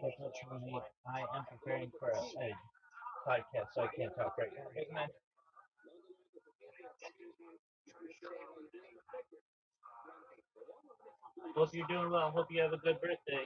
Like literally, I am preparing for a podcast, so I can't talk right now. Big man. Hope you're doing well. Hope you have a good birthday.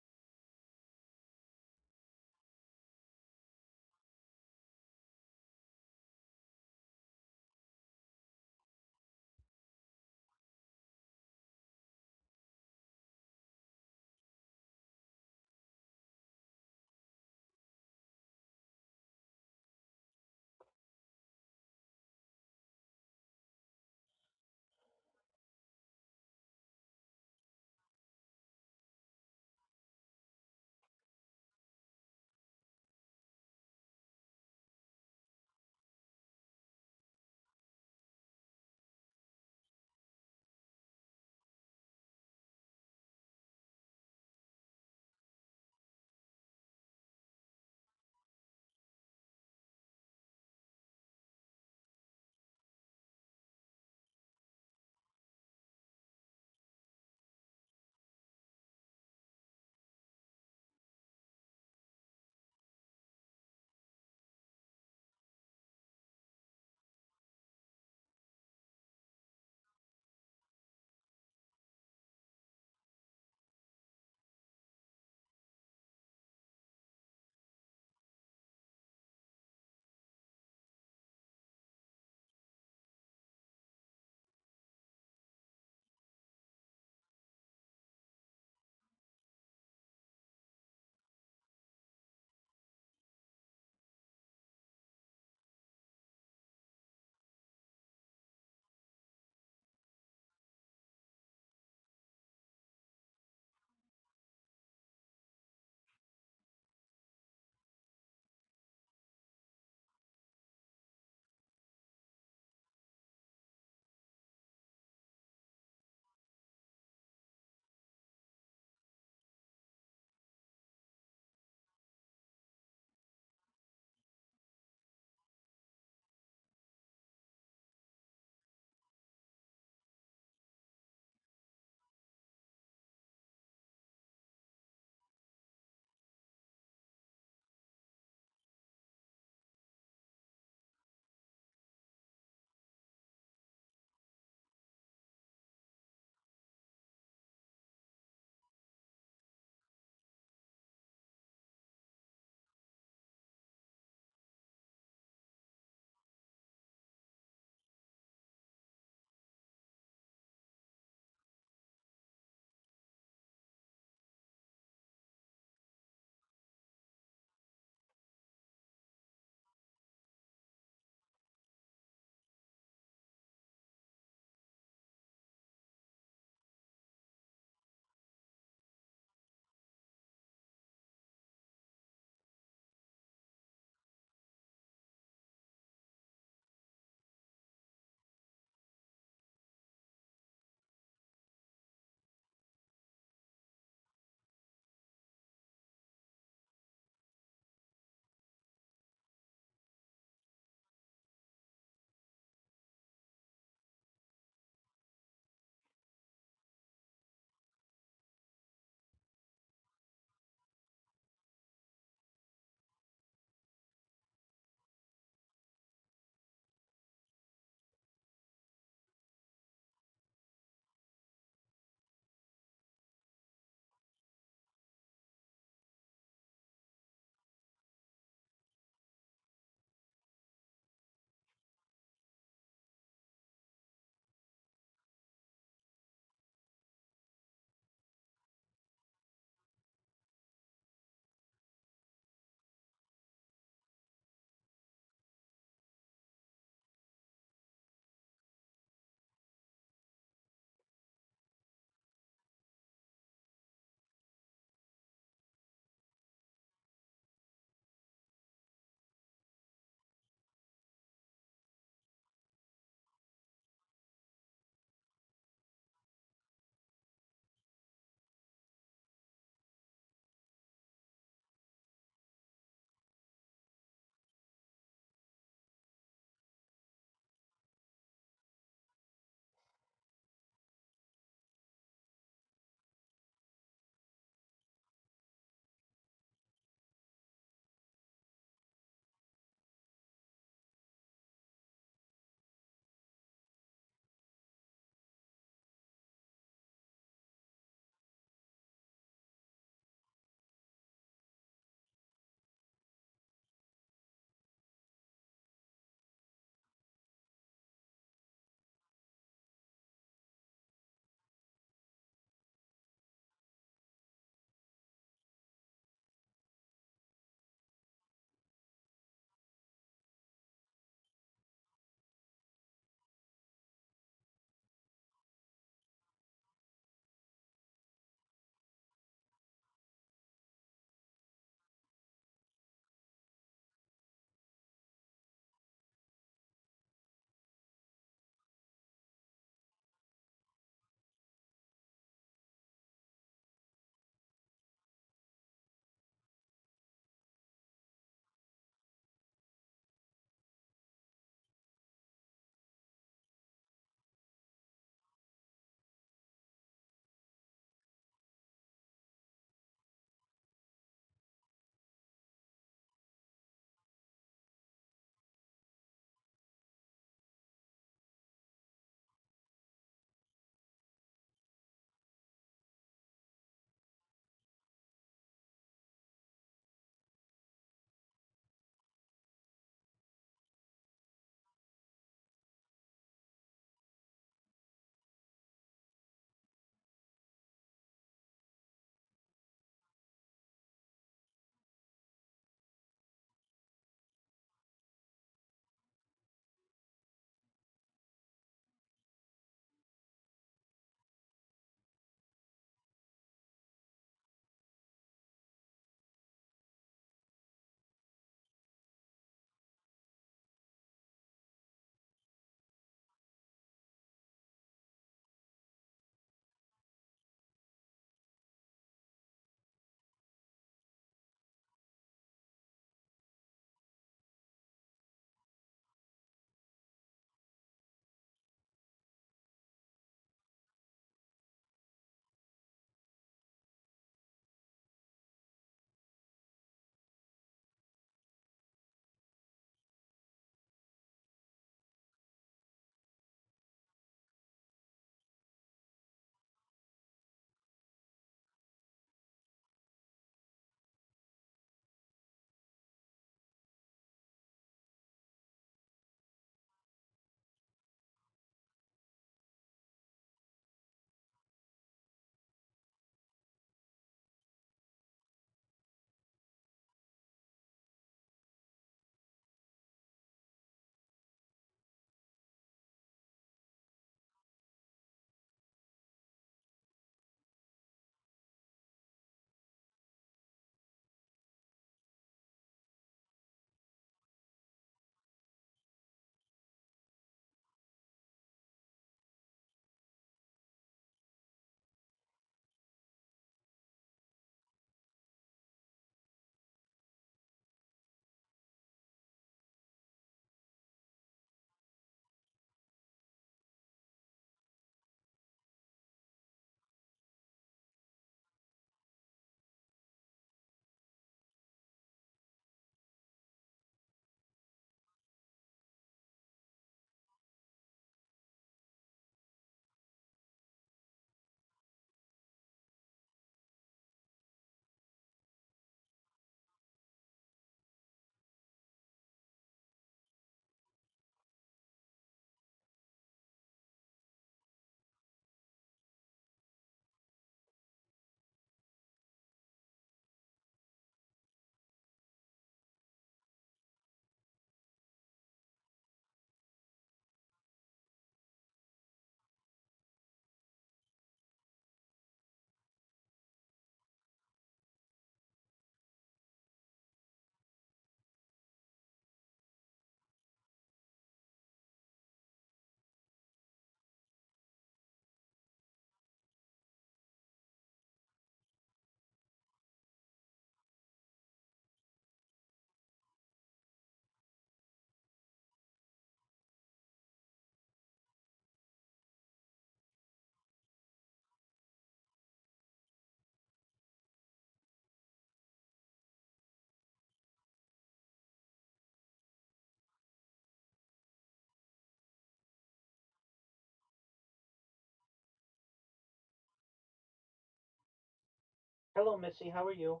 Hello, Missy. How are you?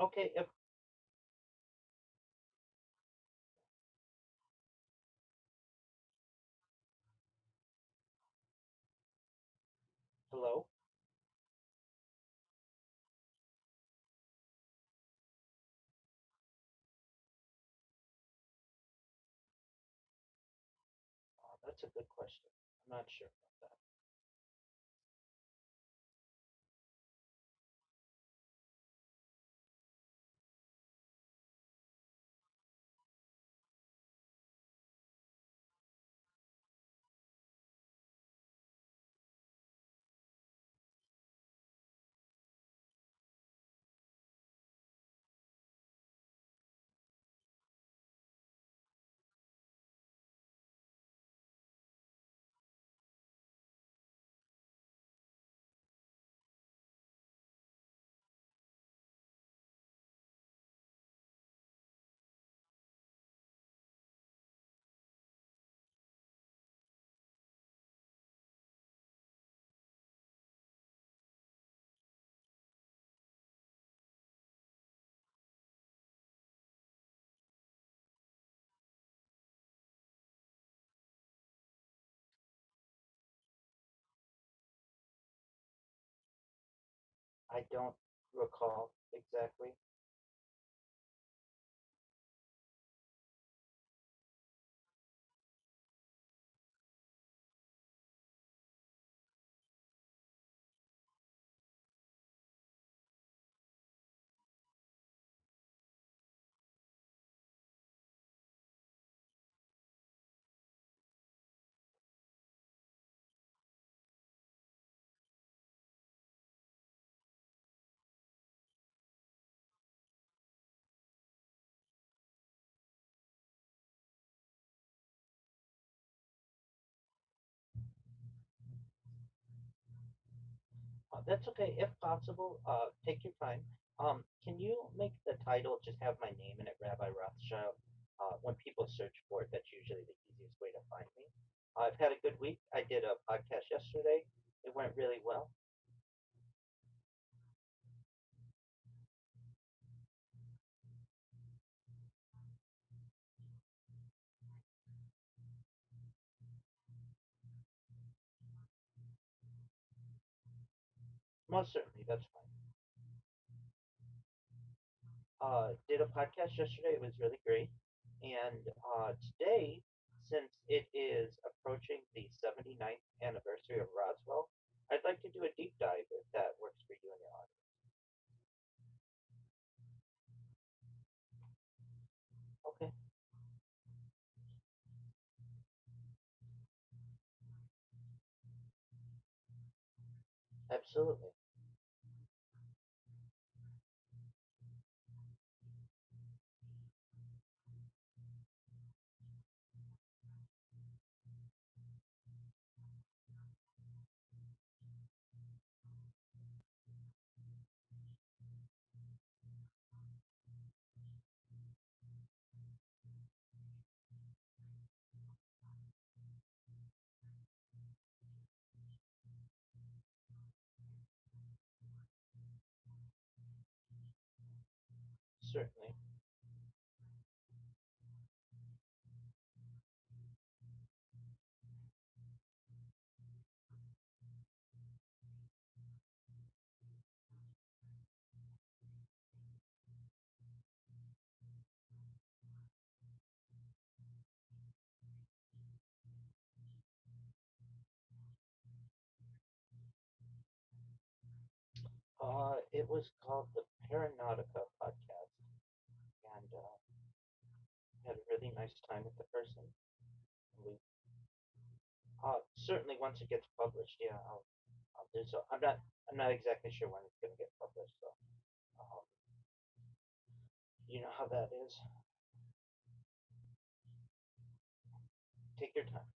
Okay, if hello. That's a good question. I'm not sure about that. I don't recall exactly. That's okay. If possible, take your time. Can you make the title just have my name in it, Rabbi Rothschild? When people search for it, that's usually the easiest way to find me. I've had a good week. I did a podcast yesterday. It went really well. Most certainly, that's fine. Did a podcast yesterday. It was really great. And today, since it is approaching the 79th anniversary of Roswell, I'd like to do a deep dive if that works for you and your audience. Okay, absolutely. Certainly. It was called the Paranautica podcast, and had a really nice time with the person. We certainly once it gets published, yeah, I'll do so. I'm not exactly sure when it's going to get published, so um, you know how that is. Take your time.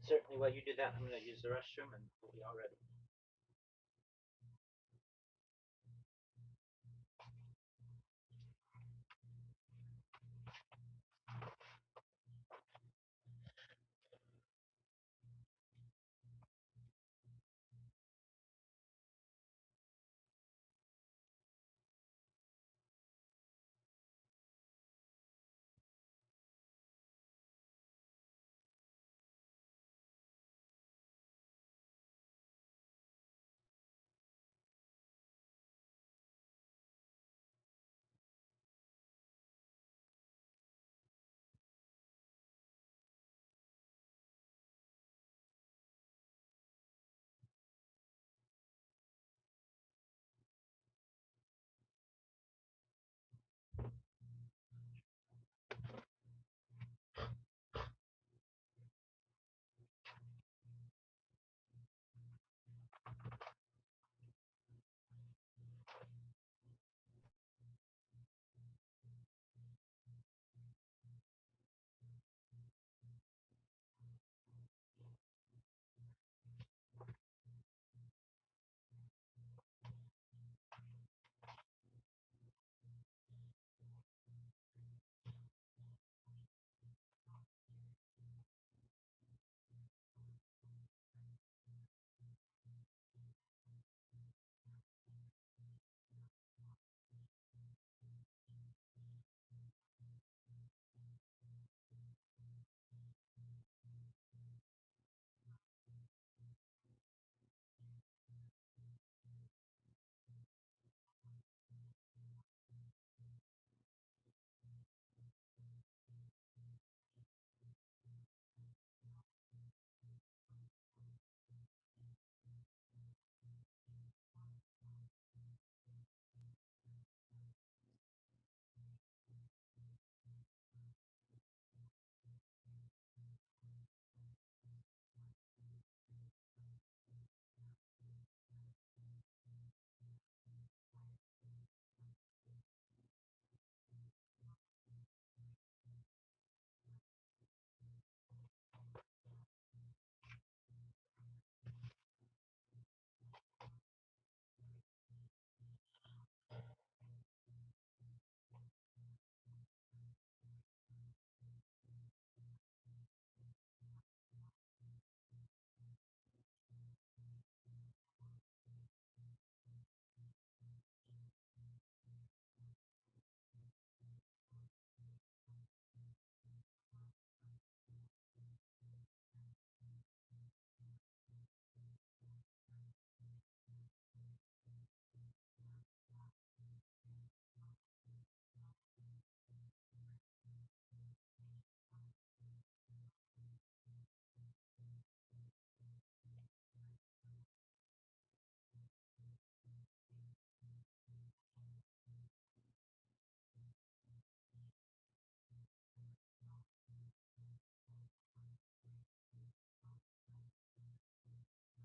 Certainly, while you do that, I'm going to use the restroom and we'll be all ready.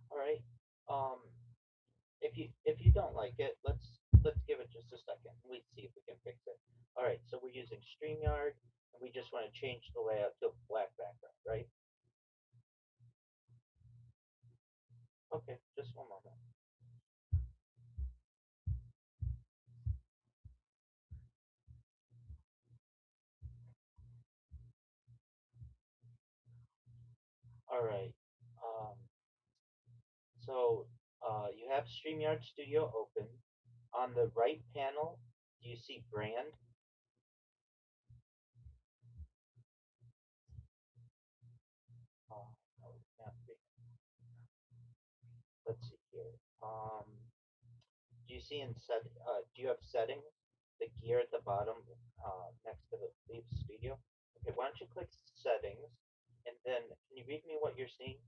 All right. Um, if you don't like it, let's give it just a second. Let's see if we can fix it. All right. So we're using StreamYard, and we just want to change the layout to a black background, right? Okay. Just one moment. All right. Um, so you have StreamYard Studio open. On the right panel, do you see brand? No, it's not let's see here. Do you see in set? Do you have settings? The gear at the bottom, next to the Leaf Studio. Okay, why don't you click settings, and then can you read me what you're seeing?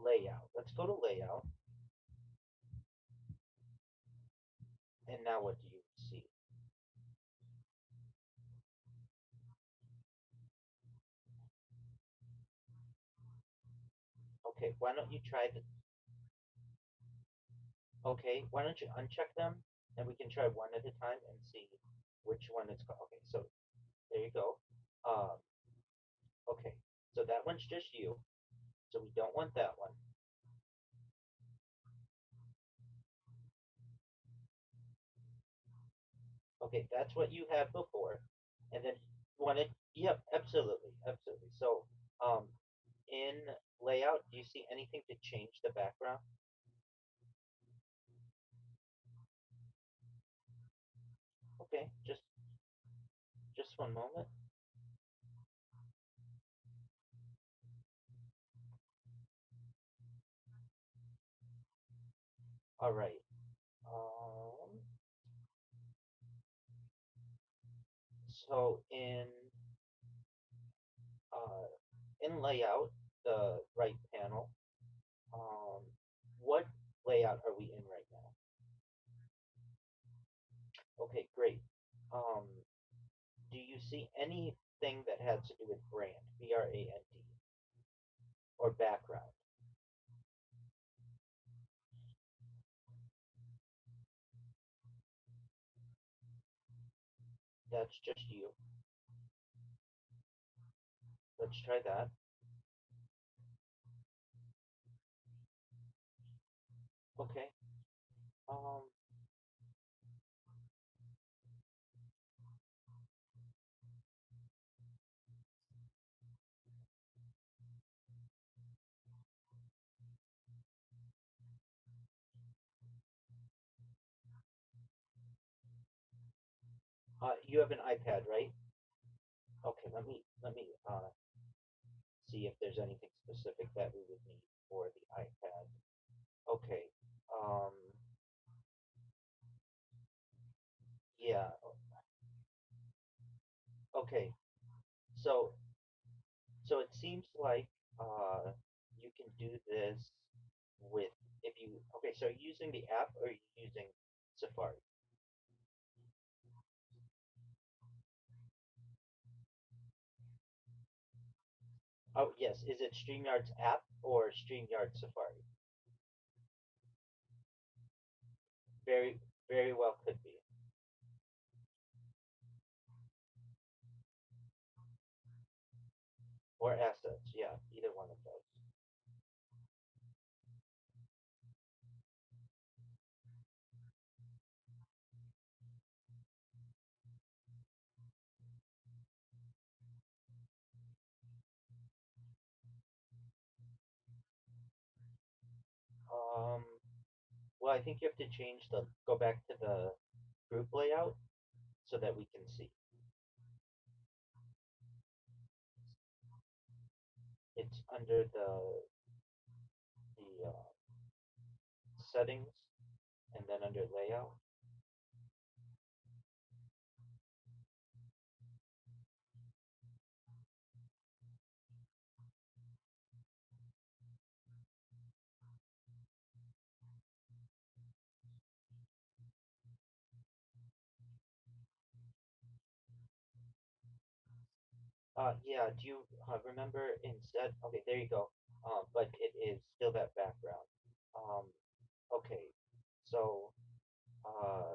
Layout. Let's go to layout, and now what do you see? Okay, why don't you try the? Okay, why don't you uncheck them, and we can try one at a time and see which one it's called. Okay, so There you go. Um, okay, so that one's just you. So we don't want that one. Okay, that's what you had before. And then want it, yep, absolutely, absolutely. So um, in layout, do you see anything to change the background? Okay, just one moment. All right. Um, so uh, in layout, the right panel, um, what layout are we in right now? Okay, great. Um, do you see anything that has to do with brand, BRAND, or background? That's just you. Let's try that. Okay. Um, you have an iPad, right? Okay, let me see if there's anything specific that we would need for the iPad. Okay. Um, yeah. Okay. So so it seems like you can do this with if you okay. So are you using the app or are you using Safari? Oh yes. Is it StreamYard's app or StreamYard Safari? Very very well could be. Or assets. Yeah, either one of those. Um, well, I think you have to change the go back to the group layout so that we can see. It's under the settings and then under layout. Yeah. Do you remember instead? Okay, there you go. But it is still that background. Um, okay. So uh,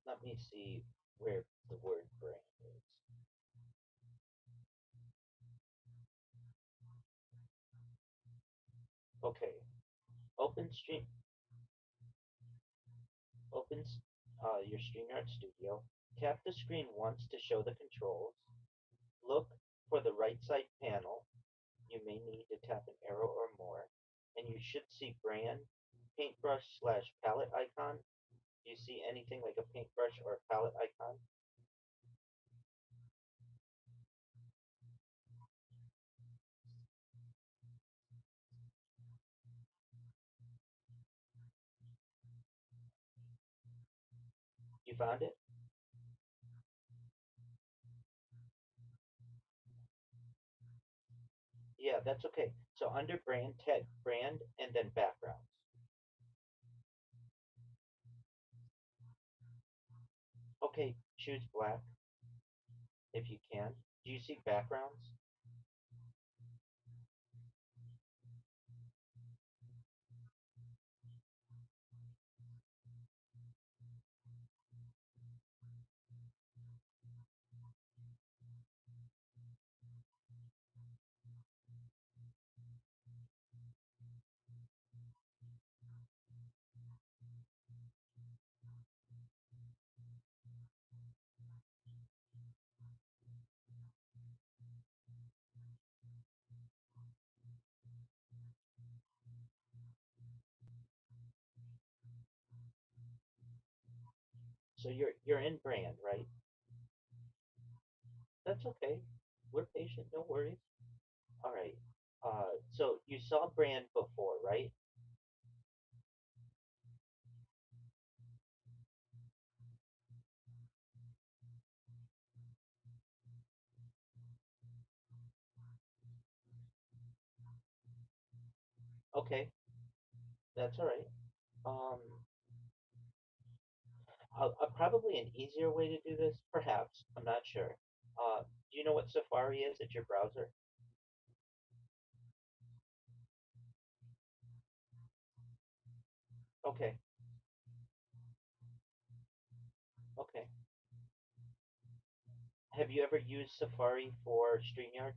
let me see where the word brand is. Okay. Open stream. Opens your StreamYard Studio. Tap the screen once to show the controls. Look for the right side panel. You may need to tap an arrow or more, and you should see brand, paintbrush slash palette icon. Do you see anything like a paintbrush or a palette icon? You found it? Yeah, that's okay. So under brand, tag brand, and then backgrounds. Okay, choose black if you can. Do you see backgrounds? So you're in brand, right? That's okay. We're patient, no worries. All right. So you saw brand before, right? Okay, that's all right. Um, probably an easier way to do this, perhaps. I'm not sure. Do you know what Safari is? It's your browser. Okay, okay. Have you ever used Safari for StreamYard?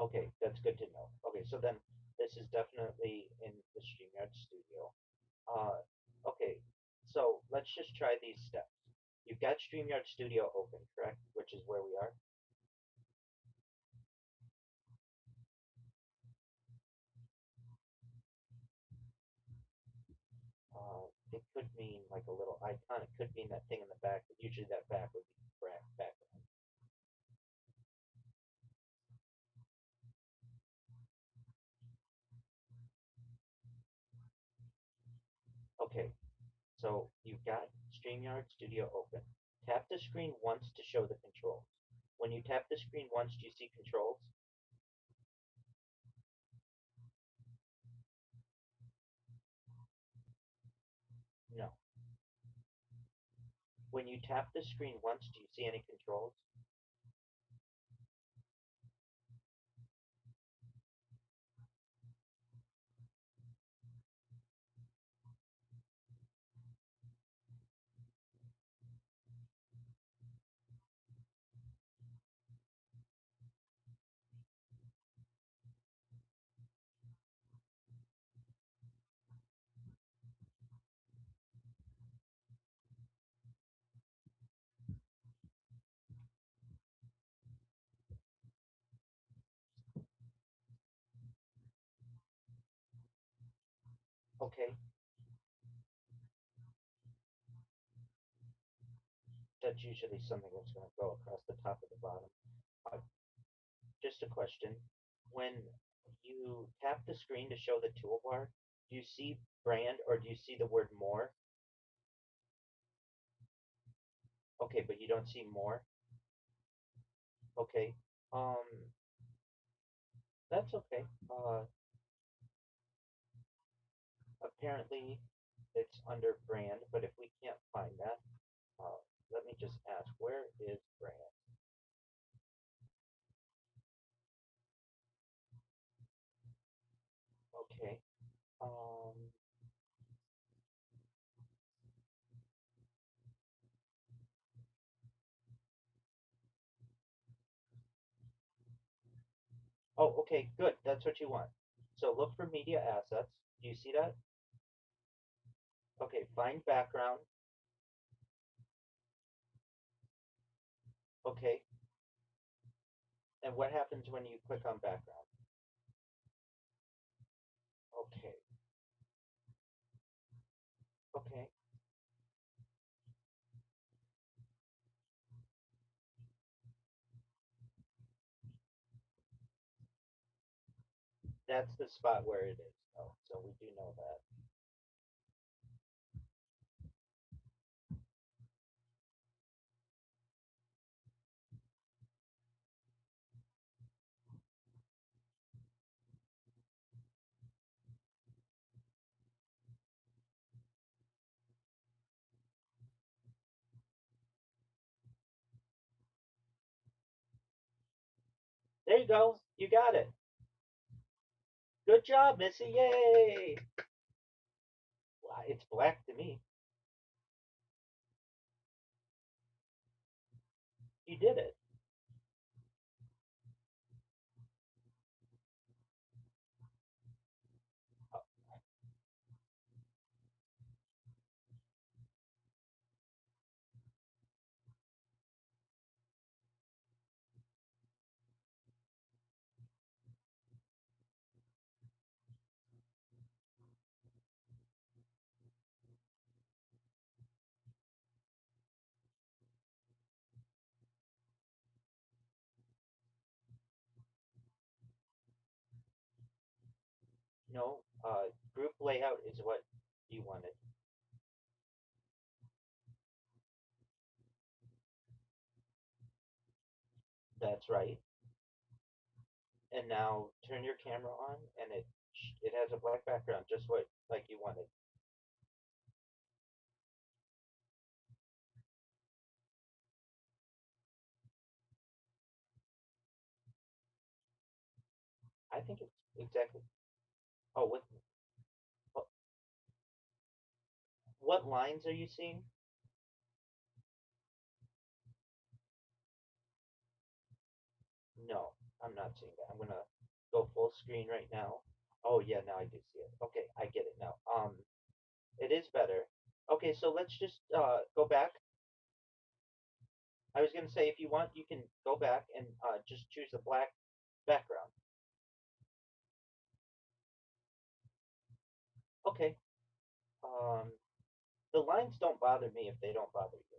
Okay, that's good to know. Okay, so then this is definitely in the StreamYard studio. Uh, okay, so let's just try these steps. You've got StreamYard Studio open, correct? Which is where we are. It could mean like a little icon. It could mean that thing in the back, but usually that back would be background. Okay, so you've got StreamYard Studio open. Tap the screen once to show the controls. When you tap the screen once, do you see controls? No. When you tap the screen once, do you see any controls? Okay, that's usually something that's going to go across the top of the bottom. Uh, just a question. When you tap the screen to show the toolbar, do you see brand or do you see the word more? Okay, but you don't see more? Okay. Um, that's okay. Apparently it's under brand, but if we can't find that, uh, let me just ask, where is brand? Okay. Um, oh, okay, good. That's what you want. So look for media assets. Do you see that? Okay, find background. Okay. And what happens when you click on background? Okay. Okay. That's the spot where it is, though. So we do know that. There you go. You got it. Good job, Missy. Yay. Well, it's black to me. You did it. No, group layout is what you wanted. That's right. And now turn your camera on, and it has a black background, just what like you wanted. I think it's exactly. Oh, what what lines are you seeing? No, I'm not seeing that. I'm gonna go full screen right now. Oh yeah, now I do see it. Okay, I get it now. It is better. Okay, so let's just go back. I was gonna say if you want, you can go back and just choose a black background. Okay. Um, the lines don't bother me if they don't bother you.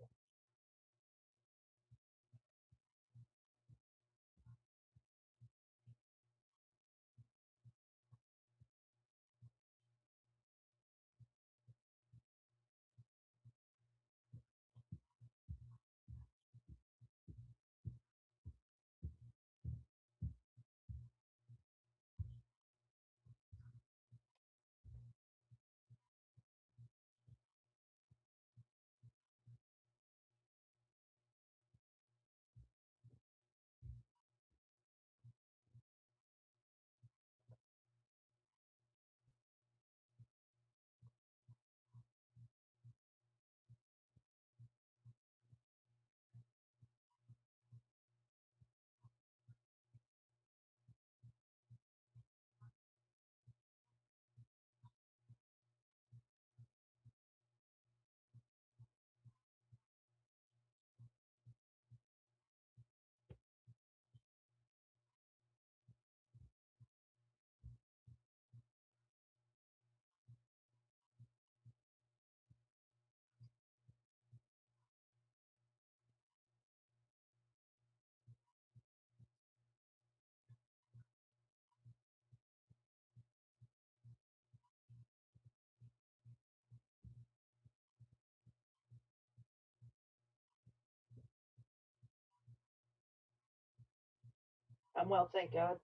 I'm well, thank God.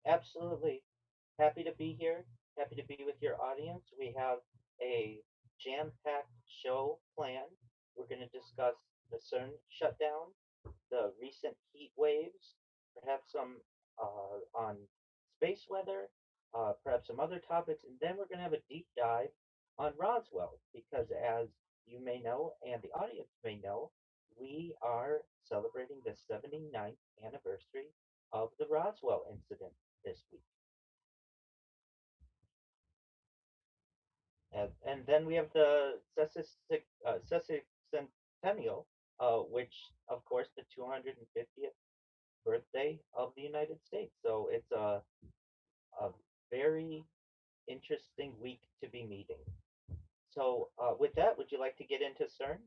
Absolutely. Happy to be here. Happy to be with your audience. We have a jam packed show planned. We're going to discuss the CERN shutdown, the recent heat waves, perhaps some on space weather, perhaps some other topics, and then we're going to have a deep dive on Roswell because, as you may know and the audience may know, we are celebrating the 79th anniversary of the Roswell incident this week. And then we have the sesquicentennial, which, of course, the 250th birthday of the United States. So it's a very interesting week to be meeting. So, with that, would you like to get into CERN?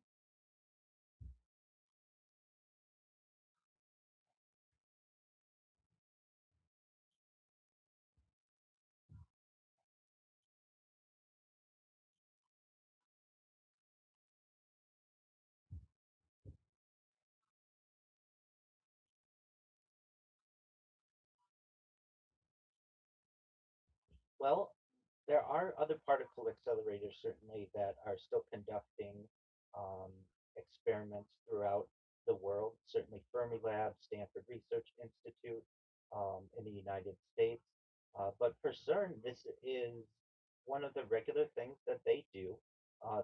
Well, there are other particle accelerators certainly that are still conducting um, experiments throughout the world. Certainly, Fermilab, Stanford Research Institute in the United States. But for CERN, this is one of the regular things that they do.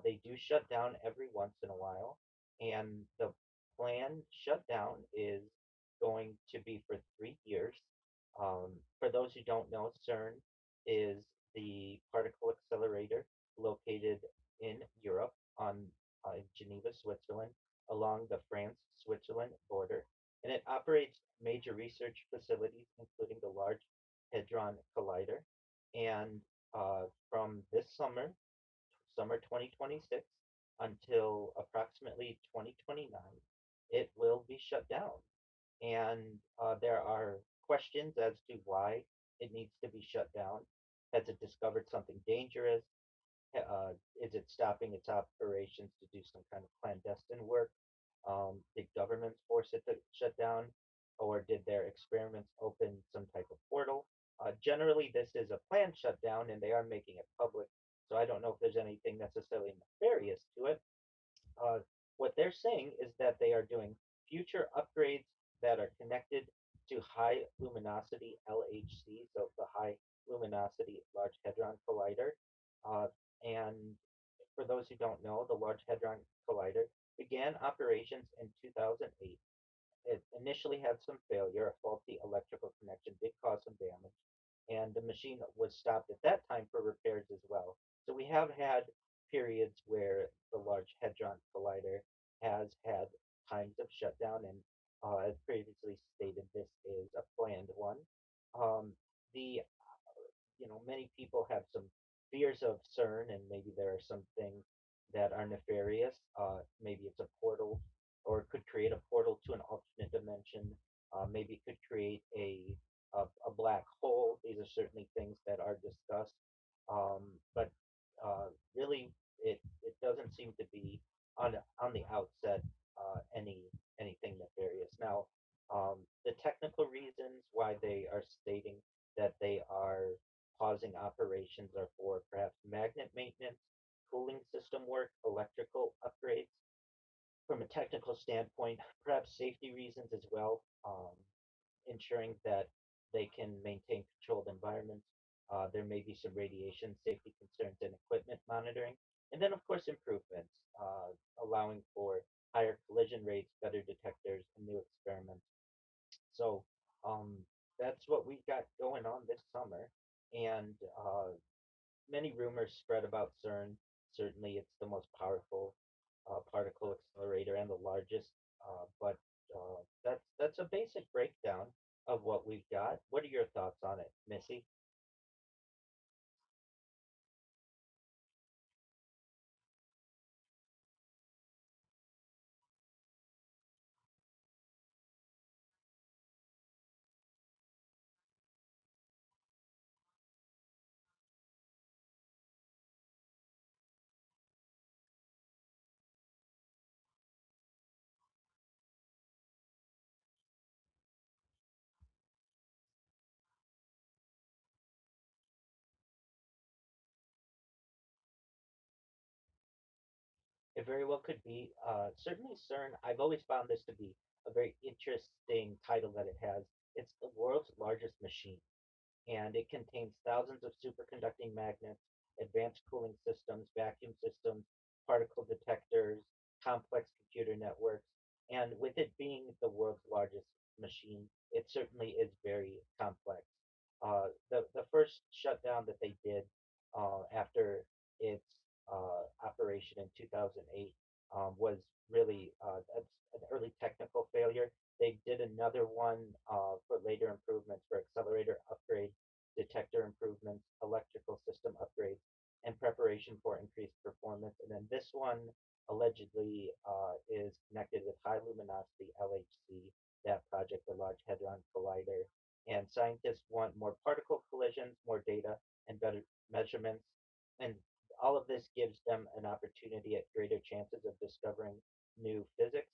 They do shut down every once in a while, and the planned shutdown is going to be for 3 years. For those who don't know, CERN is the particle accelerator located in Europe on Geneva, Switzerland, along the France-Switzerland border, and it operates major research facilities, including the Large Hadron Collider. And from this summer 2026, until approximately 2029, it will be shut down. And there are questions as to why it needs to be shut down. Has it discovered something dangerous? Is it stopping its operations to do some kind of clandestine work? Did governments force it to shut down, or did their experiments open some type of portal? Generally, this is a planned shutdown, and they are making it public. So I don't know if there's anything necessarily nefarious to it. Uh, what they're saying is that they are doing future upgrades that are connected to high luminosity LHC, so the high luminosity Large Hadron Collider. Uh, and for those who don't know, the Large Hadron Collider began operations in 2008. It initially had some failure. A faulty electrical connection did cause some damage, and the machine was stopped at that time for repairs as well. So we have had periods where the Large Hadron Collider has had times of shutdown, and as previously stated, this is a planned one. The Many people have some fears of CERN, and maybe there are some things that are nefarious. Maybe it's a portal, or it could create a portal to an alternate dimension. Maybe it could create a black hole. These are certainly things that are discussed, but really, it doesn't seem to be on the outset anything nefarious. Now, the technical reasons why they are stating that they are pausing operations are for perhaps magnet maintenance, cooling system work, electrical upgrades. From a technical standpoint, perhaps safety reasons as well, ensuring that they can maintain controlled environments. There may be some radiation safety concerns and equipment monitoring. And then, of course, improvements, allowing for higher collision rates, better detectors, and new experiments. So um, that's what we've got going on this summer. And many rumors spread about CERN. Certainly, it's the most powerful particle accelerator and the largest. But that's a basic breakdown of what we've got. What are your thoughts on it, Missy? It very well could be. Certainly, CERN. I've always found this to be a very interesting title that it has. It's the world's largest machine, and it contains thousands of superconducting magnets, advanced cooling systems, vacuum systems, particle detectors, complex computer networks. And with it being the world's largest machine, it certainly is very complex. The first shutdown that they did after its operation in 2008 was really that's an early technical failure. They did another one for later improvements for accelerator upgrades, detector improvements, electrical system upgrades, and preparation for increased performance. And then this one allegedly is connected with high luminosity LHC, that project, the Large Hadron Collider. And scientists want more particle collisions, more data, and better measurements. And all of this gives them an opportunity at greater chances of discovering new physics.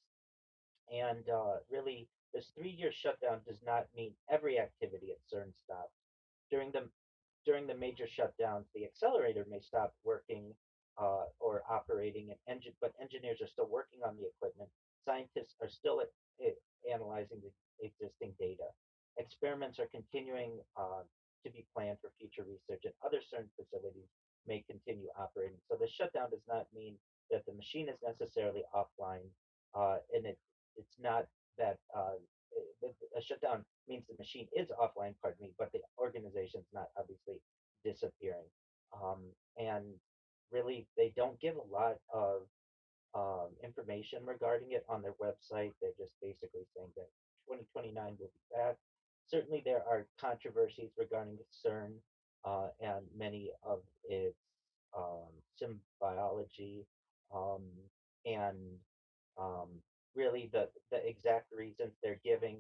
And really, this 3 year shutdown does not mean every activity at CERN stops. During the during the major shutdowns, the accelerator may stop working or operating, and but engineers are still working on the equipment. Scientists are still analyzing the existing data. Experiments are continuing to be planned for future research, and other CERN facilities may continue operating. So the shutdown does not mean that the machine is necessarily offline, and it's not that a shutdown means the machine is offline, pardon me, but the organization's not obviously disappearing. Um, and really, they don't give a lot of information regarding it on their website. They're just basically saying that 2029 will be back. Certainly, there are controversies regarding CERN and many of its symbiology um, and um, really the exact reasons they're giving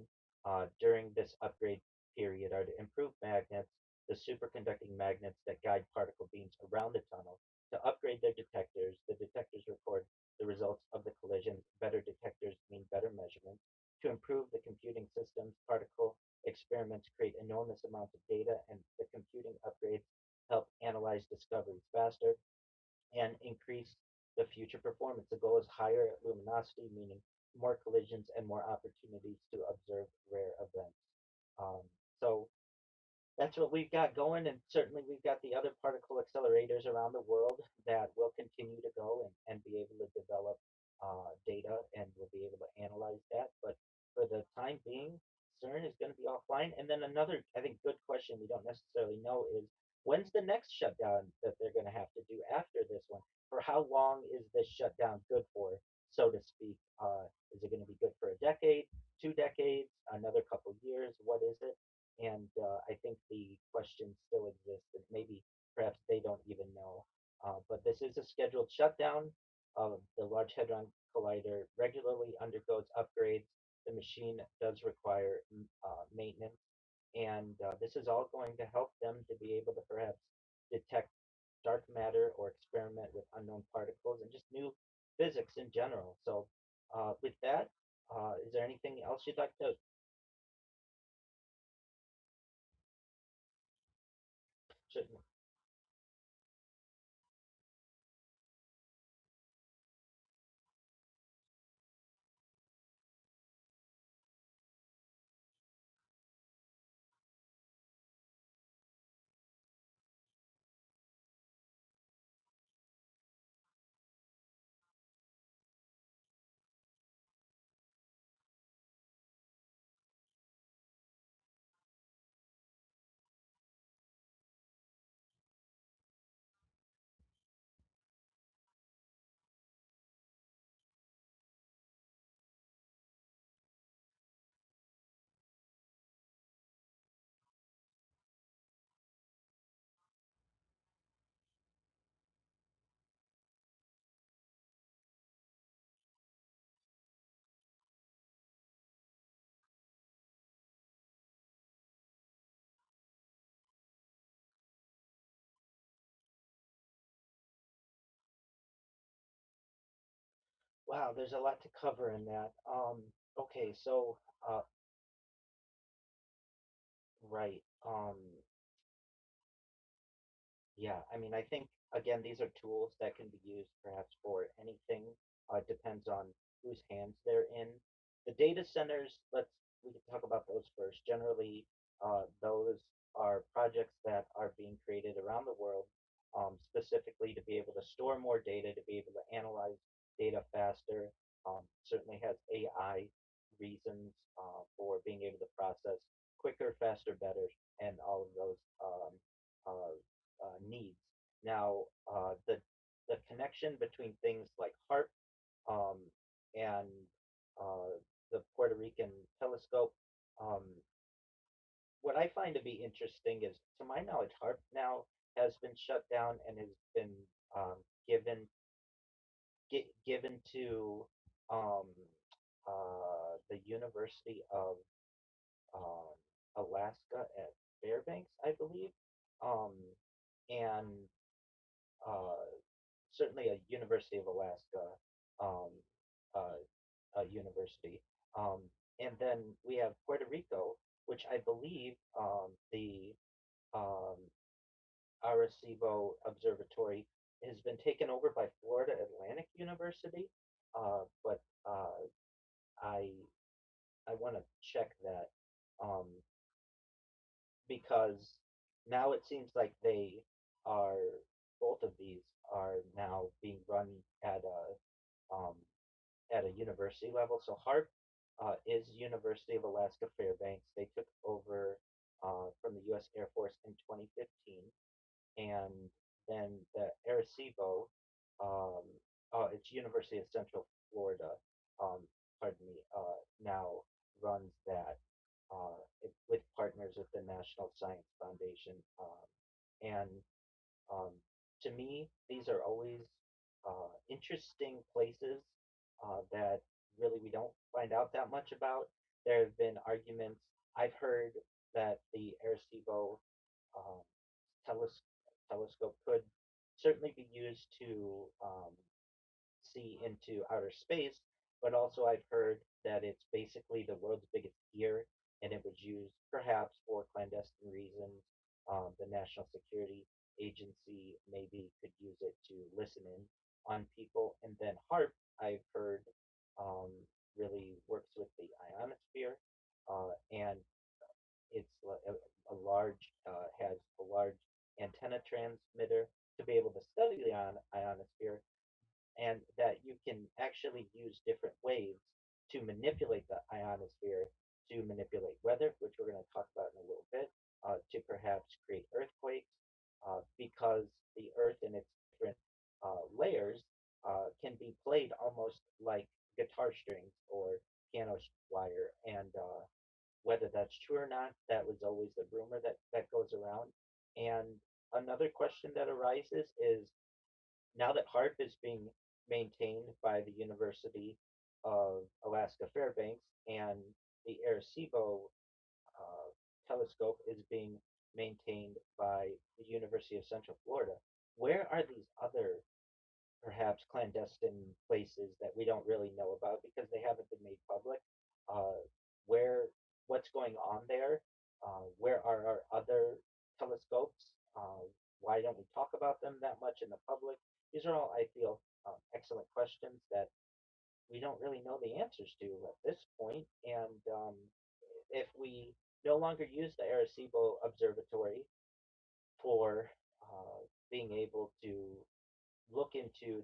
during this upgrade period are to improve magnets, the superconducting magnets that guide particle beams around the tunnel. To upgrade their detectors, the detectors record the results of the collision. Better detectors mean better measurements. To improve the computing systems, particle experiments create enormous amounts of data, and the computing upgrades help analyze discoveries faster and increase the future performance. The goal is higher luminosity, meaning more collisions and more opportunities to observe rare events. Um, so that's what we've got going, and certainly we've got the other particle accelerators around the world that will continue to go and be able to develop data, and we'll be able to analyze that. But for the time being, CERN is going to be offline. And then another, I think, good question we don't necessarily know is when's the next shutdown that they're going to have to do after this one? For how long is this shutdown good for, so to speak? Is it going to be good for a decade, 2 decades, another couple years? What is it? And I think the question still exists, and maybe perhaps they don't even know. But this is a scheduled shutdown. The Large Hadron Collider regularly undergoes upgrades. The machine does require maintenance, and this is all going to help them to be able to perhaps detect dark matter or experiment with unknown particles and just new physics in general. So, with that, is there anything else you'd like to? Wow, there's a lot to cover in that. Okay, so right. Yeah, I mean, I think again, these are tools that can be used perhaps for anything. It depends on whose hands they're in. The data centers, we can talk about those first. Generally, those are projects that are being created around the world, specifically to be able to store more data, to be able to analyze data faster. Certainly has AI reasons for being able to process quicker, faster, better, and all of those uh, needs. Now, the connection between things like HARP um, and the Puerto Rican telescope, um, what I find to be interesting is, to my knowledge, HARP now has been shut down and has been um, given given to um, the University of um, Alaska at Fairbanks, I believe, um, and uh, certainly a University of Alaska um, uh, university. Um, and then we have Puerto Rico, which I believe the um, Arecibo Observatory has been taken over by Florida Atlantic University. But I I want to check that um, because now it seems like they are both of these are now being run at um, a university level. So HARP is University of Alaska Fairbanks. They took over from the U.S. Air Force in 2015, and then the Arecibo, um, it's University of Central Florida. Um, pardon me. Now runs that with partners with the National Science Foundation, and um, to me, these are always interesting places that really we don't find out that much about. There have been arguments. I've heard that the Arecibo um, teles- telescope could certainly be used to see into outer space, but also I've heard that it's basically the world's biggest ear, and it was used perhaps for clandestine reasons. The National Security Agency maybe could use it to listen in on people. And then HARP, I've heard, um, really works with the ionosphere, and it's a large has a large antenna transmitter to be able to study the ionosphere, and that you can actually use different waves to manipulate the ionosphere to manipulate weather, which we're going to talk about in a little bit, to perhaps create earthquakes, because the Earth and its different layers can be played almost like guitar strings or piano wire. And whether that's true or not, that was always the rumor that goes around. And another question that arises is, now that HARP is being maintained by the University of Alaska Fairbanks, and the Arecibo uh, telescope is being maintained by the University of Central Florida, where are these other perhaps clandestine places that we don't really know about because they haven't been made public? Uh, where what's going on there? Where are our other telescopes? Why don't we talk about them that much in the public? These are all, I feel, excellent questions that we don't really know the answers to at this point. And if we no longer use the Arecibo Observatory for being able to look into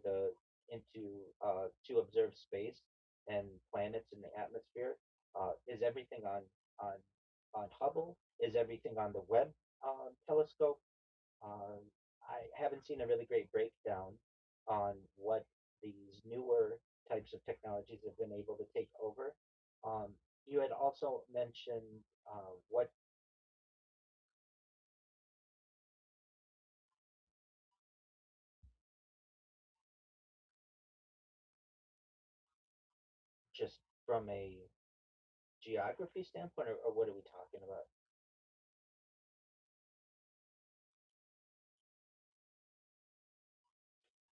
to observe space and planets in the atmosphere. Is everything on on Hubble? Is everything on the Webb telescope? Um, I haven't seen a really great breakdown on what these newer types of technologies have been able to take over. Um, you had also mentioned what just from a geography standpoint, or what are we talking about?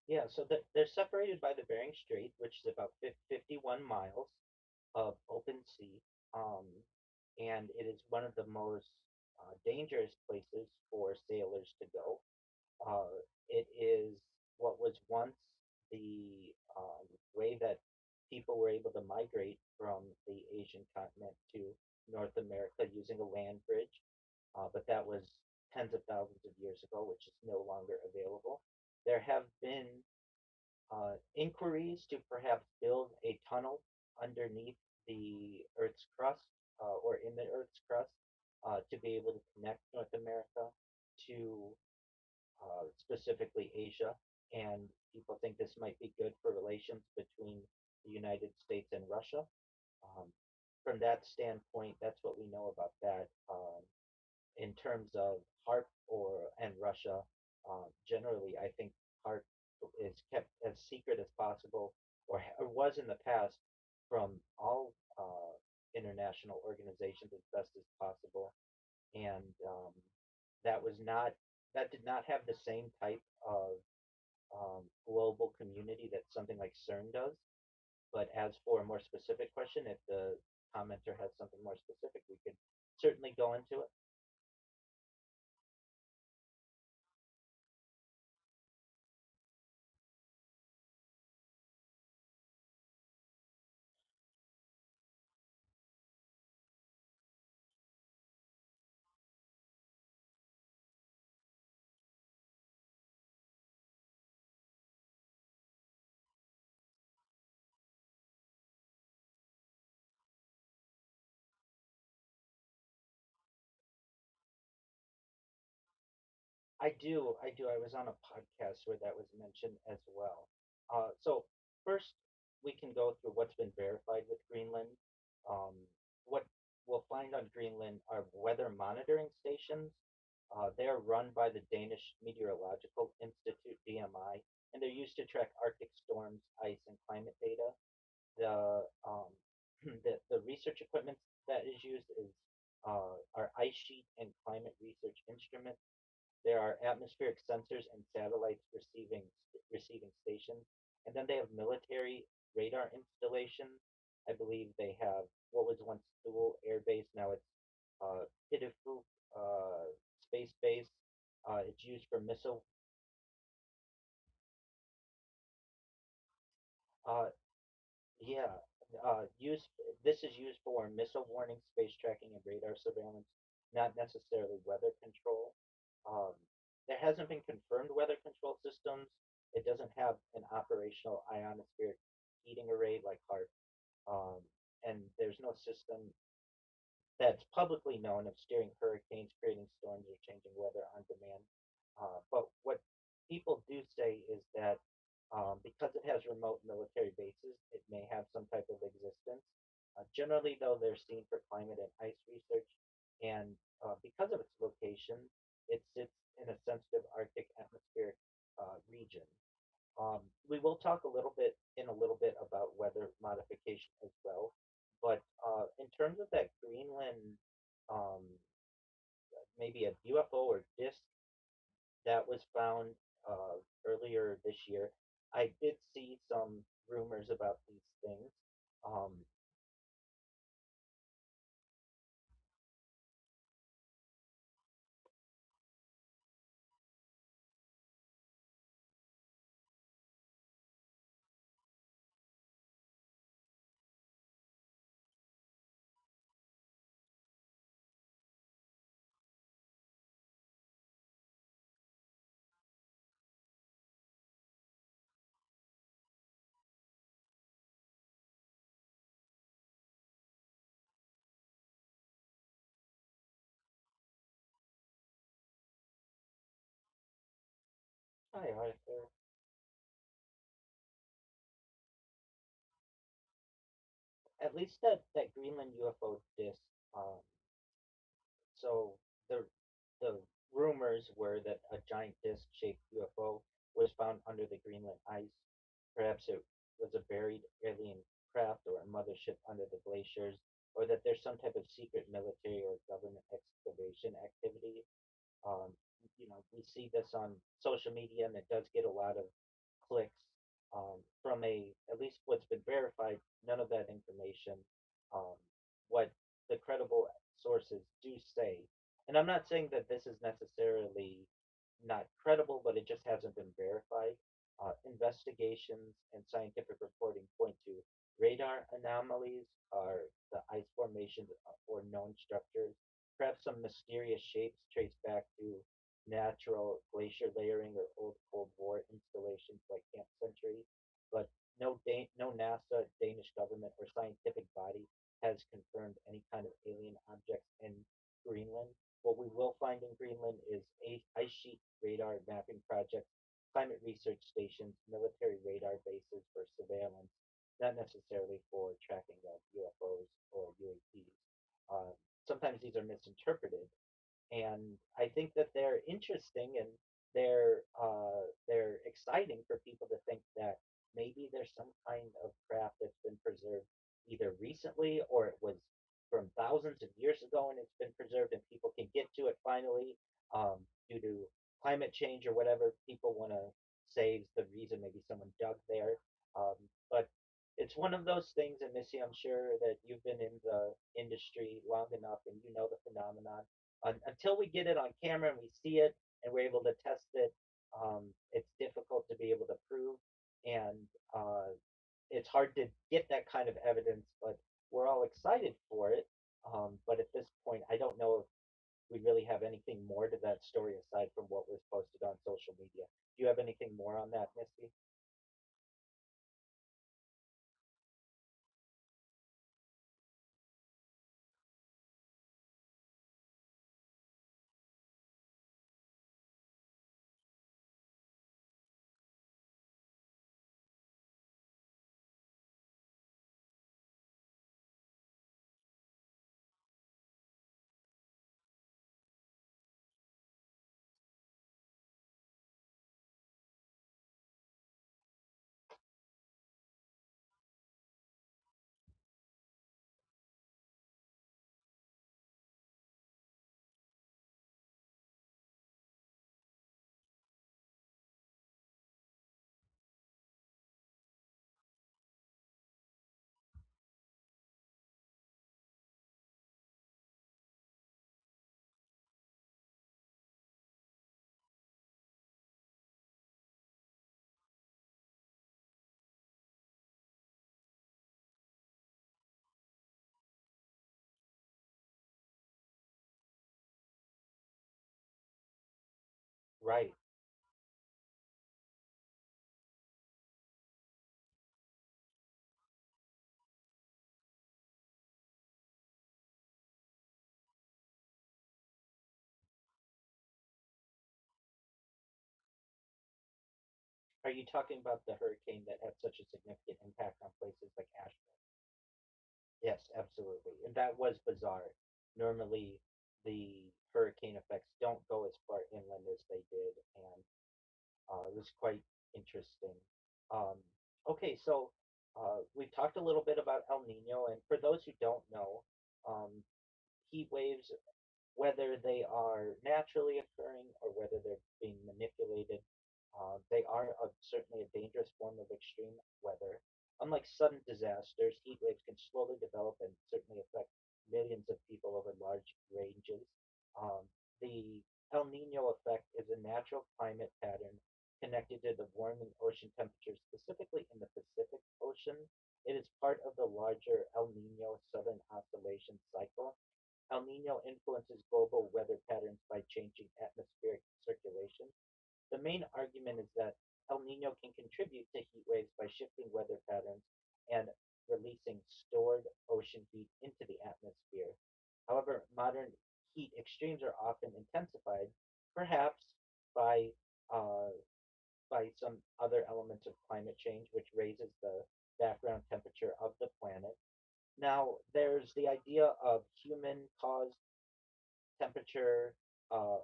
Yeah, so they're separated by the Bering Strait, which is about 51 miles of open sea, um, and it is one of the most dangerous places for sailors to go. Uh, it is what was once the way that people were able to migrate from the Asian continent to North America using a land bridge, but that was tens of thousands of years ago, which is no longer available. There have been inquiries to perhaps build a tunnel underneath the Earth's crust, or in the Earth's crust, to be able to connect North America to specifically Asia. And people think this might be good for relations between the United States and Russia. Um, from that standpoint, that's what we know about that. In terms of HARP or and Russia, generally, I think HARP is kept as secret as possible, or was in the past, from all international organizations as best as possible. And that was not that did not have the same type of global community that something like CERN does. But as for a more specific question, if the commenter has something more specific, we could certainly go into it. I do. I was on a podcast where that was mentioned as well. So first, we can go through what's been verified with Greenland. Um, what we'll find on Greenland are weather monitoring stations. They are run by the Danish Meteorological Institute (DMI), and they're used to track Arctic storms, ice, and climate data. The the research equipment that is used is are ice sheet and climate research instruments. There are atmospheric sensors and satellites receiving stations, and then they have military radar installations. I believe they have what was once Thule Air Base, now it's Pidifuk Space Base. It's used for missile. Uh, yeah, use this is used for missile warning, space tracking, and radar surveillance, not necessarily weather control. Um, there hasn't been confirmed weather control systems. It doesn't have an operational ionospheric heating array like HARP, and there's no system that's publicly known of steering hurricanes, creating storms, or changing weather on demand. But what people do say is that because it has remote military bases, it may have some type of existence. Generally, though, they're seen for climate and ice research, and because of its location, it sits in a sensitive Arctic atmospheric region. We will talk a little bit about weather modification as well, but in terms of that Greenland, um, maybe a UFO or disk that was found earlier this year, I did see some rumors about these things. Um, Hi, Arthur. At least that Greenland UFO disk. Um, so the the rumors were that a giant disc-shaped UFO was found under the Greenland ice. Perhaps it was a buried alien craft or a mothership under the glaciers, or that there's some type of secret military or government excavation activity. Um, we see this on social media, and it does get a lot of clicks from at least what's been verified. None of that information, um, what the credible sources do say, and I'm not saying that this is necessarily not credible, but it just hasn't been verified. Investigations and scientific reporting point to radar anomalies, or the ice formations or known structures, perhaps some mysterious shapes traced back to natural glacier layering or old Cold War installations like Camp Century, but no NASA, Danish government, or scientific body has confirmed any kind of alien objects in Greenland. What we will find in Greenland is ice sheet radar mapping projects, climate research stations, military radar bases for surveillance, not necessarily for tracking of UFOs or UAPs. Uh, Sometimes these are misinterpreted, and I think that they're interesting, and they're exciting for people to think that maybe there's some kind of craft that's been preserved either recently, or it was from thousands of years ago and it's been preserved and people can get to it finally, due to climate change or whatever people want to say is the reason. Maybe someone dug there, but it's one of those things. And Missy, I'm sure that you've been in the industry long enough and you know the phenomenon. Until we get it on camera and we see it and we're able to test it, it's difficult to be able to prove, and it's hard to get that kind of evidence. But we're all excited for it. But at this point, I don't know if we really have anything more to that story aside from what was posted on social media. Do you have anything more on that, Missy? Right. Are you talking about the hurricane that had such a significant impact on places like Asheville? Yes, absolutely. And that was bizarre. Normally, the hurricane effects don't go as far inland as they did, and it was quite interesting. Um, okay, so we've talked a little bit about El Nino, and for those who don't know, um, heat waves, whether they are naturally occurring or whether they're being manipulated, they are certainly a dangerous form of extreme weather. Unlike sudden disasters, heat waves can slowly develop and certainly affect millions of people over large ranges. Um, the El Nino effect is a natural climate pattern connected to the warming ocean temperatures, specifically in the Pacific Ocean. It is part of the larger El Nino Southern Oscillation cycle. El Nino influences global weather patterns by changing atmospheric circulation. The main argument is that El Nino can contribute to heat waves by shifting weather patterns and releasing stored ocean heat into the atmosphere. However, modern heat extremes are often intensified, perhaps by uh, some other elements of climate change, which raises the background temperature of the planet. Now, there's the idea of human caused temperature or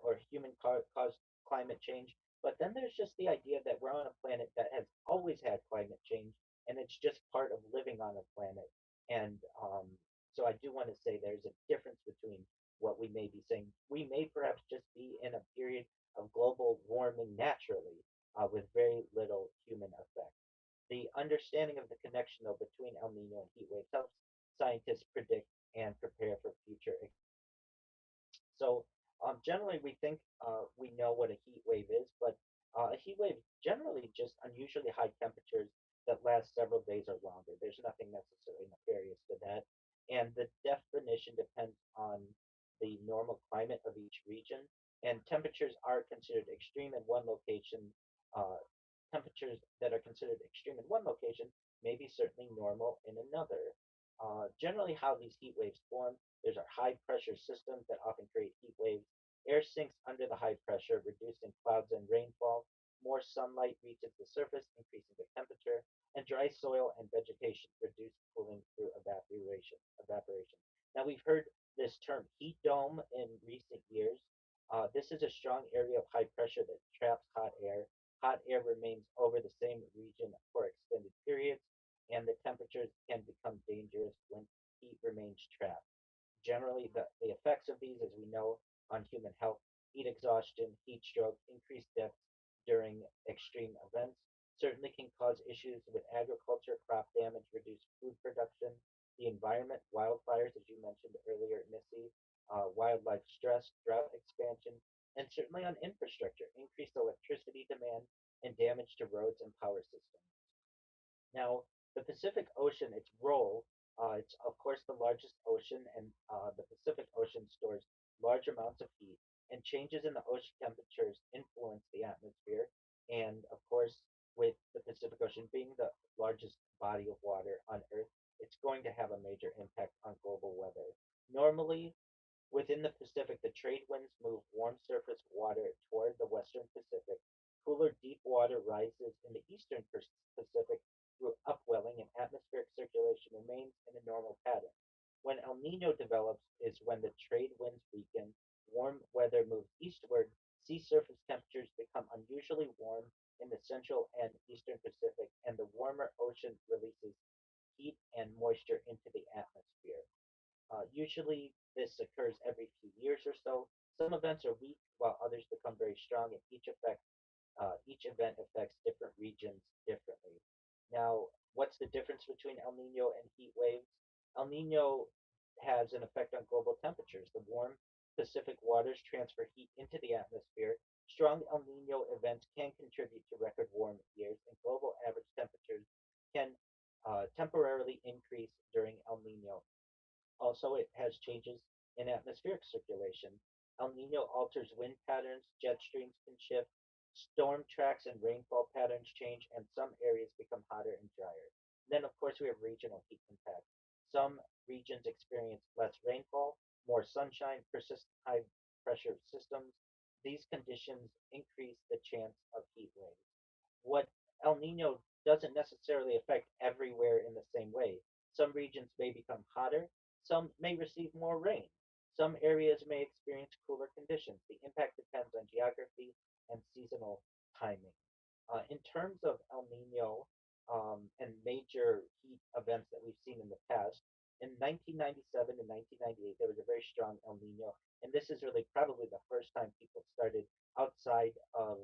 caused climate change. But then there's just the idea that we're on a planet that has always had climate change, and it's just part of living on a planet. And so I do want to say there's a difference between what we may be saying. We may perhaps just be in a period of global warming naturally with very little human effect. The understanding of the connection, though, between El Nino and heat waves helps scientists predict and prepare for future. So generally, we think we know what a heat wave is, but a heat wave generally just unusually high temperatures that last several days or longer. There's nothing necessarily nefarious to that, and the definition depends on the normal climate of each region. And temperatures are considered extreme in one location. Uh, Temperatures that are considered extreme in one location may be certainly normal in another. Generally, how these heat waves form, there's our high pressure systems that often create heat waves. Air sinks under the high pressure, reducing clouds and rainfall. More sunlight reaches the surface, increasing the temperature, and dry soil and vegetation reduce cooling through evaporation. Evaporation. Now we've heard this term heat dome in recent years. This is a strong area of high pressure that traps hot air. Hot air remains over the same region for extended periods, and the temperatures can become dangerous when heat remains trapped. Generally, the effects of these, as we know, on human health, heat exhaustion, heat stroke, increased deaths during extreme events, certainly can cause issues with agriculture, crop damage, reduced food production, the environment, wildfires, as you mentioned earlier, Missy, wildlife stress, drought expansion, and certainly on infrastructure, increased electricity demand, and damage to roads and power systems. Now, the Pacific Ocean, its role, it's of course the largest ocean, and the Pacific Ocean stores large amounts of heat, and changes in the ocean temperatures influence the atmosphere. And of course, with the Pacific Ocean being the largest body of water on Earth, it's going to have a major impact on global weather. Normally, within the Pacific, the trade winds move warm surface water toward the western Pacific. Cooler deep water rises in the eastern Pacific through upwelling, and atmospheric circulation remains in a normal pattern. When El Nino develops is when the trade winds weaken, warm weather moves eastward, sea surface temperatures become unusually warm in the central and eastern Pacific, and the warmer ocean releases heat and moisture into the atmosphere. Usually, this occurs every few years or so. Some events are weak, while others become very strong, and each event affects different regions differently. Now, what's the difference between El Nino and heat waves? El Nino has an effect on global temperatures. The warm Pacific waters transfer heat into the atmosphere. Strong El Nino events can contribute to record warm years, and global average temperatures can temporarily increase during El Nino. Also, it has changes in atmospheric circulation. El Nino alters wind patterns, jet streams can shift, Storm tracks and rainfall patterns change, and some areas become hotter and drier. Then, of course, we have regional heat impact. Some regions experience less rainfall, more sunshine, persistent high pressure systems. These conditions increase the chance of heat waves. What El Nino doesn't necessarily affect everywhere in the same way. Some regions may become hotter, some may receive more rain. Some areas may experience cooler conditions. The impact depends on geography and seasonal timing. In terms of El Nino and major heat events that we've seen in the past, in 1997 and 1998, there was a very strong El Nino, and this is really probably the first time people started outside of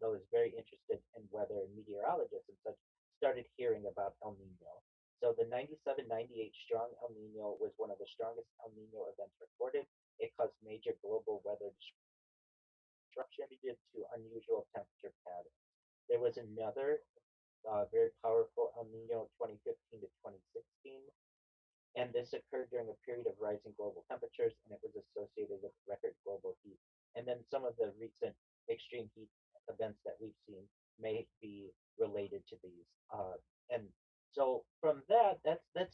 those very interested in weather and meteorologists and such started hearing about El Nino. So the 97-98 strong El Nino was one of the strongest El Nino events recorded. It caused major global weather disruption due to unusual temperature patterns. There was another very powerful El Nino 2015 to 2016, and this occurred during a period of rising global temperatures, and it was associated with record global heat. And then some of the recent extreme heat events that we've seen may be related to these. And so from that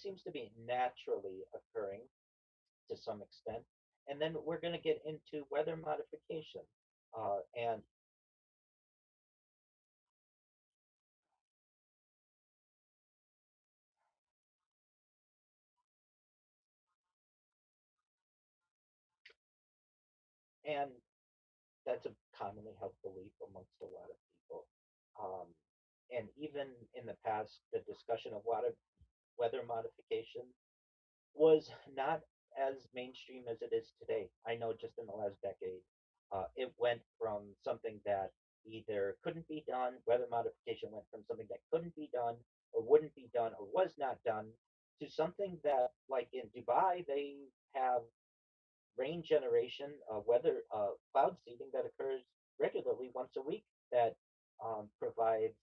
seems to be naturally occurring to some extent. And then we're going to get into weather modification. Uh, and and that's a commonly held belief amongst a lot of people. Um, and even in the past, the discussion of weather modification was not as mainstream as it is today. I know just in the last decade, it went from something that either couldn't be done, weather modification went from something that couldn't be done or wouldn't be done or was not done to something that, like in Dubai, they have rain generation, weather cloud seeding that occurs regularly once a week that provides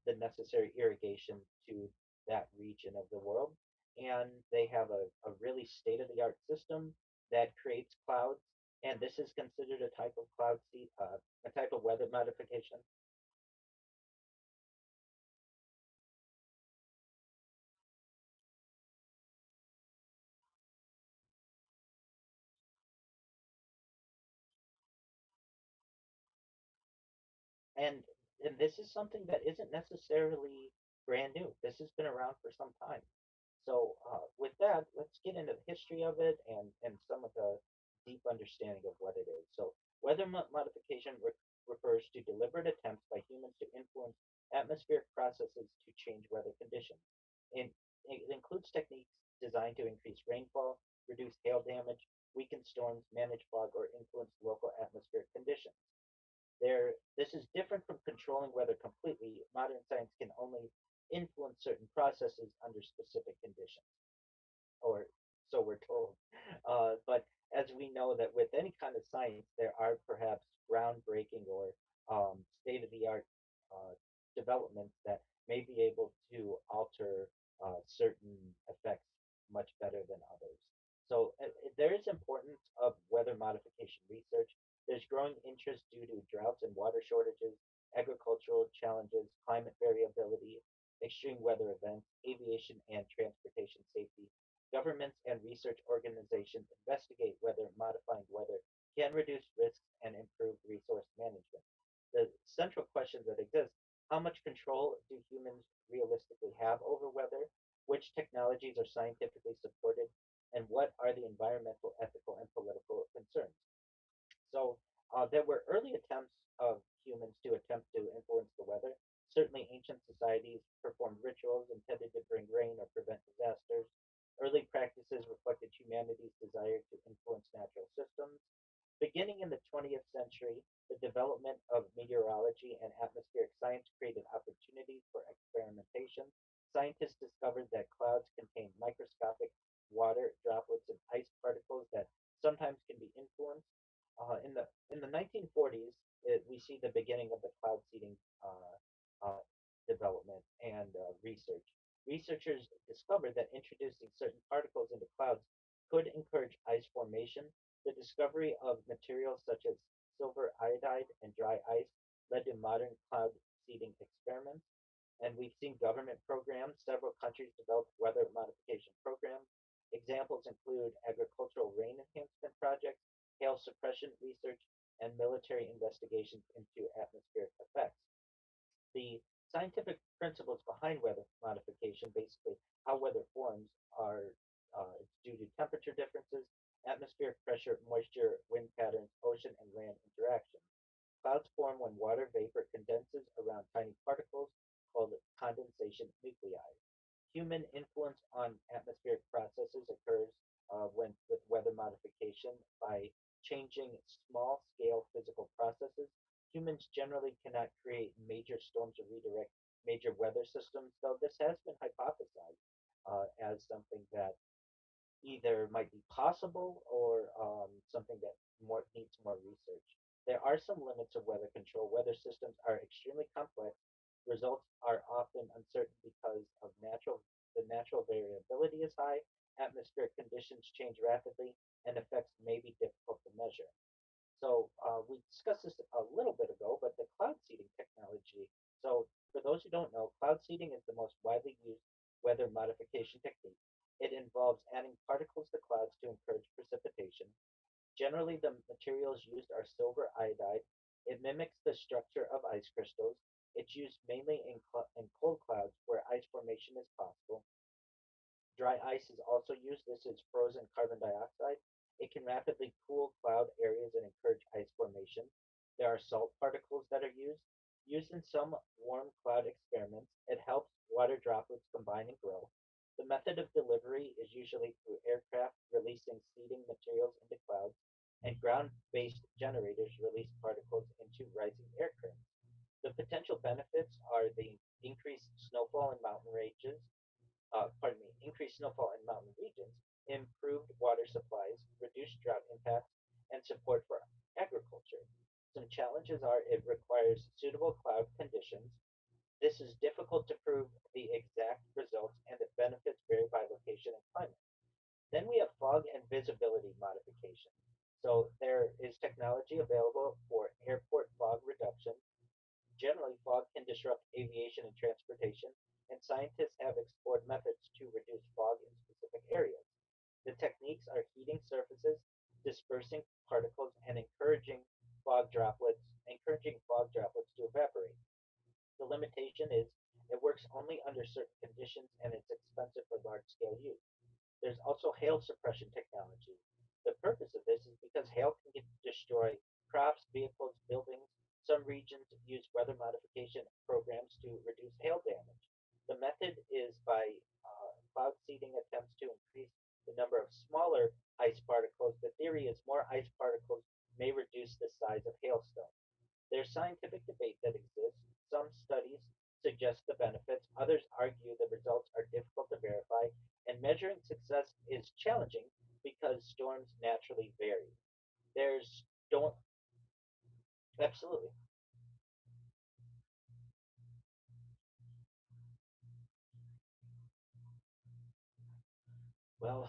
the necessary irrigation to that region of the world. And they have a really state of the art system that creates clouds. And this is considered a type of cloud seed, a type of weather modification. and and this is something that isn't necessarily brand new. This has been around for some time. So with that, let's get into the history of it and some of the deep understanding of what it is. So weather modification refers to deliberate attempts by humans to influence atmospheric processes to change weather conditions. And it includes techniques designed to increase rainfall, reduce hail damage, weaken storms, manage fog, or influence local atmospheric conditions. This is different from controlling weather completely. Modern science can only influence certain processes under specific conditions, or so we're told. But as we know that with any kind of science, there are perhaps groundbreaking or state of the art developments that may be able to alter certain effects much better than others. So there is importance of weather modification research. There's growing interest due to droughts and water shortages, agricultural challenges, climate variability, extreme weather events, aviation and transportation safety. Governments and research organizations investigate whether modifying weather can reduce risks and improve resource management. The central questions that exist: how much control do humans realistically have over weather? Which technologies are scientifically supported? And what are the environmental, ethical, and political concerns? So there were early attempts of humans to attempt to influence the weather. Certainly, ancient societies performed rituals intended to bring rain or prevent disasters. Early practices reflected humanity's desire to influence natural systems. Beginning in the 20th century, the development of meteorology and atmospheric science created opportunities for experimentation. Scientists discovered that clouds contain microscopic water droplets and ice particles that sometimes can be influenced. In the 1940s, we see the beginning of the cloud seeding development and research. Researchers discovered that introducing certain particles into clouds could encourage ice formation. The discovery of materials such as silver iodide and dry ice led to modern cloud seeding experiments. And we've seen government programs. Several countries developed weather modification programs. Examples include agricultural rain enhancement projects, hail suppression research, and military investigations into atmospheric effects. The scientific principles behind weather modification, basically how weather forms, are it's due to temperature differences, atmospheric pressure, moisture, wind patterns, ocean and land interactions. Clouds form when water vapor condenses around tiny particles called condensation nuclei. Human influence on atmospheric processes occurs when with weather modification by changing small scale physical processes. Humans generally cannot create major storms or redirect major weather systems, though this has been hypothesized as something that either might be possible or something that more needs more research. There are some limits of weather control. Weather systems are extremely complex. Results are often uncertain because of the natural variability is high. Atmospheric conditions change rapidly, and effects may be difficult to measure. So we discussed this a little bit ago, but the cloud seeding technology. So for those who don't know, cloud seeding is the most widely used weather modification technique. It involves adding particles to clouds to encourage precipitation. Generally, the materials used are silver iodide. It mimics the structure of ice crystals. It's used mainly in cold clouds where ice formation is possible. Dry ice is also used. This is frozen carbon dioxide. It can rapidly cool cloud areas and encourage ice formation. There are salt particles that are used. Used in some warm cloud experiments, it helps water droplets combine and grow. The method of delivery is usually through aircraft releasing seeding materials into clouds, and ground based generators release particles into rising air currents. The potential benefits are the increased snowfall in mountain ranges, increased snowfall in mountain regions, improved water supplies, reduced drought impacts, and support for agriculture. Some challenges are it requires suitable cloud conditions. This is difficult to prove the exact results, and the benefits vary by location and climate. Then we have fog and visibility modification. So there is technology available for airport fog reduction. Generally, fog can disrupt aviation and transportation, and scientists have explored methods to reduce fog in specific areas. The techniques are heating surfaces, dispersing particles, and encouraging fog droplets to evaporate. The limitation is it works only under certain conditions and it's expensive for large scale use. There's also hail suppression technology. The purpose of this is because hail can destroy crops, vehicles, buildings. Some regions use weather modification programs to reduce hail damage. The method is by cloud seeding attempts to increase the number of smaller ice particles. The theory is more ice particles may reduce the size of hailstones. There's scientific debate that exists. Some studies suggest the benefits, others argue the results are difficult to verify, and measuring success is challenging because storms naturally vary. There's don't Absolutely. Well,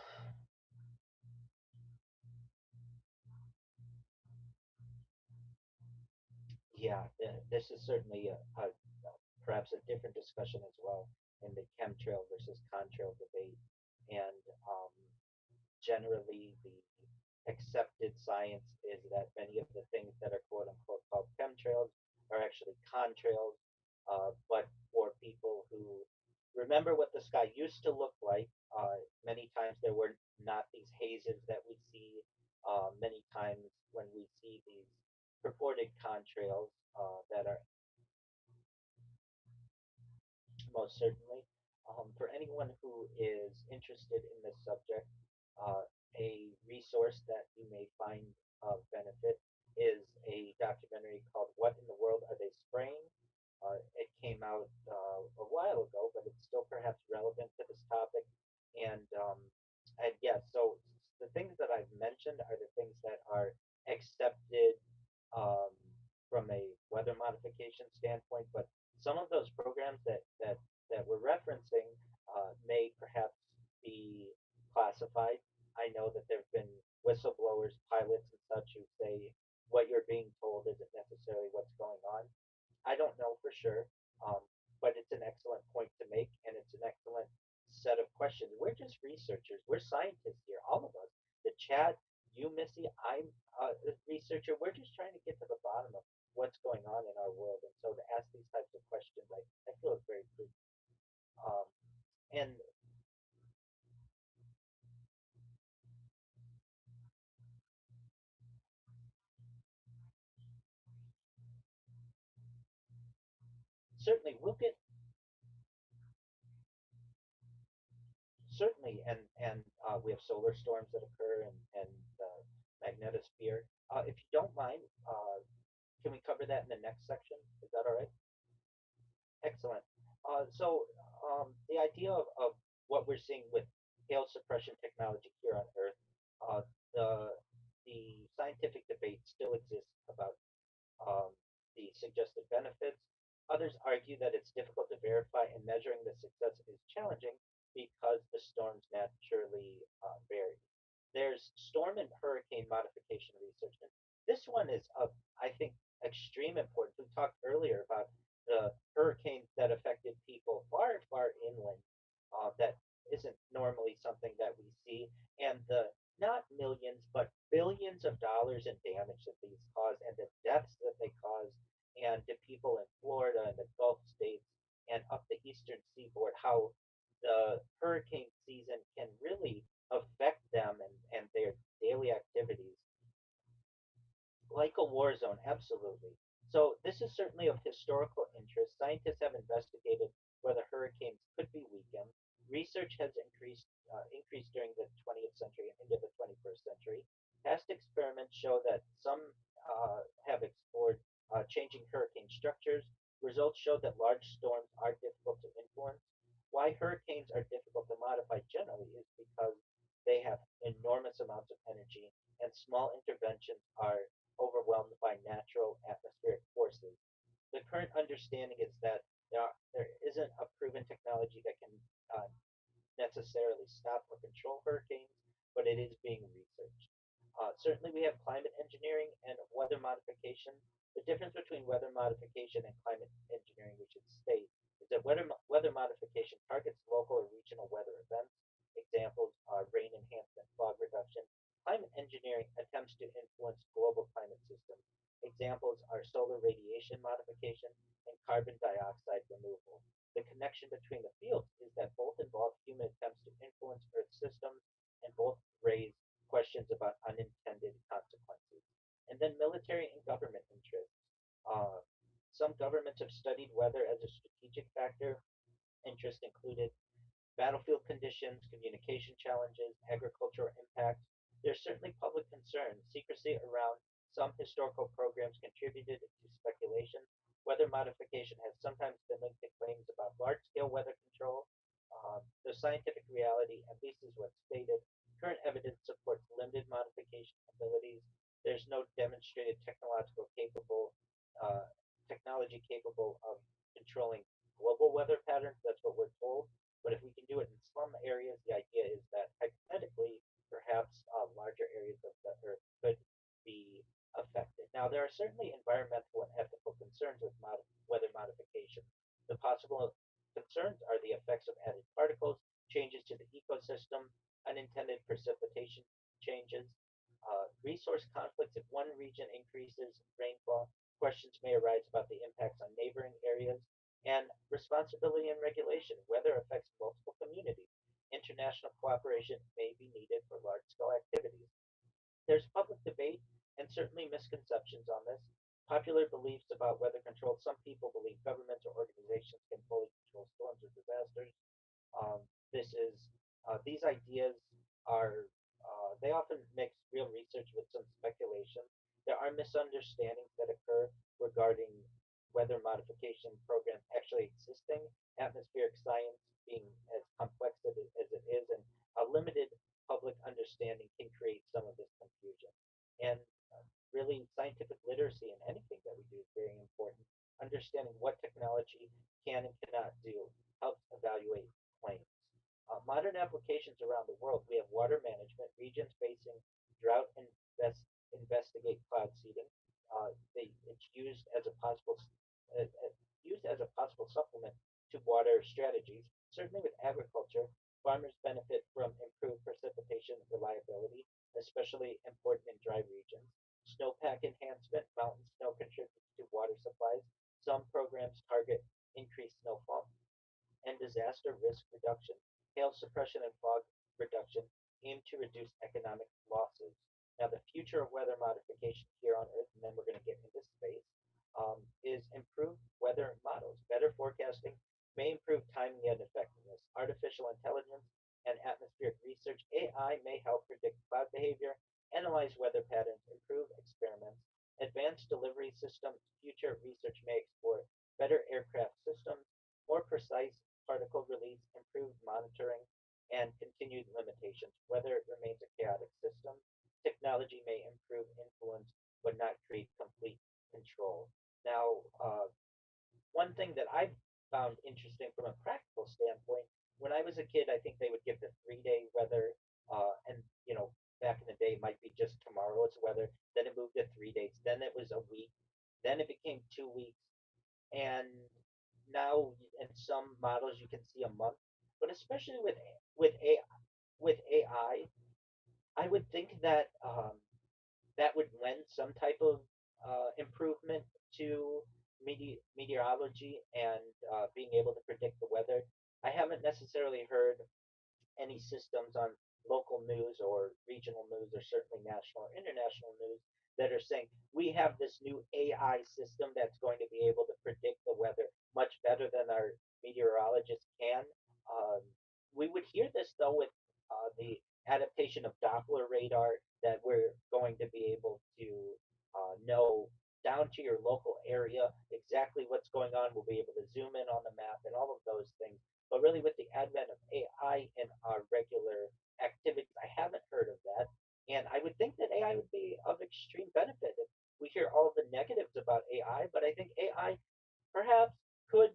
yeah, this is certainly perhaps a different discussion as well in the chemtrail versus contrail debate. And generally, the accepted science is that many of the things that are quote unquote called chemtrails are actually contrails. But for people who remember what the sky used to look like, many times there were not these hazes that we see. Many times when we see these purported contrails that are most certainly. For anyone who is interested in this subject, a resource that you may find of benefit is a documentary called What in the World Are They Spraying? It came out a while ago, but it's still perhaps relevant to this topic. And yes, so the things that I've mentioned are the things that are accepted um, from a weather modification standpoint, but some of those programs that we're referencing may perhaps be classified. I know that there have been whistleblowers, pilots, and such who say what you're being told isn't necessarily what's going on. I don't know for sure, um, but it's an excellent point to make, and it's an excellent set of questions. We're just researchers. We're scientists here, all of us. The chat, you, Missy, I'm a researcher. We're just trying to get to the bottom of what's going on in our world, and so to ask these types of questions, I feel it's very prudent. Um, and certainly, we'll get certainly, and we have solar storms that occur, and magnetosphere. If you don't mind, can we cover that in the next section? Is that all right? Excellent. The idea of what we're seeing with hail suppression technology here on Earth, uh, the the scientific debate still exists about um, the suggested benefits. Others argue that it's difficult to verify, and measuring the success is challenging because the storms naturally vary. There's storm and hurricane modification research. And this one is of, I think, extreme importance. We talked earlier about the hurricanes that affected people far, far inland. That isn't normally something that we see, and the not millions but billions of dollars in damage that these cause, and the deaths that they cause, and to people in Florida and the Gulf states and up the eastern seaboard, how the hurricane season can really affect them and their daily activities like a war zone, absolutely. So this is certainly of historical interest. Scientists have investigated whether hurricanes could be weakened. Research has increased during the 20th century and into the 21st century. Past experiments show that some have explored changing hurricane structures. Results show that large storms are difficult to influence. Why hurricanes are difficult to modify generally is because they have enormous amounts of energy, and small interventions are overwhelmed by natural atmospheric forces. The current understanding is that there isn't a proven technology that can uh, necessarily stop or control hurricanes, but it is being researched. Certainly, we have climate engineering and weather modification. The difference between weather modification and climate engineering, we should state, is that weather modification targets local or regional weather events. Examples are rain enhancement, fog reduction. Climate engineering attempts to influence global climate systems. Examples are solar radiation modification and carbon dioxide removal. The connection between the fields is that both involve human attempts to influence Earth systems, and both raise questions about unintended consequences. And then military and government interests. Uh, some governments have studied weather as a strategic factor. Interest included battlefield conditions, communication challenges, agricultural impacts. There's certainly public concern. Secrecy around some historical programs contributed to speculation. Weather modification has sometimes been linked to claims about large scale weather control. The scientific reality, at least is what's stated, current evidence supports limited modification abilities. There's no demonstrated uh, technology capable of controlling global weather patterns. That's what we're told. But if we can do it in some areas, the idea is that hypothetically, perhaps larger areas of the Earth could be affected. Now, there are certainly environmental and ethical concerns with weather modification. The possible concerns are the effects of added particles, changes to the ecosystem, unintended precipitation changes, resource conflicts. If one region increases rainfall, questions may arise about the impacts on neighboring areas, and responsibility and regulation. Weather affects multiple communities. International cooperation may be needed for large scale activities. There's public debate and certainly misconceptions on this. Popular beliefs about weather control. Some people believe governments or organizations can fully control storms or disasters. Um, this is these ideas are they often mix real research with some speculation. There are misunderstandings that occur regarding weather modification programs actually existing, atmospheric science being as complex as it is, and a limited public understanding can create some of this confusion. And really, scientific literacy in anything that we do is very important. Understanding what technology can and cannot do helps evaluate claims. Modern applications around the world, we have water management, regions facing drought investigate cloud seeding. It's used as a possible used as a possible supplement to water strategies. Certainly, with agriculture, farmers benefit from improved precipitation reliability, especially important in dry regions. Snowpack enhancement, mountain snow contributes to water supplies. Some programs target increased snowfall and disaster risk reduction. Hail suppression and fog reduction aim to reduce economic losses. Now, the future of weather modification here on Earth, and then we're going to get into space, is improved weather models. Better forecasting may improve timing and effectiveness. Artificial intelligence and atmospheric research (AI) may help predict cloud behavior, analyze weather patterns, improve experiments. Advanced delivery systems. Future research may explore better aircraft systems, more precise particle release, improved monitoring, and continued limitations. Whether it remains a chaotic system, technology may improve influence but not create complete control. Now, one thing that I found interesting from a practical standpoint, when I was a kid, I think they would give the 3 day weather, and back in the day, it might be just tomorrow's weather. Then it moved to 3 days. Then it was a week. Then it became 2 weeks, and now in some models you can see a month. But especially with a with AI, I would think that that would lend some type of improvement to meteorology and being able to predict the weather. I haven't necessarily heard any systems on local news or regional news or certainly national or international news that are saying we have this new AI system that's going to be able to predict the weather much better than our meteorologists can. Um, we would hear this though with the adaptation of Doppler radar that we're going to be able to know down to your local area exactly what's going on. We'll be able to zoom in on the map and all of those things, but really, with the advent of AI in our regular activities, I haven't heard of that. And I would think that AI would be of extreme benefit. If we hear all the negatives about AI, but I think AI perhaps could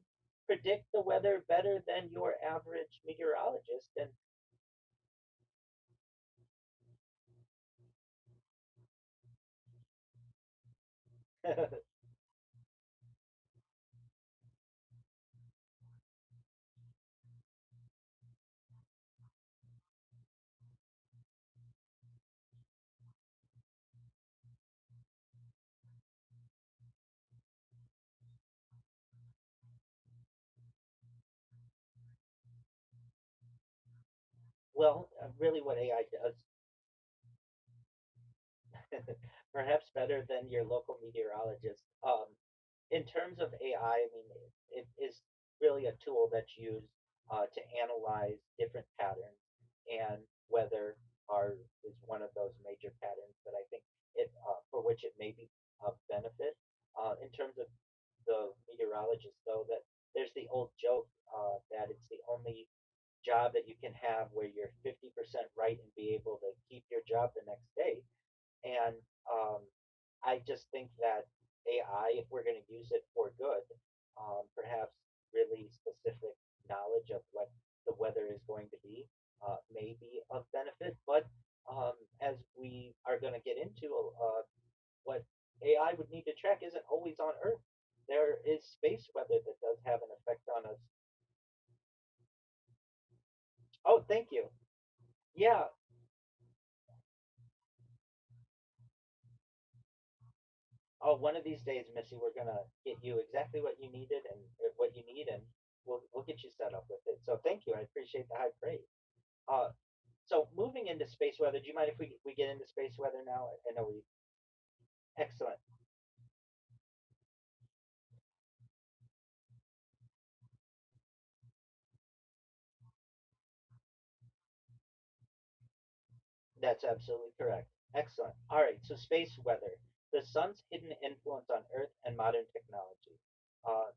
predict the weather better than your average meteorologist. And well, really, what AI does, perhaps better than your local meteorologist. In terms of AI, I mean, it is really a tool that's used to analyze different patterns, and weather is one of those major patterns that I think it for which it may be of benefit. In terms of the meteorologist, though, that there's the old joke that it's the only job that you can have where you're 50% right and be able to keep your job the next day. And um, I just think that AI, if we're going to use it for good, perhaps really specific knowledge of what the weather is going to be may be of benefit. But as we are going to get into, what AI would need to track isn't always on Earth. There is space weather that does have an effect on us. Oh, thank you. Yeah. Oh, one of these days, Missy, we're gonna get you exactly what you needed and what you need, and we'll get you set up with it. So thank you. I appreciate the high praise. Uh, so moving into space weather, do you mind if we get into space weather now? I know we excellent. That's absolutely correct. Excellent. All right. So space weather, the sun's hidden influence on Earth and modern technology.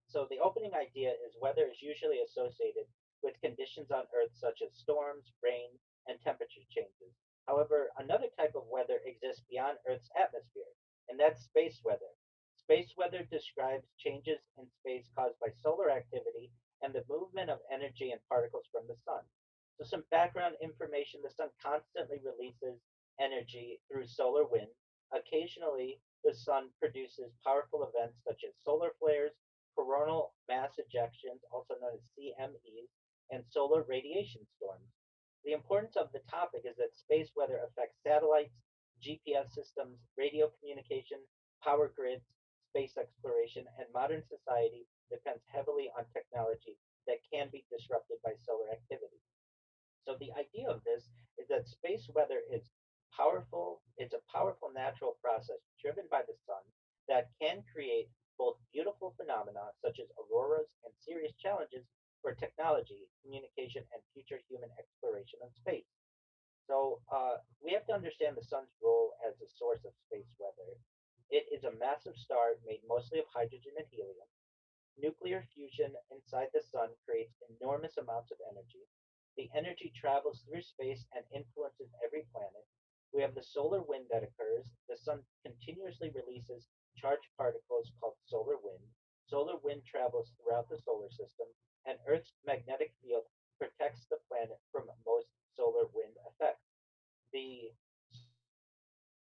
So the opening idea is weather is usually associated with conditions on Earth such as storms, rain, and temperature changes. However, another type of weather exists beyond Earth's atmosphere, and that's space weather. Space weather describes changes in space caused by solar activity and the movement of energy and particles from the sun. So, some background information: the sun constantly releases energy through solar wind. Occasionally, the sun produces powerful events such as solar flares coronal mass ejections, also known as CMEs, and solar radiation storms. The importance of the topic is that space weather affects satellites, GPS systems, radio communication, power grids, space exploration, and modern society depends heavily on technology that can be disrupted by solar activity. So the idea of this is that space weather is powerful. It's a powerful natural process driven by the sun that can create both beautiful phenomena such as auroras and serious challenges for technology, communication, and future human exploration of space. So we have to understand the sun's role as a source of space weather. It is a massive star made mostly of hydrogen and helium. Nuclear fusion inside the sun creates enormous amounts of energy. The energy travels through space and influences every planet. We have the solar wind that occurs. The sun continuously releases charged particles called solar wind. Solar wind travels throughout the solar system, and Earth's magnetic field protects the planet from most solar wind effects. The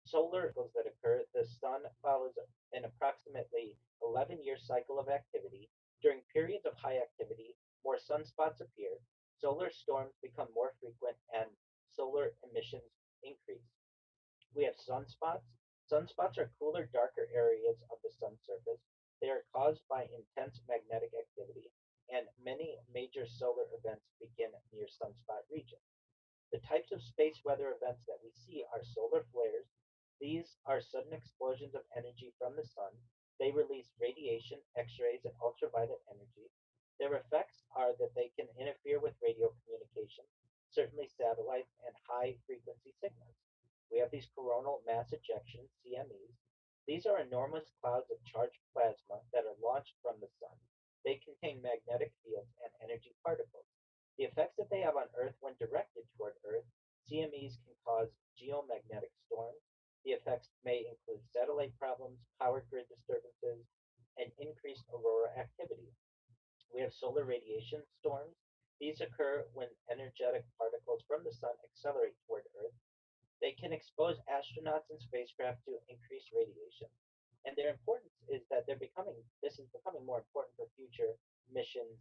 solar cycles that occur, the sun follows an approximately 11-year cycle of activity. During periods of high activity, more sunspots appear, solar storms become more frequent, and solar emissions increase. We have sunspots. Sunspots are cooler, darker areas of the sun's surface. They are caused by intense magnetic activity, and many major solar events begin near sunspot regions. The types of space weather events that we see are solar flares. These are sudden explosions of energy from the sun. They release radiation, X rays, and ultraviolet energy. Their effects are that they can interfere with radio communication, certainly satellites, and high frequency signals. We have these coronal mass ejections, CMEs. These are enormous clouds of charged plasma that are launched from the sun. They contain magnetic fields and energy particles. The effects that they have on Earth when directed toward Earth, CMEs can cause geomagnetic storms. The effects may include satellite problems, power grid disturbances, and increased aurora activity. We have solar radiation storms. These occur when energetic particles from the sun accelerate toward Earth. They can expose astronauts and spacecraft to increased radiation. And their importance is that this is becoming more important for future missions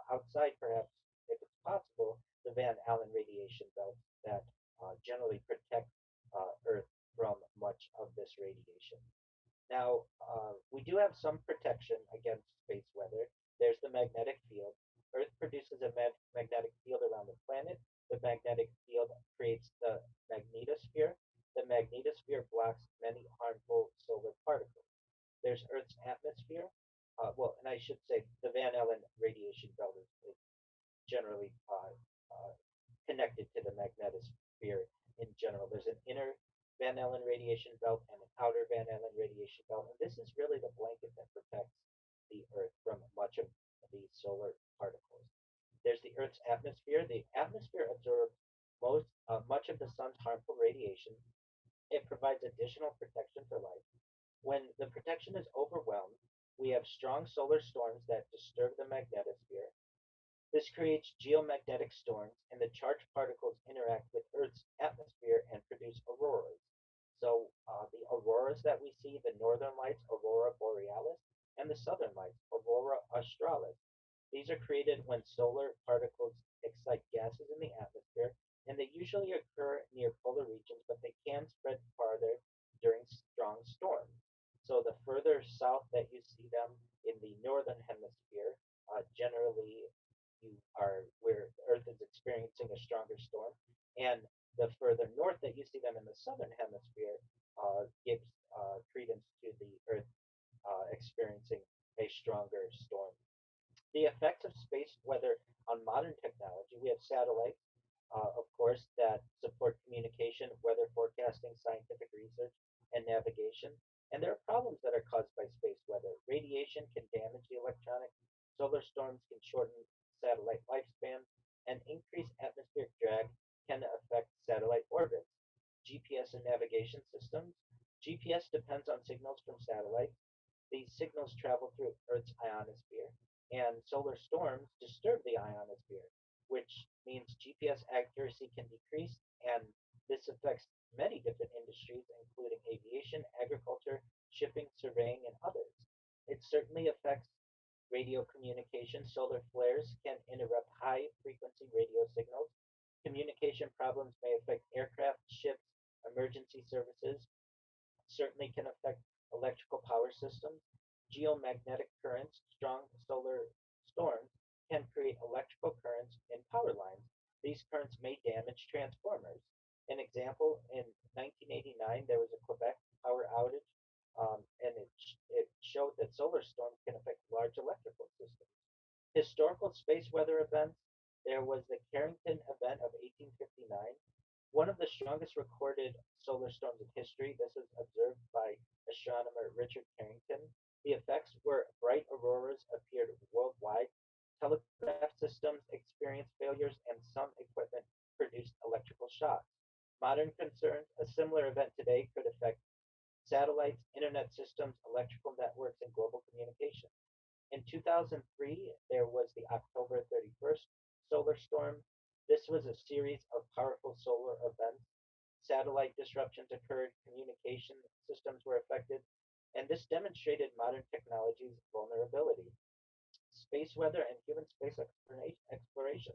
outside, perhaps, if it's possible, the Van Allen radiation belts that generally protect Earth from much of this radiation. Now, we do have some protection against space weather. There's the magnetic field. Earth produces a magnetic field around the planet. The magnetic field creates the magnetosphere. The magnetosphere blocks many harmful solar particles. There's Earth's atmosphere. And I should say the Van Allen radiation belt is generally connected to the magnetosphere in general. There's an inner Van Allen radiation belt and an outer Van Allen radiation belt, and this is really the blanket that protects the Earth from much of the solar particles. There's the Earth's atmosphere. The atmosphere absorbs much of the sun's harmful radiation. It provides additional protection for life. When the protection is overwhelmed, we have strong solar storms that disturb the magnetosphere. This creates geomagnetic storms, and the charged particles interact with Earth's atmosphere and produce auroras. So, the auroras that we see, the northern lights, aurora borealis, and the southern lights, aurora australis. These are created when solar particles excite gases in the atmosphere, and they usually occur near polar regions, but they can spread farther during strong storms. So, the further south that you see them in the northern hemisphere, generally you are where Earth is experiencing a stronger storm, and the further north that you see them in the southern hemisphere gives credence to the Earth experiencing a stronger storm. The effects of space weather on modern technology. We have satellites, of course, that support communication, weather forecasting, scientific research, and navigation. And there are problems that are caused by space weather. Radiation can damage the electronics, solar storms can shorten satellite lifespans, and increased atmospheric drag can affect satellite orbits. GPS and navigation systems. GPS depends on signals from satellites. These signals travel through Earth's ionosphere, and solar storms disturb the ionosphere, which means GPS accuracy can decrease, and this affects many different industries, including aviation, agriculture, shipping, surveying, and others. It certainly affects Radio communication, solar flares can interrupt high frequency radio signals. Communication problems may affect aircraft, ships, emergency services, certainly can affect electrical power systems. Geomagnetic currents, strong solar storms can create electrical currents in power lines. These currents may damage transformers. An example, in 1989, there was a Quebec power outage, and it showed that solar storms can affect large electrical systems. Historical space weather events, there was the Carrington event of 1859, one of the strongest recorded solar storms in history. This was observed by astronomer Richard Carrington. The effects were bright auroras appeared worldwide, telegraph systems experienced failures, and some equipment produced electrical shocks. Modern concerns, a similar event today could affect satellites, internet systems, electrical networks, and global communication. In 2003, there was the October 31st solar storm. This was a series of powerful solar events. Satellite disruptions occurred, communication systems were affected, and this demonstrated modern technology's vulnerability. Space weather and human space exploration.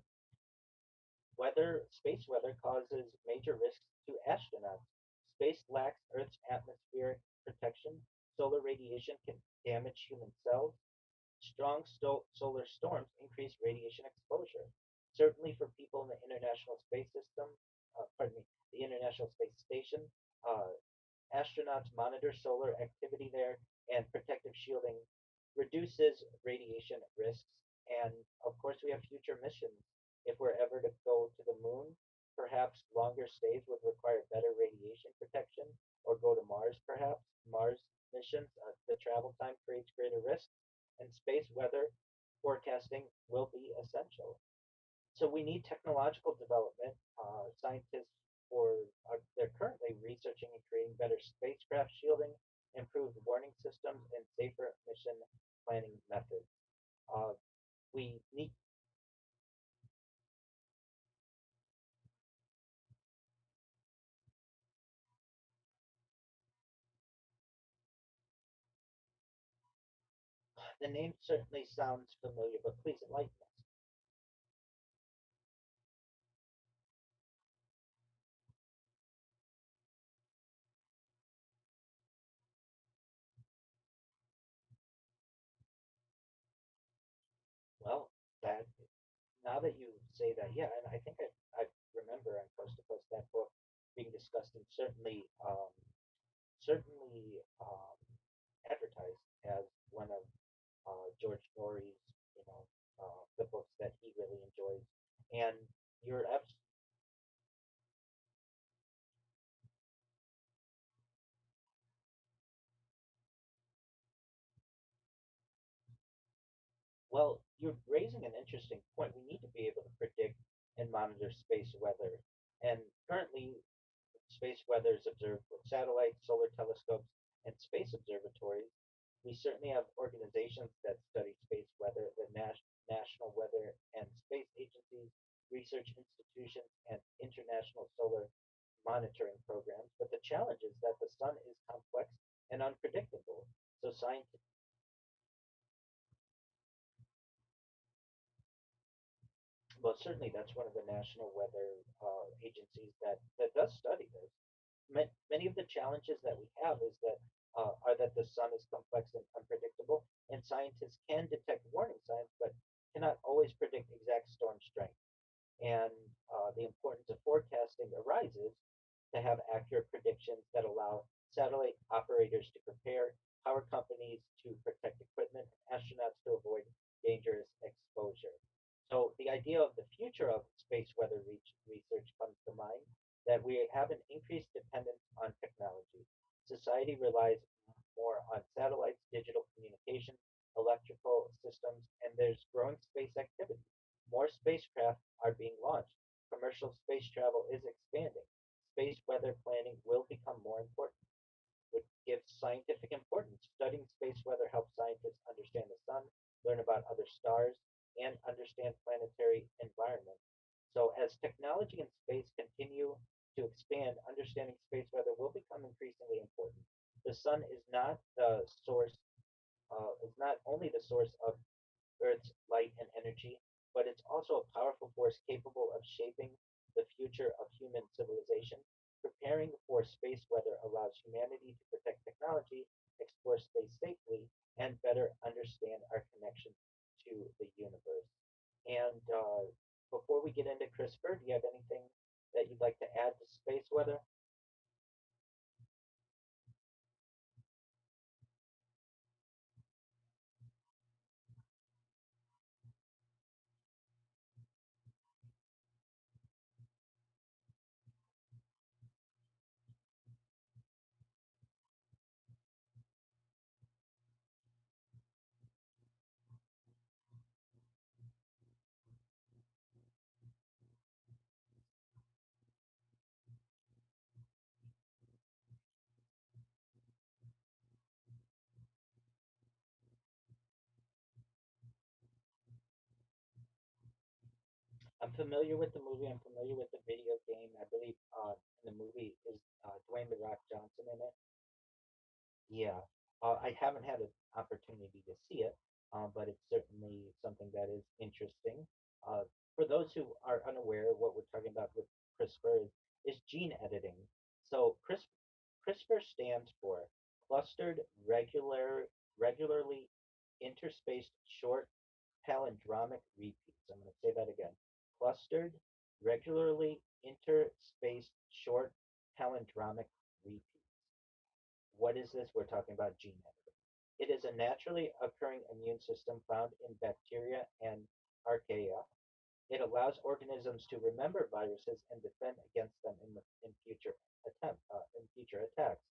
Space weather causes major risks to astronauts. Space lacks Earth's atmospheric protection. Solar radiation can damage human cells. Strong solar storms increase radiation exposure. Certainly for people in the International Space System, pardon me, the International Space Station, uh, astronauts monitor solar activity there, and protective shielding reduces radiation risks. And of course, we have future missions. If we're ever to go to the moon, perhaps longer stays would require better radiation protection, or go to Mars, perhaps. Mars missions, the travel time creates greater risk, and space weather forecasting will be essential. So we need technological development. Scientists they're currently researching and creating better spacecraft shielding, improved warning systems, and safer mission planning methods. Uh, we need The name certainly sounds familiar, but please enlighten us. Well, that now that you say that, yeah, and I think I remember on Coast to Coast that book being discussed and certainly advertised as one of George Norrie's, you know, the books that he really enjoys. And you're abs- you're raising an interesting point. We need to be able to predict and monitor space weather. And currently, space weather is observed with satellites, solar telescopes, and space observatories. We certainly have organizations that study space weather, the National Weather and Space Agencies, research institutions, and international solar monitoring programs. But the challenge is that the sun is complex and unpredictable. So scientists Well, certainly that's one of the national weather agencies that does study this. Many of the challenges that we have is that are that the sun is complex and unpredictable, and scientists can detect warning signs, but cannot always predict exact storm strength. And the importance of forecasting arises to have accurate predictions that allow satellite operators to prepare, power companies to protect equipment, and astronauts to avoid dangerous exposure. So the idea of the future of space weather research comes to mind that we have an increased dependence on technology. Society relies more on satellites, digital communications, electrical systems, and there's growing space activity. More spacecraft are being launched. Commercial space travel is expanding. Space weather planning will become more important, which gives scientific importance. Studying space weather helps scientists understand the sun, learn about other stars, and understand planetary environment. So, as technology and space continue to expand, understanding space weather will become increasingly important. The sun is not only the source of Earth's light and energy, but it's also a powerful force capable of shaping the future of human civilization. Preparing for space weather allows humanity to protect technology, explore space safely, and better understand our connection to the universe. And before we get into CRISPR, do you have anything that you'd like to add to space weather? I'm familiar with the movie. I'm familiar with the video game. I believe in the movie is Dwayne the Rock Johnson in it. Yeah, I haven't had an opportunity to see it, but it's certainly something that is interesting. Uh, for those who are unaware, what we're talking about with CRISPR is gene editing. So CRISPR stands for clustered regularly interspaced short palindromic repeats. I'm going to say that again. Clustered regularly interspaced short palindromic repeats. What is this? We're talking about gene editing. It is a naturally occurring immune system found in bacteria and archaea. It allows organisms to remember viruses and defend against them in future attacks.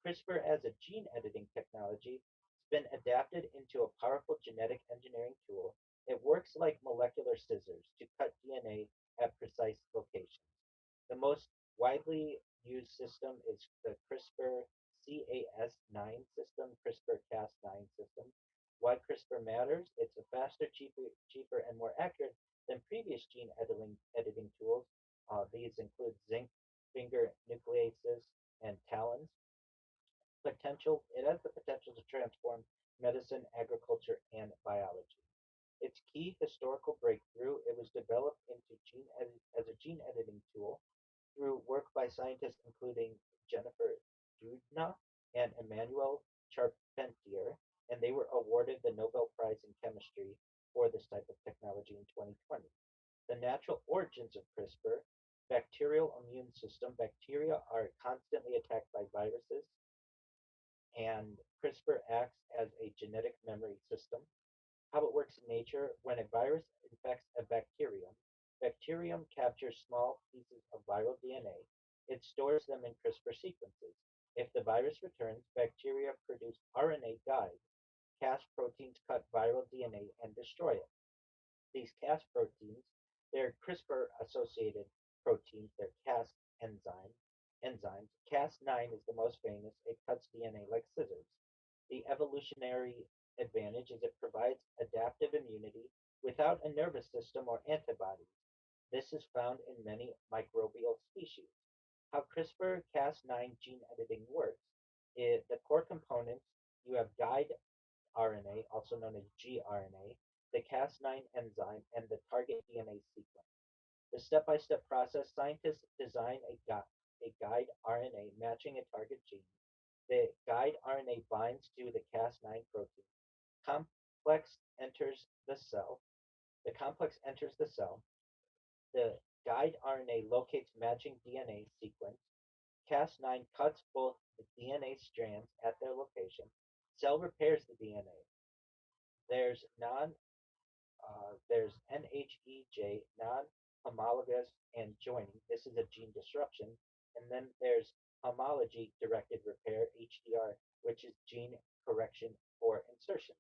CRISPR as a gene editing technology has been adapted into a powerful genetic engineering tool. It works like molecular scissors to cut DNA at precise locations. The most widely used system is the CRISPR Cas9 system, CRISPR Cas9 system. Why CRISPR matters? It's a faster, cheaper, and more accurate than previous editing tools. These include zinc finger nucleases and talons. It has the potential to transform medicine, agriculture, and biology. Its key historical breakthrough, it was developed as a gene editing tool through work by scientists including Jennifer Doudna and Emmanuel Charpentier, and they were awarded the Nobel Prize in Chemistry for this type of technology in 2020. The natural origins of CRISPR, bacterial immune system. Bacteria are constantly attacked by viruses, and CRISPR acts as a genetic memory system. How it works in nature: when a virus infects a bacterium captures small pieces of viral DNA. It stores them in CRISPR sequences. If the virus returns, bacteria produce RNA guides. Cas proteins cut viral DNA and destroy it. These Cas proteins, they're CRISPR associated proteins, they're Cas enzymes. Cas9 is the most famous. It cuts DNA like scissors. The evolutionary advantage is it provides adaptive immunity without a nervous system or antibodies. This is found in many microbial species. How CRISPR Cas9 gene editing works is the core components. You have guide RNA, also known as gRNA, the Cas9 enzyme, and the target DNA sequence. The step-by-step process: scientists design a guide RNA matching a target gene. The guide RNA binds to the Cas9 protein. Complex enters the cell. The complex enters the cell. The guide RNA locates matching DNA sequence. Cas9 cuts both the DNA strands at their location. Cell repairs the DNA. There's non there's NHEJ, non-homologous, and joining. This is a gene disruption. And then there's homology directed repair, HDR, which is gene correction or insertion.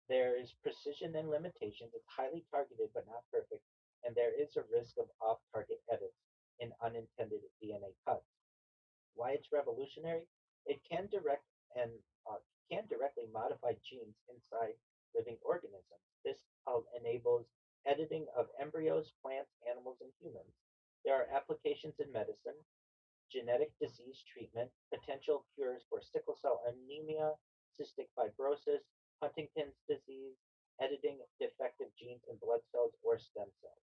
There is precision and limitations. It's highly targeted but not perfect, and there is a risk of off-target edits in unintended DNA cuts. Why it's revolutionary? It and uh, can directly modify genes inside living organisms. This enables editing of embryos, plants, animals, and humans. There are applications in medicine, genetic disease treatment, potential cures for sickle cell anemia, cystic fibrosis, Huntington's disease. editing defective genes in blood cells or stem cells.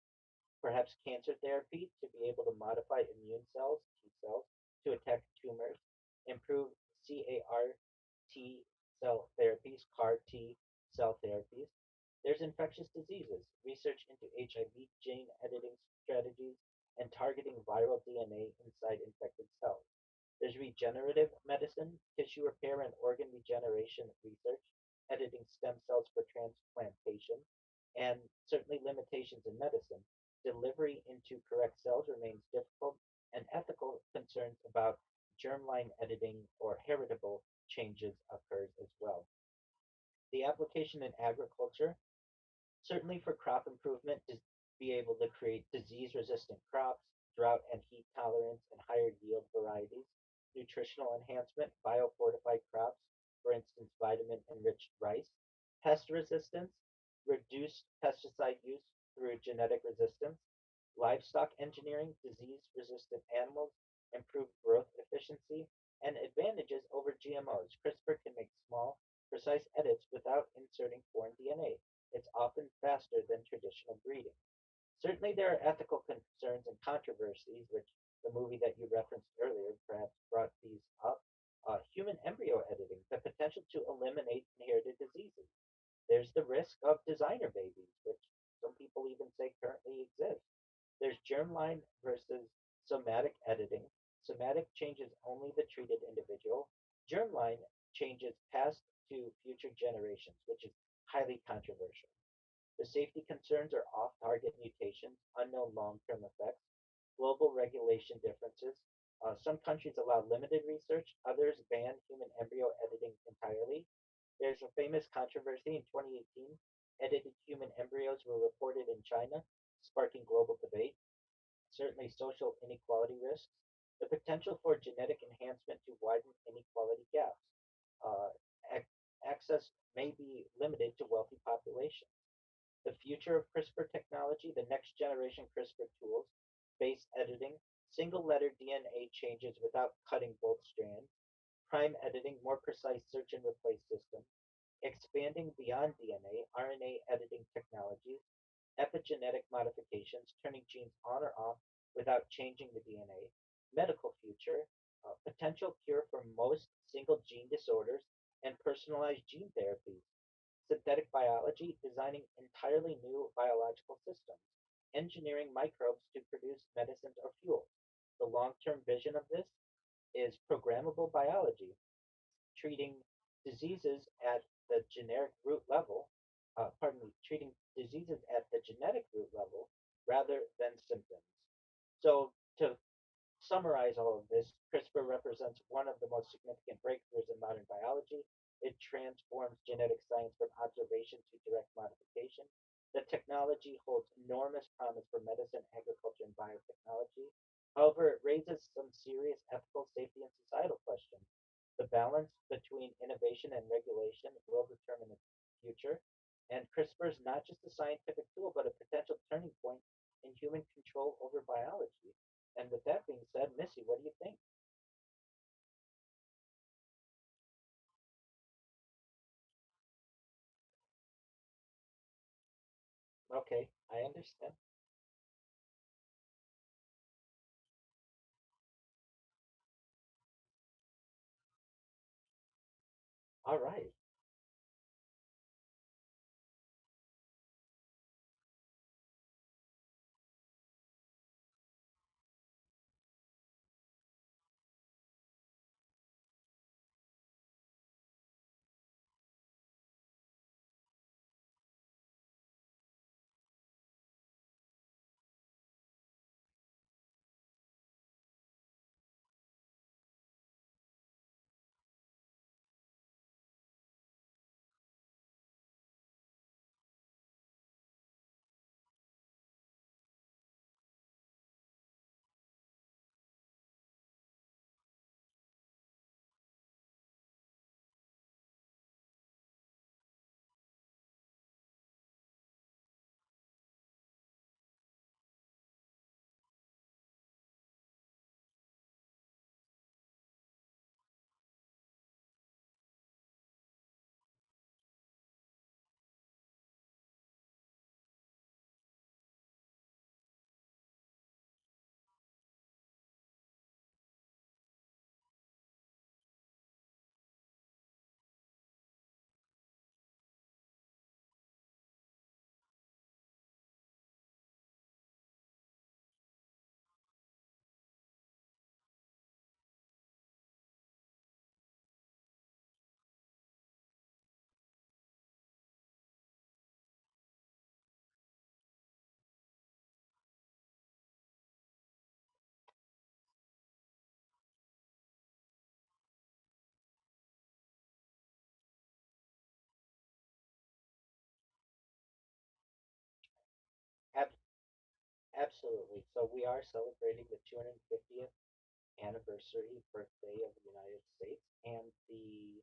Perhaps cancer therapy to be able to modify immune cells, T cells, to attack tumors, improve CAR T cell therapies, CAR T cell therapies. There's infectious diseases, research into HIV gene editing strategies, and targeting viral DNA inside infected cells. There's regenerative medicine, tissue repair and organ regeneration research, editing stem cells for transplantation, and certainly limitations in medicine. Delivery into correct cells remains difficult, and ethical concerns about germline editing or heritable changes occurs as well. The application in agriculture, certainly for crop improvement, to be able to create disease-resistant crops, drought and heat tolerance, and higher yield varieties. Nutritional enhancement, biofortified crops, for instance, vitamin-enriched rice. Pest resistance, reduced pesticide use through genetic resistance. Livestock engineering, disease-resistant animals, improved growth efficiency, and advantages over GMOs. CRISPR can make small, precise edits without inserting foreign DNA. It's often faster than traditional breeding. Certainly, there are ethical concerns and controversies, which the movie that you referenced earlier perhaps brought these up. Human embryo editing, the potential to eliminate inherited diseases. There's the risk of designer babies, which some people even say currently exist. There's germline versus somatic editing. Somatic changes only the treated individual. Germline changes past to future generations, which is highly controversial. The safety concerns are off-target mutations, unknown long-term effects, global regulation differences. Some countries allow limited research, others ban human embryo editing entirely. There's a famous controversy in 2018. Edited human embryos were reported in China, sparking global debate. Certainly, social inequality risks, the potential for genetic enhancement to widen inequality gaps. Uh, ac- Access may be limited to wealthy populations. The future of CRISPR technology, the next generation CRISPR tools, base editing, single letter DNA changes without cutting both strands, prime editing, more precise search and replace systems, expanding beyond DNA, RNA editing technologies, epigenetic modifications, turning genes on or off without changing the DNA, medical future, potential cure for most single gene disorders, and personalized gene therapies, synthetic biology, designing entirely new biological systems, engineering microbes to produce medicines or fuels. The long term vision of this is programmable biology, treating diseases at the generic root level, treating diseases at the genetic root level rather than symptoms. So, to summarize all of this, CRISPR represents one of the most significant breakthroughs in modern biology. It transforms genetic science from observation to direct modification. The technology holds enormous promise for medicine, agriculture, and biotechnology. However, it raises some serious ethical, safety, and societal questions. The balance between innovation and regulation will determine its future. And CRISPR is not just a scientific tool, but a potential turning point in human control over biology. And with that being said, Missy, what do you think? Okay, I understand. All right. Absolutely. So we are celebrating the 250th anniversary birthday of the United States and the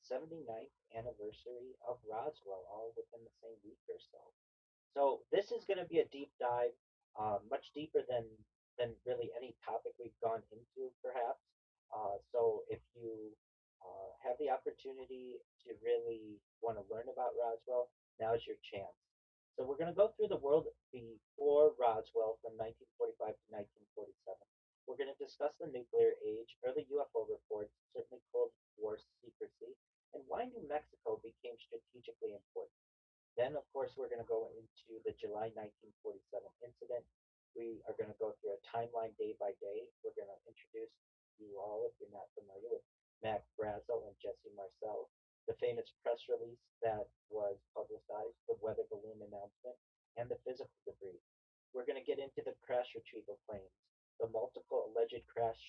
79th anniversary of Roswell, all within the same week or so. So this is going to be a deep dive, much deeper than really any topic we've gone into, perhaps. So if you have the opportunity to really want to learn about Roswell, now's your chance. So we're going to go through the world before Roswell from 1945 to 1947. We're going to discuss the nuclear age, early UFO reports, certainly Cold War secrecy, and why New Mexico became strategically important. Then, of course, we're going to go into the July 1947 incident. We are going to go through a timeline day by day. We're going to introduce you all, if you're not familiar with Mac Brazel and Jesse Marcel, the famous press release that was publicized, the weather balloon announcement, and the physical debris. We're going to get into the crash retrieval planes, the multiple alleged crash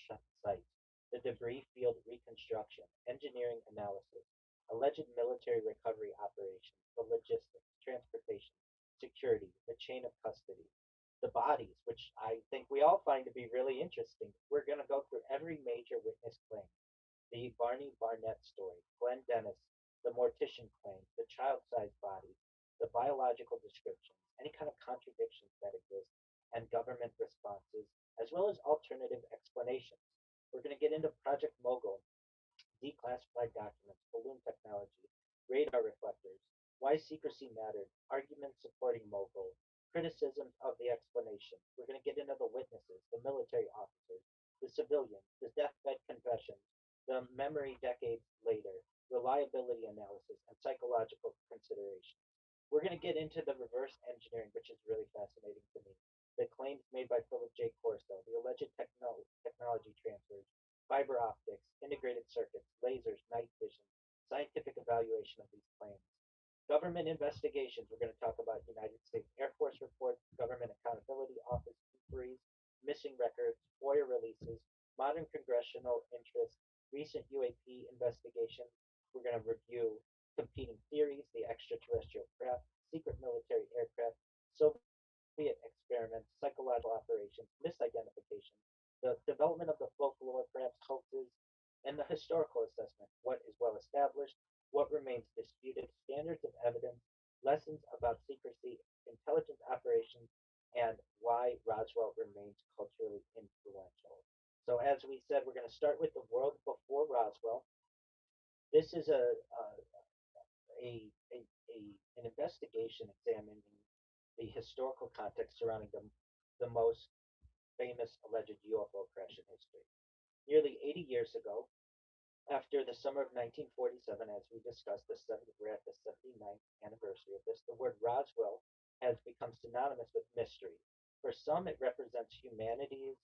sites, the debris field reconstruction, engineering analysis, alleged military recovery operations, the logistics, transportation, security, the chain of custody, the bodies, which I think we all find to be really interesting. We're going to go through every major witness claim, the Barney Barnett story, Glenn Dennis, the mortician claim, the child-sized body, the biological descriptions, any kind of contradictions that exist, and government responses, as well as alternative explanations. We're going to get into Project Mogul, declassified documents, balloon technology, radar reflectors, why secrecy mattered, arguments supporting Mogul, criticisms of the explanation. We're going to get into the witnesses, the military officers, the civilians, the deathbed confessions, the memory decades later, reliability analysis, and psychological considerations. We're going to get into the reverse engineering, which is really fascinating to me. The claims made by Philip J. Corso, the alleged technology transfers, fiber optics, integrated circuits, lasers, night vision, scientific evaluation of these claims. Government investigations, we're going to talk about United States Air Force reports, Government Accountability Office inquiries, missing records, FOIA releases, modern congressional interest, recent UAP investigations. We're going to review competing theories, the extraterrestrial craft, secret military aircraft, Soviet experiments, psychological operations, misidentification, the development of the folklore, perhaps hoaxes, and the historical assessment, what is well established, what remains disputed, standards of evidence, lessons about secrecy, intelligence operations, and why Roswell remains culturally influential. So, as we said, we're going to start with the world before Roswell. This is a, a an investigation examining the historical context surrounding the most famous alleged UFO crash in history. Nearly 80 years ago, after the summer of 1947, as we discussed, we're at the 79th anniversary of this, the word Roswell has become synonymous with mystery. For some, it represents humanity's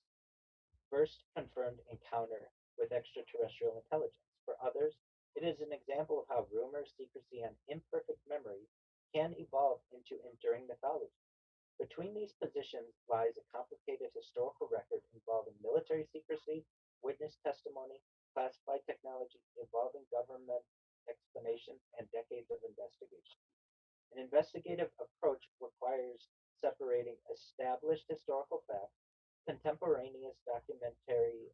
first confirmed encounter with extraterrestrial intelligence. For others, it is an example of how rumors, secrecy, and imperfect memory can evolve into enduring mythology. Between these positions lies a complicated historical record involving military secrecy, witness testimony, classified technology, evolving government explanations, and decades of investigation. An investigative approach requires separating established historical facts, contemporaneous documentary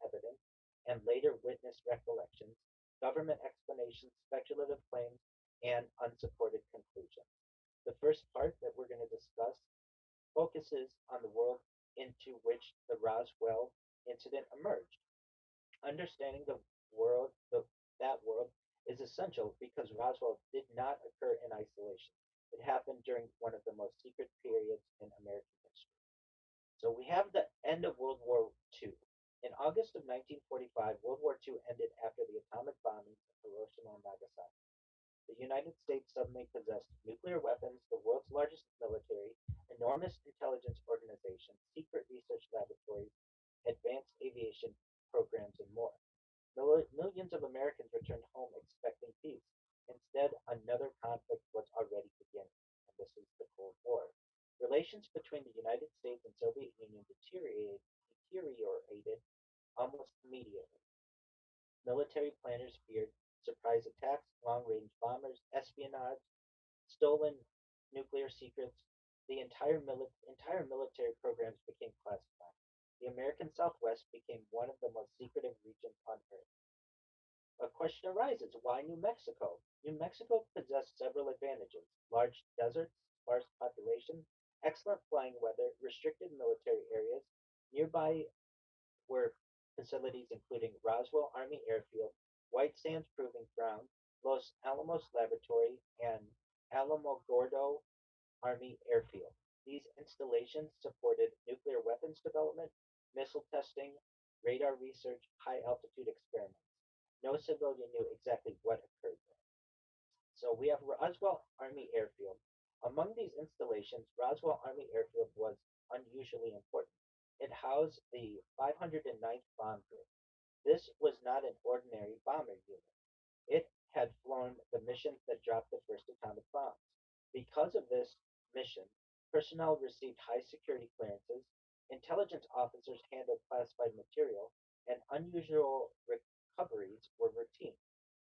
evidence, and later witness recollections, government explanations, speculative claims, and unsupported conclusions. The first part that we're going to discuss focuses on the world into which the Roswell incident emerged. Understanding that world is essential because Roswell did not occur in isolation. It happened during one of the most secret periods in American history. So we have the end of World War II. In August of 1945, World War II ended after the atomic bombings of Hiroshima and Nagasaki. The United States suddenly possessed nuclear weapons, the world's largest military, enormous intelligence organization, secret research laboratories, advanced aviation programs, and more. Millions of Americans returned home expecting peace. Instead, another conflict was already beginning, and this is the Cold War. Relations between the United States and Soviet Union deteriorated almost immediately. Military planners feared surprise attacks, long range bombers, espionage, stolen nuclear secrets. entire military programs became classified. The American Southwest became one of the most secretive regions on Earth. A question arises: why New Mexico? New Mexico possessed several advantages: large deserts, sparse population, excellent flying weather, restricted military areas. Nearby were facilities including Roswell Army Airfield, White Sands Proving Ground, Los Alamos Laboratory, and Alamogordo Army Airfield. These installations supported nuclear weapons development, missile testing, radar research, high altitude experiments. No civilian knew exactly what occurred there. So we have Roswell Army Airfield. Among these installations, Roswell Army Airfield was unusually important. It housed the 509th Bomb Group. This was not an ordinary bomber unit. It had flown the missions that dropped the first atomic bombs. Because of this mission, personnel received high security clearances, intelligence officers handled classified material, and unusual recoveries were routine.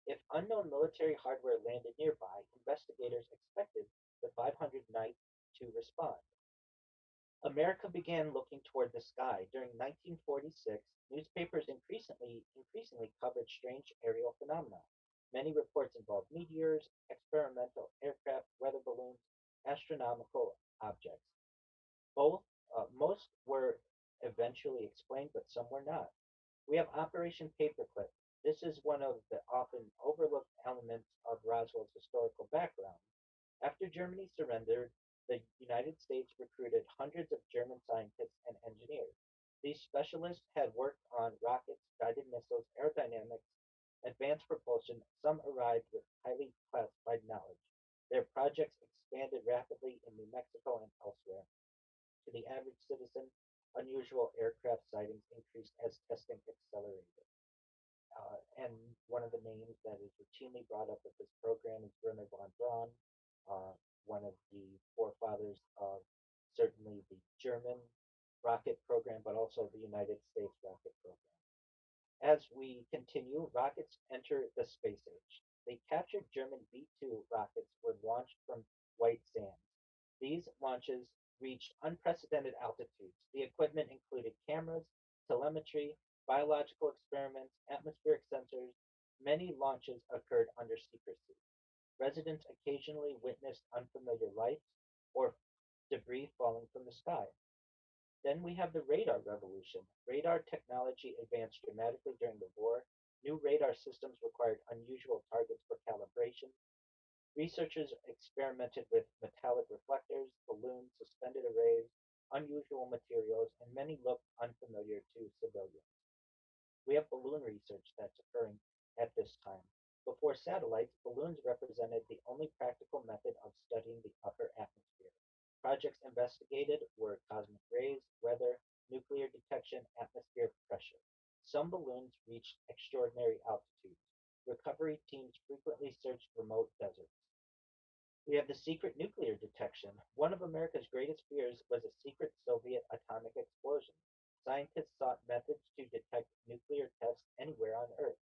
If unknown military hardware landed nearby, investigators expected the 509th to respond. America began looking toward the sky. During 1946, newspapers increasingly covered strange aerial phenomena. Many reports involved meteors, experimental aircraft, weather balloons, astronomical objects. Most were eventually explained, but some were not. We have Operation Paperclip. This is one of the often overlooked elements of Roswell's historical background. After Germany surrendered, the United States recruited hundreds of German scientists and engineers. These specialists had worked on rockets, guided missiles, aerodynamics, advanced propulsion. Some arrived with highly classified knowledge. Their projects expanded rapidly in New Mexico and elsewhere. To the average citizen, unusual aircraft sightings increased as testing accelerated. And one of the names that is routinely brought up with this program is Werner von Braun, uh, one of the forefathers of certainly the German rocket program, but also the United States rocket program. As we continue, rockets enter the space age. The captured German V-2 rockets were launched from White Sands. These launches reached unprecedented altitudes. The equipment included cameras, telemetry, biological experiments, atmospheric sensors. Many launches occurred under secrecy. Residents occasionally witnessed unfamiliar lights or debris falling from the sky. Then we have the radar revolution. Radar technology advanced dramatically during the war. New radar systems required unusual targets for calibration. Researchers experimented with metallic reflectors, balloons, suspended arrays, unusual materials, and many looked unfamiliar to civilians. We have balloon research that's occurring at this time. Before satellites, balloons represented the only practical method of studying the upper atmosphere. Projects investigated were cosmic rays, weather, nuclear detection, atmospheric pressure. Some balloons reached extraordinary altitudes. Recovery teams frequently searched remote deserts. We have the secret nuclear detection. One of America's greatest fears was a secret Soviet atomic explosion. Scientists sought methods to detect nuclear tests anywhere on Earth.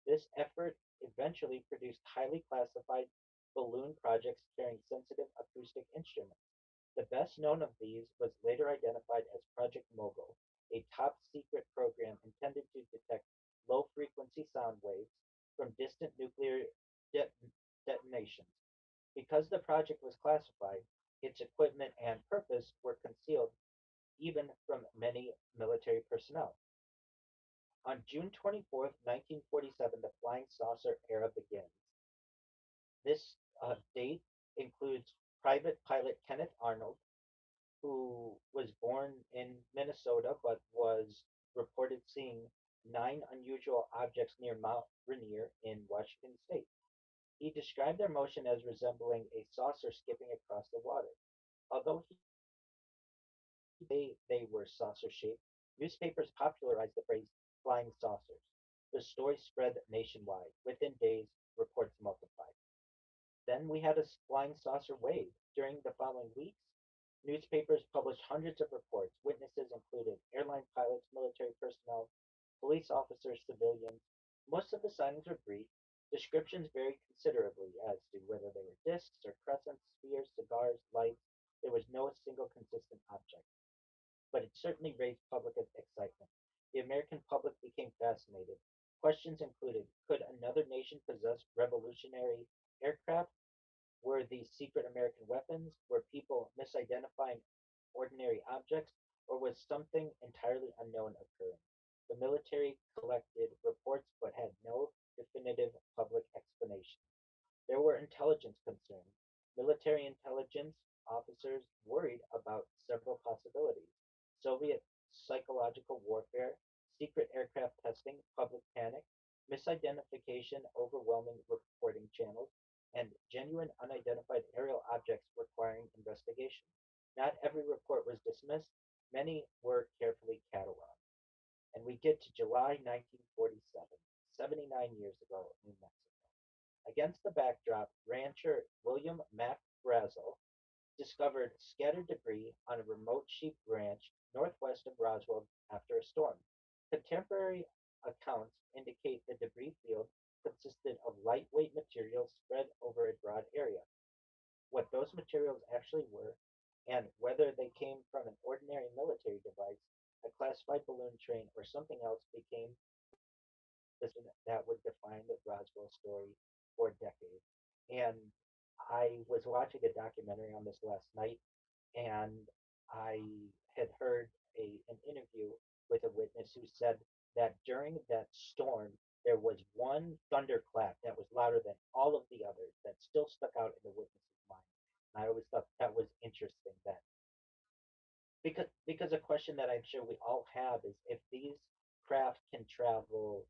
This effort eventually produced highly classified balloon projects carrying sensitive acoustic instruments. The best known of these was later identified as Project Mogul, a top secret program intended to detect low frequency sound waves from distant nuclear de- detonations. Because the project was classified, its equipment and purpose were concealed even from many military personnel. On June 24th, 1947, the flying saucer era begins. This date includes Private Pilot Kenneth Arnold, who was born in Minnesota but was reported seeing 9 unusual objects near Mount Rainier in Washington state. He described their motion as resembling a saucer skipping across the water. Although they were saucer shaped, newspapers popularized the phrase flying saucers. The story spread nationwide. Within days, reports multiplied. Then we had a flying saucer wave. During the following weeks, newspapers published hundreds of reports. Witnesses included airline pilots, military personnel, police officers, civilians. Most of the sightings were brief. Descriptions varied considerably as to whether they were discs or crescents, spheres, cigars, lights. There was no single consistent object, but it certainly raised public excitement. The American public became fascinated. Questions included: could another nation possess revolutionary aircraft? Were these secret American weapons? Were people misidentifying ordinary objects? Or was something entirely unknown occurring? The military collected reports but had no definitive public explanation. There were intelligence concerns. Military intelligence officers worried about several possibilities: Soviet psychological warfare, secret aircraft testing, public panic, misidentification, overwhelming reporting channels, and genuine unidentified aerial objects requiring investigation. Not every report was dismissed, many were carefully cataloged. And we get to July 1947, 79 years ago in Mexico. Against the backdrop, rancher William Mac Brazel discovered scattered debris on a remote sheep ranch northwest of Roswell after a storm. Contemporary accounts indicate the debris field consisted of lightweight materials spread over a broad area. What those materials actually were, and whether they came from an ordinary military device, a classified balloon train, or something else, became the question that would define the Roswell story for decades. And I was watching a documentary on this last night, and I had heard an interview with a witness who said that during that storm, there was one thunderclap that was louder than all of the others that still stuck out in the witness's mind. And I always thought that was interesting that because a question that I'm sure we all have is if these craft can travel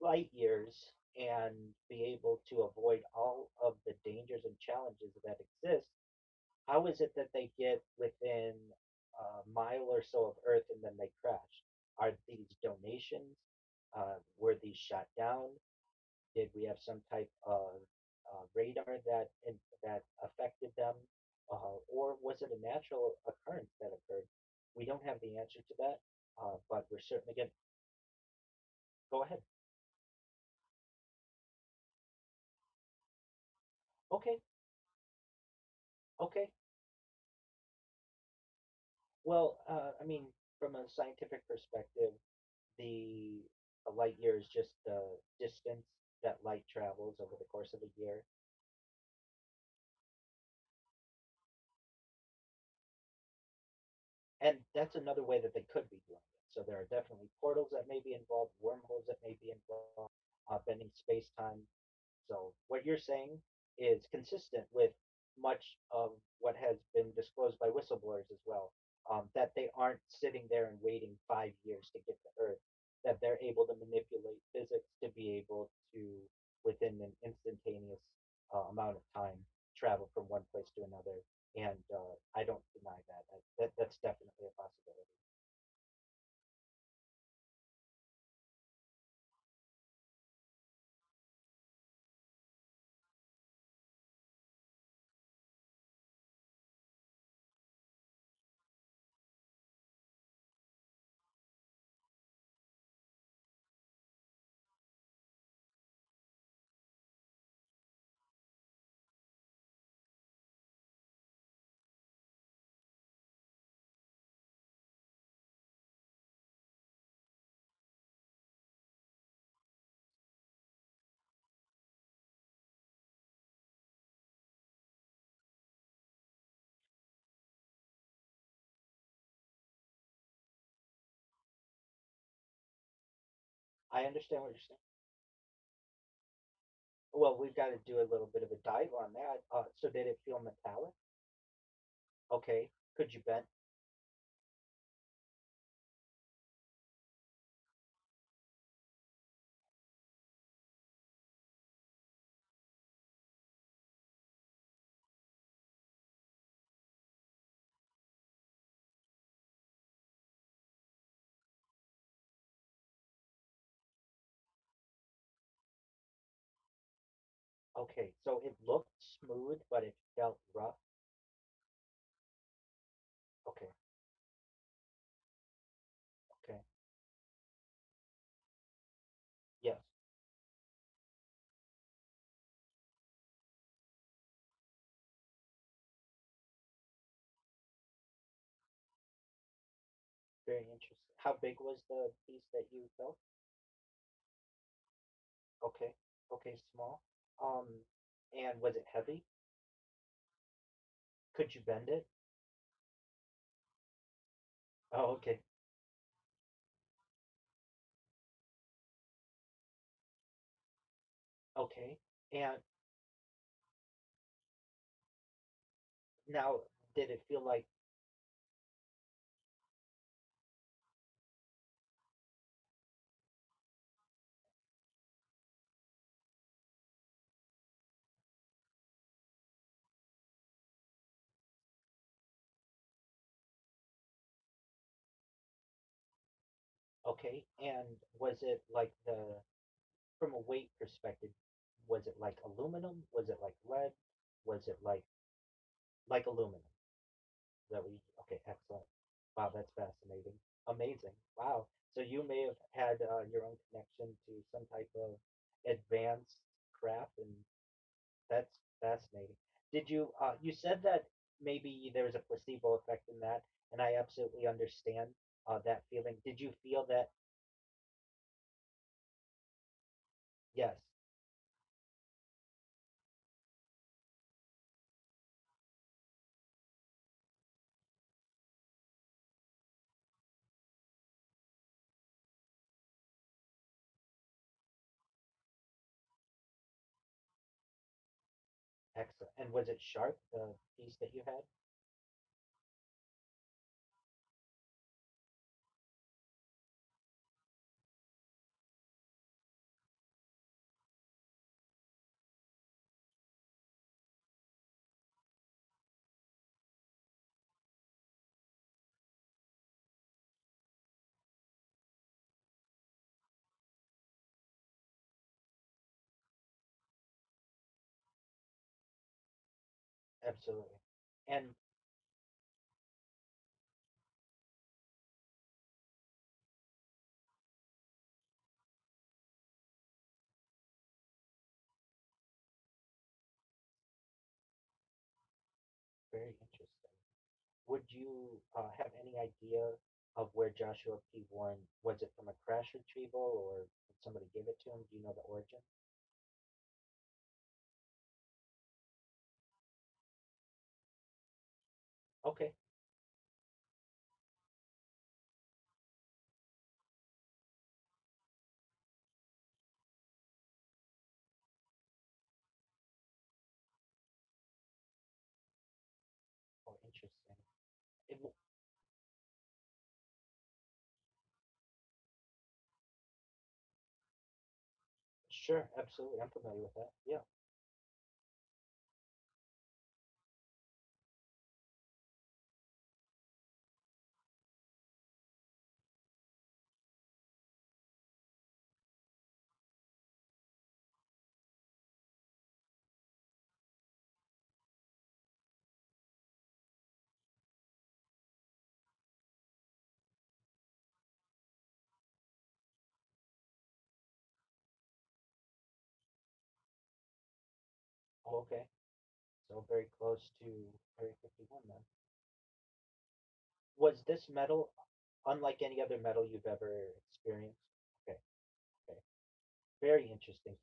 light years and be able to avoid all of the dangers and challenges that exist, how is it that they get within a mile or so of Earth and then they crash? Are these donations? Were these shot down? Did we have some type of radar that affected them, or was it a natural occurrence that occurred? We don't have the answer to that, but we're certainly going to go ahead. Okay, okay. Well, I mean, from a scientific perspective, the a light year is just the distance that light travels over the course of a year. And that's another way that they could be doing it. So there are definitely portals that may be involved, wormholes that may be involved, bending space time. So what you're saying is consistent with much of what has been disclosed by whistleblowers as well. That they aren't sitting there and waiting 5 years to get to Earth. That they're able to manipulate physics to be able to, within an instantaneous amount of time, travel from one place to another. And I don't deny that. That's definitely a possibility. I understand what you're saying. Well, we've got to do a little bit of a dive on that. So did it feel metallic? Okay. Could you bend? Okay. So it looked smooth, but it felt rough. Okay. Okay. Yes. Very interesting. How big was the piece that you felt? Okay. Okay, small. Um, and was it heavy? Could you bend it? Oh, okay. Okay. And now, did it feel like, okay, and was it like from a weight perspective, was it like aluminum? Was it like lead? Was it like aluminum? That we okay, excellent. Wow, that's fascinating. Amazing. Wow. So you may have had your own connection to some type of advanced craft, and that's fascinating. Did you you said that maybe there was a placebo effect in that, and I absolutely understand that feeling. Did you feel that? Yes, excellent. And was it sharp, the piece that you had? Absolutely. And very interesting. Would you have any idea of where Joshua P. Warren was it from a crash retrieval or did somebody give it to him? Do you know the origin? Okay. Oh, interesting. It, sure, absolutely. I'm familiar with that. Yeah. Oh, okay. So very close to Area 51 then. Was this metal unlike any other metal you've ever experienced? Okay. Okay. Very interesting.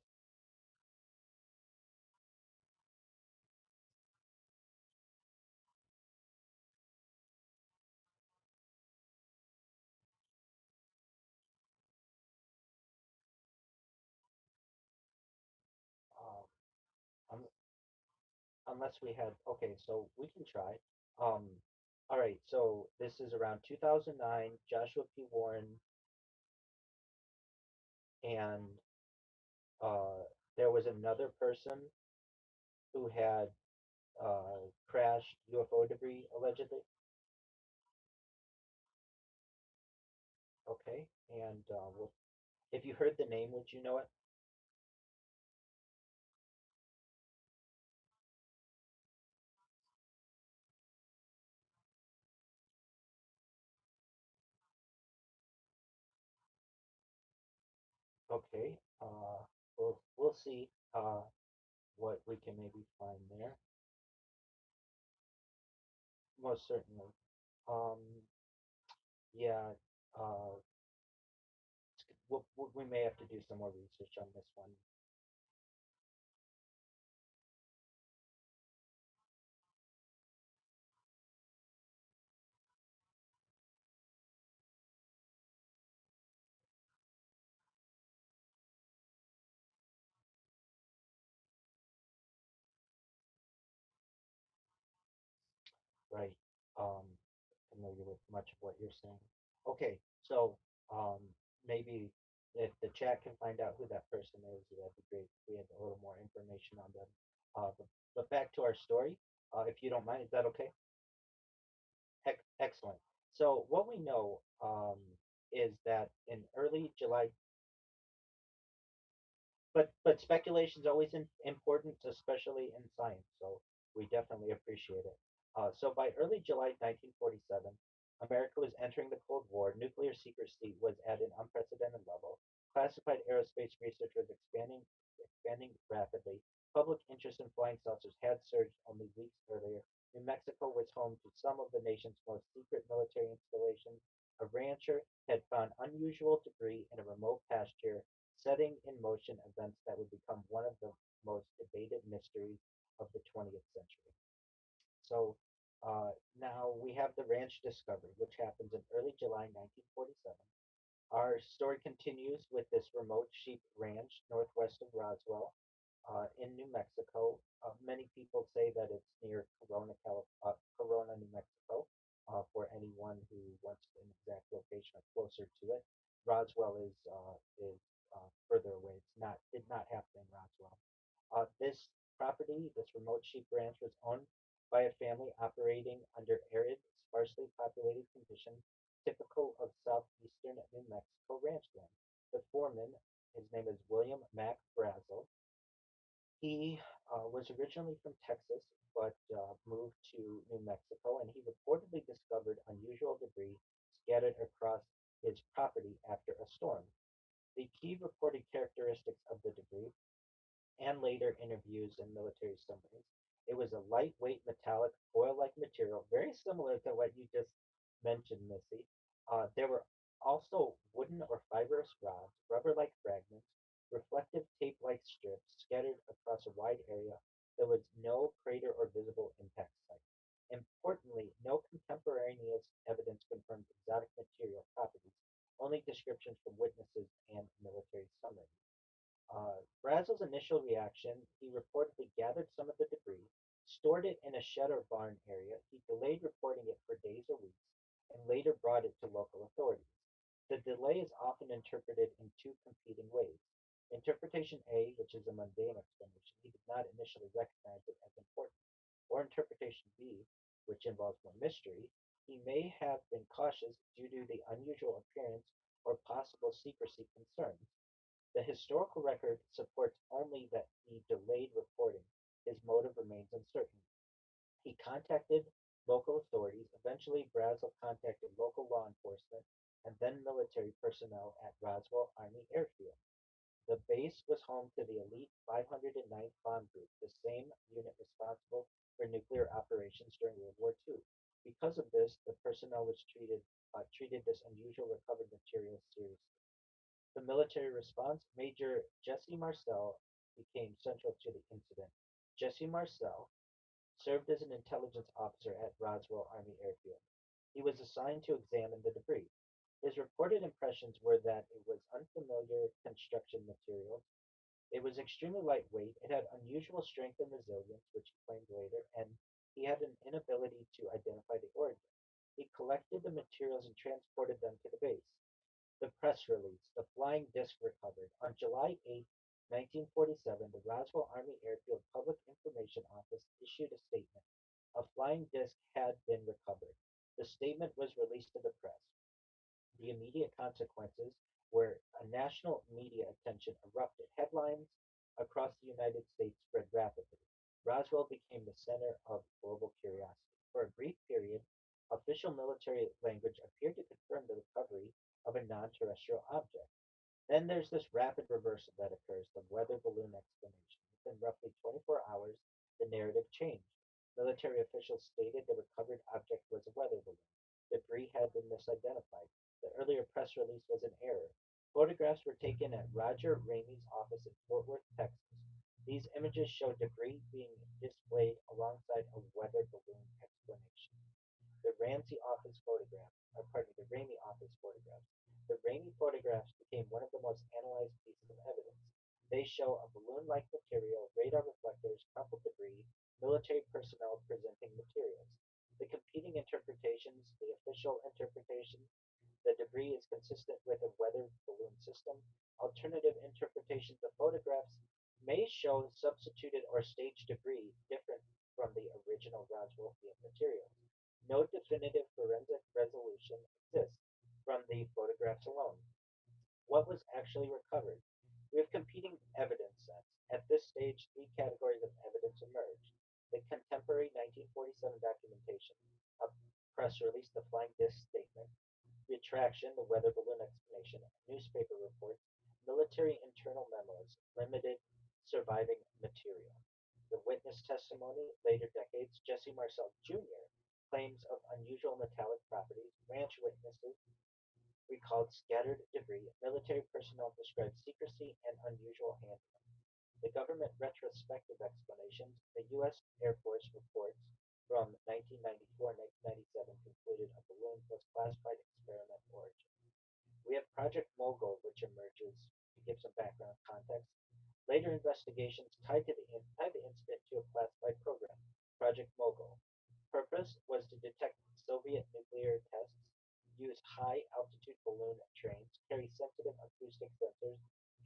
Um, un- unless we had okay, so we can try. Um, all right, so this is around 2009. Joshua P. Warren and there was another person who had crashed UFO debris allegedly. Okay, and if you heard the name, would you know it? Okay, we'll see what we can maybe find there. Most certainly. Um, Yeah, uh, we may have to do some more research on this one. Right. Um, Familiar with much of what you're saying. Okay, so um, maybe if the chat can find out who that person is, that'd be great. If we had a little more information on them. But back to our story, if you don't mind, is that okay? Excellent. So what we know is that in early July, but speculation is always important, especially in science. So we definitely appreciate it. So by early July 1947, America was entering the Cold War. Nuclear secrecy was at an unprecedented level. Classified aerospace research was expanding rapidly. Public interest in flying saucers had surged only weeks earlier. New Mexico was home to some of the nation's most secret military installations. A rancher had found unusual debris in a remote pasture, setting in motion events that would become one of the most debated mysteries of the 20th century. So now we have the ranch discovery, which happens in early July 1947. Our story continues with this remote sheep ranch northwest of Roswell in New Mexico. Many people say that it's near Corona, New Mexico. For anyone who wants an exact location or closer to it, Roswell is further away. Did not happen in Roswell. This property, this remote sheep ranch, was owned by a family operating under arid, sparsely populated conditions typical of southeastern New Mexico ranch land. The foreman, his name is William Mac Brazel. He was originally from Texas, but moved to New Mexico, and he reportedly discovered unusual debris scattered across his property after a storm. The key reported characteristics of the debris and later interviews in military summaries. It was a lightweight metallic foil-like material, very similar to what you just mentioned, Missy. There were also wooden or fibrous rods, rubber-like fragments, reflective tape-like strips scattered across a wide area. There was no crater or visible impact site. Importantly, no contemporaneous evidence confirmed exotic material properties, only descriptions from witnesses and military summaries. Brazel's initial reaction, he reportedly gathered some of the debris, stored it in a shed or barn area. He delayed reporting it for days or weeks, and later brought it to local authorities. The delay is often interpreted in two competing ways. Interpretation A, which is a mundane explanation, he did not initially recognize it as important. Or interpretation B, which involves more mystery, he may have been cautious due to the unusual appearance or possible secrecy concerns. The historical record supports only that he delayed reporting. His motive remains uncertain. He contacted local authorities. Eventually, Brazel contacted local law enforcement and then military personnel at Roswell Army Airfield. The base was home to the elite 509th Bomb Group, the same unit responsible for nuclear operations during World War II. Because of this, the personnel was treated this unusual recovered material seriously. The military response, Major Jesse Marcel became central to the incident. Jesse Marcel served as an intelligence officer at Roswell Army Airfield. He was assigned to examine the debris. His reported impressions were that it was unfamiliar construction materials. It was extremely lightweight. It had unusual strength and resilience, which he claimed later, and he had an inability to identify the origin. He collected the materials and transported them to the base. The press release, the flying disc recovered. On July 8, 1947, the Roswell Army Airfield Public Information Office issued a statement. A flying disc had been recovered. The statement was released to the press. The immediate consequences were a national media attention erupted. Headlines across the United States spread rapidly. Roswell became the center of global curiosity. For a brief period, official military language appeared to confirm the recovery of a non terrestrial object. Then there's this rapid reversal that occurs, the weather balloon explanation. Within roughly 24 hours, the narrative changed. Military officials stated the recovered object was a weather balloon. Debris had been misidentified. The earlier press release was an error. Photographs were taken at Roger Ramey's office in Fort Worth, Texas. These images show debris being displayed alongside a weather balloon explanation. The Ramsey office photographs, or pardon me, the Ramey office photographs. The Ramey photographs became one of the most analyzed pieces of evidence. They show a balloon-like material, radar reflectors, crumpled debris, military personnel presenting materials. The competing interpretations, the official interpretation, the debris is consistent with a weather balloon system. Alternative interpretations of photographs may show substituted or staged debris different from the original Roswell field materials. No definitive forensic resolution exists from the photographs alone. What was actually recovered? We have competing evidence sets. At this stage, three categories of evidence emerge. The contemporary 1947 documentation, a press release, the flying disc statement, retraction, the weather balloon explanation, newspaper reports, military internal memos, limited surviving material. The witness testimony, later decades, Jesse Marcel Jr. claims of unusual metallic properties, ranch witnesses recalled scattered debris, military personnel described secrecy and unusual handling. The government retrospective explanations, the U.S. Air Force reports from 1994 and 1997 concluded a balloon was classified experiment origin. We have Project Mogul, which emerges to give some background context. Later investigations tied the incident to a classified program, Project Mogul. Purpose was to detect Soviet nuclear tests, use high altitude balloon trains, carry sensitive acoustic sensors,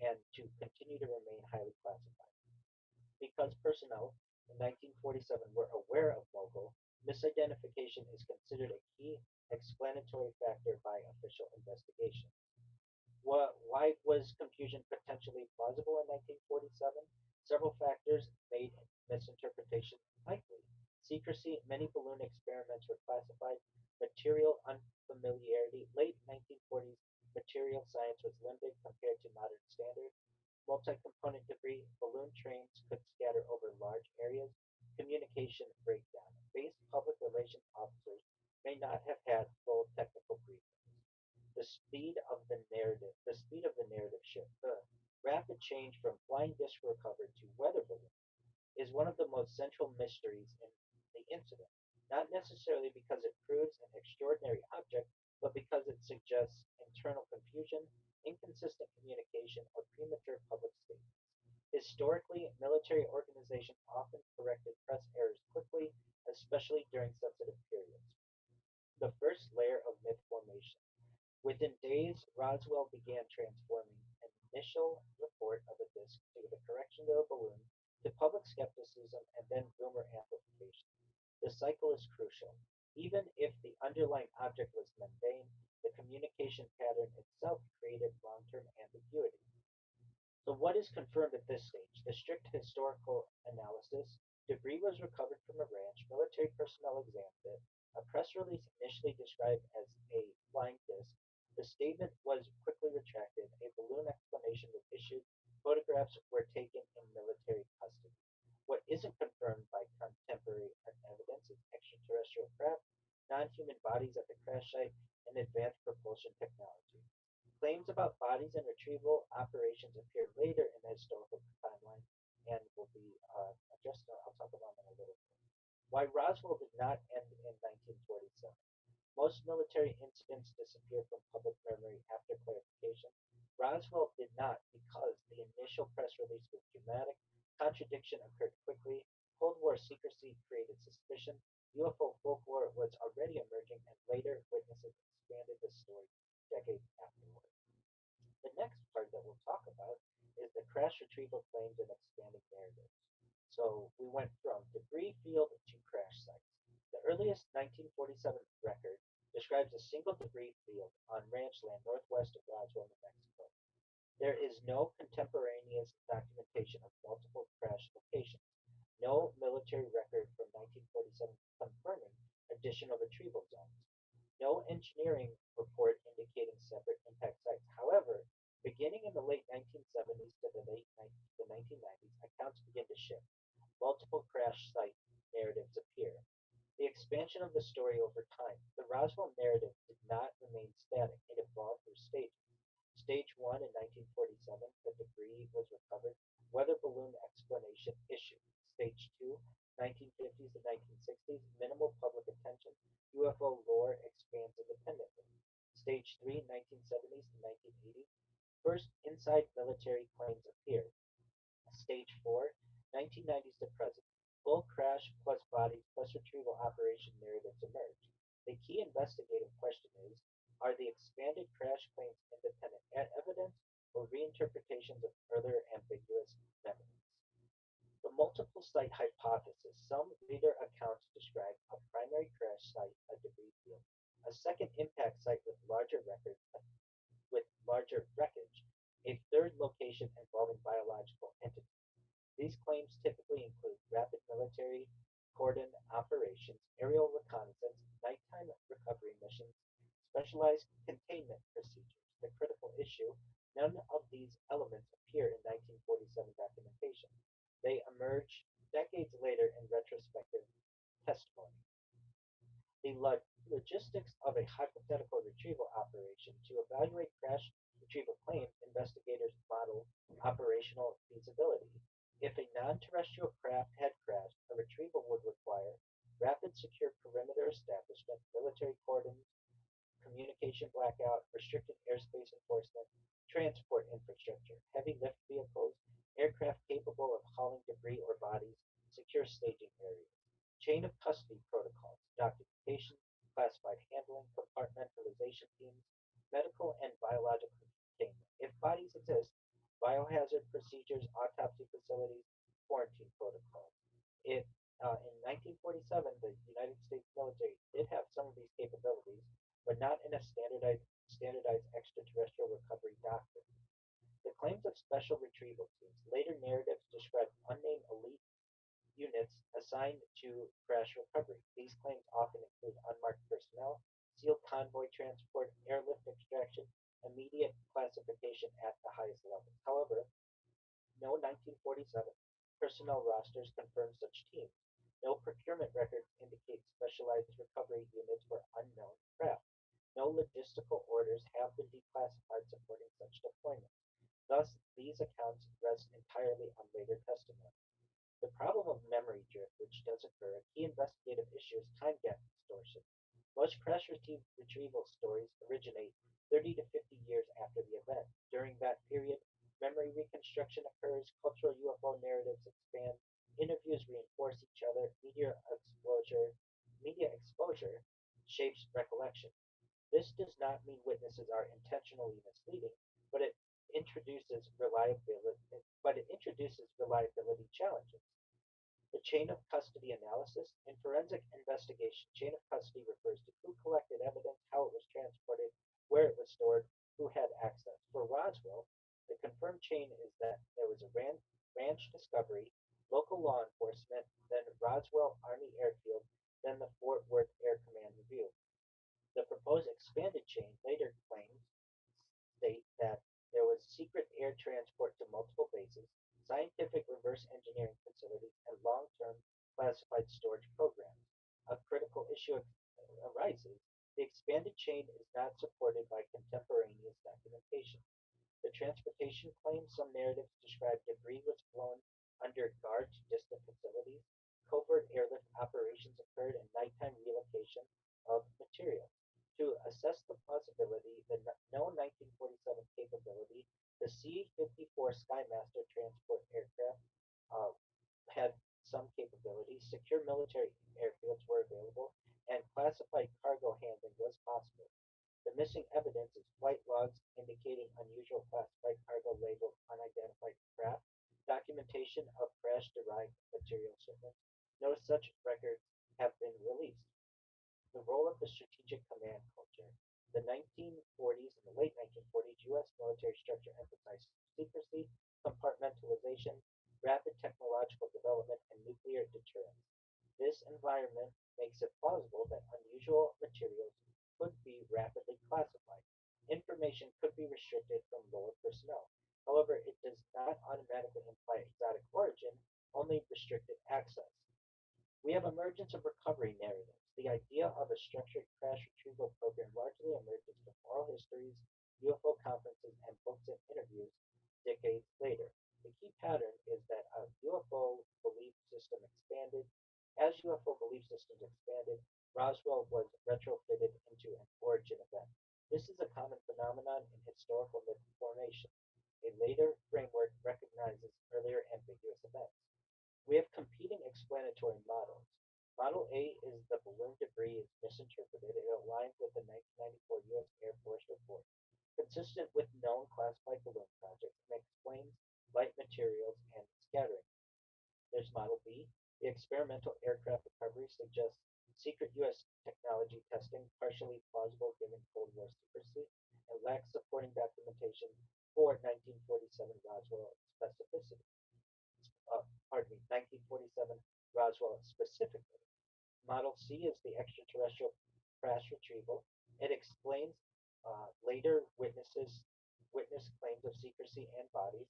and to continue to remain highly classified. Because personnel in 1947 were aware of Mogul, misidentification is considered a key explanatory factor by official investigation. Why was confusion potentially plausible in 1947? Several factors made misinterpretation likely. Secrecy, many balloon experiments were classified. Material unfamiliarity, late 1940s material science was limited compared to modern standards. Multi-component debris, balloon trains could scatter over large areas. Communication breakdown. Base public relations officers may not have had full technical briefings. The speed of the narrative shift. The rapid change from flying disc recovered to weather balloon is one of the most central mysteries in the incident, not necessarily because it proves an extraordinary object, but because it suggests internal confusion, inconsistent communication, or premature public statements. Historically, military organizations often corrected press errors quickly, especially during sensitive periods. The first layer of myth formation. Within days, Roswell began transforming an initial report of a disk to the correction of a balloon to public skepticism and then rumor amplification. The cycle is crucial. Even if the underlying object was mundane, the communication pattern itself created long term ambiguity. So, what is confirmed at this stage? The strict historical analysis. Debris was recovered from a ranch. Military personnel examined it. A press release initially described as a flying disc. The statement was quickly retracted. A balloon explanation was issued. Photographs were taken in military custody. What isn't confirmed by contemporary evidence is extraterrestrial craft, non human bodies at the crash site, and advanced propulsion technology. Claims about bodies and retrieval operations appear later in the historical timeline and will be addressed. I'll talk about them in a little bit. Why Roswell did not end in 1947. Most military incidents disappear from public memory after clarification. Roswell did not because the initial press release was dramatic, contradiction occurred quickly, Cold War secrecy created suspicion, UFO folklore was already emerging, and later witnesses expanded the story decades afterward. The next part that we'll talk about is the crash retrieval claims and expanding narratives. So we went from debris field to crash sites. The earliest 1947 record describes a single debris field on ranch land northwest of Roswell, New Mexico. There is no contemporaneous documentation of multiple crash locations, no military record from 1947 confirming additional retrieval zones, no engineering report indicating separate impact sites. However, beginning in the late 1970s to the 1990s, accounts begin to shift. Multiple crash site narratives appear. The Expansion of the story over time. The Roswell narrative did not remain static. It evolved through stages. Stage 1 in 1947, the debris was recovered. Weather balloon explanation issued. Stage 2, 1950s to 1960s, minimal public attention. UFO lore expands independently. Stage 3, 1970s to 1980s, first inside military claims appear. Stage 4, 1990s to present. Full crash plus bodies plus retrieval operation narratives emerge. The key investigative question is, are the expanded crash claims independent evidence or reinterpretations of earlier ambiguous memories? The multiple site hypothesis. Some later accounts describe a primary crash site, a debris field, a second impact site with larger wreckage, a third location involving biological entities. These claims typically include rapid military cordon operations, aerial reconnaissance, nighttime recovery missions, specialized containment procedures. The critical issue, none of these elements appear in 1947 documentation. They emerge decades later in retrospective testimony. The logistics of a hypothetical retrieval operation. To evaluate crash retrieval claims, investigators model operational feasibility. If a non-terrestrial craft had crashed, a retrieval would require rapid secure perimeter establishment, military cordons, communication blackout, restricted airspace enforcement, transport infrastructure, heavy lift vehicles, aircraft capable of hauling debris or bodies, secure staging areas, chain of custody protocols, documentation, classified handling, compartmentalization teams, medical and biological containment. If bodies exist, biohazard procedures, autopsy facilities, quarantine protocols. If in 1947, the United States military did have some of these capabilities, but not in a standardized extraterrestrial recovery doctrine. The claims of special retrieval teams. Later narratives describe unnamed elite units assigned to crash recovery. These claims often include unmarked personnel, sealed convoy transport, airlift extraction, immediate classification at the highest levels. However, no 1947 personnel rosters confirm such teams. No procurement records indicate specialized recovery units for unknown craft. No logistical orders have been declassified supporting such deployments. Thus, these accounts rest entirely on later testimony. The problem of memory drift, which does occur, a key investigative issue is time gap distortion. Most crash retrieval stories originate 30 to 50 years after the event. During that period, memory reconstruction occurs, cultural UFO narratives expand, interviews reinforce each other, media exposure shapes recollection. This does not mean witnesses are intentionally misleading, but it introduces reliability challenges. The chain of custody analysis. In forensic investigation, chain of custody refers to who collected evidence, how it was transported, where it was stored, who had access. For Roswell, the confirmed chain is that there was a ranch discovery, local law enforcement, then Roswell Army Airfield, then the Fort Worth Air Command review. The proposed expanded chain later claims state that there was secret air transport to multiple bases, scientific reverse engineering facilities, and long-term classified storage programs. A critical issue arises. The expanded chain is not supported by contemporaneous documentation. The transportation claims. Some narratives describe debris was flown under guard to distant facilities. Covert airlift operations occurred and nighttime relocation of material. To assess the plausibility, the known 1947 capability, the C-54 Skymaster transport aircraft uh, had some capabilities, secure military airfields were available, and classified cargo handling was possible. The missing evidence is flight logs indicating unusual classified cargo labeled unidentified craft, documentation of crash-derived material shipments. No such records have been released. The role of the strategic command culture. The 1940s and the late 1940s U.S. military structure emphasized secrecy, compartmentalization, rapid technological development, and nuclear deterrence. This environment makes it plausible that unusual materials could be rapidly classified. Information could be restricted from lower personnel. However, it does not automatically imply exotic origin, only restricted access. We have emergence of recovery narratives. The structured crash retrieval program largely emerges from oral histories, UFO conferences, and books and interviews decades later. The key pattern is that a UFO belief system expanded. As UFO belief systems expanded, Roswell was retrofitted into an origin event. This is a common phenomenon in historical myth formation. A later framework recognizes earlier ambiguous events. We have competing explanatory models. Model A is the balloon debris is misinterpreted. It aligns with the 1994 U.S. Air Force report, consistent with known classified balloon projects, and explains light materials and scattering. There's Model B. The experimental aircraft recovery suggests secret U.S. technology testing, partially plausible given Cold War secrecy, and lacks supporting documentation for 1947 Roswell specificity. Pardon me, 1947 Roswell specifically. Model C is the extraterrestrial crash retrieval. It explains later witness claims of secrecy and bodies,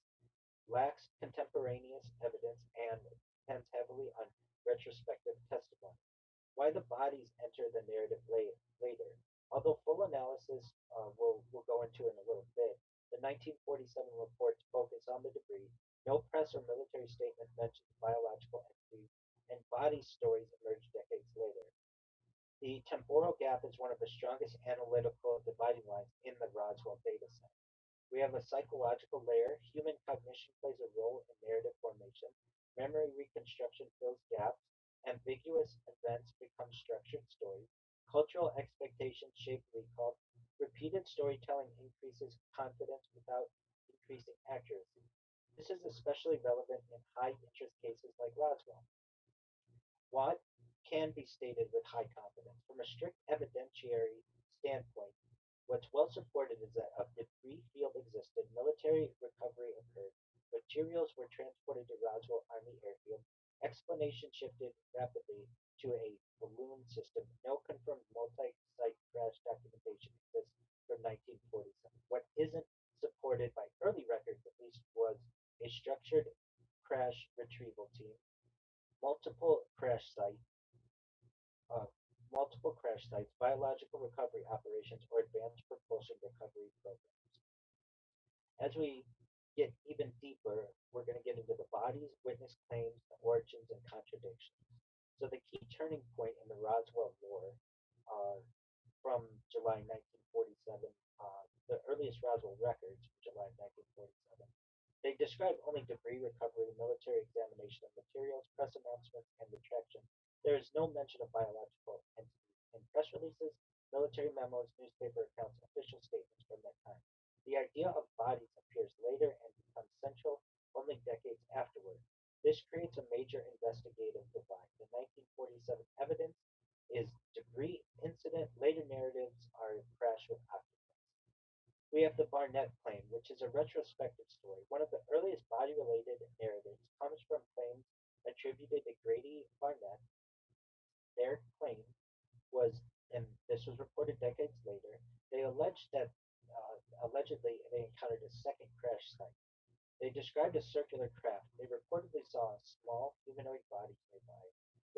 lacks contemporaneous evidence, and depends heavily on retrospective testimony. Why the bodies enter the narrative later. Although full analysis we'll go into in a little bit, the 1947 reports focus on the debris. No press or military statement mentions biological entities, and body stories emerge decades later. The temporal gap is one of the strongest analytical dividing lines in the Roswell dataset. We have a psychological layer. Human cognition plays a role in narrative formation. Memory reconstruction fills gaps. Ambiguous events become structured stories. Cultural expectations shape recall. Repeated storytelling increases confidence without increasing accuracy. This is especially relevant in high interest cases like Roswell. What can be stated with high confidence? From a strict evidentiary standpoint, what's well supported is that a debris field existed, military recovery occurred, materials were transported to Roswell Army Airfield, explanation shifted rapidly to a balloon system. No confirmed multi site crash documentation exists from 1947. What isn't supported by early records, at least, was a structured crash retrieval team, multiple crash sites, uh, biological recovery operations, or advanced propulsion recovery programs. As we get even deeper, we're going to get into the bodies, witness claims, the origins, and contradictions. So the key turning point in the Roswell lore uh, from July 1947, the earliest Roswell records from July 1947, they describe only debris recovery, military examination of materials, press announcements, and retraction. There is no mention of biological entities in press releases, military memos, newspaper accounts, official statements from that time. The idea of bodies appears later and becomes central only decades afterward. This creates a major investigative divide. The 1947 evidence is debris incident, later narratives are crash with occupants. We have the Barnett claim, which is a retrospective story. One of the earliest body related narratives comes from claims attributed to Grady Barnett. Their claim was, and this was reported decades later, they alleged that allegedly they encountered a second crash site. They described a circular craft. They reportedly saw small humanoid bodies nearby.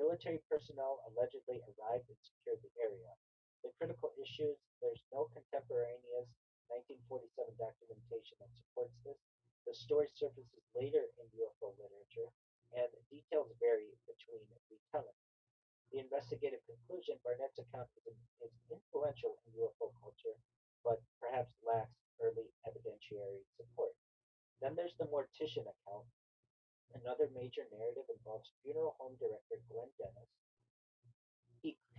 Military personnel allegedly arrived and secured the area. The critical issues there's no contemporaneous 1947 documentation that supports this. The story surfaces later in UFO literature, and details vary between retellings. The investigative conclusion Barnett's account is influential in UFO culture, but perhaps lacks early evidentiary support. Then there's the Mortician account. Another major narrative involves funeral home director Glenn Dennis.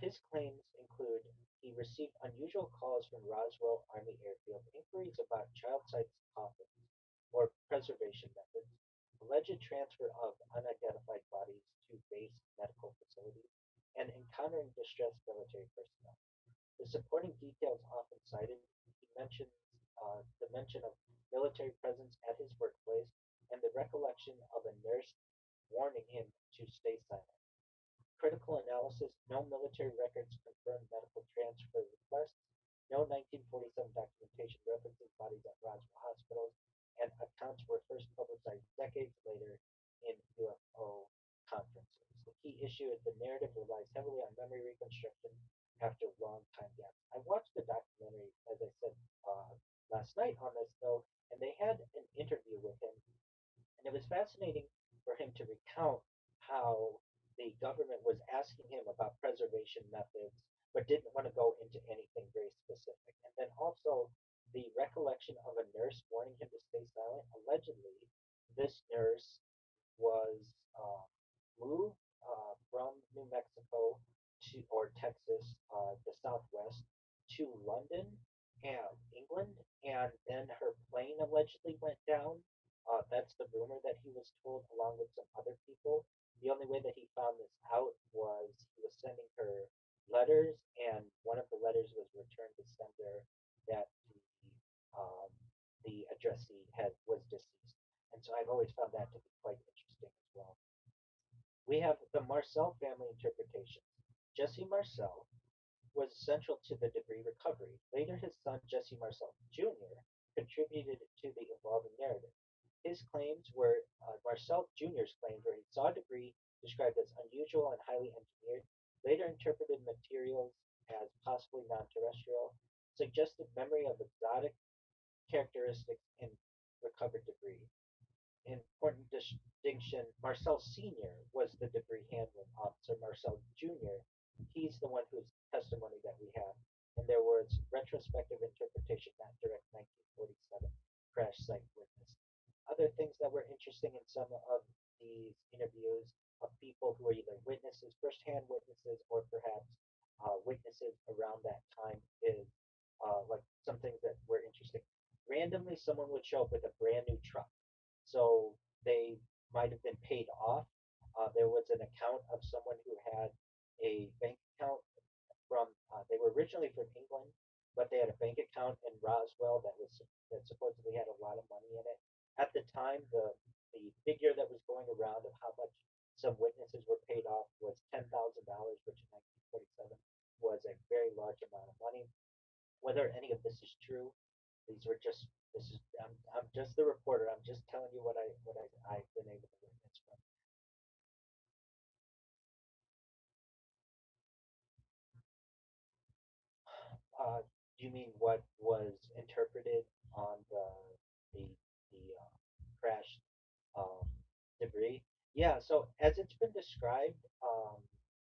His claims include he received unusual calls from Roswell Army Airfield, inquiries about child sites coffins or preservation methods, alleged transfer of unidentified bodies to base medical facilities, and encountering distressed military personnel. The supporting details often cited, he mentions the mention of military presence at his workplace and the recollection of a nurse warning him to stay silent. Critical analysis, no military records confirm medical transfer requests, no 1947 documentation references bodies at Roswell hospitals, and accounts were first publicized decades later in UFO conferences. The key issue is the narrative relies heavily on memory reconstruction. after a long time gap. I watched the documentary, as I said last night on this though, and they had an interview with him, and it was fascinating for him to recount how the government was asking him about preservation methods, but didn't want to go into anything very specific. And then also the recollection of a nurse warning him to stay silent. Allegedly, this nurse was uh, moved from New Mexico to or Texas, the Southwest, to London and England, and then her plane allegedly went down. That's the rumor that he was told, along with some other people. The only way that he found this out was he was sending her letters, and one of the letters was returned to sender that um, the addressee had was deceased. And so I've always found that to be quite interesting as well. We have the Marcel family interpretations. Jesse Marcel was central to the debris recovery. Later, his son Jesse Marcel Jr. contributed to the evolving narrative. His claims were Marcel Jr.'s claims where he saw debris described as unusual and highly engineered, later interpreted materials as possibly non-terrestrial, suggested memory of exotic characteristics in recovered debris. Important distinction, Marcel Sr. was the debris handling officer. Marcel Jr., he's the one whose testimony that we have. And there was retrospective interpretation, not direct 1947 crash site witness. Other things that were interesting in some of these interviews of people who were either witnesses, firsthand witnesses, or perhaps witnesses around that time is like some things that were interesting. Randomly, someone would show up with a brand new truck, so they might have been paid off. There was an account of someone who had a bank account from. They were originally from England, but they had a bank account in Roswell that supposedly had a lot of money in it. At the time, the figure that was going around of how much some witnesses were paid off was $10,000, which in 1947 was a very large amount of money. Whether any of this is true, these were just this is I'm just the reporter. I'm just telling you I've been able to witness from. Do you mean what was interpreted on the crash um, debris? Yeah. So as it's been described,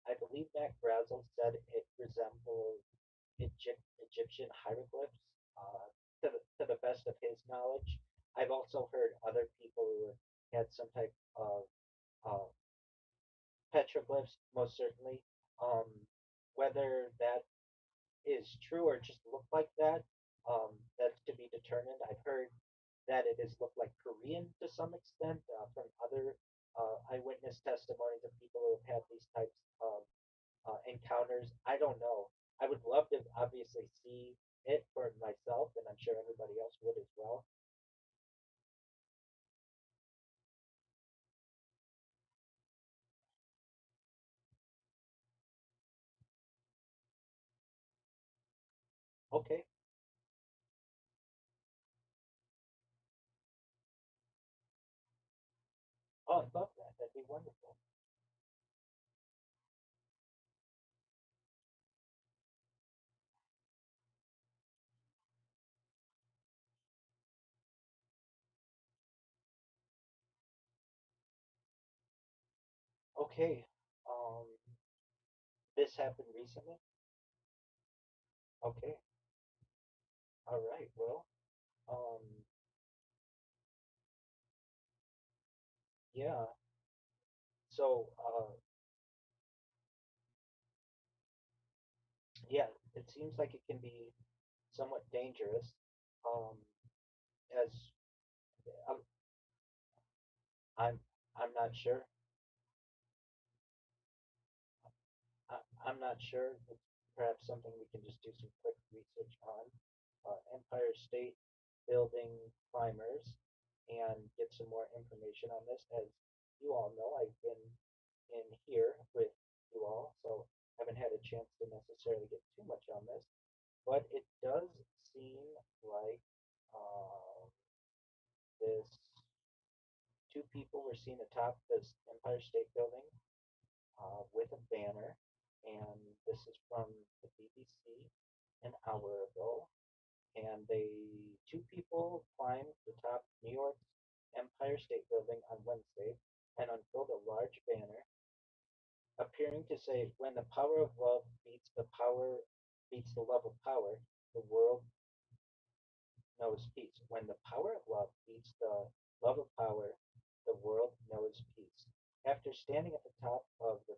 I believe Mac Brazel said it resembled Egyptian hieroglyphs. To the best of his knowledge, I've also heard other people who had some type of uh, petroglyphs, most certainly. Um, whether that is true or just look like that, that's to be determined. I've heard that it has looked like Korean to some extent from other eyewitness testimonies of people who have had these types of encounters. I don't know. I would love to obviously see it for myself, and I'm sure everybody else would as well. Okay. Oh, I love that. That'd be wonderful. Okay. Um, this happened recently. Okay. All right. Well, um, yeah. So, yeah, it seems like it can be somewhat dangerous. Um, as I'm, I'm, I'm not sure. I'm not sure. It's perhaps something we can just do some quick research on. Empire State Building climbers and get some more information on this. As you all know, I've been in here with you all, so haven't had a chance to necessarily get too much on this. But it does seem like this two people were seen atop this Empire State Building with a banner. and this is from the BBC an hour ago. And two people climbed the top of New York's Empire State Building on Wednesday and unfurled a large banner appearing to say, "When the power of love beats the love of power, the world knows peace. When the power of love beats the love of power, the world knows peace." After standing at the top of the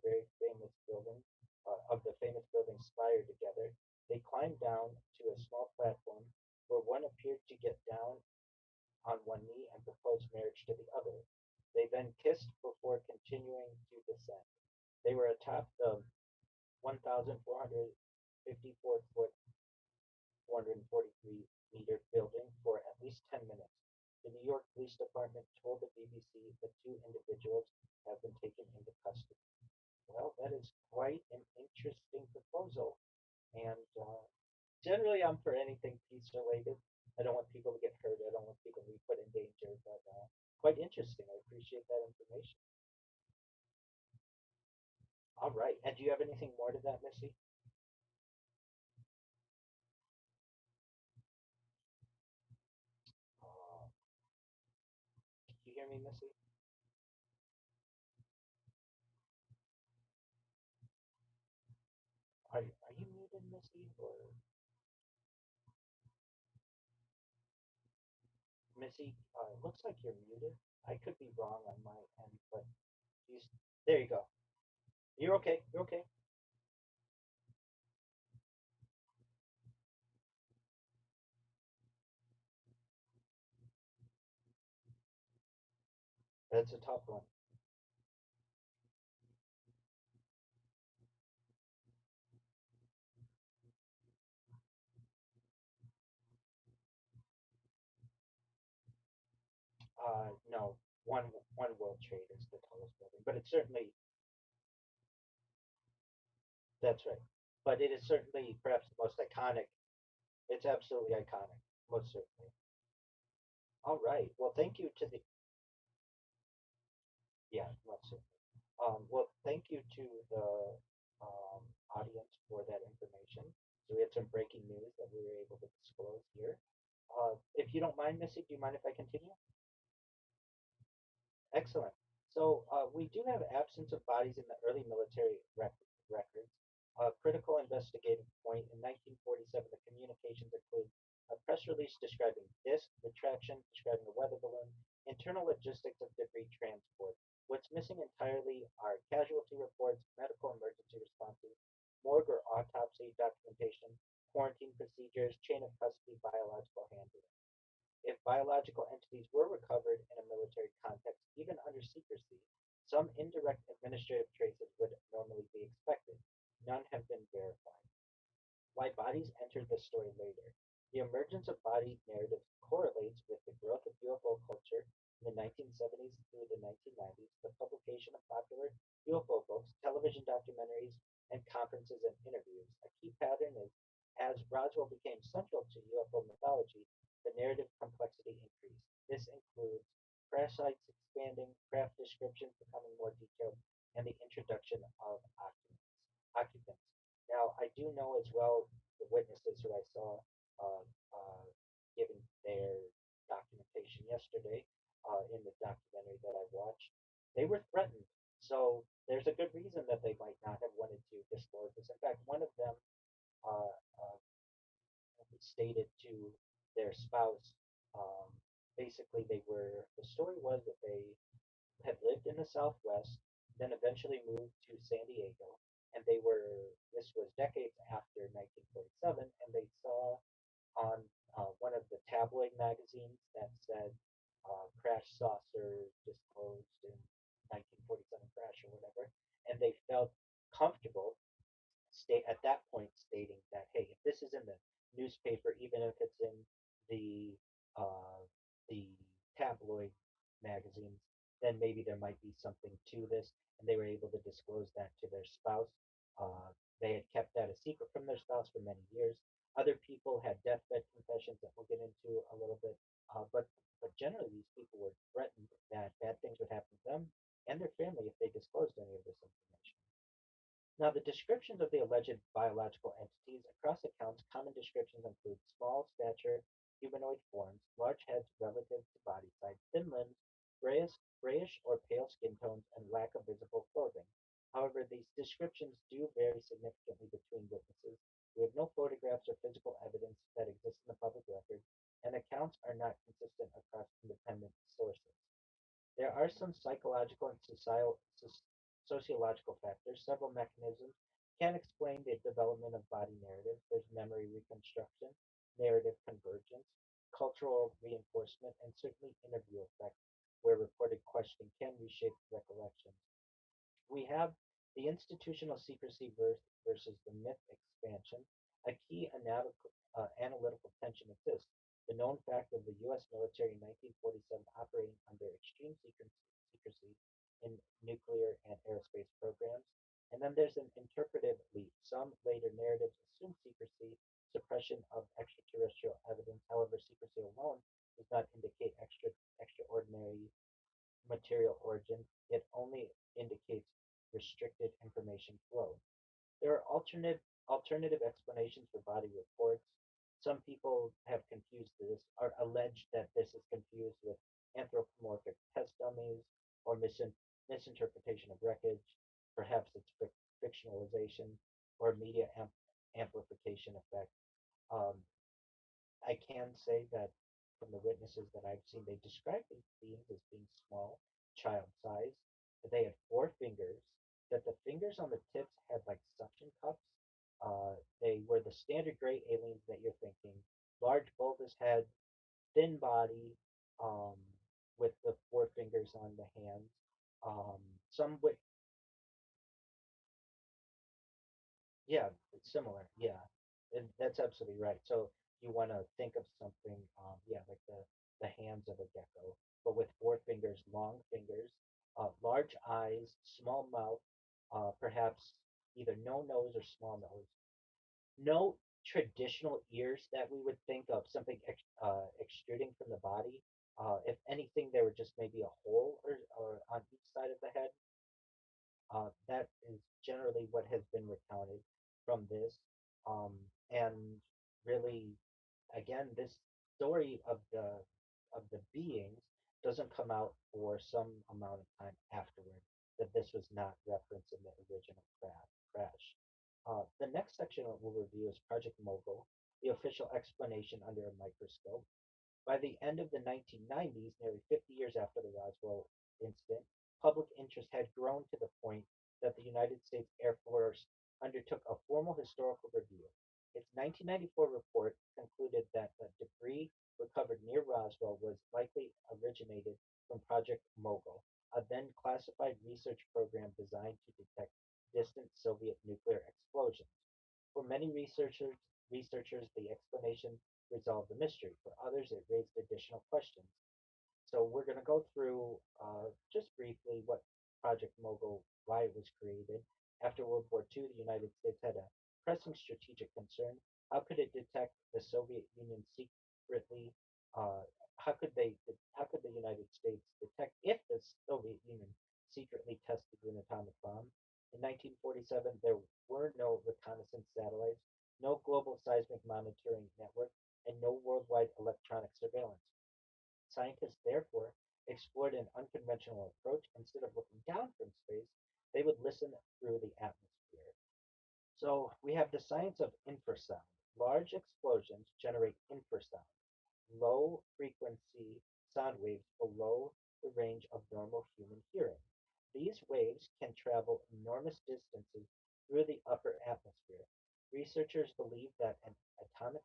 famous building spire together, they climbed down to a small platform where one appeared to get down on one knee and propose marriage to the other. They then kissed before continuing to descend. They were atop the 1,454-foot, 443-meter building for at least 10 minutes. The New York Police Department told the BBC that two individuals have been taken into custody. Well, that is quite an interesting proposal, and generally I'm for anything peace related. I don't want people to get hurt. I don't want people to be put in danger, but quite interesting. I appreciate that information. All right. And do you have anything more to that, Missy? Can you hear me, Missy? Are you muted, Missy? Or Missy, looks like you're muted. I could be wrong on my end, but you, there you go. You're okay. You're okay. That's a tough one. No, one World Trade is the tallest building, but it's certainly that's right. But it is certainly perhaps the most iconic. It's absolutely iconic, most certainly. All right. Well, thank you to the yeah, most certainly. Well, thank you to the um, audience for that information. So we had some breaking news that we were able to disclose here. If you don't mind, Missy, do you mind if I continue? Excellent. So we do have absence of bodies in the early records. A critical investigative point in 1947, the communications include a press release describing disk retraction, describing a weather balloon, internal logistics of debris transport. What's missing entirely are casualty reports, medical emergency responses, morgue or autopsy documentation, quarantine procedures, chain of custody, biological handling. If biological entities were recovered in a military context, even under secrecy, some indirect administrative traces would normally be expected. None have been verified. Why bodies entered the story later. The emergence of body narratives correlates with the growth of UFO culture in the 1970s through the 1990s, the publication of popular UFO books, television documentaries, and conferences and interviews. A key pattern is as Roswell became central to UFO mythology, the narrative complexity increased. This includes crash sites expanding, craft descriptions becoming more detailed, and the introduction of occupants. Now, I do know as well the witnesses who I saw uh, uh, giving their documentation yesterday in the documentary that I watched, they were threatened. So there's a good reason that they might not have wanted to disclose this. In fact, one of them uh, uh, stated to their spouse, um, basically, the story was that they had lived in the Southwest, then eventually moved to San Diego, and this was decades after 1947, and they saw on one of the tabloid magazines that said crash saucer disclosed in 1947 crash or whatever, and they felt comfortable at that point stating that hey, if this is in the newspaper, even if it's in the uh, the tabloid magazines, then maybe there might be something to this, and they were able to disclose that to their spouse. They had kept that a secret from their spouse for many years. Other people had deathbed confessions that we'll get into a little bit, but generally these people were threatened that bad things would happen to them and their family if they disclosed any of this information. Now, the descriptions of the alleged biological entities across accounts, common descriptions include small stature, humanoid forms, large heads relative to body size, thin limbs, grayish or pale skin tones, and lack of visible clothing. However, these descriptions do vary significantly between witnesses. We have no photographs or physical evidence that exists in the public record, and accounts are not consistent across independent sources. There are some psychological and sociological factors. Several mechanisms can explain the development of body narratives. There's memory reconstruction, narrative convergence, cultural reinforcement, and certainly interview effects, where reported questioning can reshape recollections. We have the institutional secrecy versus the myth expansion. A key analytical tension exists. The known fact of the U.S. military in 1947 operating under extreme secrecy in nuclear and aerospace programs. And then there's an interpretive leap. Some later narratives assume secrecy, suppression of extraterrestrial evidence. However, secrecy alone does not indicate extraordinary material origin. It only indicates restricted information flow. There are alternative explanations for body reports. Some people have confused this, or alleged that this is confused with anthropomorphic test dummies or misinterpretation of wreckage. Perhaps it's fictionalization or media amplification effect. Um, I can say that from the witnesses that I've seen, they describe these beings as being small, child-sized, that they had four fingers, that the fingers on the tips had like suction cups. They were the standard gray aliens that you're thinking, large bulbous head, thin body, um, with the four fingers on the hands. Um, some with Yeah, it's similar. Yeah, and that's absolutely right. So you want to think of something, yeah, like the hands of a gecko, but with four fingers, long fingers, large eyes, small mouth, perhaps either no nose or small nose. No traditional ears that we would think of something extruding from the body. If anything, they were just maybe a hole or on each side of the head. That is generally what has been recounted from this. Um, and really, again, this story of the beings doesn't come out for some amount of time afterward. That this was not referenced in the original crash. The next section we'll review is Project Mogul, the official explanation under a microscope. By the end of the 1990s, nearly 50 years after the Roswell incident, public interest had grown to the point that the United States Air Force undertook a formal historical review. Its 1994 report concluded that the debris recovered near Roswell was likely originated from Project Mogul, a then classified research program designed to detect distant Soviet nuclear explosions. For many researchers, the explanation resolved the mystery. For others, it raised additional questions. So we're going to go through just briefly what Project Mogul, why it was created. After World War II, the United States had a pressing strategic concern. How could it detect the Soviet Union secretly? Uh, how could they? How could the United States detect if the Soviet Union secretly tested an atomic bomb? In 1947, there were no reconnaissance satellites, no global seismic monitoring network, and no worldwide electronic surveillance. Scientists therefore explored an unconventional approach. Instead of looking down from space, they would listen through the atmosphere. So we have the science of infrasound. Large explosions generate infrasound, low frequency sound waves below the range of normal human hearing. These waves can travel enormous distances through the upper atmosphere. Researchers believe that an atomic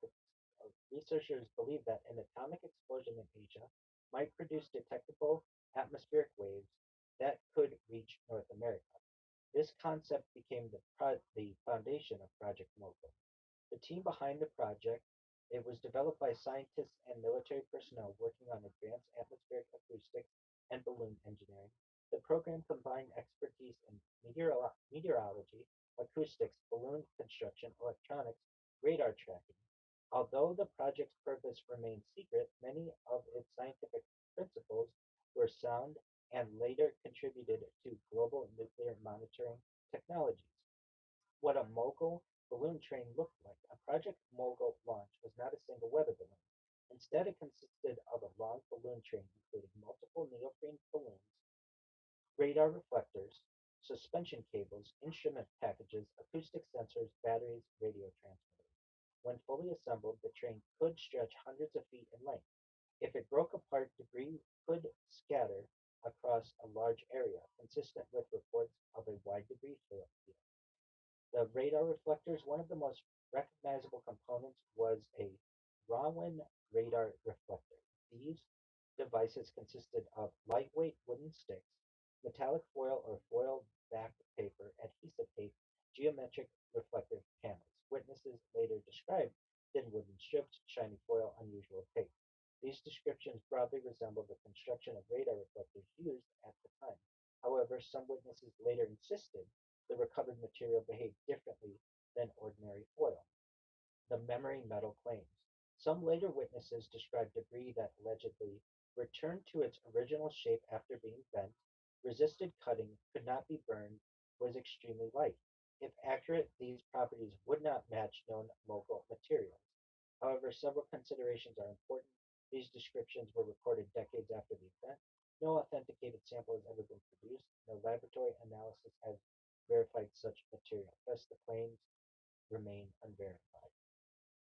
Researchers believe that an atomic explosion in Asia might produce detectable atmospheric waves that could reach North America. This concept became the foundation of Project Mogul. The team behind the project, it was developed by scientists and military personnel working on advanced atmospheric acoustics and balloon engineering. The program combined expertise in meteorology, acoustics, balloon construction, electronics, radar tracking. Although the project's purpose remained secret, many of its scientific principles were sound and later contributed to global nuclear monitoring technologies. what a Mogul balloon train looked like. A Project Mogul launch was not a single weather balloon. Instead, it consisted of a long balloon train including multiple neoprene balloons, radar reflectors, suspension cables, instrument packages, acoustic sensors, batteries, radio transmitters. When fully assembled, the train could stretch hundreds of feet in length. If it broke apart, debris could scatter across a large area, consistent with reports of a wide debris field. The radar reflectors, one of the most recognizable components, was a Rawan radar reflector. These devices consisted of lightweight wooden sticks, metallic foil or foil backed paper, adhesive tape, geometric reflective panels. Witnesses later described thin wooden strips, shiny foil, unusual tape. These descriptions broadly resemble the construction of radar reflectors used at the time. However, some witnesses later insisted the recovered material behaved differently than ordinary foil. The memory metal claims. Some later witnesses described debris that allegedly returned to its original shape after being bent, resisted cutting, could not be burned, was extremely light. If accurate, these properties would not match known Mogul materials. However, several considerations are important. These descriptions were recorded decades after the event. No authenticated sample has ever been produced. No laboratory analysis has verified such material. Thus, the claims remain unverified.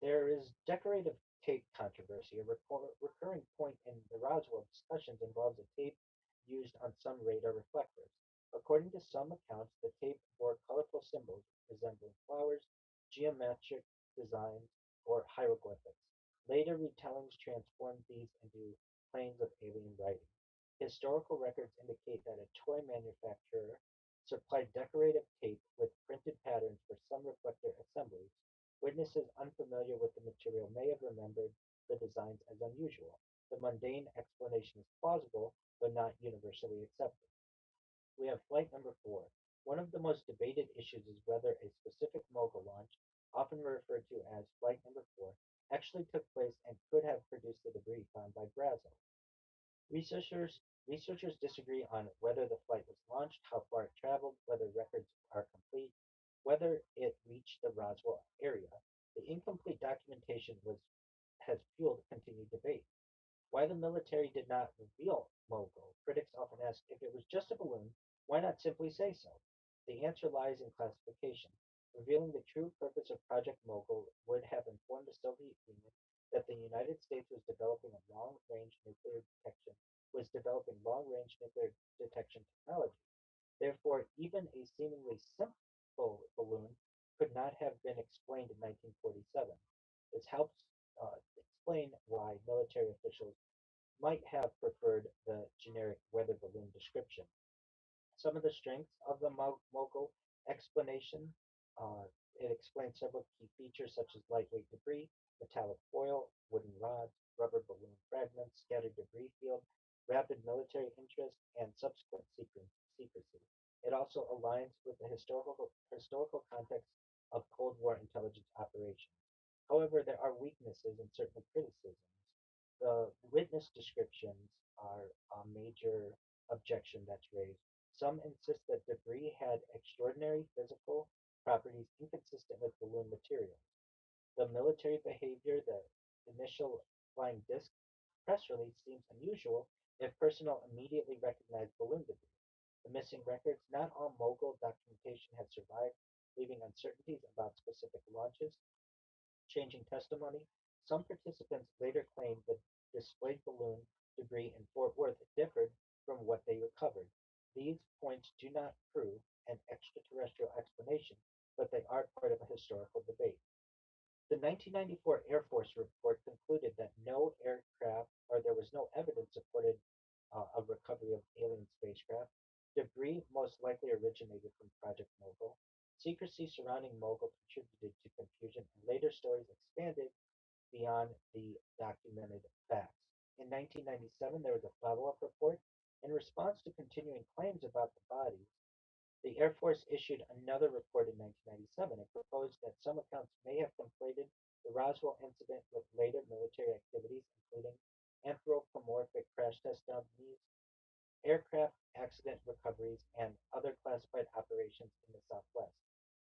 There is decorative tape controversy. A recurring point in the Roswell discussions involves a tape used on some radar reflectors. According to some accounts, the tape bore colorful symbols resembling flowers, geometric designs, or hieroglyphics. Later retellings transformed these into claims of alien writing. Historical records indicate that a toy manufacturer supplied decorative tape with printed patterns for some reflector assemblies. Witnesses unfamiliar with the material may have remembered the designs as unusual. The mundane explanation is plausible, though not universally accepted. We have flight number 4. One of the most debated issues is whether a specific mogul launch, often referred to as flight number 4, actually took place and could have produced the debris found by Brazel. Researchers disagree on whether the flight was launched, how far it traveled, whether records are complete, whether it reached the Roswell area. The incomplete documentation has fueled continued debate. Why the military did not reveal Mogul? Critics often ask if it was just a balloon, why not simply say so? The answer lies in classification. Revealing the true purpose of Project Mogul would have informed the Soviet Union that the United States was developing long-range nuclear detection technology. Therefore, even a seemingly simple balloon could not have been explained in 1947. This helps explain why military officials might have preferred the generic weather balloon description. Some of the strengths of the Mogul explanation. Uh, it explains several key features such as lightweight debris, metallic foil, wooden rods, rubber balloon fragments, scattered debris field, rapid military interest, and subsequent secrecy. It also aligns with the historical context of Cold War intelligence operations. However, there are weaknesses and certain criticisms. The witness descriptions are a major objection that's raised. Some insist that debris had extraordinary physical properties inconsistent with balloon materials. The military behavior, the initial flying disc press release seems unusual if personnel immediately recognized balloon debris. The missing records, not all mogul documentation has survived, leaving uncertainties about specific launches. Changing testimony, some participants later claimed the displayed balloon debris in Fort Worth differed from what they recovered. These points do not prove an extraterrestrial explanation, but they are part of a historical debate. The 1994 Air Force report concluded that no aircraft, or there was no evidence supported a recovery of alien spacecraft. Debris most likely originated from Project Mogul. Secrecy surrounding Mogul contributed to confusion, and later stories expanded beyond the documented facts. In 1997, there was a follow up report. In response to continuing claims about the bodies, the Air Force issued another report in 1997 and proposed that some accounts may have conflated the Roswell incident with later military activities, including anthropomorphic crash test dummies, aircraft accident recoveries, and other classified operations in the Southwest.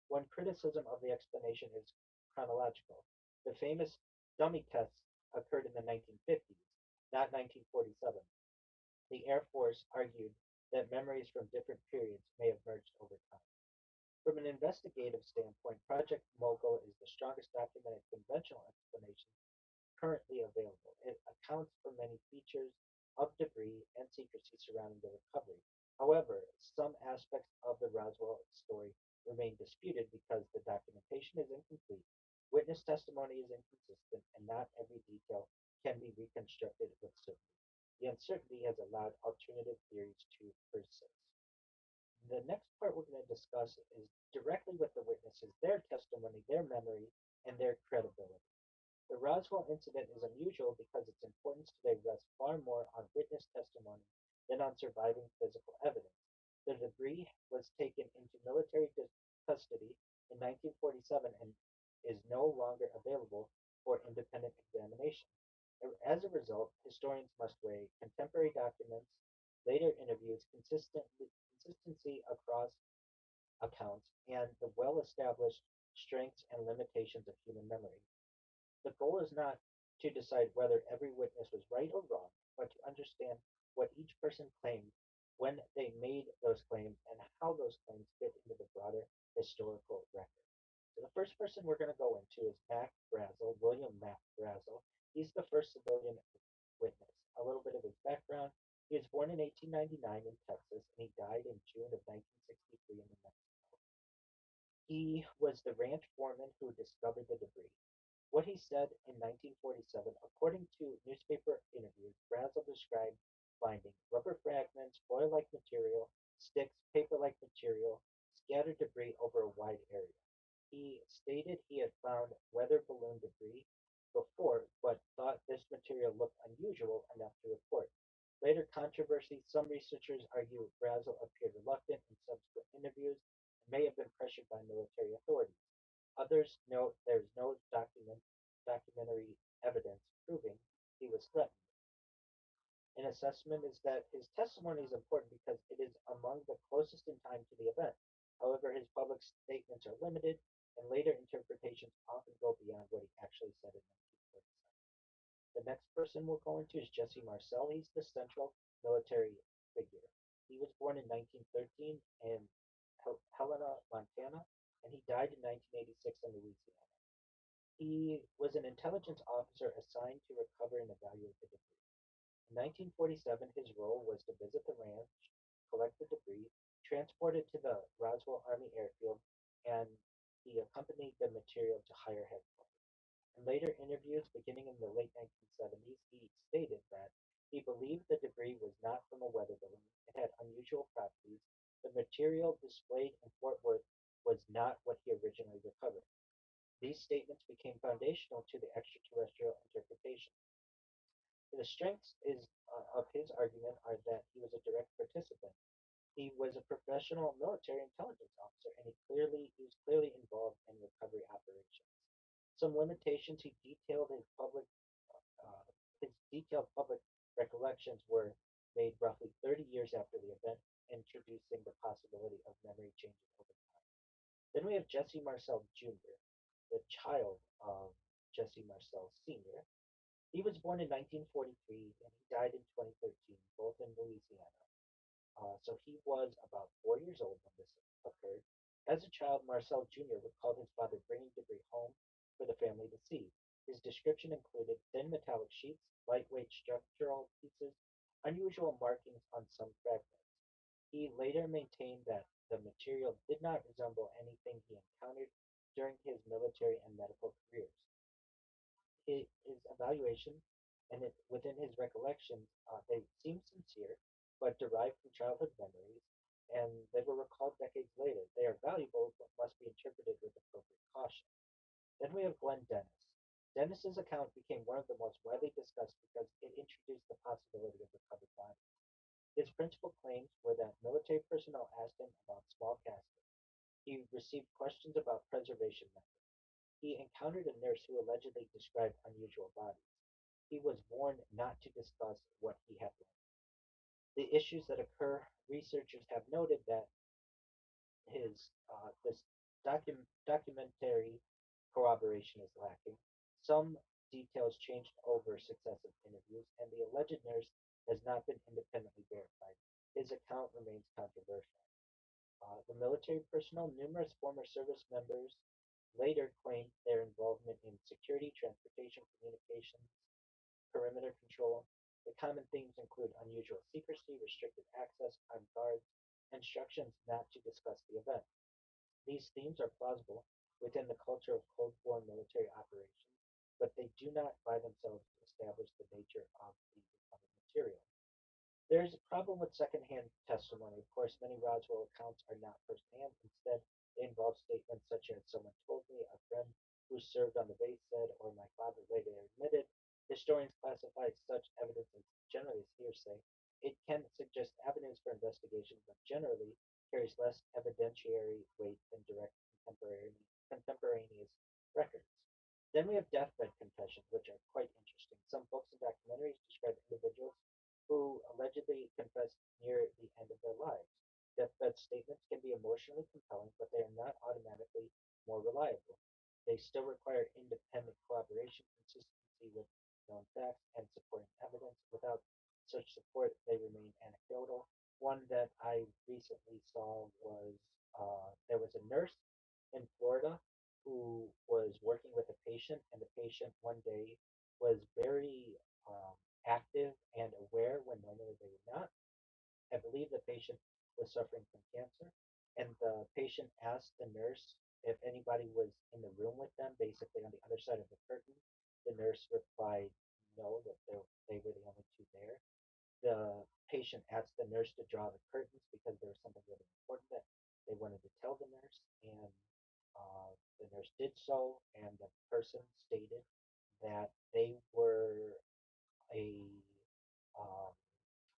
One criticism of the explanation is chronological. The famous dummy tests occurred in the 1950s, not 1947. The Air Force argued that memories from different periods may have merged over time. From an investigative standpoint, Project Mogul is the strongest documented conventional explanation currently available. It accounts for many features of debris and secrecy surrounding the recovery. However, some aspects of the Roswell story remain disputed because the documentation is incomplete, witness testimony is inconsistent, and not every detail can be reconstructed with certainty. The uncertainty has allowed alternative theories to persist. The next part we're going to discuss is directly with the witnesses, their testimony, their memory, and their credibility. The Roswell incident is unusual because its importance today rests far more on witness testimony than on surviving physical evidence. The debris was taken into military custody in 1947 and is no longer available for independent examination. As a result, historians must weigh contemporary documents, later interviews, consistency across accounts, and the well established strengths and limitations of human memory. The goal is not to decide whether every witness was right or wrong, but to understand what each person claimed when they made those claims and how those claims fit into the broader historical record. So the first person we're going to go into is Mac Brazel, William Mac Brazel. He's the first civilian witness. A little bit of his background. He was born in 1899 in Texas and he died in June of 1963 in New Mexico. He was the ranch foreman who discovered the debris. What he said in 1947, according to newspaper interviews, Brazel described finding rubber fragments, foil-like material, sticks, paper-like material, scattered debris over a wide area. He stated he had found weather balloon debris before, but thought this material looked unusual enough to report. Later controversy, some researchers argue Brazel appeared reluctant in subsequent interviews and may have been pressured by military authorities. Others note there is no documentary evidence proving he was threatened. An assessment is that his testimony is important because it is among the closest in time to the event. However, his public statements are limited, and later interpretations often go beyond what he actually said in 1947. The next person we'll go into is Jesse Marcel. He's the central military figure. He was born in 1913 in Helena, Montana, and he died in 1986 in Louisiana. He was an intelligence officer assigned to recover and evaluate the debris. In 1947, his role was to visit the ranch, collect the debris, transport it to the Roswell Army Airfield, and he accompanied the material to higher headquarters. In later interviews, beginning in the late 1970s, he stated that he believed the debris was not from a weather balloon. It had unusual properties. The material displayed in Fort Worth was not what he originally recovered. These statements became foundational to the extraterrestrial interpretation. The strengths of his argument are that he was a direct participant. He was a professional military intelligence officer, and he was clearly involved in recovery operations. Some limitations he detailed uh, his detailed public recollections were made roughly 30 years after the event, introducing the possibility of memory changes over time. Then we have Jesse Marcel Jr., the child of Jesse Marcel Sr. He was born in 1943 and he died in 2013, both in Louisiana. So he was about 4 years old when this occurred. As a child, Marcel Jr. recalled his father bringing debris home for the family to see. His description included thin metallic sheets, lightweight structural pieces, unusual markings on some fragments. He later maintained that the material did not resemble anything he encountered during his military and medical careers. His evaluation within his recollections, they seem sincere, but derived from childhood memories, and they were recalled decades later. They are valuable, but must be interpreted with appropriate caution. Then we have Glenn Dennis. Dennis's account became one of the most widely discussed because it introduced the possibility of recovered bodies. His principal claims were that military personnel asked him about small caskets. He received questions about preservation methods. He encountered a nurse who allegedly described unusual bodies. He was warned not to discuss what he had learned. The issues that occur, researchers have noted that his this Documentary corroboration is lacking. Some details changed over successive interviews, and the alleged nurse has not been independently verified. His account remains controversial. The military personnel, numerous former service members, later claimed their involvement in security, transportation, communications, perimeter control. The common themes include unusual secrecy, restricted access, armed guards, instructions not to discuss the event. These themes are plausible within the culture of Cold War military operations, but they do not by themselves establish the nature of the recovered material. There's a problem with secondhand testimony. Of course, many Roswell accounts are not firsthand. Instead, they involve statements such as someone told me, a friend who served on the base said, or my father later admitted. Historians classify such evidence as generally as hearsay. It can suggest avenues for investigation, but generally carries less evidentiary weight than direct contemporaneous records. Then we have deathbed confessions, which are quite interesting. Some books and documentaries describe individuals who allegedly confessed near the end of their lives. Deathbed statements can be emotionally compelling, but they are not automatically more reliable. They still require independent corroboration, consistency with known facts, and supporting evidence. Without such support, they remain anecdotal. One that I recently saw was there was a nurse in Florida who was working with a patient, and the patient one day was very active and aware when normally they would not. I believe the patient was suffering from cancer, and the patient asked the nurse if anybody was in the room with them, basically on the other side of the curtain. The nurse replied no, that they were the only two there. The patient asked the nurse to draw the curtains because there was something really important that they wanted to tell the nurse, and the nurse did so, and the person stated that a um,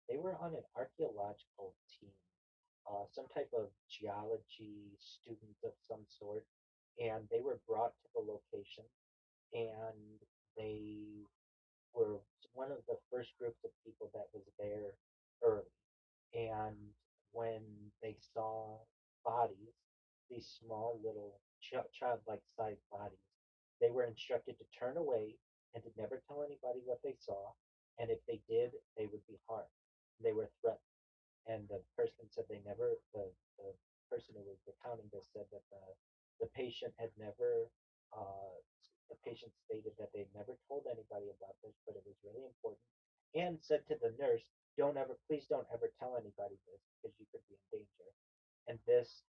they were on an archaeological team, some type of geology student of some sort, and they were brought to the location, and they were one of the first groups of people that was there early. And when they saw bodies, these small little childlike sized bodies, they were instructed to turn away and to never tell anybody what they saw. And if they did, they would be harmed. They were threatened. And the person said they never, the person who was recounting this said that the patient had never, uh, the patient stated that they never told anybody about this, but it was really important, and said to the nurse, don't ever, please don't ever tell anybody this because you could be in danger. And this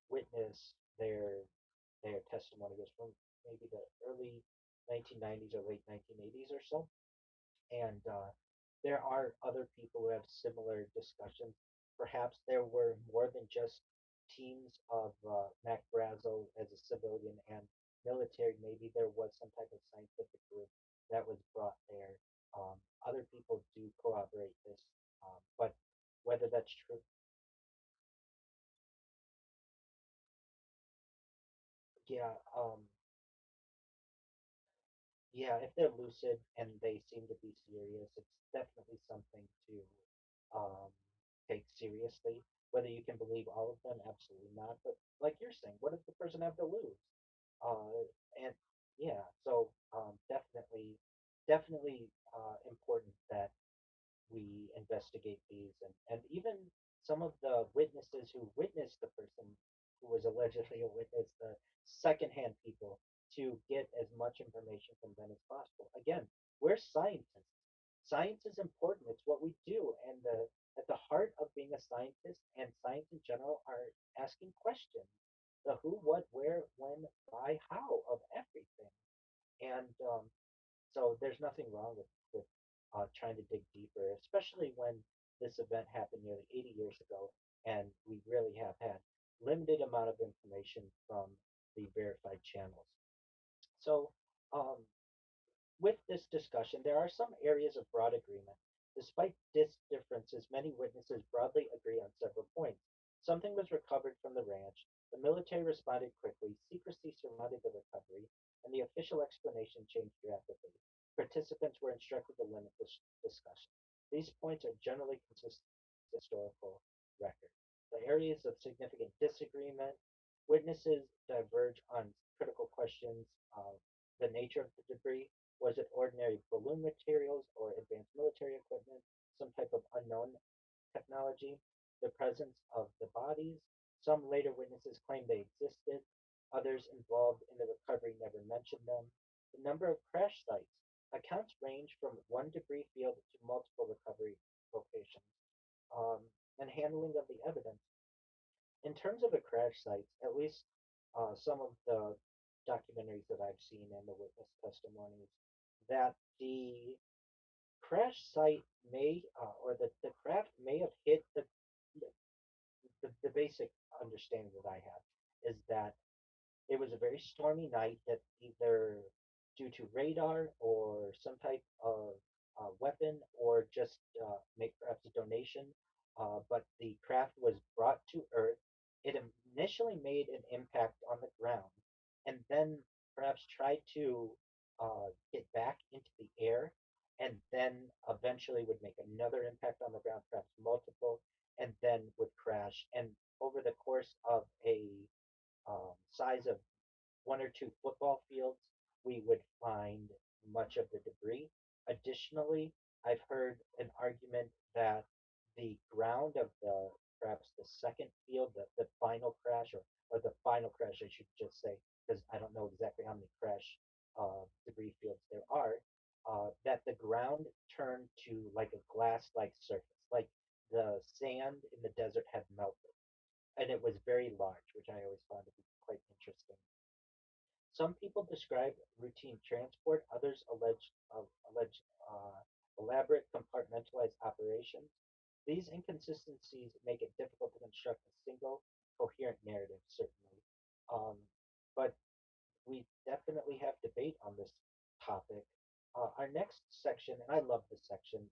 witness, their testimony was from maybe the early 1990s or late 1980s or so, and there are other people who have similar discussions. Perhaps there were more than just teams of Mac Brazel as a civilian and military. Maybe there was some type of scientific group that was brought there. Other people do corroborate this, but whether that's true, yeah, yeah, if they're lucid and they seem to be serious, it's definitely something to um, take seriously. Whether you can believe all of them, absolutely not. But like you're saying, what does the person have to lose? And yeah, so definitely important that we investigate these, and even some of the witnesses who witnessed the person who was allegedly a witness, the secondhand people, to get as much information from them as possible. Again, we're scientists. Science is important. It's what we do, and at the heart of being a scientist and science in general are asking questions: the who, what, where, when, why, how of everything. And so there's nothing wrong with trying to dig deeper, especially when this event happened nearly 80 years ago, and we really have had limited amount of information from the verified channels. So, um, with this discussion, there are some areas of broad agreement. Despite differences, many witnesses broadly agree on several points. Something was recovered from the ranch, the military responded quickly, secrecy surrounded the recovery, and the official explanation changed rapidly. Participants were instructed to limit this discussion. These points are generally consistent with historical record. The areas of significant disagreement Witnesses diverge on critical questions of the nature of the debris. Was it ordinary balloon materials or advanced military equipment, some type of unknown technology? The presence of the bodies. Some later witnesses claimed they existed. Others involved in the recovery never mentioned them. The number of crash sites. Accounts range from one debris field to multiple recovery locations. Um, and handling of the evidence. In terms of the crash sites, at least some of the documentaries that I've seen and the witness testimonies, that the crash site may, or the craft may have hit the basic understanding that I have is that it was a very stormy night that either due to radar or some type of weapon or just make perhaps a donation, but the craft was brought to Earth. It initially made an impact on the ground and then perhaps tried to get back into the air and then eventually would make another impact on the ground, perhaps multiple, and then would crash. And over the course of a size of one or two football fields, we would find much of the debris. Additionally, I've heard an argument that the ground of the perhaps the second field, the final crash, or the final crash, I should just say, because I don't know exactly how many crash debris fields there are, that the ground turned to like a glass like surface, like the sand in the desert had melted. And it was very large, which I always found to be quite interesting. Some people describe routine transport, others allege elaborate compartmentalized operations. These inconsistencies make it difficult to construct a single coherent narrative, certainly. Um, but we definitely have debate on this topic. Our next section, and I love this section,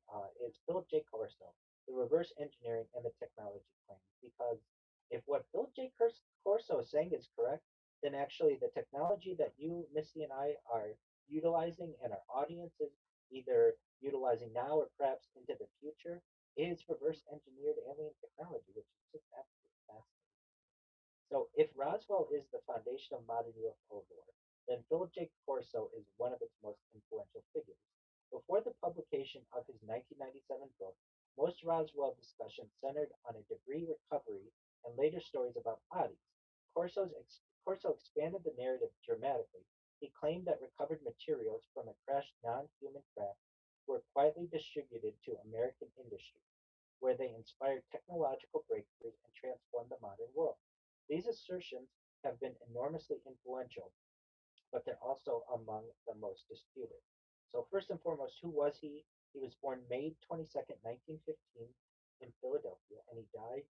is Philip J. Corso, the reverse engineering and the technology claims. Because if what Philip J. Corso is saying is correct, then actually the technology that you, Misty, and I are utilizing and our audience is either utilizing now or perhaps into the future is reverse engineered alien technology, which is just absolutely fascinating. So if Roswell is the foundation of modern UFO lore, then Philip J. Corso is one of its most influential figures. Before the publication of his 1997 book, most Roswell discussion centered on a debris recovery and later stories about bodies. Corso expanded the narrative dramatically. He claimed that recovered materials from a crashed non-human craft were quietly distributed to American industry, where they inspired technological breakthroughs and transformed the modern world. These assertions have been enormously influential, but they're also among the most disputed. So, first and foremost, who was he? He was born May 22nd, 1915, in Philadelphia, and he died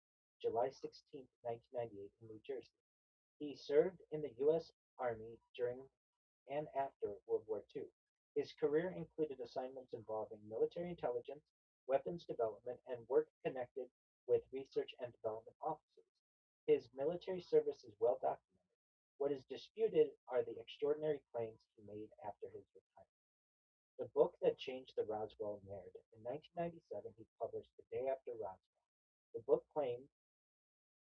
July 16th, 1998, in New Jersey. He served in the U.S. Army during and after World War II. His career included assignments involving military intelligence, weapons development, and work connected with research and development offices. His military service is well documented. What is disputed are the extraordinary claims he made after his retirement. The book that changed the Roswell narrative. In 1997, he published The Day After Roswell. The book claimed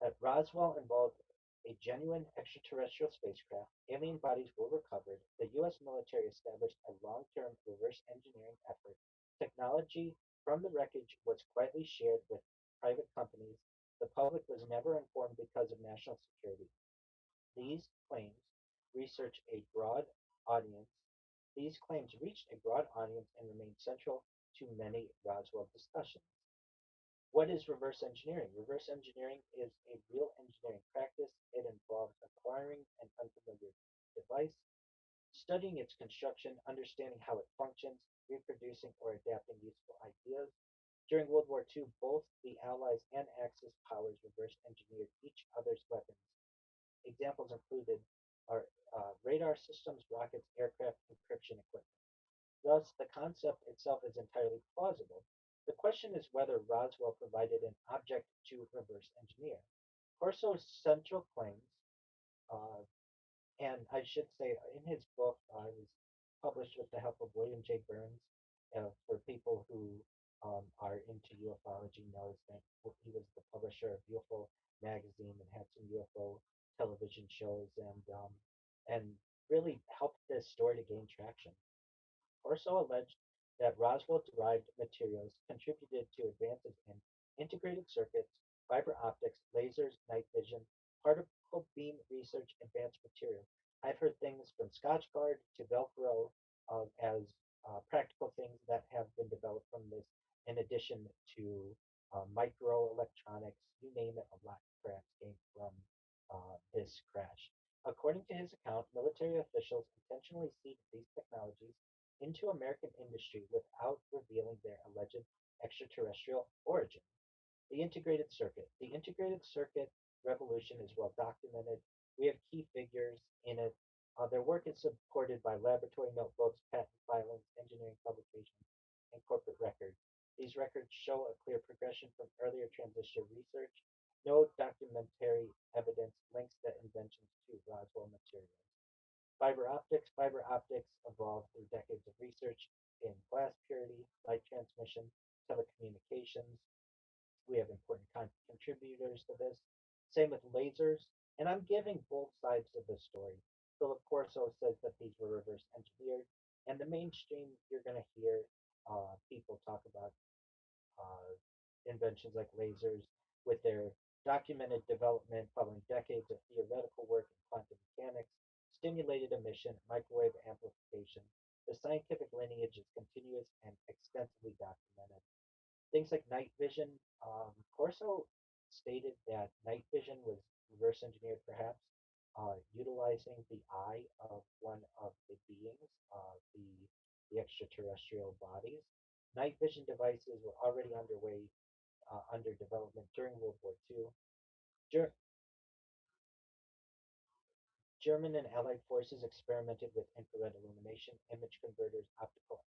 that Roswell involved a genuine extraterrestrial spacecraft, alien bodies were recovered, the U.S. military established a long term reverse engineering effort, technology from the wreckage was quietly shared with private companies, the public was never informed because of national security. These claims research a broad audience. These claims reached a broad audience and remain central to many Roswell discussions. What is reverse engineering? Reverse engineering is a real engineering practice. It involves acquiring an unfamiliar device, studying its construction, understanding how it functions, reproducing or adapting useful ideas. During World War II, both the Allies and Axis powers reverse engineered each other's weapons. Examples included are radar systems, rockets, aircraft, encryption equipment. Thus, the concept itself is entirely plausible. The question is whether Roswell provided an object to reverse engineer. Corso's central claims, uh, and I should say in his book, it was published with the help of William J. Burns. For people who are into ufology, knows that he was the publisher of UFO magazine and had some UFO television shows and really helped this story to gain traction. Corso alleged that Roswell-derived materials contributed to advances in integrated circuits, fiber optics, lasers, night vision, particle beam research, advanced materials. I've heard things from Scotchgard to Velcro as practical things that have been developed from this, in addition to microelectronics, you name it, a lot of cracks came from this crash. According to his account, military officials intentionally seeded these technologies into American industry without revealing their alleged extraterrestrial origin. The integrated circuit. The integrated circuit revolution is well documented. We have key figures in it. Their work is supported by laboratory notebooks, patent filings, engineering publications, and corporate records. These records show a clear progression from earlier transistor research. No documentary evidence links the inventions to Roswell materials. Fiber optics evolved through decades of research in glass purity, light transmission, telecommunications. We have important contributors to this. Same with lasers. And I'm giving both sides of the story. Philip Corso says that these were reverse engineered. And the mainstream, you're going to hear people talk about uh, inventions like lasers with their documented development following decades of theoretical work in quantum mechanics, stimulated emission, microwave amplification. The scientific lineage is continuous and extensively documented. Things like night vision. Corso stated that night vision was reverse engineered, perhaps utilizing the eye of one of the beings, the extraterrestrial bodies. Night vision devices were already underway under development during World War II. Ger- German and Allied forces experimented with infrared illumination, image converters, optical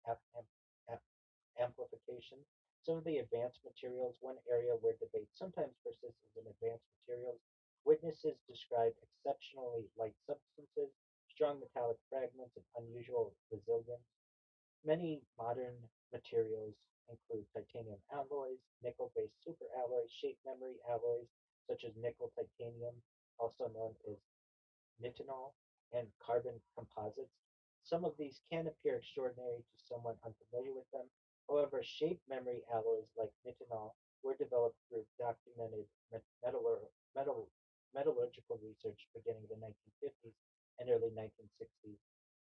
amplification. Some of the advanced materials, one area where debate sometimes persists is in advanced materials. Witnesses describe exceptionally light substances, strong metallic fragments, and unusual resilience. Many modern materials include titanium alloys, nickel-based superalloys, shape memory alloys, such as nickel titanium, also known as nitinol, and carbon composites. Some of these can appear extraordinary to someone unfamiliar with them. However, shape memory alloys like nitinol were developed through documented metal, metallurgical research beginning in the 1950s and early 1960s,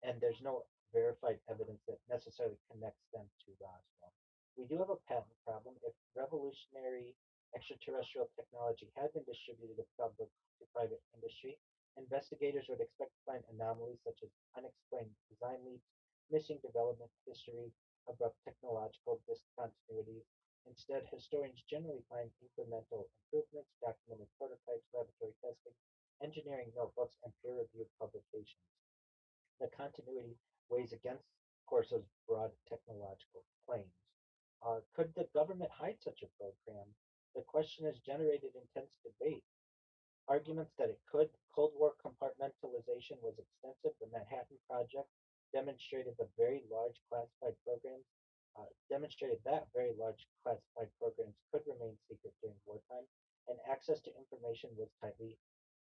and there's no verified evidence that necessarily connects them to Roswell. We do have a patent problem. If revolutionary extraterrestrial technology had been distributed to public to private industry, investigators would expect to find anomalies such as unexplained design leaps, missing development history, abrupt technological discontinuities. Instead, historians generally find incremental improvements, documented prototypes, laboratory testing, engineering notebooks, and peer-reviewed publications. The continuity weighs against Corso's broad technological claims. Could the government hide such a program? The question has generated intense debate. Arguments that it could. Cold War compartmentalization was extensive. The Manhattan Project demonstrated the very large classified programs demonstrated that very large classified programs could remain secret during wartime, and access to information was tightly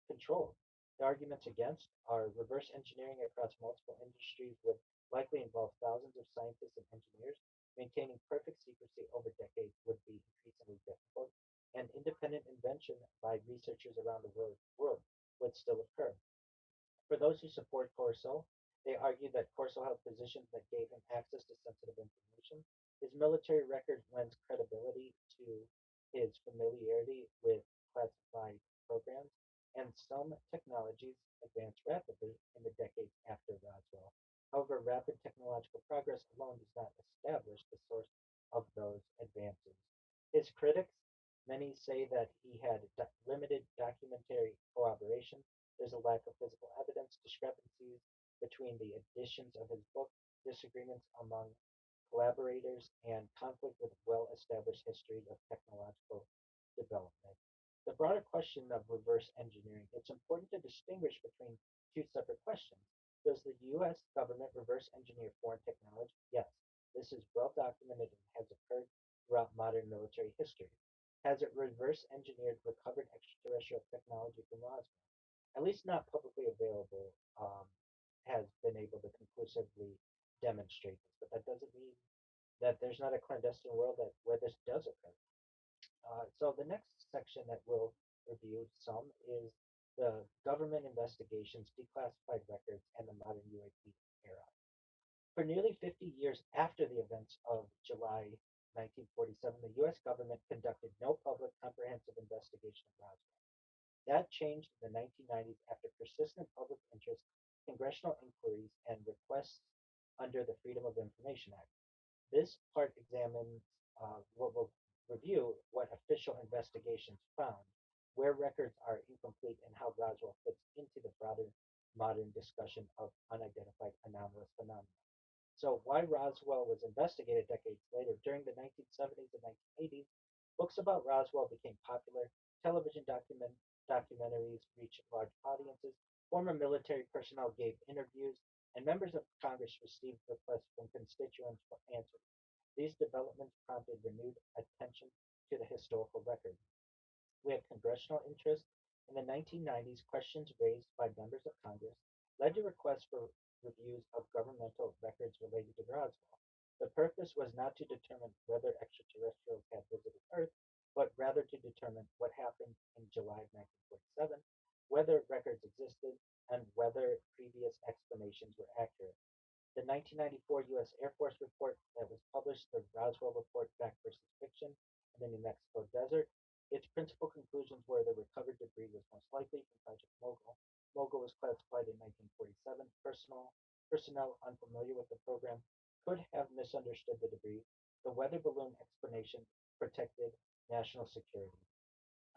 controlled. The arguments against are reverse engineering across multiple industries would likely involve thousands of scientists and engineers. Maintaining perfect secrecy over decades would be increasingly difficult, and independent invention by researchers around the world would still occur. For those who support Corso, they argue that Corso held positions that gave him access to sensitive information. His military record lends credibility to his familiarity with classified programs, and some technologies advanced rapidly in the decades after Roswell. However, rapid technological progress alone does not establish the source of those advances. His critics, many say that he had limited documentary corroboration. There's a lack of physical evidence, discrepancies between the editions of his book, disagreements among collaborators, and conflict with well-established history of technological development. The broader question of reverse engineering, it's important to distinguish between two separate questions. Does the US government reverse engineer foreign technology? Yes. This is well documented and has occurred throughout modern military history. Has it reverse engineered recovered extraterrestrial technology from Roswell? at least not publicly available, has been able to conclusively demonstrate this. But that doesn't mean that there's not a clandestine world that where this does occur. So the next section that we'll review some is the government investigations, declassified records, and the modern UAP era. For nearly 50 years after the events of July 1947, the U.S. government conducted no public comprehensive investigation of Roswell. That changed in the 1990s after persistent public interest, congressional inquiries, and requests under the Freedom of Information Act. This part examines what will review what official investigations found, where records are incomplete, and how Roswell fits into the broader modern discussion of unidentified anomalous phenomena. So, why Roswell was investigated decades later? During the 1970s and 1980s, books about Roswell became popular, television documentaries reached large audiences, former military personnel gave interviews, and members of Congress received requests from constituents for answers. These developments prompted renewed attention to the historical record. We have congressional interest. In the 1990s, questions raised by members of Congress led to requests for reviews of governmental records related to Roswell. The purpose was not to determine whether extraterrestrials had visited Earth, but rather to determine what happened in July of 1947, whether records existed, and whether previous explanations were accurate. The 1994 U.S. Air Force report that was published, the Roswell Report Fact versus Fiction in the New Mexico desert, its principal conclusions were the recovered debris was most likely from Project Mogul. Mogul was classified in 1947. Personnel unfamiliar with the program could have misunderstood the debris. The weather balloon explanation protected national security.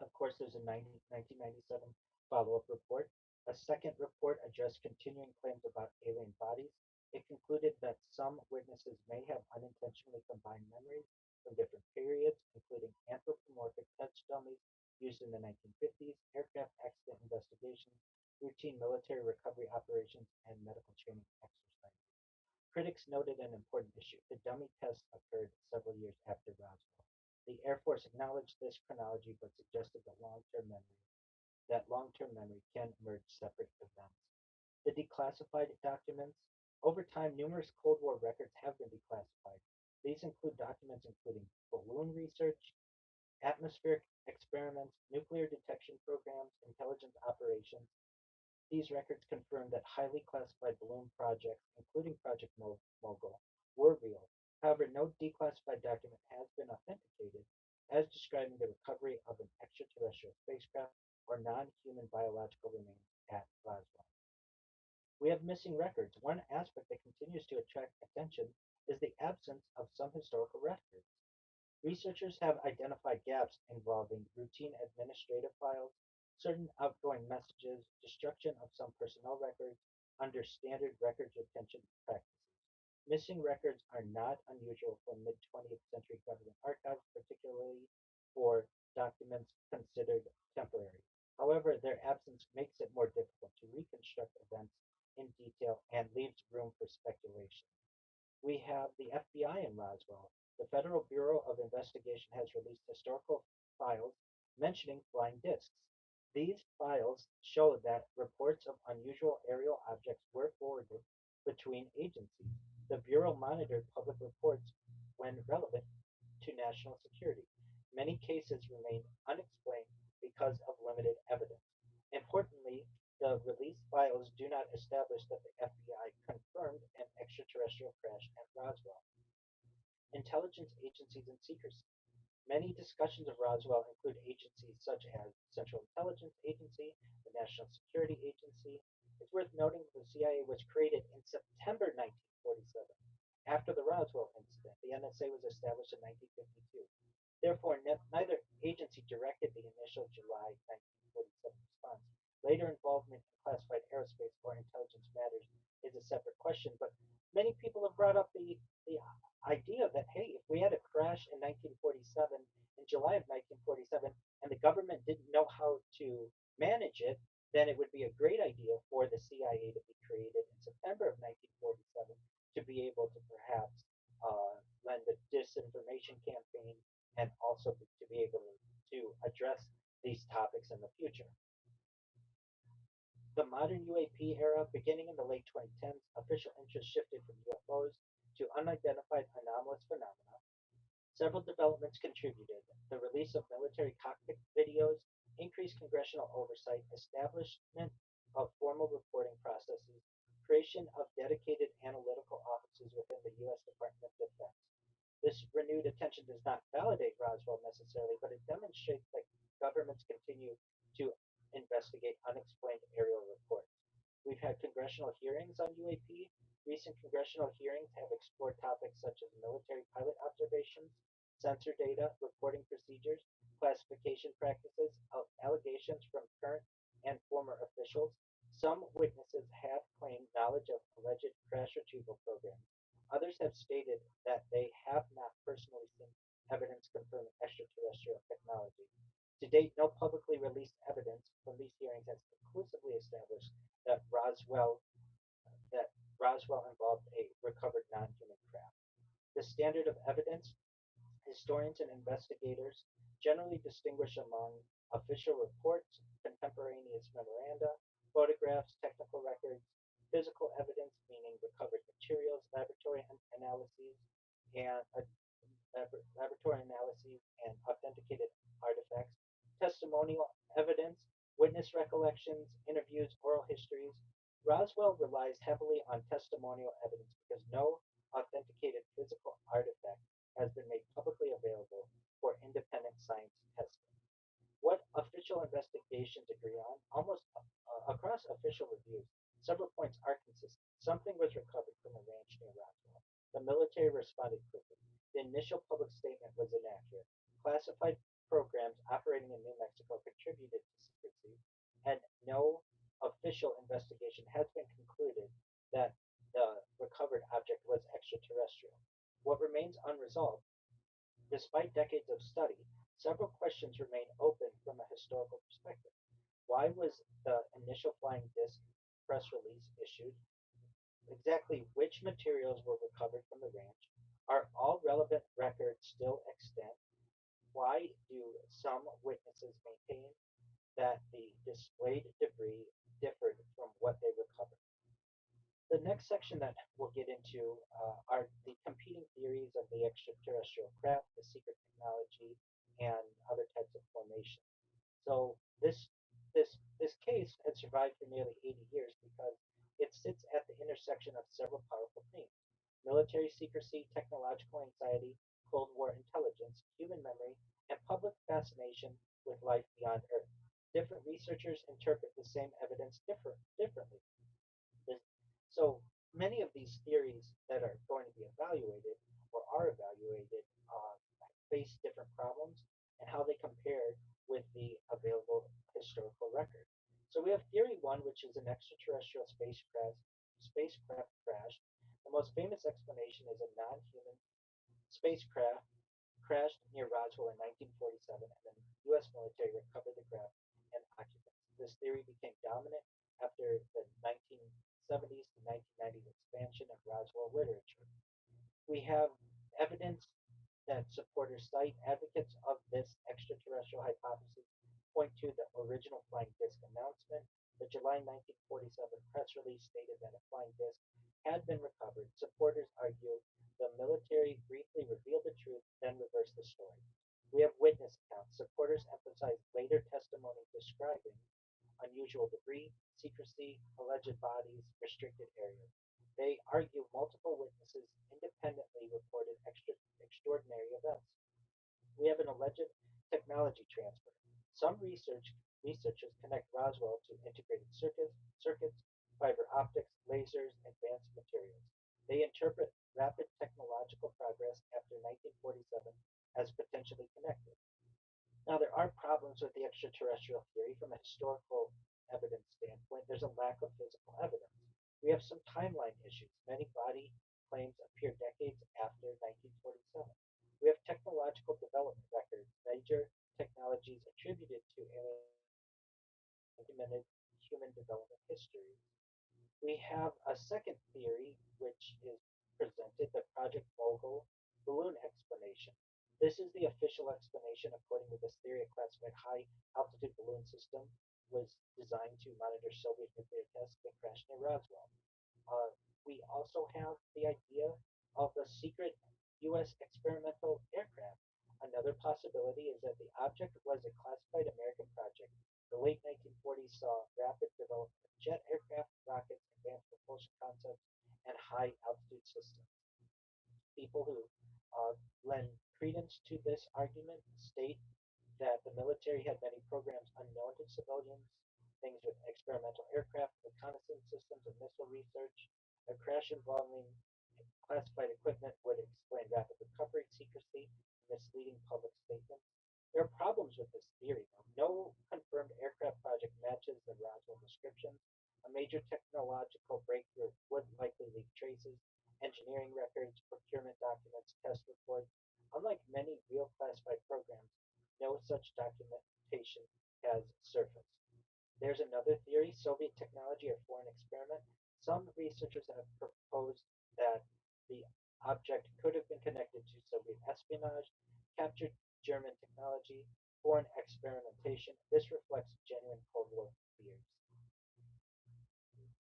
Of course, there's a 1997 follow-up report. A second report addressed continuing claims about alien bodies. It concluded that some witnesses may have unintentionally combined memories from different periods, including anthropomorphic touch dummies used in the 1950s, aircraft accident investigations, routine military recovery operations, and medical training exercises. Critics noted an important issue. The dummy test occurred several years after Roswell. The Air Force acknowledged this chronology but suggested that long-term memory can merge separate events. The declassified documents. Over time, numerous Cold War records have been declassified. These include documents including balloon research, atmospheric experiments, nuclear detection programs, intelligence operations. These records confirm that highly classified balloon projects, including Project Mogul, were real. However, no declassified document has been authenticated as describing the recovery of an extraterrestrial spacecraft or non-human biological remains at Roswell. We have missing records. One aspect that continues to attract attention is the absence of some historical records. Researchers have identified gaps involving routine administrative files, certain outgoing messages, destruction of some personnel records under standard records retention practices. Missing records are not unusual for mid 20th century government archives, particularly for documents considered temporary. However, their absence makes it more difficult to reconstruct events in detail and leaves room for speculation. We have the FBI in Roswell. The Federal Bureau of Investigation has released historical files mentioning flying discs. These files show that reports of unusual aerial objects were forwarded between agencies. The Bureau monitored public reports when relevant to national security. Many cases remain unexplained because of limited evidence. Importantly, the released files do not establish that the FBI confirmed an extraterrestrial crash at Roswell. Intelligence agencies and secrecy. Many discussions of Roswell include agencies such as Central Intelligence Agency, the National Security Agency. It's worth noting that the CIA was created in September 1947. After the Roswell incident, the NSA was established in 1952. Therefore, neither agency directed the initial July 1947 response. Later involvement in classified aerospace or intelligence matters is a separate question, but many people have brought up the idea that, hey, if we had a crash in 1947, in July of 1947, and the government didn't know how to manage it, then it would be a great idea for the CIA to be created in September of 1947 to be able to perhaps lend a disinformation campaign and also to be able to address these topics in the future. The modern UAP era, beginning in the late 2010s, official interest shifted from UFOs to unidentified anomalous phenomena. Several developments contributed: the release of military cockpit videos, increased congressional oversight, establishment of formal reporting processes, creation of dedicated analytical offices within the U.S. Department of Defense. This renewed attention does not validate Roswell necessarily, but it demonstrates that governments continue to investigate unexplained aerial reports. We've had congressional hearings on UAP. Recent congressional hearings have explored topics such as military pilot observations, sensor data, reporting procedures, classification practices, allegations from current and former officials. Some witnesses have claimed knowledge of alleged crash retrieval programs. Others have stated that they have not personally seen evidence confirming extraterrestrial technology. To date, no publicly released evidence from these hearings has conclusively established that that Roswell involved a recovered non-human craft. The standard of evidence: historians and investigators generally distinguish among official reports, contemporaneous memoranda, photographs, technical records, physical evidence, meaning recovered materials, analyses, and laboratory analyses and authenticated artifacts, testimonial evidence, witness recollections, interviews, oral histories. Roswell relies heavily on testimonial evidence because no authenticated physical artifact has been made publicly available for independent science testing. What official investigations agree on, almost across official reviews, several points are consistent. Something was recovered from a ranch near Roswell. The military responded quickly. The initial public statement was inaccurate. Classified programs operating in New Mexico contributed to secrecy, and no official investigation has been concluded that the recovered object was extraterrestrial. What remains unresolved, despite decades of study, several questions remain open from a historical perspective. Why was the initial flying disc press release issued? Exactly which materials were recovered from the ranch? Are all relevant records still extant? Why do some witnesses maintain that the displayed debris differed from what they recovered? The next section that we'll get into are the competing theories of the extraterrestrial craft, the secret technology, and other types of formation. So this case had survived for nearly 80 years because it sits at the intersection of several powerful themes: military secrecy, technological anxiety, Cold War intelligence, human memory, and public fascination with life beyond Earth. Different researchers interpret the same evidence differently. This, so many of these theories that are going to be evaluated or are evaluated face different problems and how they compare with the available historical record. So we have theory one, which is an extraterrestrial spacecraft crash. The most famous explanation is a non-human spacecraft crashed near Roswell in 1947, and the U.S. military recovered the craft and occupants. This theory became dominant after the 1970s to 1990s expansion of Roswell literature. We have evidence that supporters cite. Advocates of this extraterrestrial hypothesis point to the original flying disc announcement. The July 1947 press release stated that a flying disc had been recovered. Supporters argue the military briefly revealed the truth, then reversed the story. We have witness accounts. Supporters emphasize later testimony describing unusual debris, secrecy, alleged bodies, restricted areas. They argue multiple witnesses independently reported extraordinary events. We have an alleged technology transfer. Some researchers connect Roswell to integrated circuits, fiber optics, lasers, advanced materials. They interpret rapid technological progress after 1947 as potentially connected. Now, there are problems with the extraterrestrial theory from a historical evidence standpoint. There's a lack of physical evidence. We have some timeline issues. Many body claims appear decades after 1947. We have technological development records. Major technologies attributed to alien documented human development history. We have a second theory, which is presented, the Project Mogul balloon explanation. This is the official explanation according to this theory, a classified high altitude balloon system. was designed to monitor Soviet nuclear tests that crashed near Roswell. Uh, we also have the idea of a secret U.S. experimental aircraft. Another possibility is that the object was a classified American project. The late 1940s saw rapid development of jet aircraft, rockets, advanced propulsion concepts, and high altitude systems. People who lend credence to this argument state that the military had many programs unknown to civilians, things with experimental aircraft, reconnaissance systems, and missile research. A crash involving classified equipment would explain rapid recovery, secrecy, and misleading public statements. There are problems with this theory, though. No confirmed aircraft project matches the Roswell descriptions. A major technological breakthrough would likely leave traces, engineering records, procurement documents, test reports. Unlike many real classified programs, no such documentation has surfaced. There's another theory, Soviet technology or foreign experiment. Some researchers have proposed that the object could have been connected to Soviet espionage, captured German technology, foreign experimentation. This reflects genuine Cold War fears.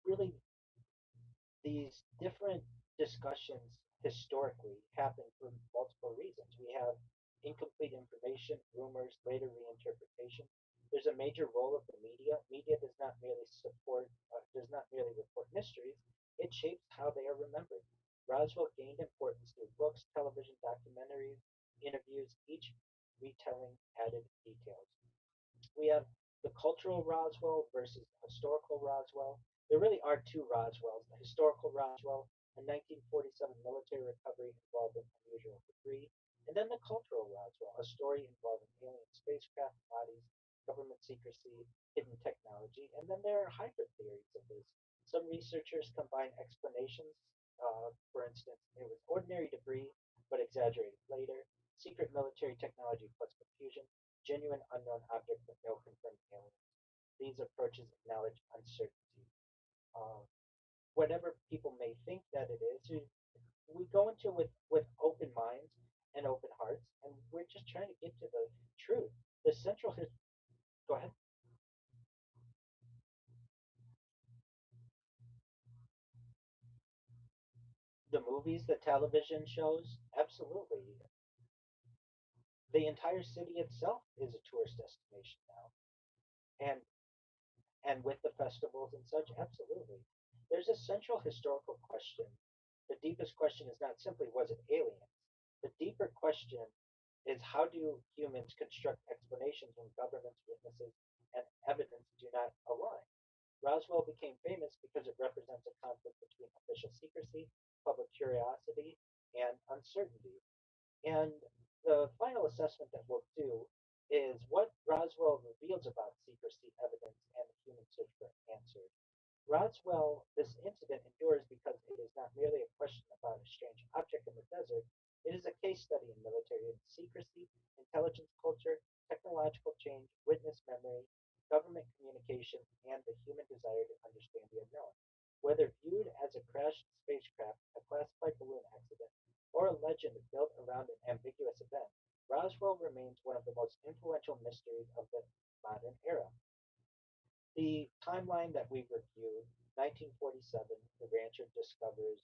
Really, these different discussions historically happen for multiple reasons. We have incomplete information, rumors, later reinterpretation. There's a major role of the media. Media does not merely report mysteries. It shapes how they are remembered. Roswell gained importance through books, television, documentaries, interviews. Each retelling added details. We have the cultural Roswell versus the historical Roswell. There really are two Roswells. The historical Roswell, a 1947 military recovery involving unusual debris, and then the cultural Roswell, a story involving alien spacecraft bodies, government secrecy, hidden technology, and then there are hybrid theories of this. Some researchers combine explanations. For instance, it was ordinary debris, but exaggerated later, secret military technology plus confusion, genuine unknown object with no confirmed aliens. These approaches acknowledge uncertainty. Uh, Whatever people may think that it is, we go into it with open minds and open hearts, and we're just trying to get to the truth. The central go ahead. The movies, the television shows, absolutely. The entire city itself is a tourist destination now, and with the festivals and such, absolutely. There's a central historical question. The deepest question is not simply was it aliens? The deeper question is how do humans construct explanations when governments, witnesses, and evidence do not align? Roswell became famous because it represents a conflict between official secrecy, public curiosity, and uncertainty. And the final assessment that we'll do is what Roswell reveals about secrecy, evidence, and the human search for answers. Roswell, this incident endures because it is not merely a question about a strange object in the desert. It is a case study in military secrecy, intelligence culture, technological change, witness memory, government communication, and the human desire to understand the unknown. Whether viewed as a crashed spacecraft, a classified balloon accident, or a legend built around an ambiguous event, Roswell remains one of the most influential mysteries of the modern era. The timeline that we reviewed, 1947, the rancher discovers,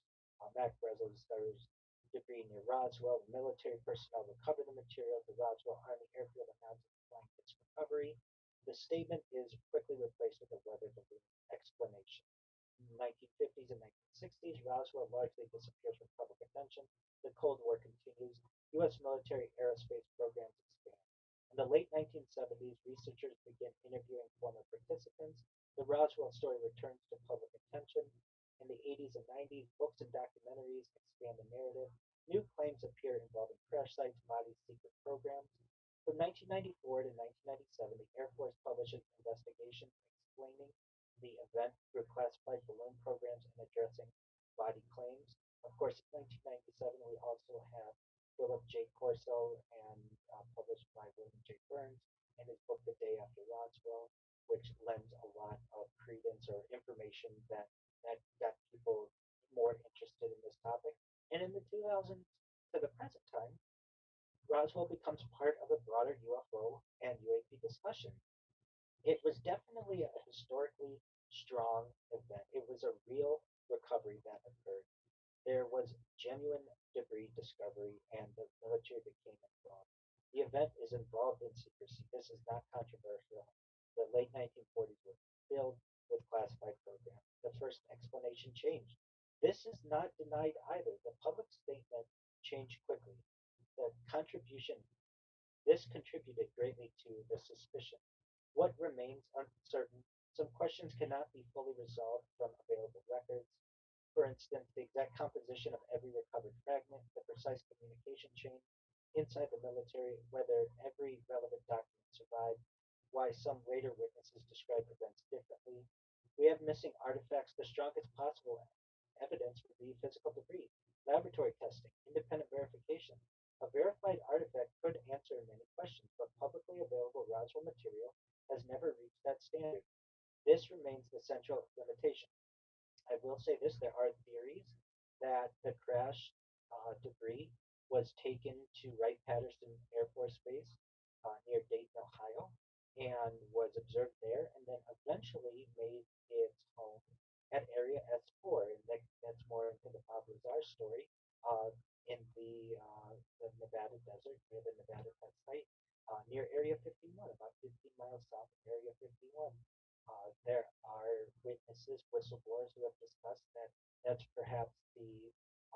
Mac Brazel discovers debris near Roswell. Military personnel recover the material. The Roswell Army Airfield announces flying its recovery. The statement is quickly replaced with a weather balloon explanation. In the 1950s and 1960s, Roswell largely disappears from public attention. The Cold War continues. U.S. military aerospace programs expand. In the late 1970s, researchers begin interviewing former participants. The Roswell story returns to public attention. In the 80s and 90s, books and documentaries expand the narrative. New claims appear involving crash sites, bodies, secret programs. From 1994 to 1997, the Air Force publishes investigations explaining the event through classified balloon programs and addressing body claims. Of course, in 1997, we also have Philip J. Corso and published by William J. Burns in his book The Day After Roswell, which lends a lot of credence or information that got people more interested in this topic. And in the 2000s to the present time, Roswell becomes part of a broader UFO and UAP discussion. It was definitely strong event. It was a real recovery that occurred. There was genuine debris discovery, and the military became involved. The event is involved in secrecy. This is not controversial. The late 1940s were filled with classified programs. The first explanation changed. This is not denied either. The public statement changed quickly. The contribution this contributed greatly to the suspicion. What remains uncertain, some questions cannot be fully resolved from available records. For instance, the exact composition of every recovered fragment, the precise communication chain inside the military, whether every relevant document survived, why some later witnesses described events differently. We have missing artifacts. The strongest possible evidence would be physical debris, laboratory testing, independent verification. A verified artifact could answer many questions, but publicly available Roswell material has never reached that standard. This remains the central limitation. I will say this: there are theories that the crash debris was taken to Wright-Patterson Air Force Base near Dayton, Ohio, and was observed there, and then eventually made its home at Area S4. And that's more into the Bob Lazar story in the Nevada desert, near the Nevada test site, near Area 51, about 15 miles south of Area 51. There are witnesses, whistleblowers who have discussed that that's perhaps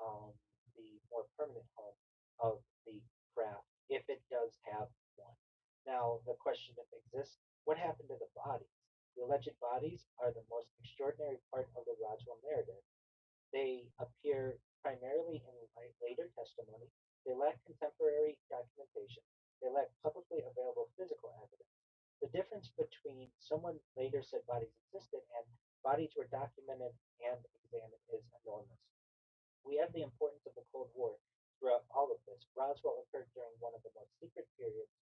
um, the more permanent home of the craft, if it does have one. Now, the question that exists: what happened to the bodies? The alleged bodies are the most extraordinary part of the Roswell narrative. They appear primarily in later testimony. They lack contemporary documentation. They lack publicly available physical evidence. The difference between someone later said bodies existed and bodies were documented and examined is enormous. We have the importance of the Cold War throughout all of this. Roswell occurred during one of the most secret periods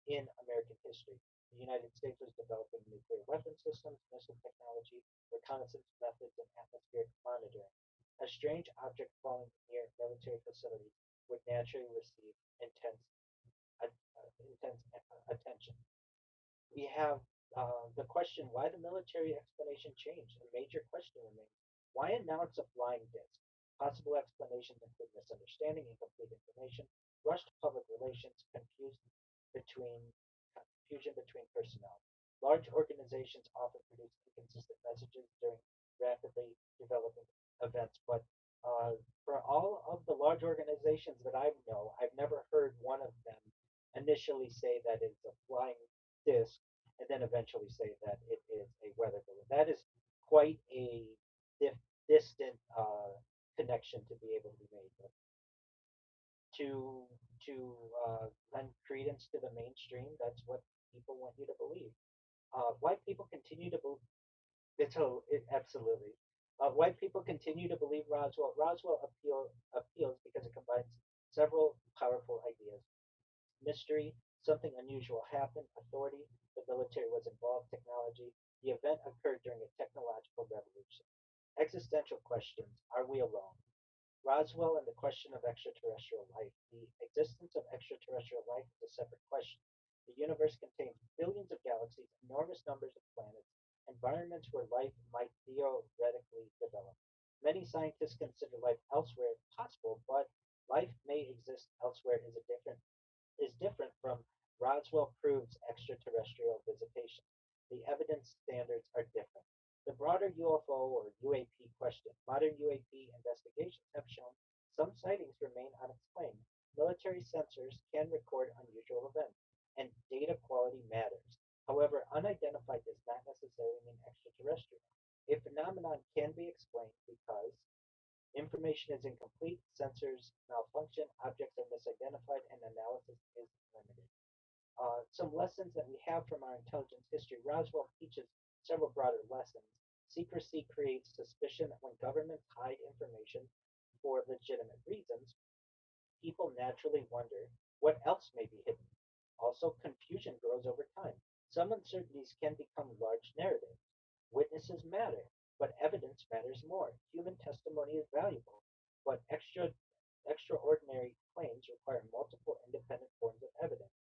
in American history. The United States was developing nuclear weapon systems, missile technology, reconnaissance methods, and atmospheric monitoring. A strange object falling near a military facility would naturally receive intense attention. We have the question why the military explanation changed. A major question remains: why announce a flying disc? Possible explanations include misunderstanding, incomplete information, rushed public relations, between confusion between personnel. Large organizations often produce inconsistent messages during rapidly developing events, but for all of the large organizations that I know, I've never heard one of them initially say that it's a flying disc and then eventually say that it is a weather balloon. That is quite a distant connection to be able to be made. But to lend credence to the mainstream, that's what people want you to believe. Why people continue to believe absolutely. Why people continue to believe Roswell? Appeals because it combines several powerful ideas: mystery, something unusual happened; authority, the military was involved; technology, the event occurred during a technological revolution; existential questions: are we alone? Roswell and the question of extraterrestrial life. The existence of extraterrestrial life is a separate question. The universe contains billions of galaxies, enormous numbers of planets, environments where life might theoretically develop. Many scientists consider life elsewhere possible, but life may exist elsewhere is different from Roswell proves extraterrestrial visitation. The evidence standards are different. The broader UFO or UAP question. Modern UAP investigations have shown some sightings remain unexplained. Military sensors can record unusual events, and data quality matters. However, unidentified does not necessarily mean extraterrestrial. A phenomenon can be explained because information is incomplete, sensors malfunction, objects are misidentified, and analysis is limited. Some lessons that we have from our intelligence history. Roswell teaches several broader lessons. Secrecy creates suspicion. When governments hide information for legitimate reasons, people naturally wonder what else may be hidden. Also, confusion grows over time. Some uncertainties can become large narratives. Witnesses matter, but evidence matters more. Human testimony is valuable, but extraordinary claims require multiple independent forms of evidence.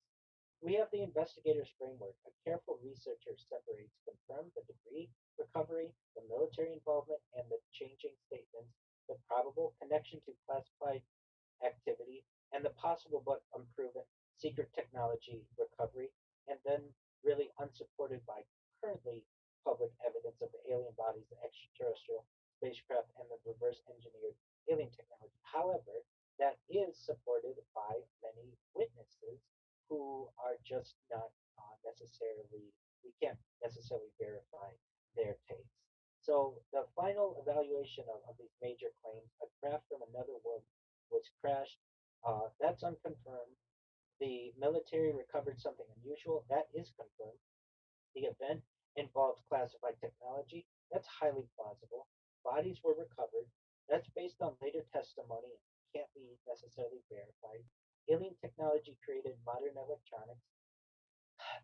We have the investigator's framework. A careful researcher separates confirmed the debris recovery, the military involvement, and the changing statements, the probable connection to classified activity, and the possible but unproven secret technology recovery, and then really unsupported by currently public evidence of the alien bodies, the extraterrestrial spacecraft, and the reverse engineered alien technology. However, that is supported by many witnesses who are just not necessarily, we can't necessarily verify their takes. So the final evaluation of these major claims, a craft from another world was crashed. That's unconfirmed. The military recovered something unusual. That is confirmed. The event involves classified technology. That's highly plausible. Bodies were recovered. That's based on later testimony and can't be necessarily verified. Alien technology created modern electronics.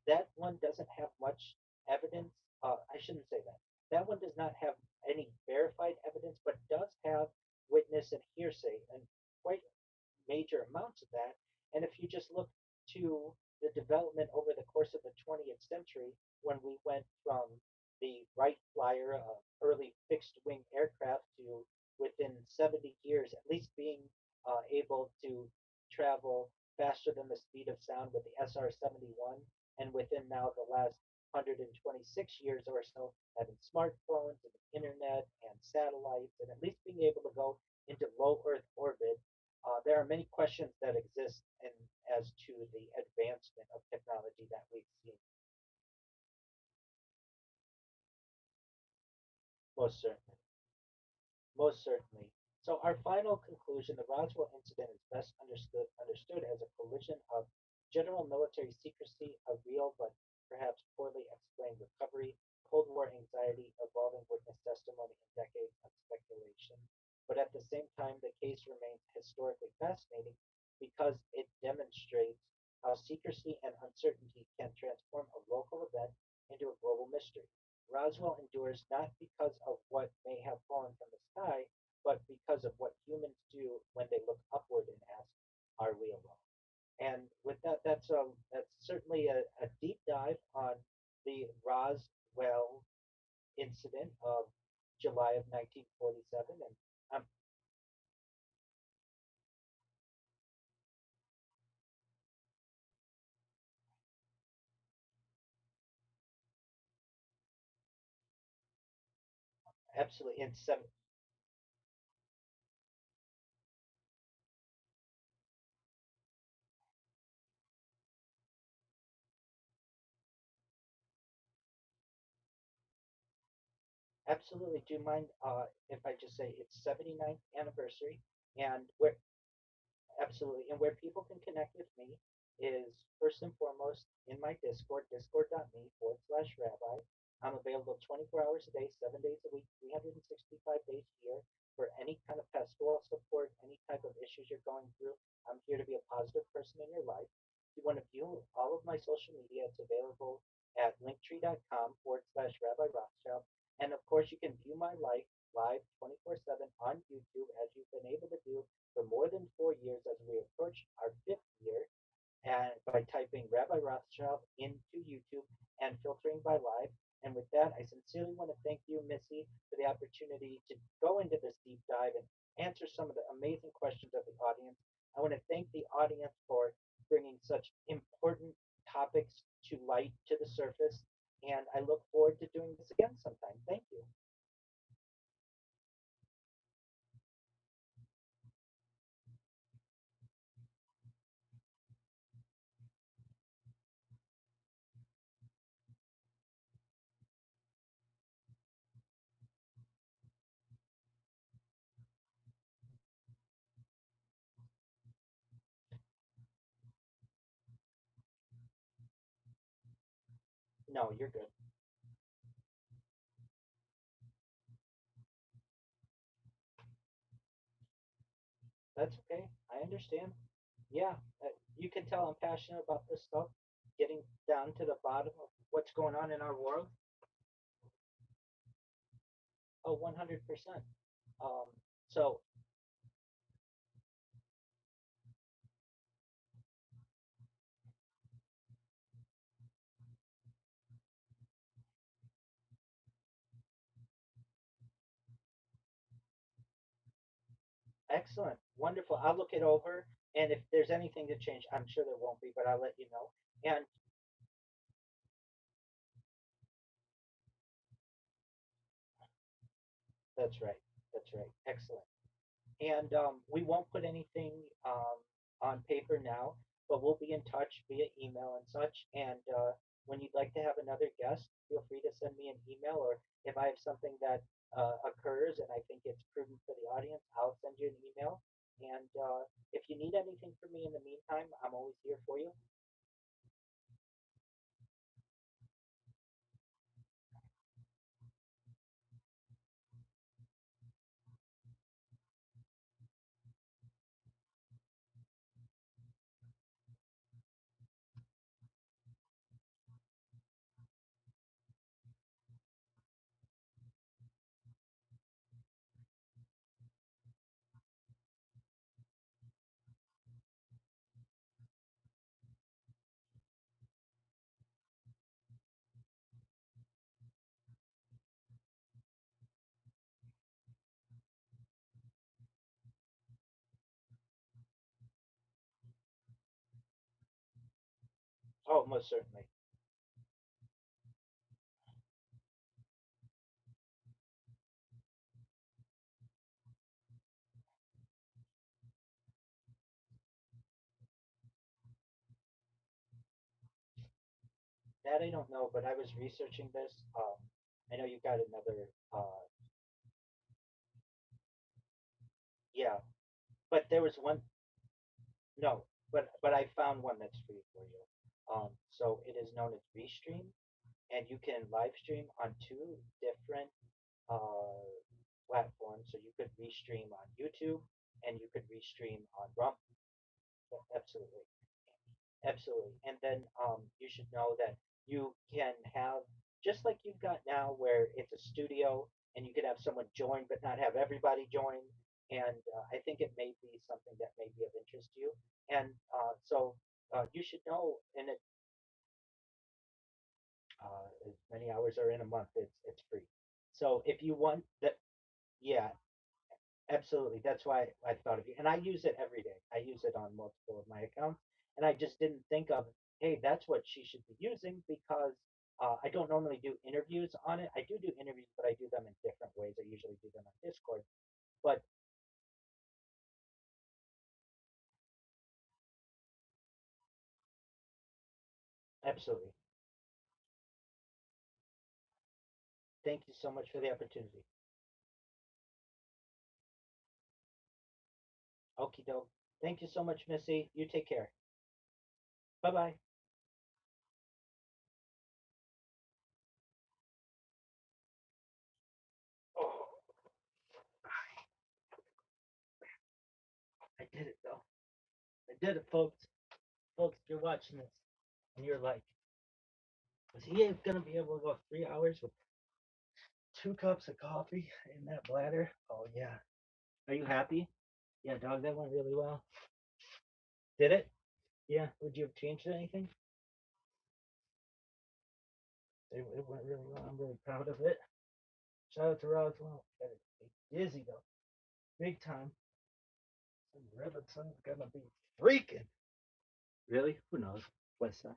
That one doesn't have much evidence. I shouldn't say that. That one does not have any verified evidence, but does have witness and hearsay, and quite major amounts of that. And if you just look to the development over the course of the 20th century, when we went from the Wright Flyer, early fixed wing aircraft, to within 70 years, at least being able to travel faster than the speed of sound with the SR 71, and within now the last 126 years or so, having smartphones and the internet and satellites, and at least being able to go into low Earth orbit, there are many questions that exist in, as to the advancement of technology that we've seen. Most certainly. Most certainly. So our final conclusion, the Roswell incident is best understood as a collision of general military secrecy, a real but perhaps poorly explained recovery, Cold War anxiety, evolving witness testimony, and decades of speculation. But at the same time, the case remains historically fascinating because it demonstrates how secrecy and uncertainty can transform a local event into a global mystery. Roswell endures not because of what may have fallen from the sky, but because of what humans do when they look upward and ask, "Are we alone?" And with that, that's certainly a deep dive on the Roswell incident of July of 1947, and I'm absolutely in seven, absolutely. Do you mind if I just say it's 79th anniversary, and we're absolutely. And where people can connect with me is first and foremost in my Discord, discord.me/rabbi. I'm available 24 hours a day, 7 days a week, 365 days a year for any kind of pastoral support, any type of issues you're going through. I'm here to be a positive person in your life. If you want to view all of my social media, it's available at linktree.com/Rabbi Rothschild. And of course, you can view my life live 24/7 on YouTube as you've been able to do for more than 4 years as we approach our fifth year, and by typing Rabbi Rothschild into YouTube and filtering by live. And with that, I sincerely want to thank you, Missy, for the opportunity to go into this deep dive and answer some of the amazing questions of the audience. I want to thank the audience for bringing such important topics to light, to the surface. And I look forward to doing this again sometime. Thank you. No, you're good. That's okay. I understand. Yeah, you can tell I'm passionate about this stuff, getting down to the bottom of what's going on in our world. Oh, 100%. Um, so, Excellent. Wonderful. I'll look it over. And if there's anything to change, I'm sure there won't be, but I'll let you know. And that's right. That's right. Excellent. And we won't put anything on paper now, but we'll be in touch via email and such. And when you'd like to have another guest, feel free to send me an email, or if I have something that occurs and I think it's prudent for the audience, I'll send you an email. And if you need anything from me in the meantime, I'm always here for you. Oh, most certainly. That I don't know, but I was researching this. I know you got another. Yeah, but there was one. No, but I found one that's free for you. So it is known as Restream, and you can live stream on two different uh, platforms. So you could restream on YouTube, and you could restream on Rumble. Absolutely. Absolutely. And then you should know that you can have, just like you've got now, where it's a studio and you can have someone join but not have everybody join. And I think it may be something that may be of interest to you. And you should know, and as many hours are in a month, it's free. So if you want that, yeah, absolutely. That's why I thought of you. And I use it every day. I use it on multiple of my accounts. And I just didn't think of, hey, that's what she should be using because I don't normally do interviews on it. I do interviews, but I do them in different ways. I usually do them on Discord. But absolutely. Thank you so much for the opportunity. Okie doke. Thank you so much, Missy. You take care. Bye bye. Oh, I did it though. I did it, folks. Folks, if you're watching this and you're like, was he going to be able to go 3 hours with 2 cups of coffee in that bladder? Oh, yeah. Are you happy? Yeah, dog, that went really well. Did it? Yeah. Would you have changed anything? It went really well. I'm really proud of it. Shout out to Rothschild. Got it dizzy, though. Big time. Some Revinson's going to be freaking. Really? Who knows? West side.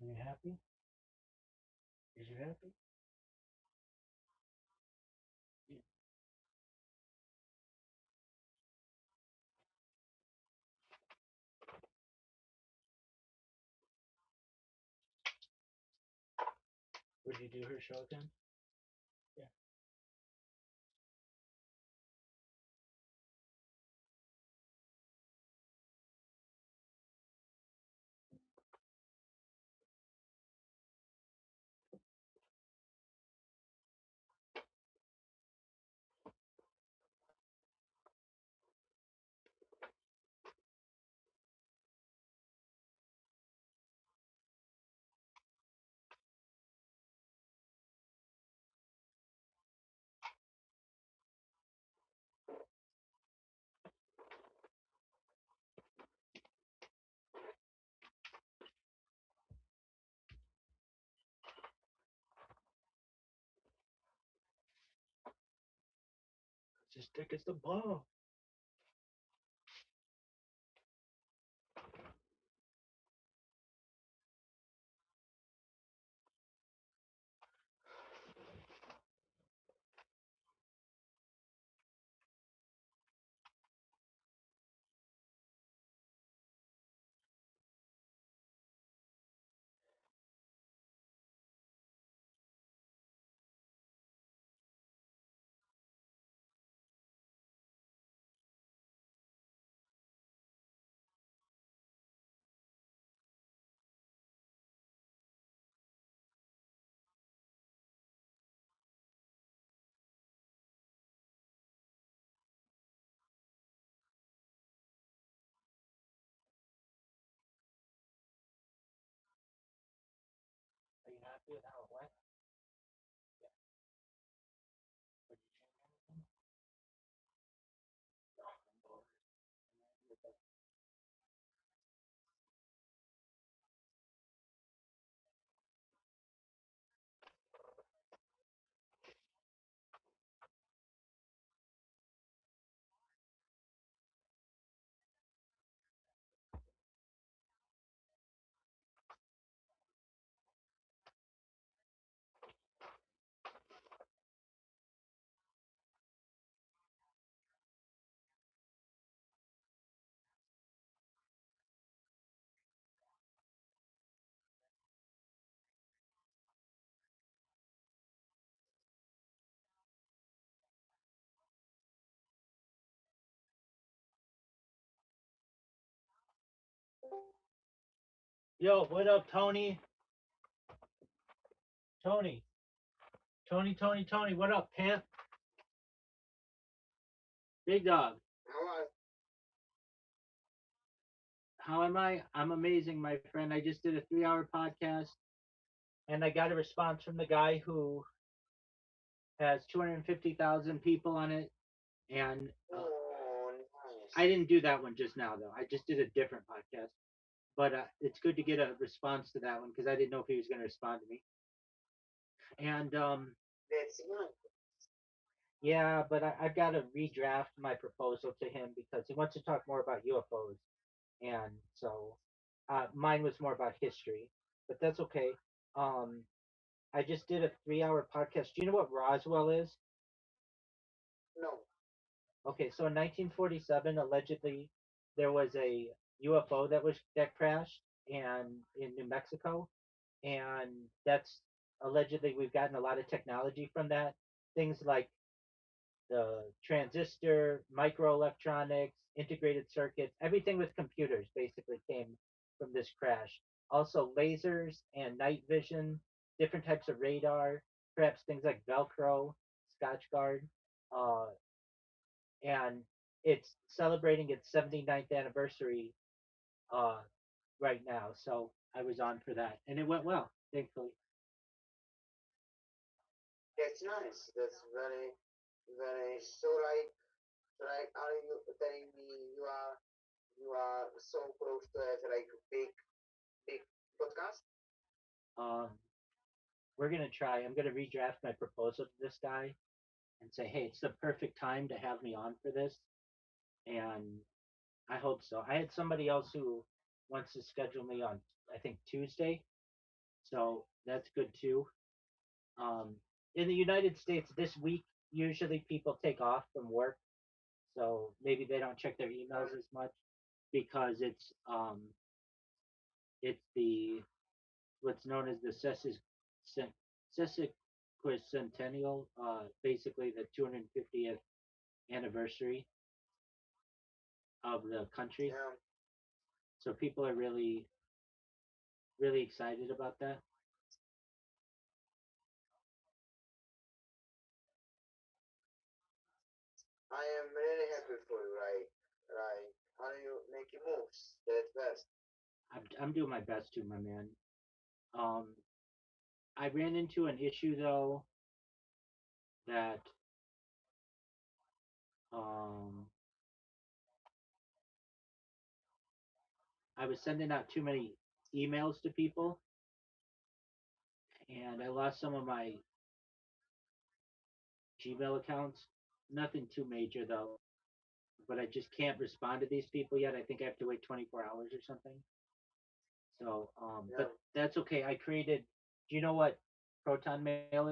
Are you happy? Is you happy? Yeah. Would you do her show again? Yeah. It's as thick as the ball. Are you happy with how it went? Yeah. Would you change anything? No, I'm bored. I'm happy with that. Yo, what up, Tony? Tony, Tony. What up, pimp? Big dog. How am I? I'm amazing, my friend. I just did a 3 hour podcast and I got a response from the guy who has 250,000 people on it. And Oh, I nice. didn't do that one just now, though. I just did a different podcast. But it's good to get a response to that one because I didn't know if he was going to respond to me. And That's nice. yeah, but I've got to redraft my proposal to him because he wants to talk more about UFOs. And so mine was more about history, but that's okay. Um, I just did a 3 hour podcast. Do you know what Roswell is? No. Okay, so in 1947, allegedly, there was a UFO that crashed and in New Mexico, and that's allegedly we've gotten a lot of technology from that. Things like the transistor, microelectronics, integrated circuits, everything with computers basically came from this crash. Also, lasers and night vision, different types of radar, perhaps things like Velcro, Scotch Guard, uh, and it's celebrating its 79th anniversary uh, right now. So I was on for that, and it went well, thankfully. That's nice. That's very, very. So like, are you telling me you are so close to as like big podcast? Um, we're gonna try. I'm gonna redraft my proposal to this guy and say, hey, it's the perfect time to have me on for this, and I hope so. I had somebody else who wants to schedule me on, I think Tuesday, So that's good too. Um, in the United States this week, usually people take off from work, so maybe they don't check their emails as much because it's the what's known as the sesquicentennial, basically the 250th anniversary of the country. Yeah, So people are really excited about that. I am really happy for you. Like, how do you make your moves? That's best. I'm doing my best to, my man. Um, I ran into an issue though that um, I was sending out too many emails to people, and I lost some of my Gmail accounts. Nothing too major though, but I just can't respond to these people yet. I think I have to wait 24 hours or something. So, Yeah. but that's okay. I created. Do you know what Proton Mail is?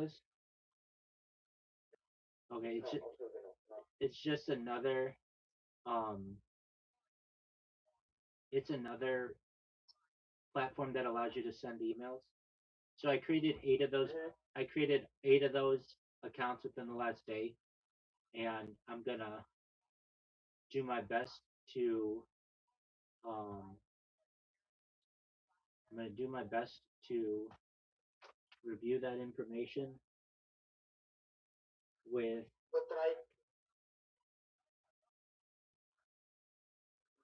Okay, No, absolutely no. No. it's just um, it's another platform that allows you to send emails. So I created eight of those. Mm-hmm. I created eight of those accounts within the last day, and do my best to um, I'm gonna do my best to review that information with. But right,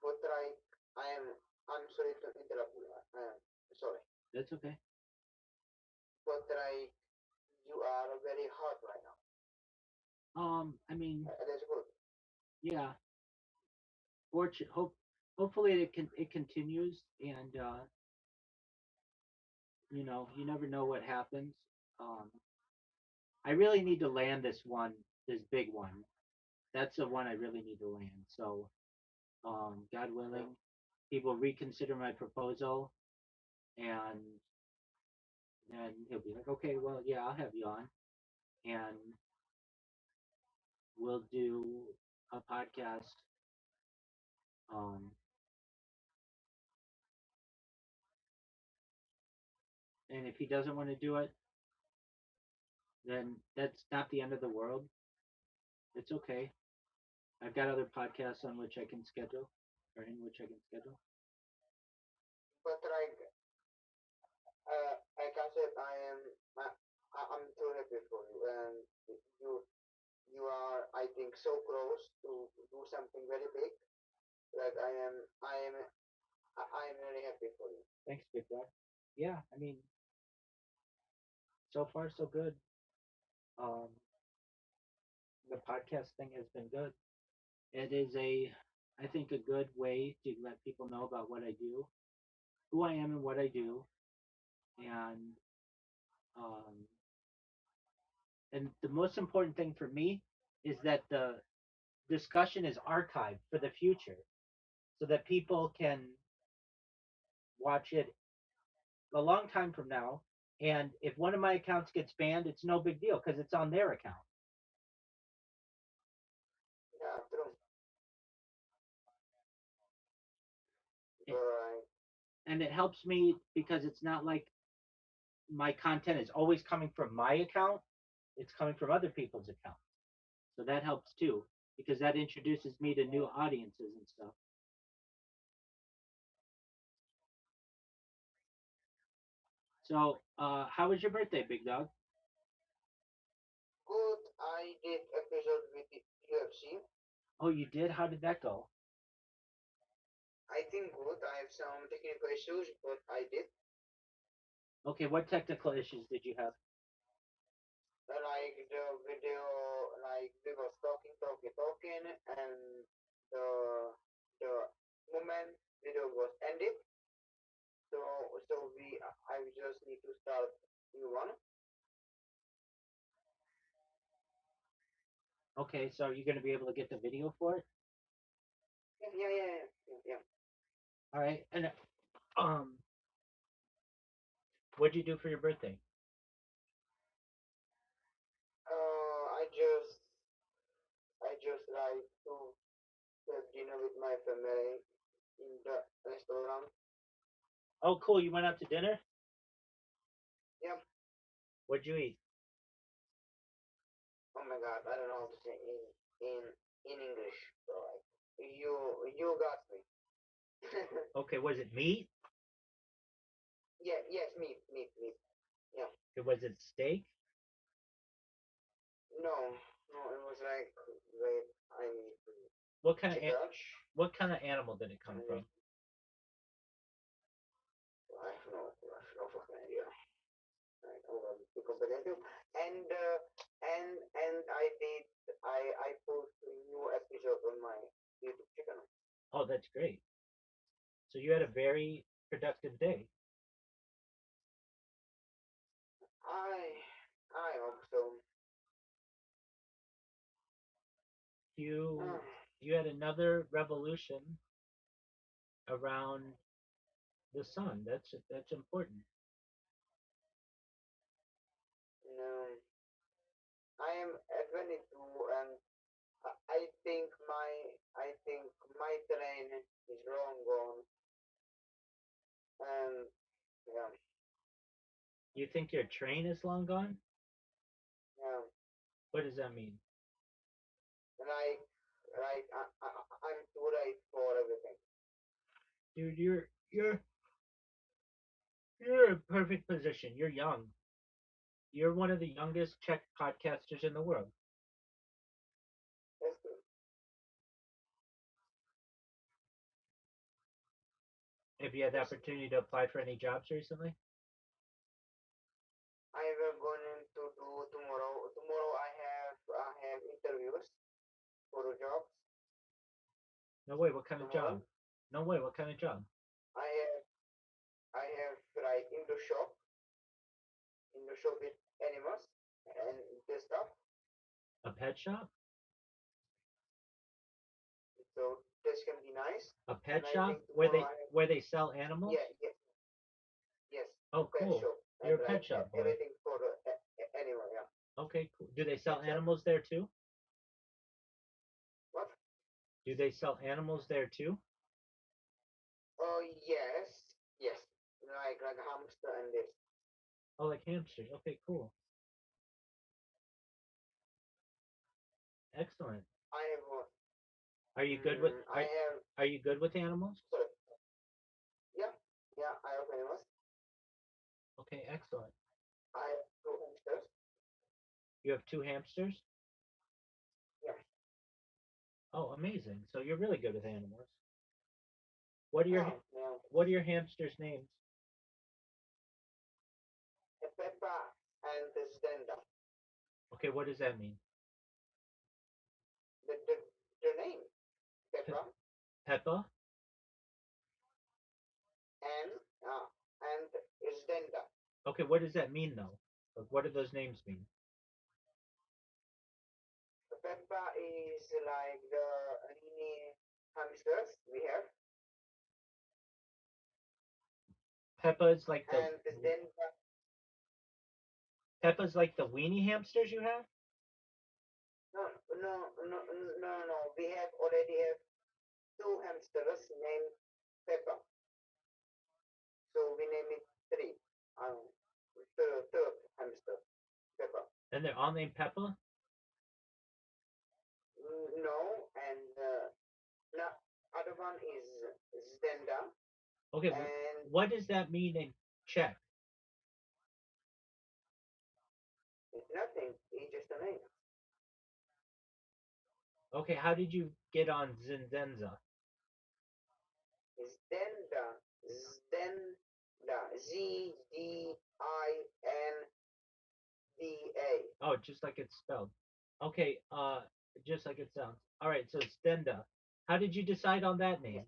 but right, I am. I'm sorry to interrupt you. I am sorry. That's okay. But right, you are very hot right now. I mean, That's good. yeah. Hopefully it continues, and you never know what happens. Um, I really need to land this big one. That's the one I really need to land. So, God Yeah. willing, people reconsider my proposal, and then he'll be like, okay, well, yeah, I'll have you on, and we'll do a podcast. Um, and if he doesn't want to do it, then that's not the end of the world. It's okay. I've got other podcasts on which I can schedule, or in which I can schedule. But right, like I said, I, I'm too happy for you, and you you are, I think, so close to do something very big. Like I am really happy for you. Thanks, Big Dog. Yeah, I mean, so far so good. Um, the podcast thing has been good. It is I think, a good way to let people know about what I do, who I am, and what I do, and um, the most important thing for me is that the discussion is archived for the future, so that people can watch it a long time from now. And if one of my accounts gets banned, it's no big deal because it's on their account. Yeah, true. It, But and it helps me because it's not like my content is always coming from my account, it's coming from other people's accounts. So that helps too, because that introduces me to new audiences and stuff. So, how was your birthday, Big Dog? good. I did episode with the UFC. Oh, you did? How did that go? I think good. I have some technical issues, but I did. Okay, what technical issues did you have? Like the video, like we was talking, and the the moment video was ended. So I just need to start new one. Okay, so are you going to be able to get the video for it? Yeah. All right, and um, What'd you do for your birthday? I just like to have dinner with my family in the restaurant. Oh, cool. You went out to dinner? Yeah. What'd you eat? Oh my God, I don't know how to say in in English. So like, you got me. Okay, was it meat? Yeah. Yes. Meat. Yeah. Was it steak? No. No. It was like wait. I need to What kind of search. what kind of animal did it come And from? I have no fucking idea. Right. Over be competitive. And I post a new episode on my YouTube channel. Oh, that's great. So you had a very productive day. I I hope so. You Uh, you had another revolution around the sun. That's important. no, I am at 22 and I think my train is long gone and yeah, You think your train is long gone? yeah, What does that mean? like I'm too late for everything. Dude, you're in perfect position. You're young. You're one of the youngest Czech podcasters in the world. That's good. Have you had the That's opportunity to apply for any jobs recently? I will going to do tomorrow. Tomorrow I have interviews for the jobs. No way. What kind of Tomorrow job? No way. What kind of job? I have I have like in the shop with animals and this stuff. A pet shop? So this can be nice. A And pet I shop think tomorrow I have where they sell animals? yeah yeah yes Oh, pet cool. shop and You're a like pet shop boy. everything for the animal. Yeah. Okay, cool. Do they sell Pet shop. animals there too? What? Do they sell animals there too? Oh yes. Like hamster and this. Oh, like hamsters. Okay, cool. Excellent. I have Are you good with I have are you good with animals? sorry yeah I have animals. Okay, excellent. I have two hamsters. You have two hamsters? Yeah. Oh, amazing. So you're really good with animals. What are your Oh yeah. what are your hamsters' names? A Peppa and the Zenda. Okay, what does that mean? The name Pe- Peppa Peppa? and and Zenda. Okay, what does that mean though? Like, what do those names mean? Peppa is like the mini hamsters we have, Peppa's like the and Zenda. Peppa's like the weenie hamsters you have? No, no. We have already have two hamsters named Peppa, so we name it three. Um, third hamster Peppa. And they're all named Peppa? No, and no, other one is Zenda, Okay, and what does that mean in Czech? nothing. It's just a name. Okay, how did you get on Zinzenza? Zdenda, Zdenda, Zdinda. Oh, just like it's spelled. Okay, just like it sounds. All right, so Stenda. How did you decide on that name?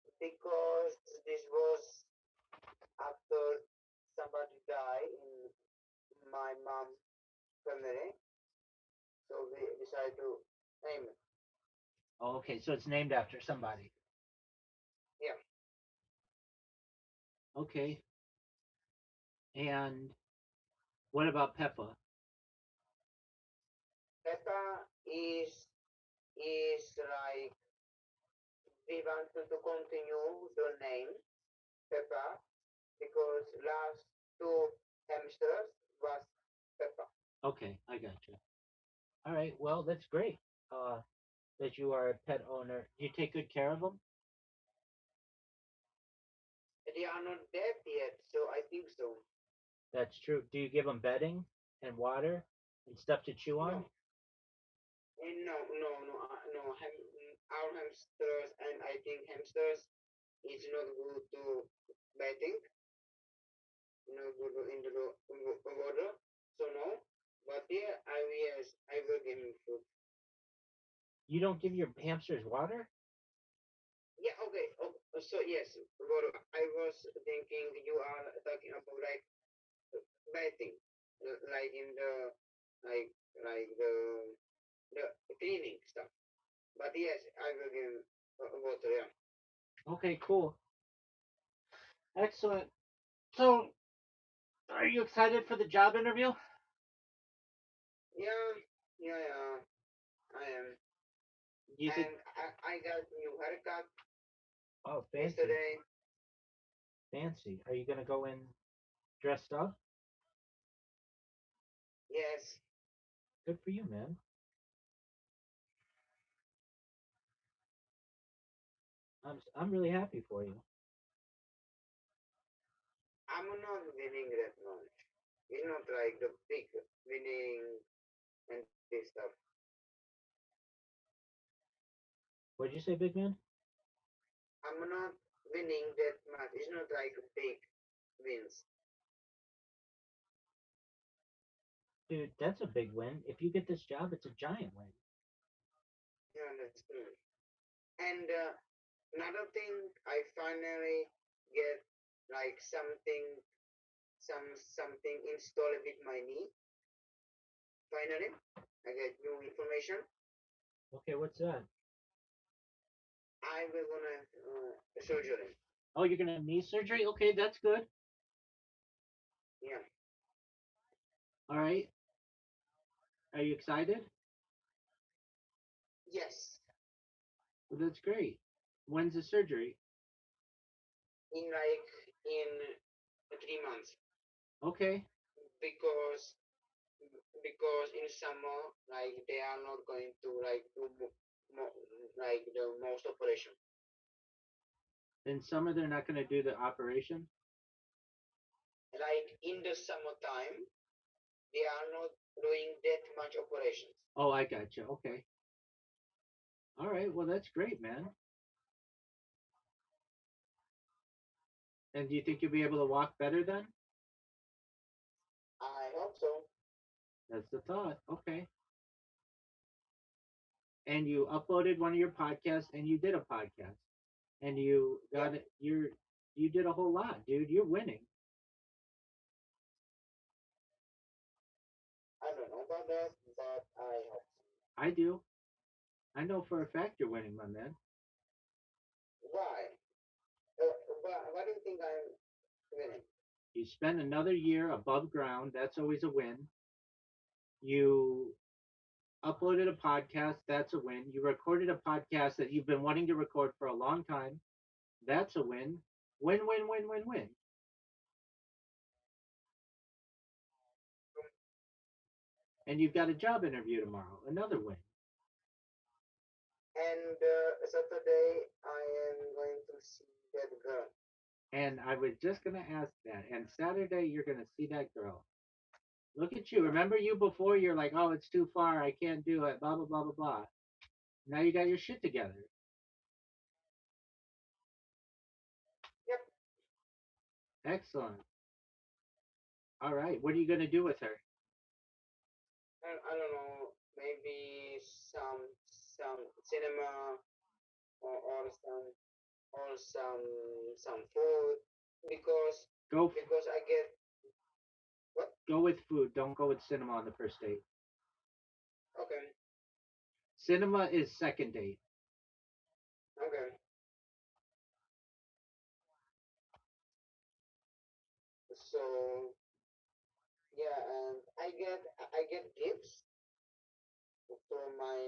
Yes, because this was after somebody died in my mom's family, so we decided to name it. Oh, okay, so it's named after somebody. Yeah, Okay. And what about Peppa? Peppa is like we want to continue the name Peppa because last two hamsters was Peppa. Okay, I got you. All right, well, that's great. Uh, that you are a pet owner. Do you take good care of them? They are not dead yet, so I think so. That's true. Do you give them bedding and water and stuff to chew on? No, no. Our hamsters and I think hamsters is not good to bathing, not good in the water. So no, but yeah, I will give him food. You don't give your hamsters water? Yeah, okay. So yes, water. I was thinking you are talking about like bathing, like in the like like the cleaning stuff. But yes, I will give water. Yeah, Okay, cool. Excellent. So, are you excited for the job interview? yeah, yeah. I am, Do you think? and I got new haircut Oh, fancy, yesterday. fancy. Are you gonna go in dressed up? Yes, Good for you, man. I'm really happy for you. I'm not winning that much. It's not like the big winning and this stuff. What'd you say, big man? I'm not winning that much. It's not like big wins. Dude, that's a big win. If you get this job, it's a giant win. Yeah, that's good. And another thing, I finally get like something installed with my knee. Finally, I get new information. Okay, what's that? I will gonna surgery. Oh, you're gonna have knee surgery? Okay, that's good. Yeah. All right. Are you excited? Yes. Well, that's great. When's the surgery? In 3 months Okay. because in summer like they are not going to like do like the most operation. In summer, they're not gonna do the operation. Like in the summertime, they are not doing that much operations. Oh, I got you. Okay. All right. Well, that's great, man. And do you think you'll be able to walk better then? I hope so. That's the thought. Okay. And you uploaded one of your podcasts, and you did a podcast, and you Yeah, got it. You did a whole lot, dude. You're winning. I don't know about that, but I hope so. I do. I know for a fact you're winning, my man. Why? Why do you think I'm winning? You spend another year above ground. That's always a win. You uploaded a podcast. That's a win. You recorded a podcast that you've been wanting to record for a long time. That's a win. Win, win, win, win, win. And you've got a job interview tomorrow. Another win. And Saturday I am going to see that girl. And I was just going to ask that. And Saturday, you're going to see that girl. Look at you. Remember you before? You're like, oh, it's too far. I can't do it. Blah, blah, blah, blah, blah. Now you got your shit together. Yep. Excellent. All right. What are you going to do with her? And I don't know, maybe some cinema or some food because Go I get what? go with food. Don't go with cinema on the first date. Okay, Cinema is second date. okay. So Yeah, and I get gifts to my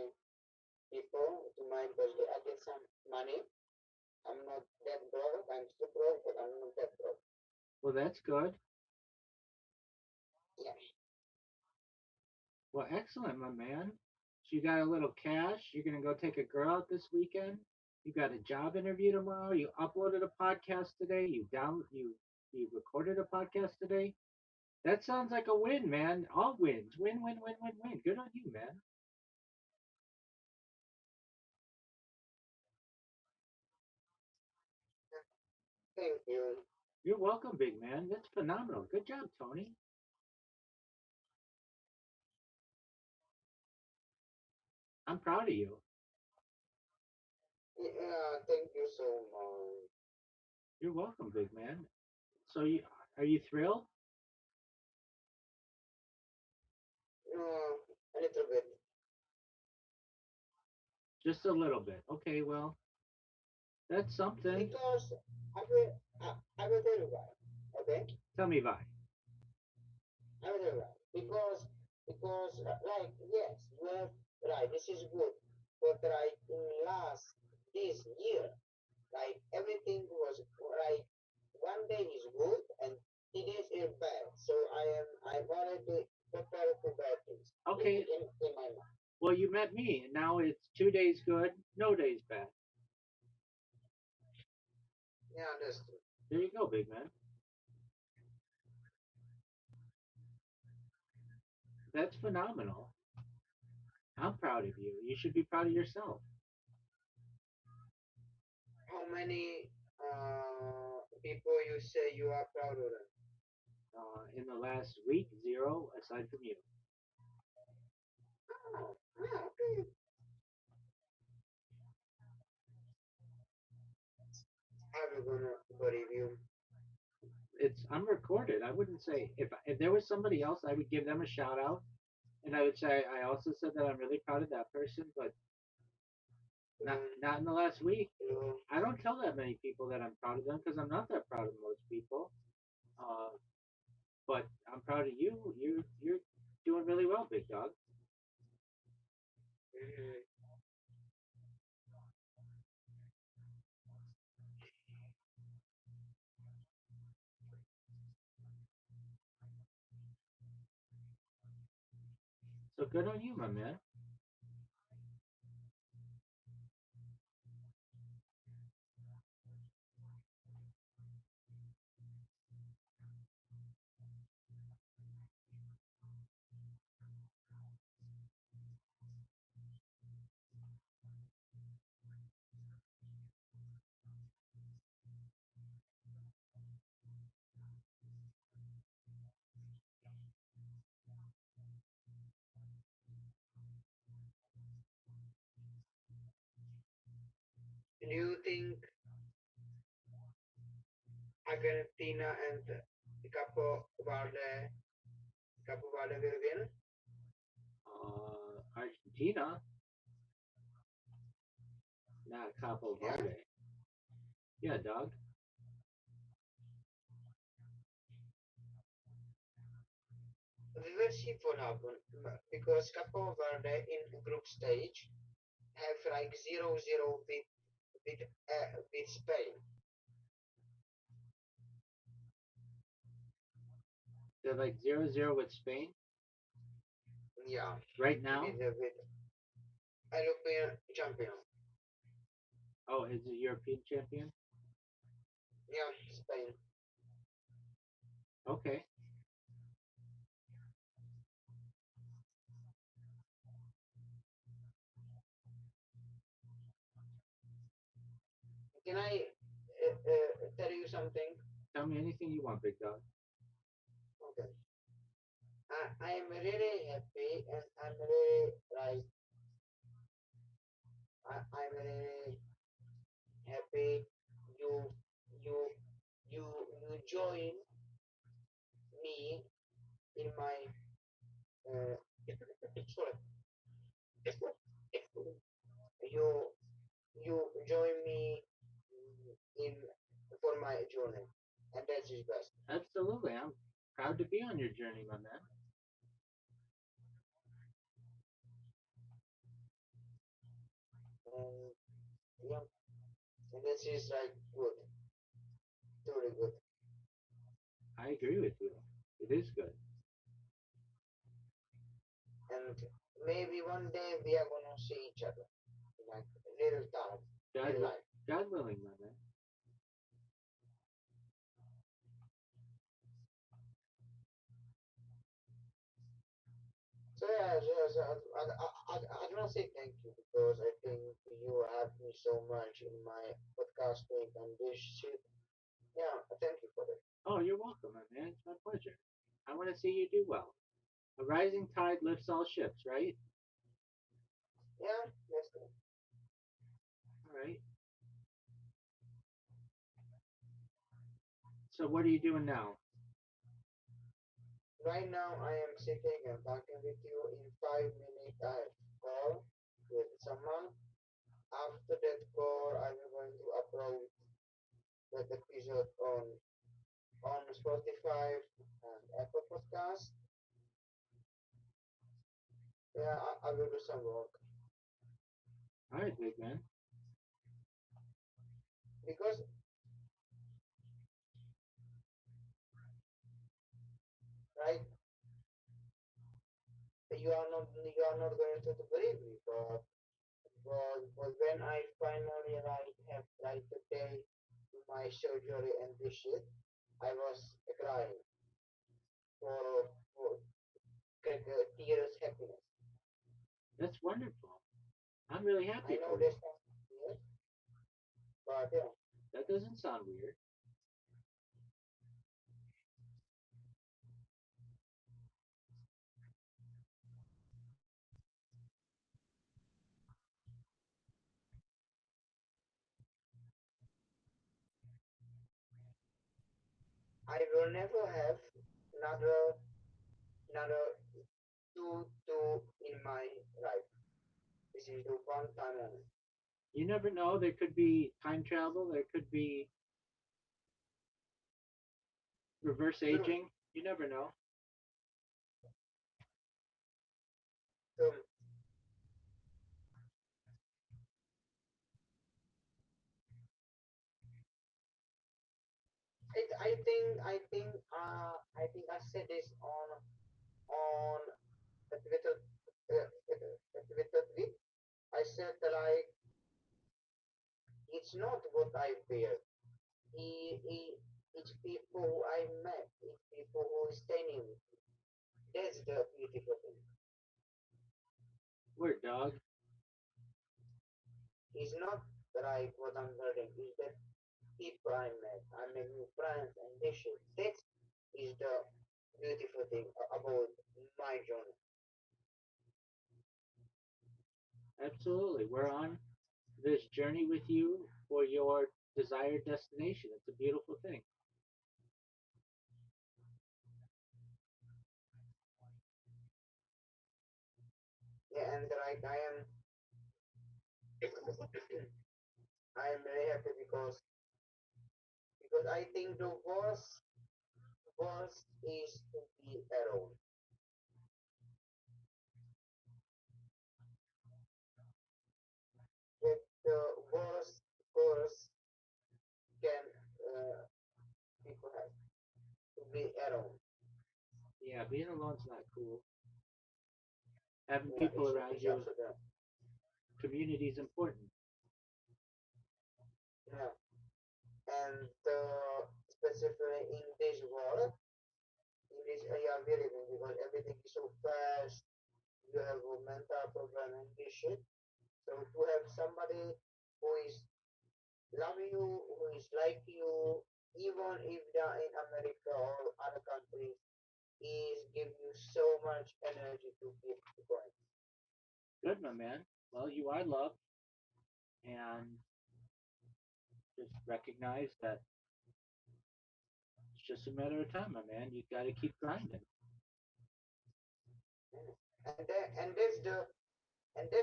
people, to my birthday. I get some money. I'm not that broke. I'm still broke, but I'm not that broke. Well, that's good. Yeah. Well, excellent, my man. So you got a little cash. You're gonna go take a girl out this weekend. You got a job interview tomorrow. You uploaded a podcast today. You recorded a podcast today. That sounds like a win, man. All wins. Win, win, win, win, win. Good on you, man. Thank you. You're welcome, big man. That's phenomenal. Good job, Tony. I'm proud of you. Yeah, thank you so much. You're welcome, big man. So you are you thrilled? A little bit. Just a little bit. Okay, well, that's something. Because I will tell you why. Okay? Tell me, Vi. I will tell you why. Because like yes, you have right. This is good, but like in last this year, like everything was like one day is good and 3 days is bad. So I'm already prepared for bad things Okay, in my mind. well, you met me, and now it's 2 days good, no days bad. Yeah, understood. There you go, big man. That's phenomenal. I'm proud of you. You should be proud of yourself. How many people you say you are proud of them? In the last week, zero, aside from you. Oh, yeah, okay. I'm gonna believe you. It's I'm recorded. I wouldn't say if there was somebody else, I would give them a shout out, and I would say I also said that I'm really proud of that person, but not in the last week. You, I don't tell that many people that I'm proud of them because I'm not that proud of most people. Uh, but I'm proud of you. You're doing really well, big dog. mhm. So good on you, my man. Do you think Argentina and Capo Verde will win? Argentina, not Capo Yeah, Verde. Yeah, dog. we will see what happens because Capo Verde in group stage have like 0-0 with Spain. They're like 0-0 with Spain Yeah, right now. with European champion. Oh, is a European champion? Yeah, Spain. Okay. Can I tell you something? Tell me anything you want, big dog. Okay. I am really happy and I'm really like I'm really happy you you you join me in my uh, sorry you join me in for my journey and that is best. Absolutely. Proud to be on your journey, my man. And yeah, and this is like good, truly good. I agree with you. It is good. And maybe one day we are gonna see each other in like real time, God, real life. God willing, my man. So yeah, I do not say thank you because I think you helped me so much in my podcasting and this shit. Yeah, thank you for that. Oh, you're welcome, my man. It's my pleasure. I want to see you do well. A rising tide lifts all ships, right? Yeah, that's good. All right. So what are you doing now? Right now I am sitting and talking with you. In 5 minutes I have call with someone. After that call, I am going to upload that episode on Spotify and Apple Podcast. Yeah, I will do some work All right, big man. because right, you are not going to believe me, but when I finally have the day to my surgery and this shit, I was crying for tears happiness. That's wonderful. I'm really I happy know for you. this sounds weird, but yeah, That doesn't sound weird. I will never have another another two in my life. This is the one time only. You never know. There could be time travel. There could be reverse True. aging. You never know. So I think I said this on a Twitter a Twitter tweet. I said that like it's not what I feared. It's people who I met. It's people who are standing with me. That's the beautiful thing. Word, dog. It's not like what I'm learning. It's that people I met. I make new friends and this shit. That is the beautiful thing about my journey. Absolutely. We're on this journey with you for your desired destination. It's a beautiful thing. Yeah, and like I am very happy because I think the worst is to be alone. That the worst curse can people have to be alone. Yeah, being alone's not cool. Having Yeah, people around it's you, also that. community is important. Yeah, and specifically in this world, in this area we live in, because everything is so fast. You have a mental problem and this shit. So to have somebody who is love you, who is like you, even if they're in America or other countries, is give you so much energy to keep going. Good, my man. Well, you are loved, and just recognize that it's just a matter of time, my man. You got to keep grinding. Mm. And that's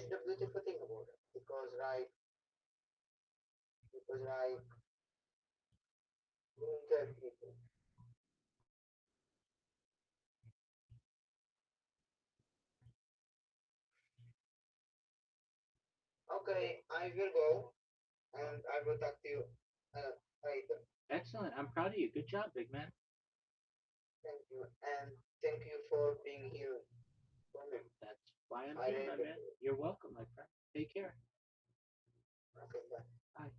the beautiful thing about it because like we need to have people. Okay, I will go and I will talk to you later. Excellent. I'm proud of you. Good job, big man. Thank you. And thank you for being here for me. That's why I'm I here, really my man. appreciate it. You're welcome, my friend. Take care. Okay, bye. Bye.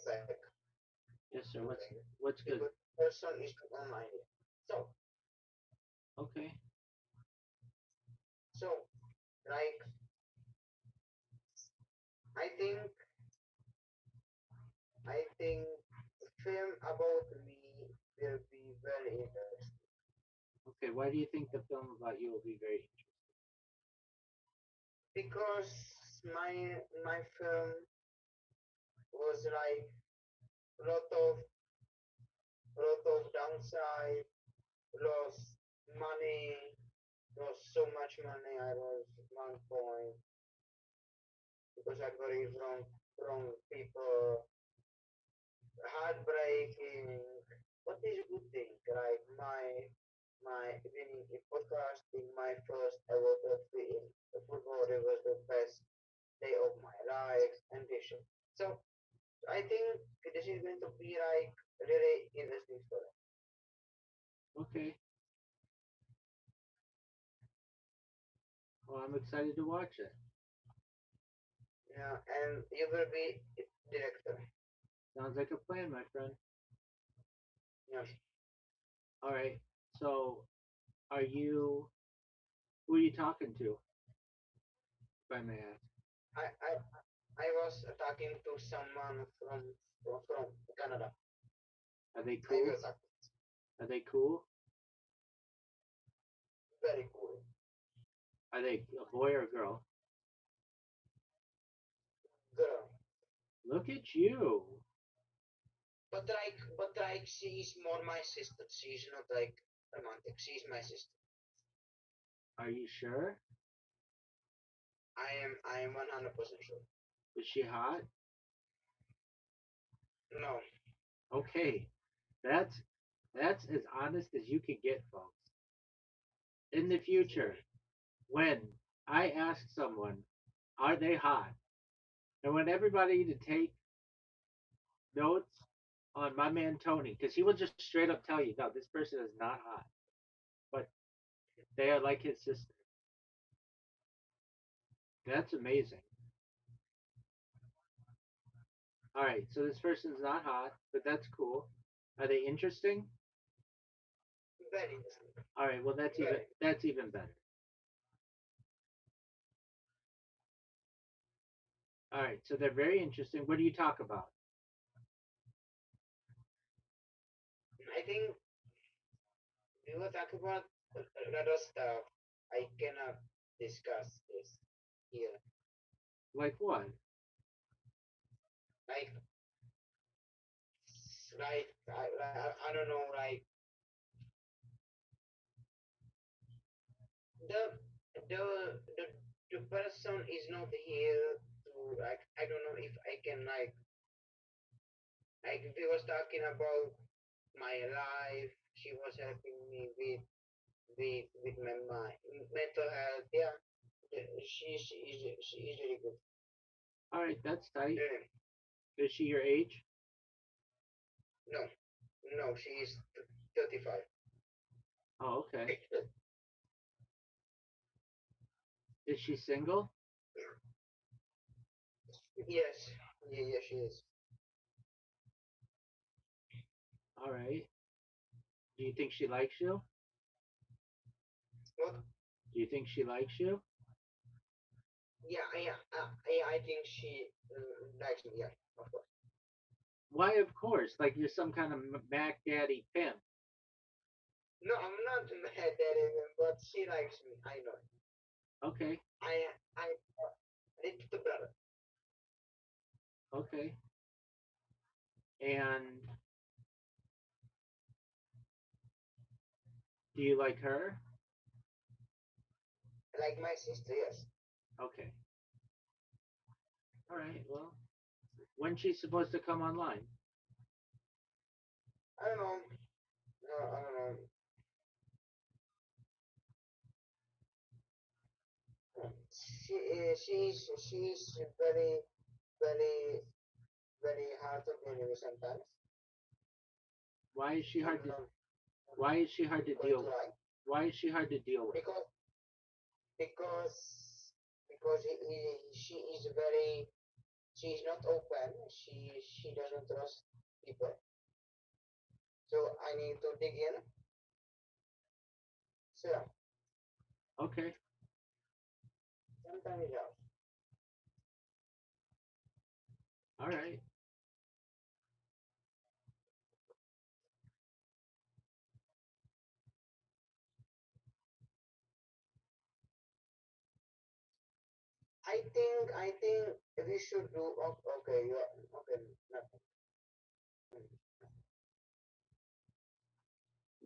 Like, Yes, sir. What's like what's a good? good person is not online here. So, Okay. so, like, I think, I think film about me will be very interesting Okay. Why do you think the film about you will be very interesting? because my film was like lot of downside, lost money, lost so much money. I was at one point because I believe wrong people, heartbreaking. What is a good thing? Like my winning in podcasting, my first award of the football, it was the best day of my life and this shit. So I think this is going to be like really interesting story. Okay. Well, I'm excited to watch it. Yeah, and you will be director. Sounds like a plan, my friend. Yes. All right. So, are you? Who are you talking to? If I may ask. I I I was talking to someone from Canada. Are they I cool? will talk. Are they cool? Very cool. Are they a boy or a girl? Girl. Look at you. But like she is more my sister. She is not like romantic. She is my sister. Are you sure? I am 100% sure. Is she hot? No. Okay. That's that's as honest as you can get, folks. In the future, when I ask someone, are they hot? I want everybody to take notes on my man Tony, because he will just straight up tell you, no, this person is not hot, but they are like his sister. That's amazing. All right, so this person's not hot, but that's cool. Are they interesting? Very interesting. All right, well Very. that's even better. All right, so they're very interesting. What do you talk about? I think we will talk about a lot of stuff. I cannot discuss this here. Like what? like I don't know, like the the the the person is not here to, like, I don't know if I can, like we was talking about my life. She was helping me with my mental health. Yeah, she is really good. All right, that's tight. Really. Is she your age? No, no, she is 35. Oh, okay. Is she single? Yes, yeah, yeah, she is. All right. Do you think she likes you? What? Do you think she likes you? Yeah, I think she likes me. Yeah, of course. Why, of course. Like you're some kind of Mac Daddy pimp. No, I'm not mad at him, but she likes me. I know. Okay, I it's the brother. okay. And do you like her? Like my sister, yes. Okay. All right. Well, when's she supposed to come online? I don't know. No, I don't know. She's very very hard to deal with sometimes. Why is she hard I'm to? not Why is she hard to going to deal? lie Why is she hard to deal with? because because because she is very, she's not open. She doesn't trust people. So I need to dig in. So yeah, Okay. sometimes it helps. All right. I think we should do. Okay, you are, okay. Nothing.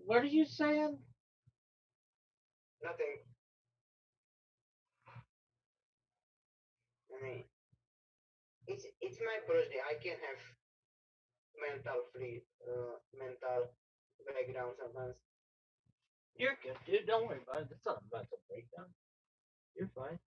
What are you saying? Nothing. I mean, it's my birthday. I can have mental breakdown sometimes. You're good, dude. Don't worry about it. It's not a mental breakdown. You're fine.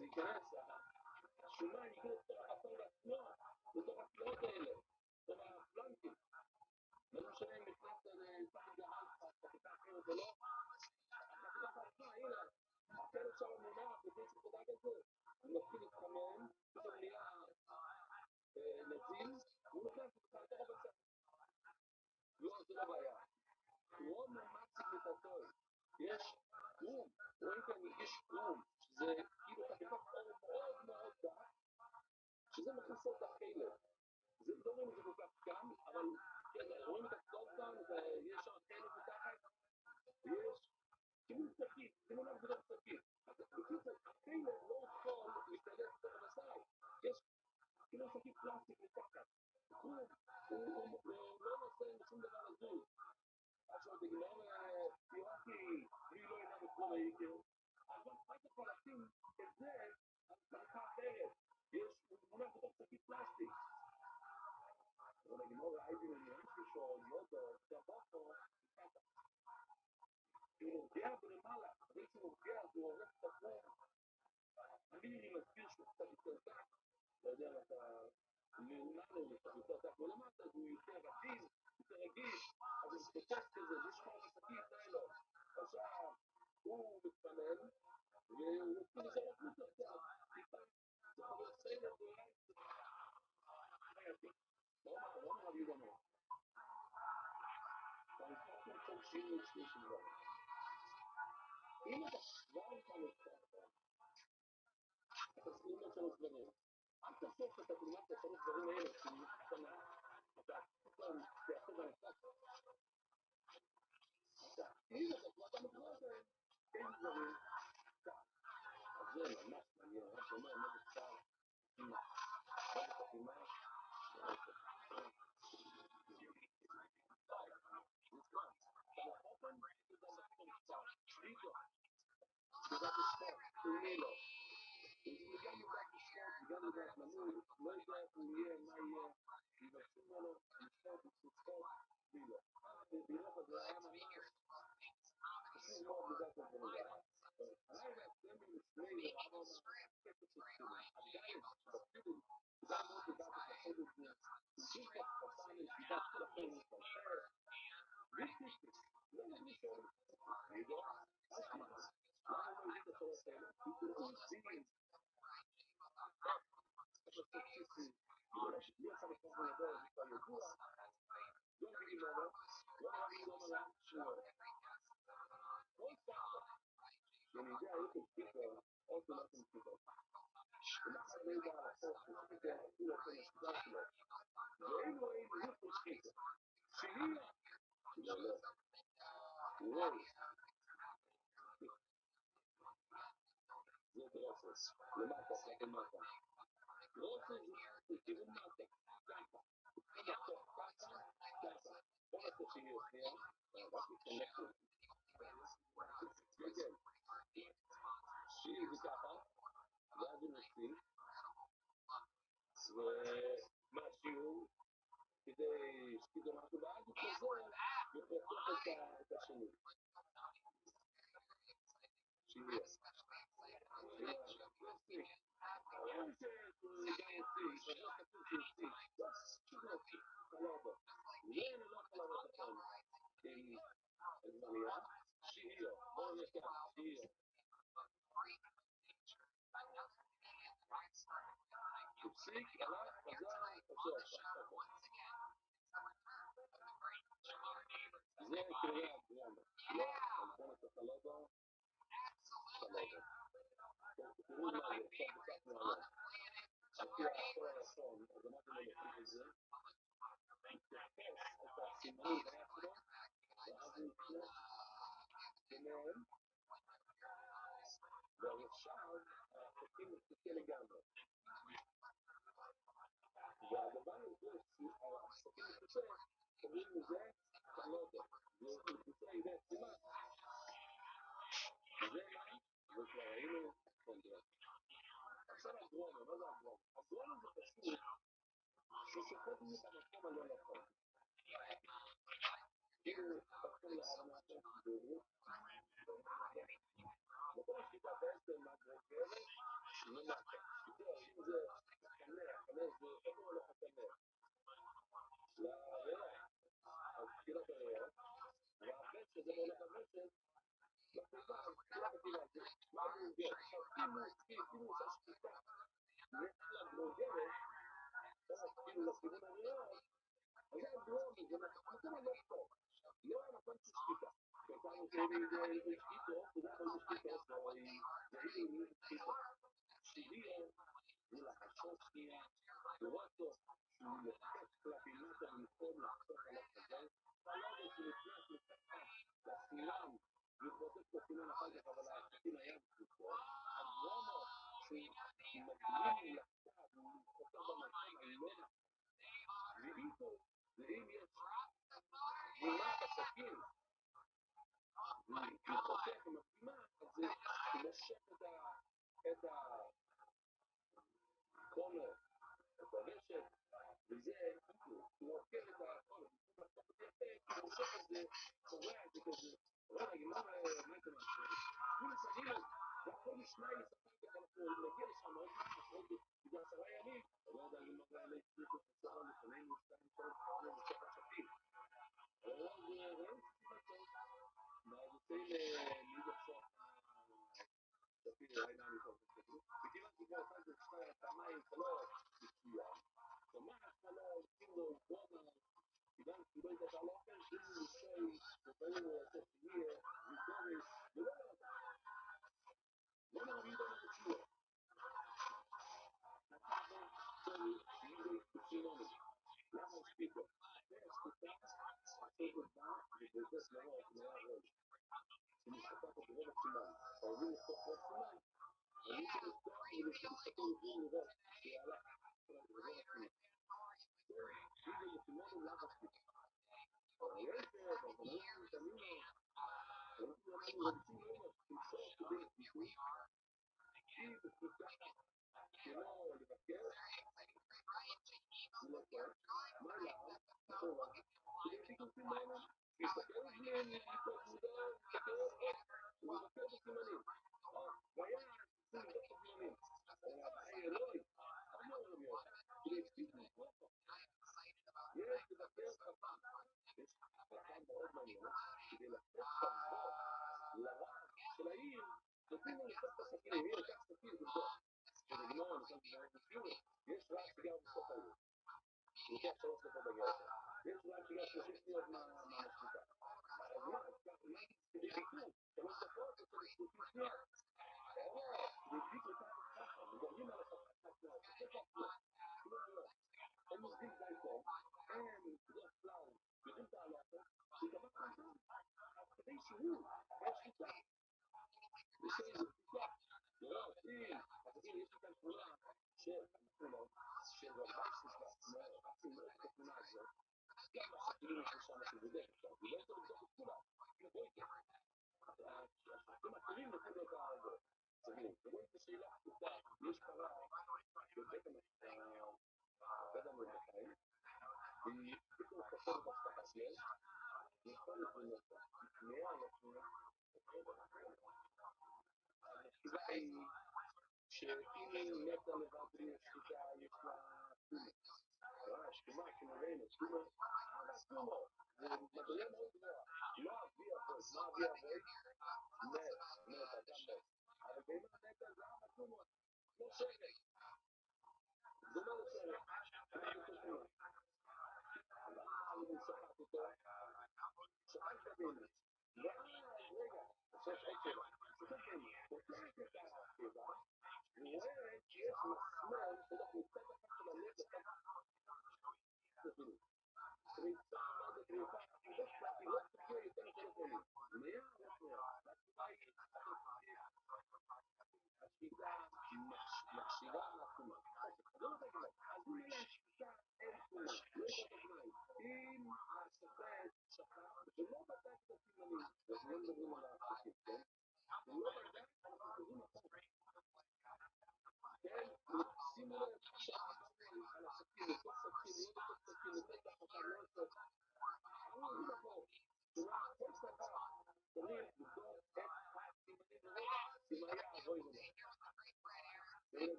זה ייכנס, השומן ייכנס לתוך הבשר עצמו, לתוך הפלאות האלה, לתוך הפלנקים. לא משנה אם נכנסת לתחת לאלפא, חקיקה אחרת או לא, החקיקה עצמה, הנה, הכלב שם מונח, לפני שתדאג את זה, הוא מתחיל להתחמם, פתאום נהיה נזיל, והוא נכנס לתוך הבשר. לא, זה לא בעיה. הוא ממש מיטטוי. יש קרום, רואים כאן יש קרום, שזה כאילו חתיכת אור מאוד מאוד דק, שזה מכניסות את החלב. זה לא רואים את זה כל כך קם, אבל רואים את הצדות כאן, ויש שם חלב מתחת, ויש כאילו שקית, כאילו לא גדול שקית. אז בקיצור, החלב לא יכול להשתלט בתוך הבשר, יש כאילו שקית פלסטיק מתחת. קרום, הוא לא נושא לשום דבר לזוז. עכשיו בגלל פיראטי, מי לא יודע בכל העיקר, אבל רק יכול לשים את זה על צלחה אחרת. יש מונח בתוך שקית פלסטיק. אבל הגמור ראיתי לנראה שיודו, טבוקו, הוא נוגע בלמעלה, אבל כשהוא נוגע זה הולך את עצמו. אני מזכיר שהוא קצת יותר דק, לא יודע אם אתה מעונן לו קצת יותר דק ולמטה, אז הוא יותר רגיל, יותר רגיש, אז הוא פותח כזה, זה שחור בשקית, די לו. עכשיו, הוא מתפלל, והוא מתחיל לזרוק מותר קצת, טיפה, זה יכול להיות סיידר, זה אולי לא נראה לי דומה. אבל לפחות מצב שיהיה שני שבוע. אם אתה כבר כאן אותך, אתה סכים לו שלוש דברים. אל תפוך את התלמד את השלוש דברים האלה, כשהיא קטנה, אתה פתאום תעשה בהם ככה. אם אתה כבר כאן אותך, אין דברים כך. אז זה ממש מעניין, רק אומר, מה זה צער, חתימה. מה זה חתימה? וגם בספורט, תאמי לו. וגם יודעת בספורט, וגם יודעת מנוי, לא יודע איך הוא יהיה, מה יהיה, יבקשו ממנו, לספורט, תאמי לו. ובילך הזה היה ממש חשוב מאוד לדעת את הדברים האלה. הלילה אצלנו לפני לרעבון הכסף של ספירים, עדיין בספירים, כדאי מאוד לדעת את החודש הזה, נגיד כך פסה לישיבת כל החיים מתפלחר, ויסטיסטיס, לא נגיד שואלים, נידו, אל תדע. למה לא הגיד את השאלות האלה? כי כולם מבינים. איך לעשות סיסי, מי עשה לפחות לידו, זה כבר ידוע, לא מבינים ממנו, לא מבינים לא מלאה, שואל. כל סבא, שאני יודע איך הוא פיפר, עוד לא נתן פיפר. ולאחד לא יודע על החוק, הוא פיפר, הוא לא יכול לשכוח לו. ואילו איך הוא פיפר. שנייה, לא, לא. וואי. זה דרוסס, למטה, למטה. דרוסס זה כיוון מטה, ככה. ככה, ככה. בוא נעשה שיהיה שנייה, רק נתכנס לו. כן, שיהיה זה ככה, ואז הוא נוציא, ומהשיעור, כדי שתדעו משהו, ואז הוא חוזר ופותח את השני. שיהיה. הרעיון שהוא גם יוציא, אבל לא כתוב שיוציא, פשוט להוציא, חלובה. זה אני לא יכול להראות לכם, כי הזמניה, שיהיה, בואו נקרא, שיהיה. תפסיק, הלך, חזר, חזר, זה קריאה, לא, אז בואו נעשה חלובה, חלובה. תראו מה זה, עכשיו בצעת מעלה. לפי האחור הראשון, אז אמרתי לו לפי את זה, תתייחס את הסימנים באפרו, ואז הוא נכנס ביניהם, ועכשיו החוקים מתקן לגמרי. והדבר הזה, החוקים מתקן, קוראים לזה חלוטה. זה מתקן איזה סימן. וזה מה? זה כבר ראינו כל זה. עכשיו הגרונו, מה זה הגרונו? הגרונו זה פשוט ששופט לי במקום הלא נכון. כאילו, פתחו להבנה בעברית. בכל השיטה בעצם מהגרוגרת,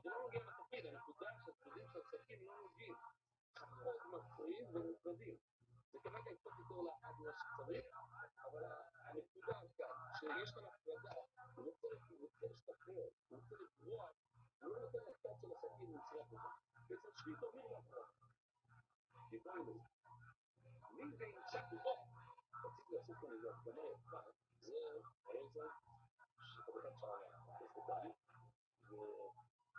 זה לא נוגע לתפקיד, הנקודה שהצדדים של הסכין לא נוגעים, פחות מפריעים ומופרדים. זה כרגע קצת יותר לאט מה שצריך, אבל הנקודה כאן, שיש כאן הפרדה, הוא רוצה להשתחרר, הוא רוצה לברוח, הוא לא נותן לצד של הסכין לצרח אותה. בעצם שביתו מי לא ברוח, דיברנו. מי וימצא פה, רציתי לעשות כאן איזה הפגנה יפה, זה רוזן, שחברת שערה, כספתיים,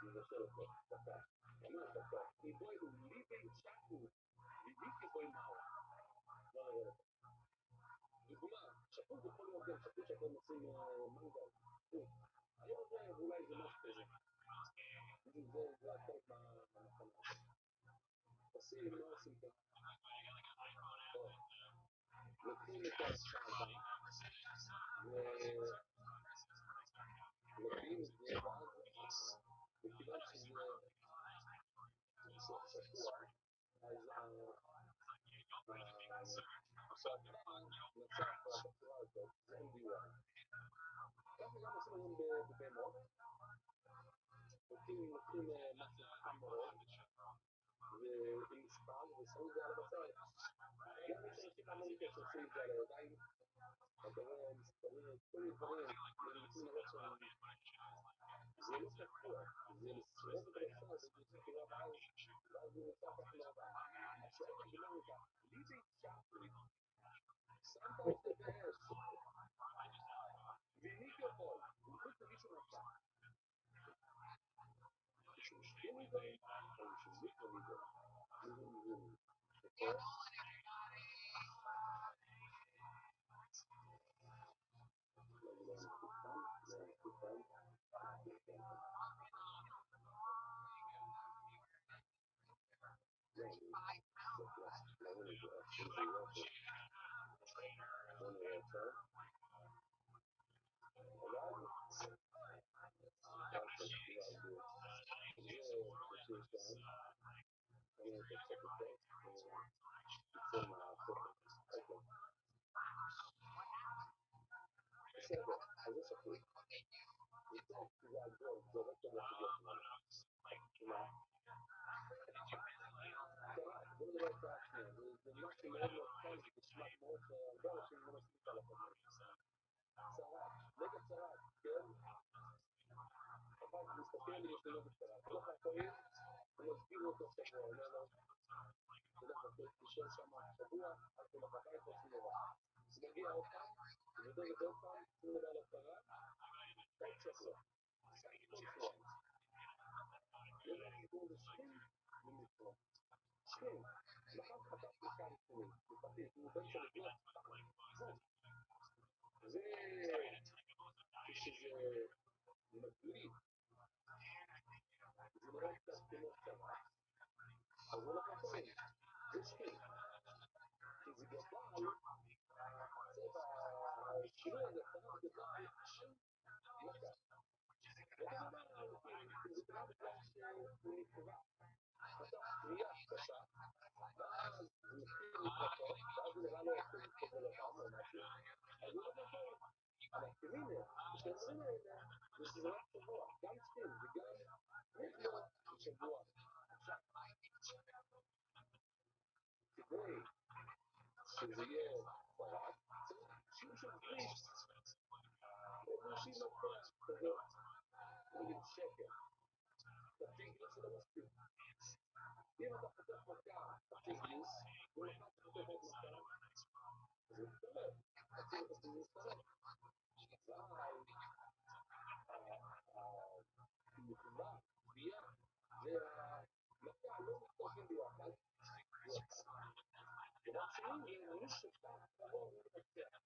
ויבשל אותו, דקה, ממש דקה, כי בואי הוא לי וימצאו, וידיקי בואי מהו, לא נראה לך. דוגמה, שפוט יכול להיות גם שפוט שאתם עושים מנגל, היום זה אולי זה משהו כזה, זה החלק מהמחנה. עושים, לא עושים ככה, לוקחים את השעבה, ולוקחים את זה, ואז, מכיוון שזה שפוע, אז השעבה נצח בצורה הזאת, זה אין דיוע. ככה גם עושים היום בבהמות, לוקחים משהו חם מאוד, ועם מספר, ושמים את זה על הבשר. גם יש אנשים באמריקה שעושים את זה על הידיים, אתה רואה מספרים, כל מיני דברים, מנסים לראות שהם... זה לא תקוע, זה לסרוב את הבשר, זה יוצא קריאה בעין, ואז הוא נוצר ככה לבן. השאלה שלנו הייתה, לי זה יצ'פרי, שמת את זה באש, והניק יכול, ומחוץ למישהו נפל. מישהו משקיע מזה, או מישהו מיקרו מזה, נכון? בסדר, אז זה שפוי. זה הגדול, זה עובד טוב לסוגיה שלנו. מה? בוא נדבר את השנייה, זה משהו מאוד מאוד קל, זה נשמע מאוד הרבה אנשים לא מספיק על הפרק. צרת, נגד צרת, כן? אבל מסתכל לי יש לי נגד צרת. הולך לפעמים, הוא מסביר אותו שבוע, אומר לו, תלך תשאר שם שבוע, אז תלך הביתה, שום דבר. אז מגיע עוד פעם, ובדרך עוד פעם, שום דבר לא קרה, די שבוע. עשיתי כל שבוע. יום החיבור זה שכין ומצווה. שכין, מחר חטפתי כאן שכין, חטפתי, הוא בן של לבנות, זה כשזה מגליד, זה נראה קצת כמו צרה, אז הוא הולך לפעמים, זה שכין. כי זה גדל, צבע השינוי הזה, צרה גדל, מכה. ואתה אומר, זה קרה בגלל שהוא נקרא. חטף קריאה קשה, ואז הוא מתחיל להתרפות, ואז הוא נראה לו כזה לבן או משהו, אז הוא לא יכול. אבל תראינה, כשאומרים האלה, זה סדרת שבוע, גם שכין וגם נגלו שבוע. עכשיו, כדי שזה יהיה פרק, צריך שיעור של גריש, איזושהי מפתח כזה, נגיד שקר. תפקיד גריש זה לא מספיק. אם אתה חותך מכה, תפקיד גריש, ואתה חותך עוד מכה, זה מתקרב, תפקיד את זה מתקרב. אבל המחווה, קביעה, והמכה לא מתקרבים ביחד, דבר שני, זה מי שפתח קרוב ומתקרב.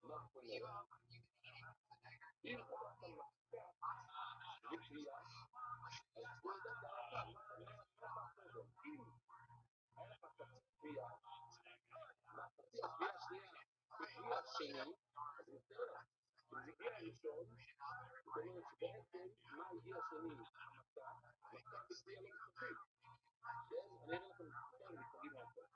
מה זאת אומרת? אם חתכת מכה וקביעה, אז לא יודעת להראה מה קודם. אם היה לך חצי קביעה, חצי הקביעה השנייה וקביעה השני, אז יותר. אם זה הגיע הראשון, זאת אומרת שבעצם מה הגיע השני? המכה וקביעה לא מתקרבים. כן? אני אראה לכם כאן מתקרבים מהכל.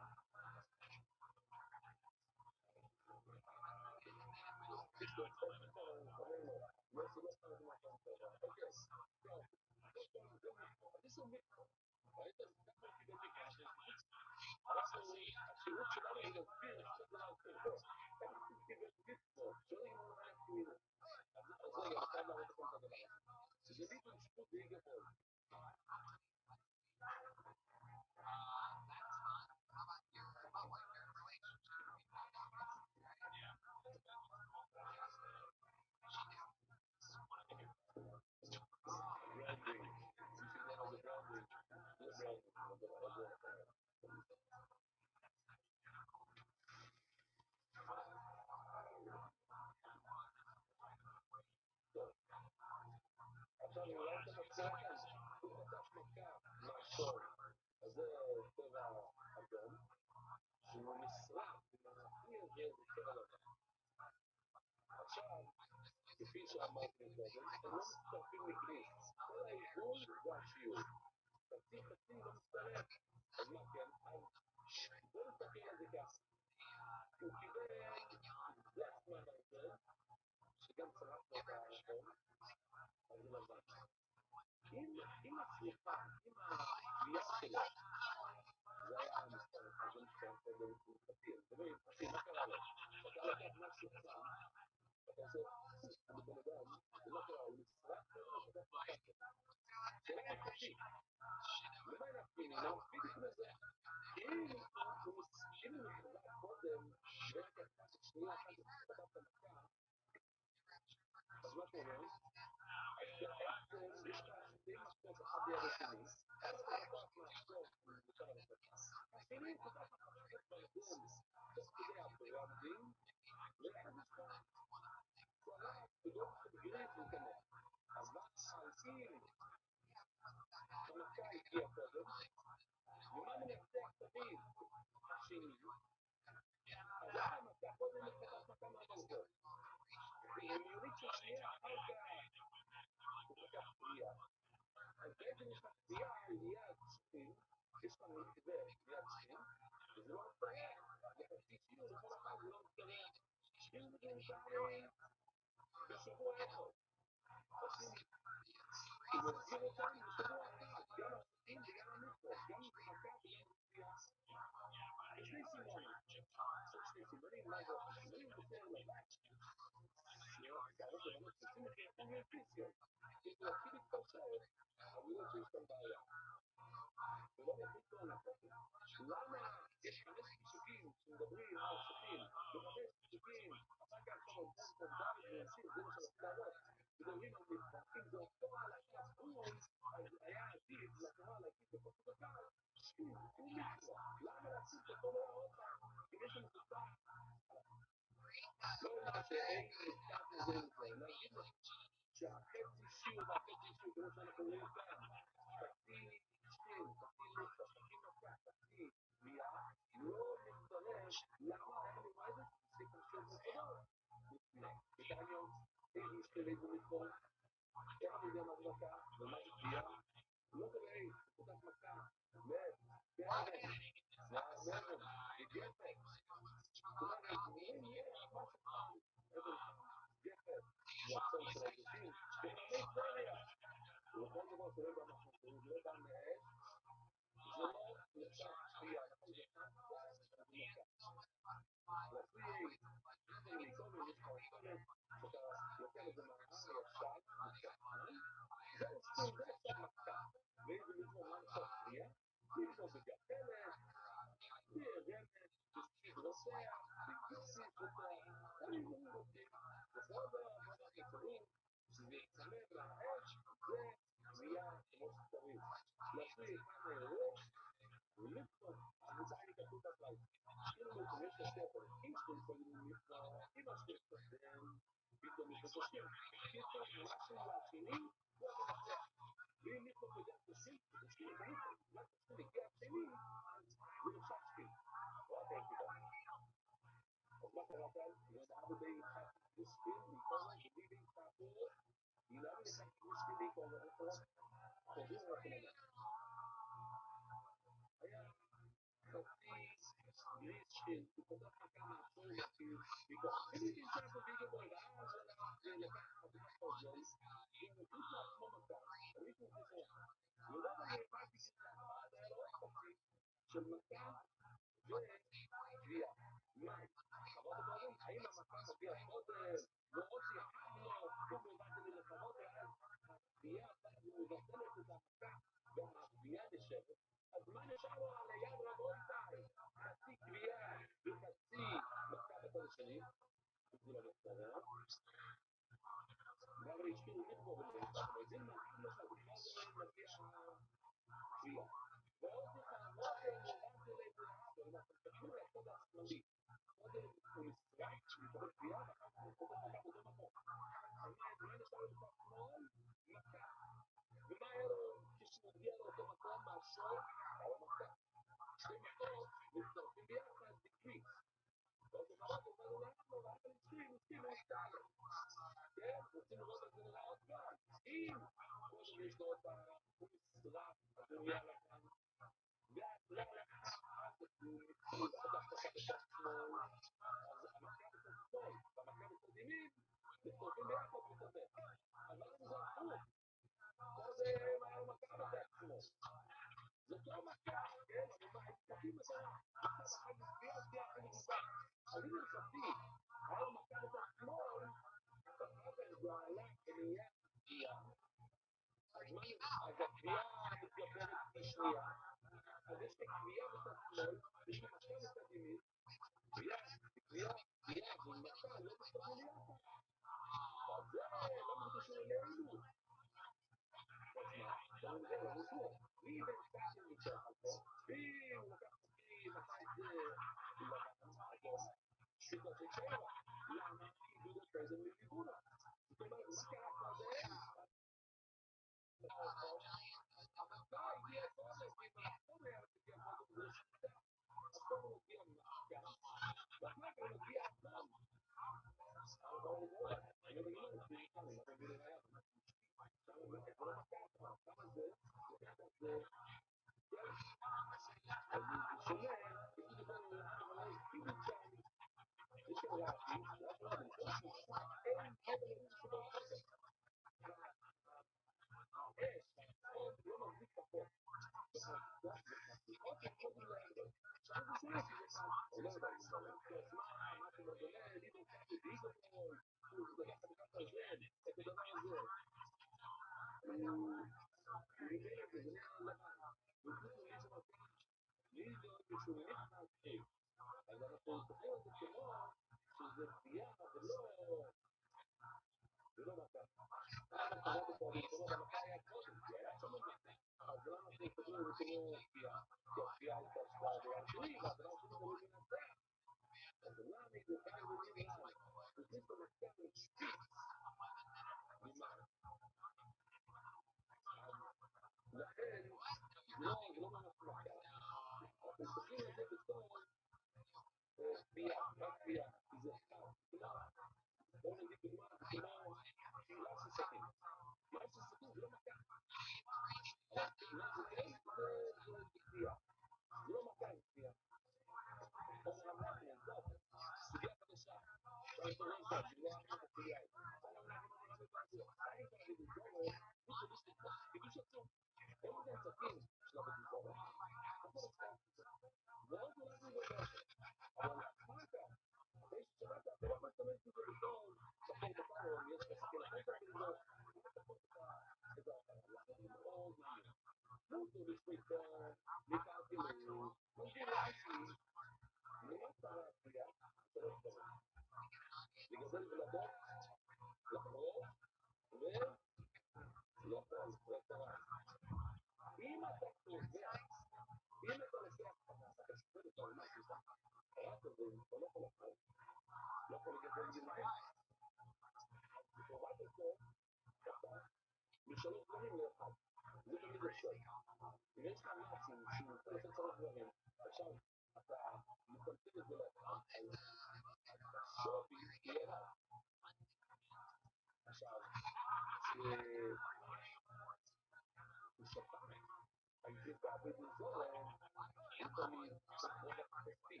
ובזורם הוא תמיד רווח כספי.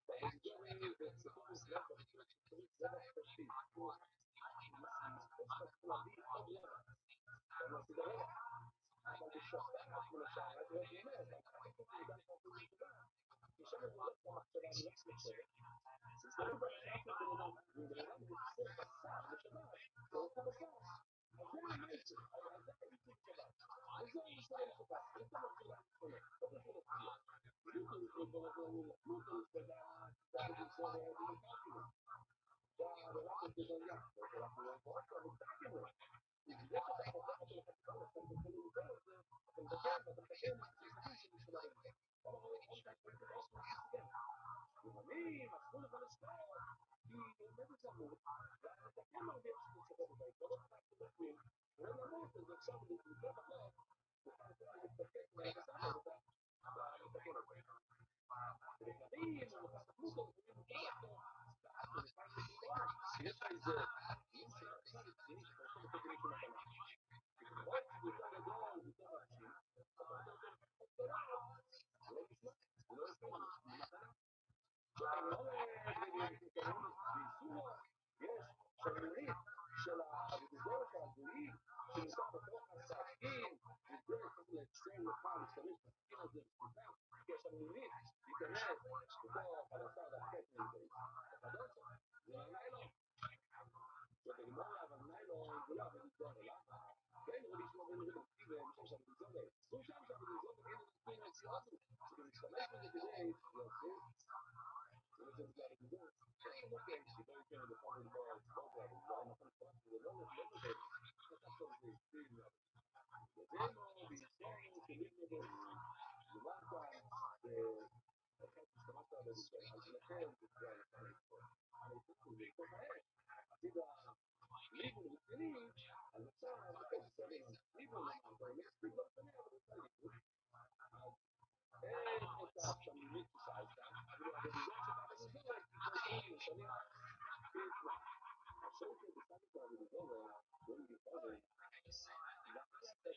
בהסדרי וציבור רווח, שצריך רווח כספי, יש לך להביא עוד רווח, אתה לא עשית רווח, אבל בשופט למשל, אז רבי אומר, כי שם זה הולך במחשבה, אני לא חושב, זה לא בבשר של בן אדם, ואם בן אדם רוצה בשר בשבת, הוא רוצה בשר, אז זה המסר, אז זה העיסוק שבת, וזה העיסוק שבת, זה לא מתחילה להתחולה, לא מתחילה להתחולה. בדיוק הוא זה העבירה של גדוליה, אנחנו לא יכולים להסתכל עליו. יש את החובה של החתימה, אתה מתחיל לדבר את זה, אתה מדבר ואתה מתקן את הסיסטים של משלמים. אבל הוא יכול להתקן את העצמם כסגן. ימנים, אסור לך לספור, כי עומדת למות, ואתה כן מרגיש שתצטרך את העקרונות, ואתה תקנים, ולמות, אז עכשיו לבדוק אחר, אתה מתקן מהקסם, ואתה מתקן את זה. ולפעמים, הוא לוקח את הפלוס, הוא מותר לחתור, יש לך איזה מישהו אחד רציני שאתה רוצה לתת מישהו מתנה. וככל יותר גדול, יותר רציני, אתה רוצה יותר גדולה, זה לא נשמע, זה לא יפה, מתנה. עכשיו, לא באיסור, יש שרירית של הגדול הגדולים, שנמצא בתוך הסעקים, וזה צריך לציין לך, להשתמש בסעקים הזה בסביבה, כי השרירית ייכנס בתוך הבשר והחטא מזה. זה הלילה. ובגמרא, אבל ניילון, זה לא עבד לזור, למה? כן, רבי שמוע בן רבי כתיב, משום שעבד לזור, אסור שם שעבד לזור, וכן נתפין היצירות, שמשתמש בזה כדי להוסיף, זה בגלל עבד לזור, כן, אוקיי, שתיתו יותר בכל ולבוא היצירות, אבל זה לא נכון לפרט, זה לא נובד, חשב על זה, סביב, ודמו, בישראל, כלים נבוא, למטה, ואחד משתמשת עבד לזור, אז לכן, זה כבר נכון לפרט, אבל זה כל מהר, עתיד ליבון רציני, אז עכשיו אנחנו שמים ליבון למטה, ליבון לא שמים, אבל זה ליבון. אז אין את השמינית ששאלת, אבל הבדידות שבא בנזורת, זה שמים פיצמה. השאול שבסתם את הבדידות, לא נגידה,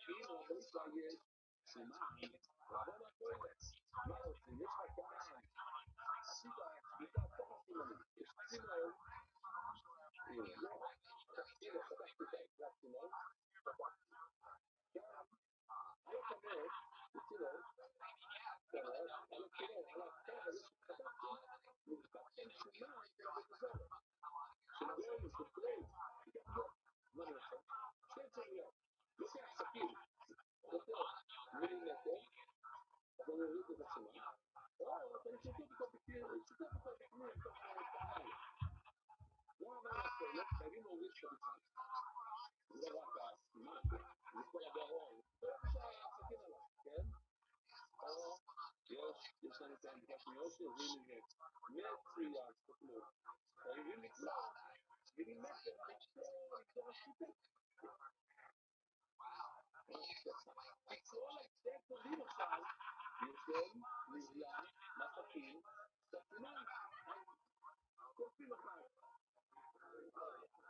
כאילו, בישראל יש סימן, רבון הכורת. מה עושים? יש לך כאן, עשית שביתה תוך הסימנים. יש סימן, תפקיד, פתחתי את הסימן, פתחתי. גם, על הכמות, בצילון, על הצילון, על הקו הזה שפתחתי, נדבקתם סימן של הבית של הגויים, של פלייט, גם לא, מה אני עושה? שתי צעיות, לוקח סכין, יותר מילימטר, אז אני אוריד את הסימן, או אתה שותה בכל בקיר, שותה בכל בקיר, תוך פעמיים. לא אומר לך, חייבים להוריד את הביצן. זה לא רק הסימן, זה כל הגרון, זה הסכין עליו, כן? או יש לנו כאן בקשנו יושב, והנה מצוין, תקנו, חייבים לקלוע, מילימטר, לקלוע השיטה. תקלוע לשתי צודים עכשיו, יושב, נזלן, מסכים, סכימן, קופים אחד.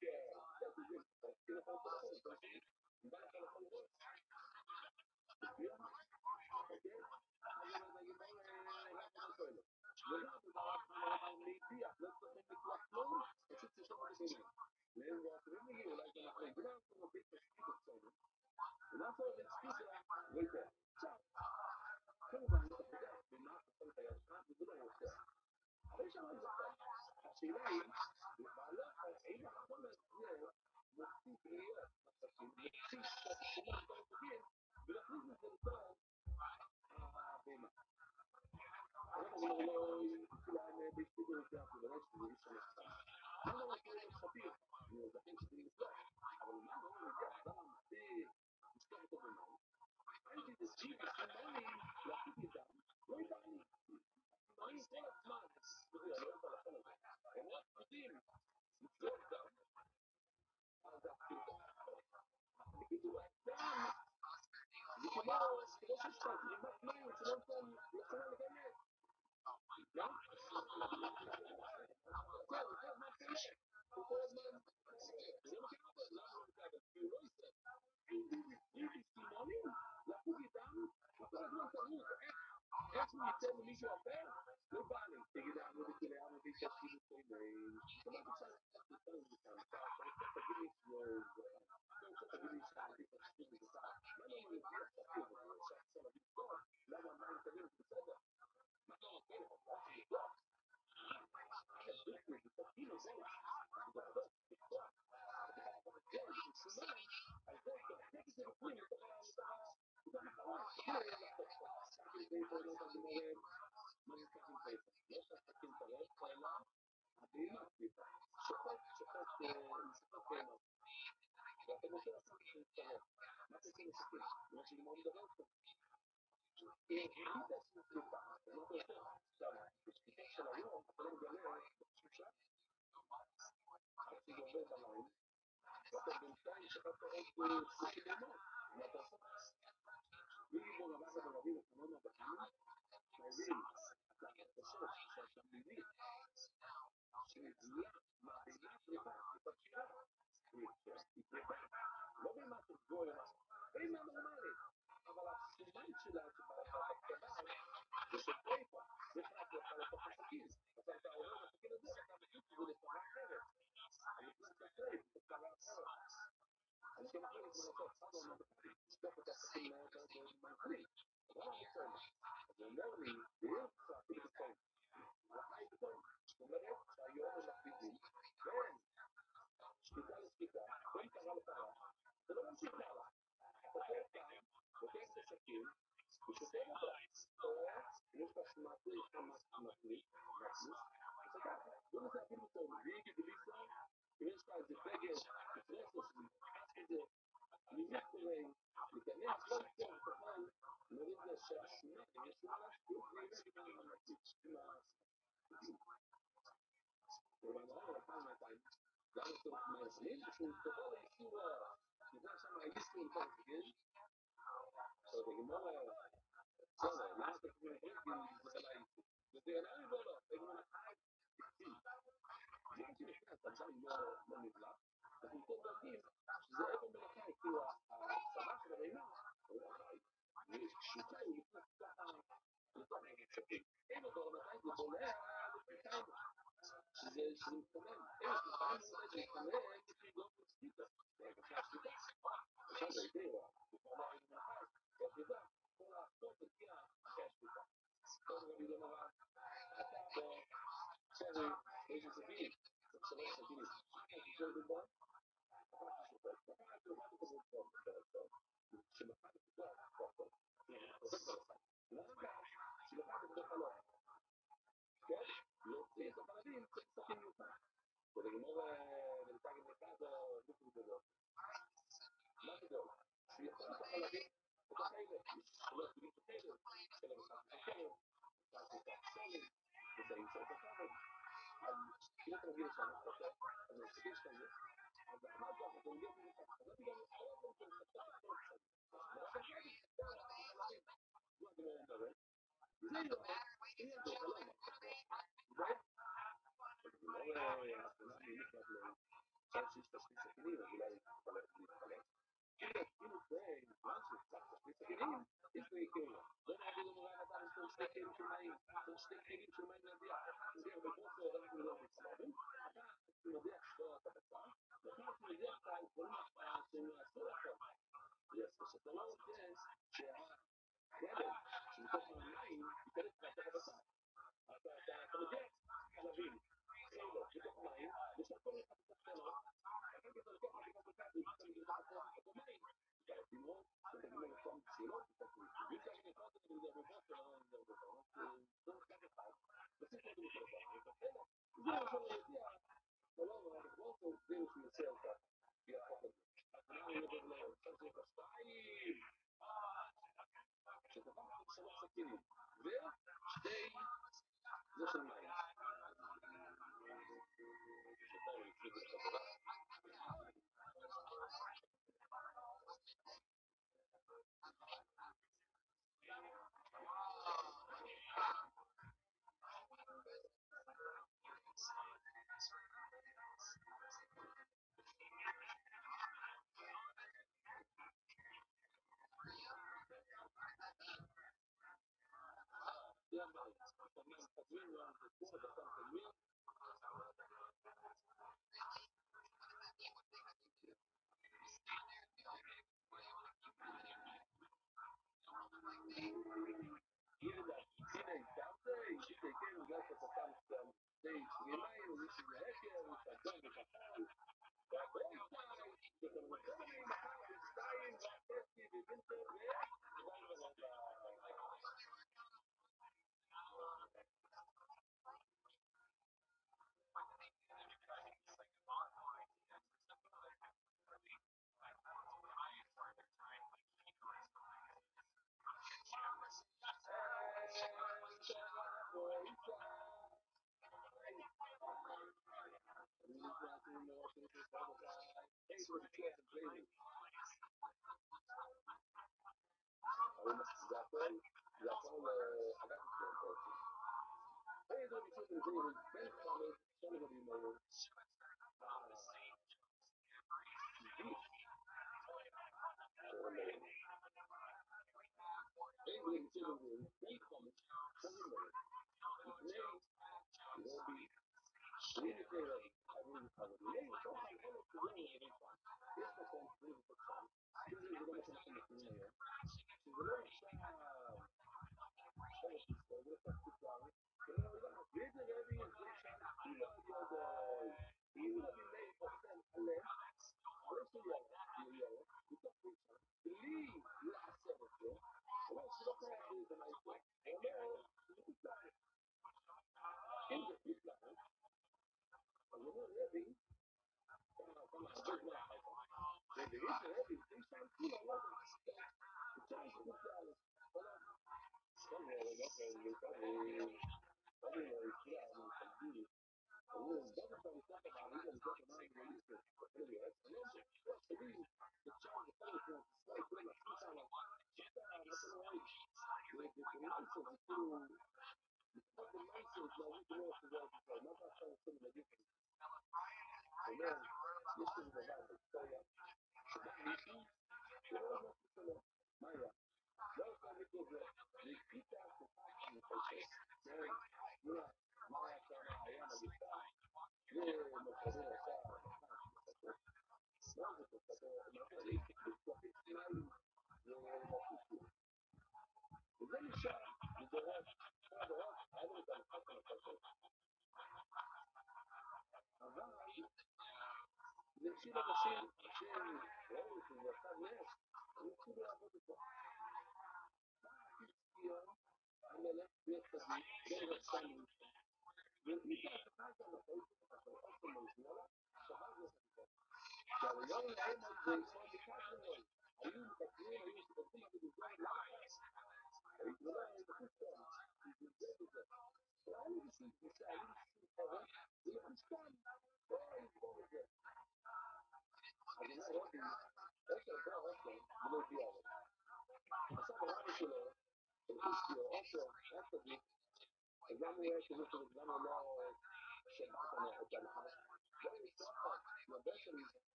כן, תקלוע לך לכל בא לך לכל ראש. יום, אוקיי? אז אני אגיד, רק מה שואלת. וגם זה דבר להיטיח, לא צריכים לקלוע כלום, פשוט תשאר בגנים. ואחרים הגיעו, אולי זה נכון, וגם אנחנו נוביל תשקיד אצלנו. ולאחר לצפיסה, ויתר. עכשיו, כמובן, אתה יודע, במה אתה יכול לחייב לך, וזה לא יוצא. אבל יש שם איזה פעם. השאלה היא, האם החומר הזה מוסיף להיות מסכים, מוסיף שתשומה יותר טובים, ולהכניס את זה לתוך הבמה. אנחנו לא אולי בהשתגעו יותר, אבל יש שזה איש המחקר. מה לא רק חפיר? אני זכין שזה נפלא, אבל מה לא מגיע אדם מספיק, לשכוח אותו במים, הייתי דסג'י וסימונים להפיק איתם, לא איתני. סימונים כל הזמן, תראי, אני לא יודע לכם על זה, הם רק יודעים לצלוח דם, אז הפשוטה, בקיצור, דם, זה כמו שיש לך זרימת מים שלא נותן לכונה לגמרי. גם? זה מה קורה, הוא כל הזמן, זה מה קורה, למה הוא מתאבד? כי הוא לא יסתר. אם סימונים, להפיק איתם, הוא כל הזמן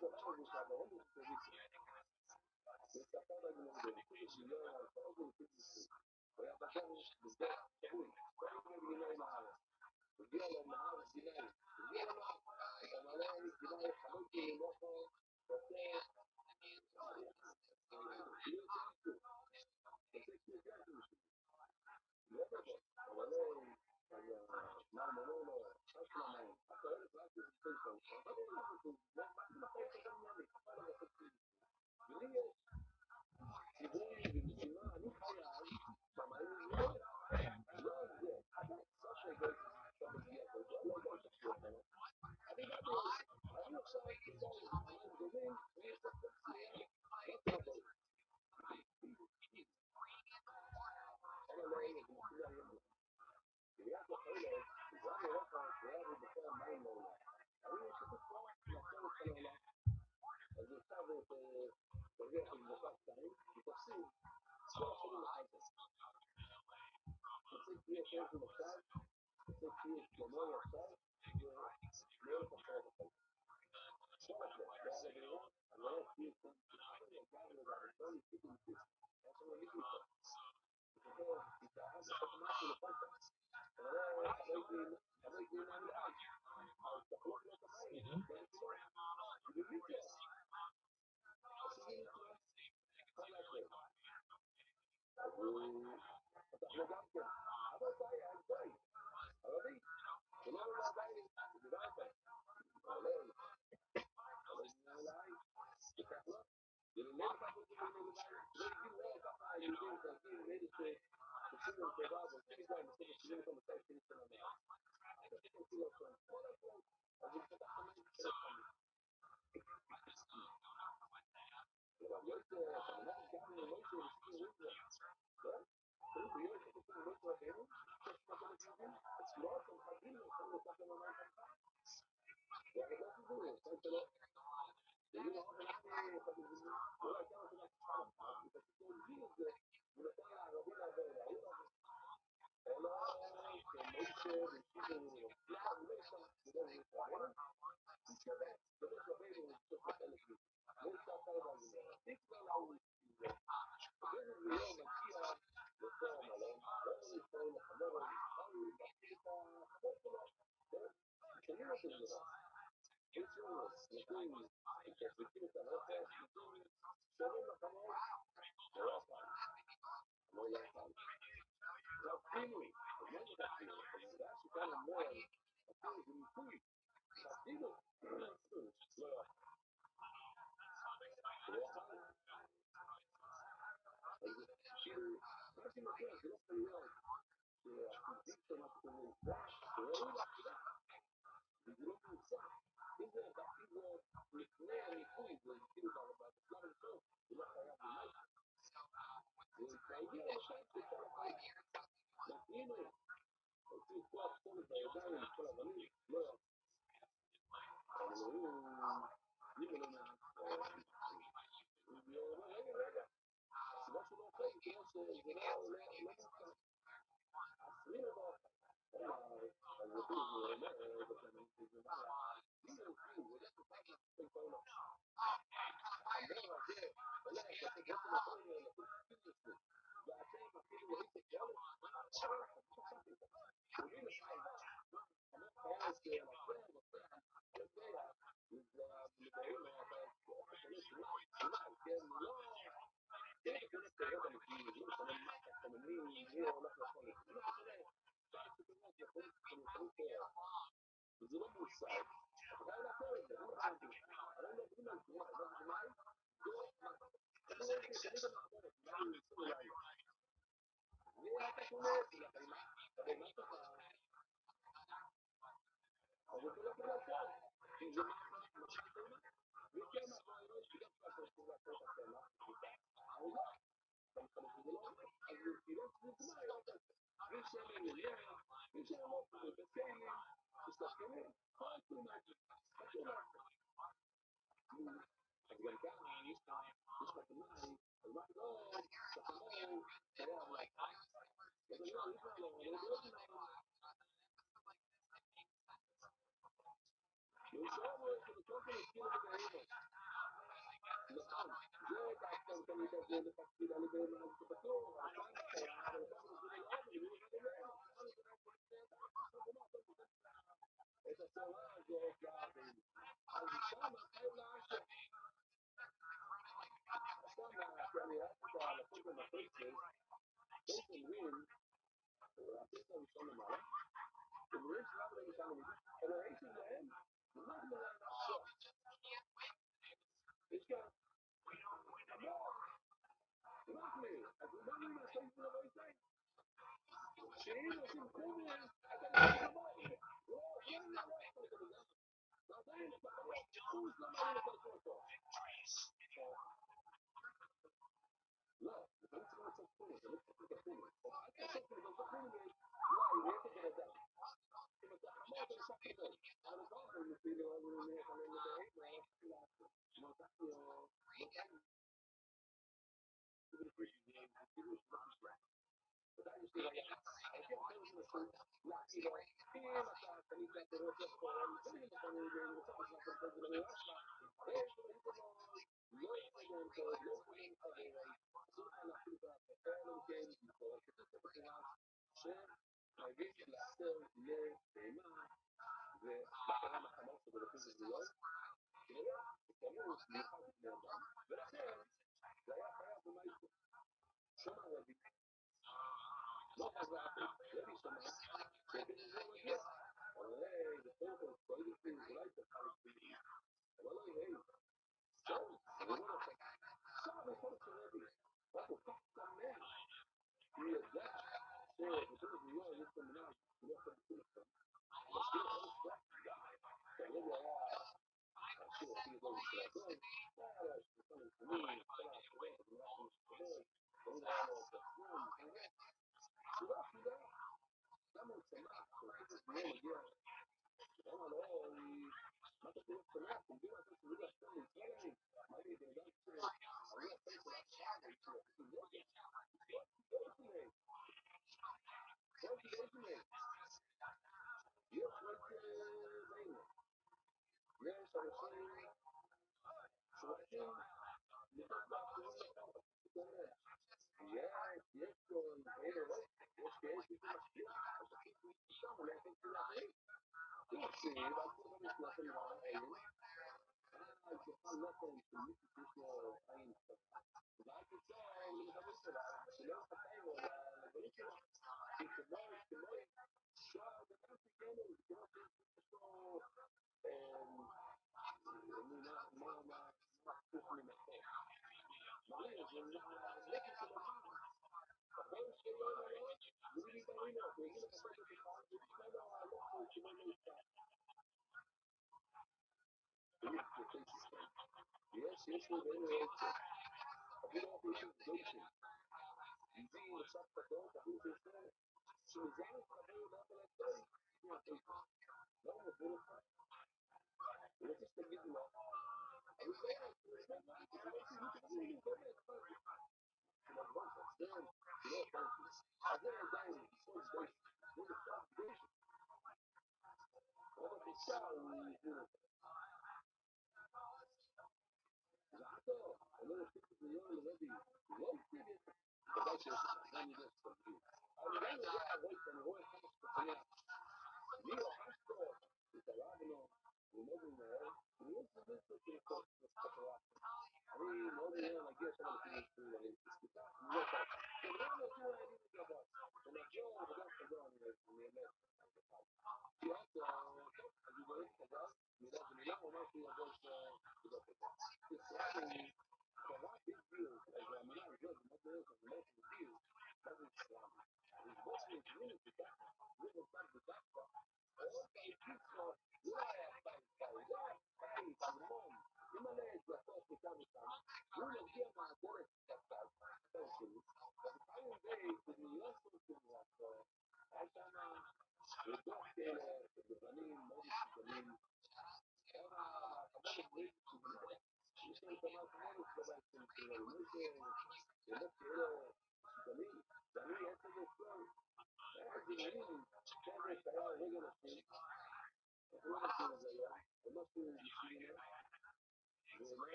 Mm-hmm.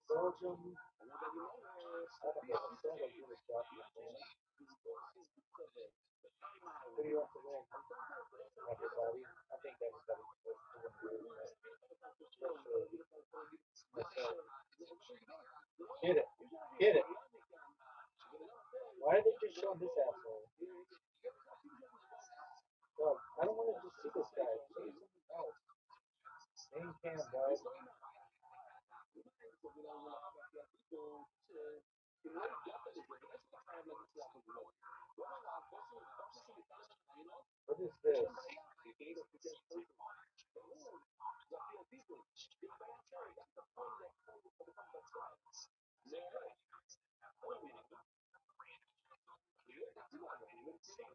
Belgium, I don't know, Senegal's really tough this game. Who do you want to win? Everybody. I think everybody's supposed to win the World Cup, especially myself. Hit it. Hit it. Why are they just showing this asshole? Dog, I don't want to just see this guy. Show me something else. Main cam, dog. What is this?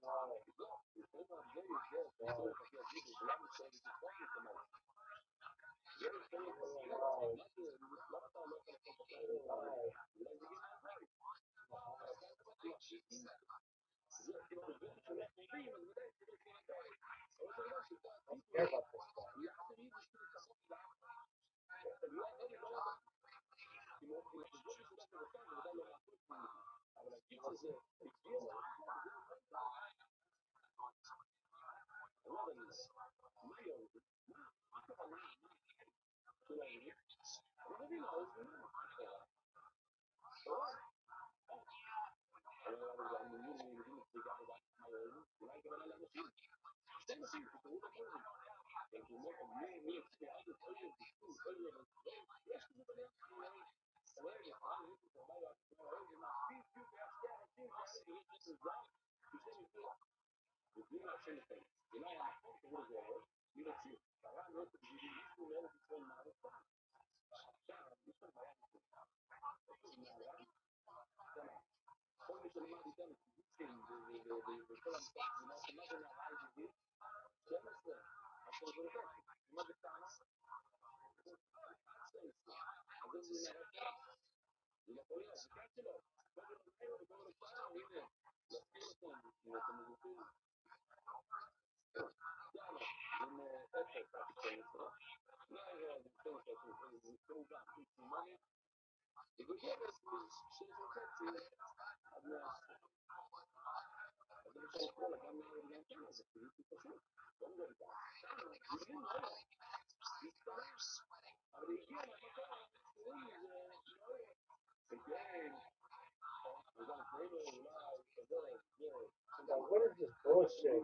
Why? Why? Why? Why? Why? I don't care about this guy. What's it? Now, what is this bullshit?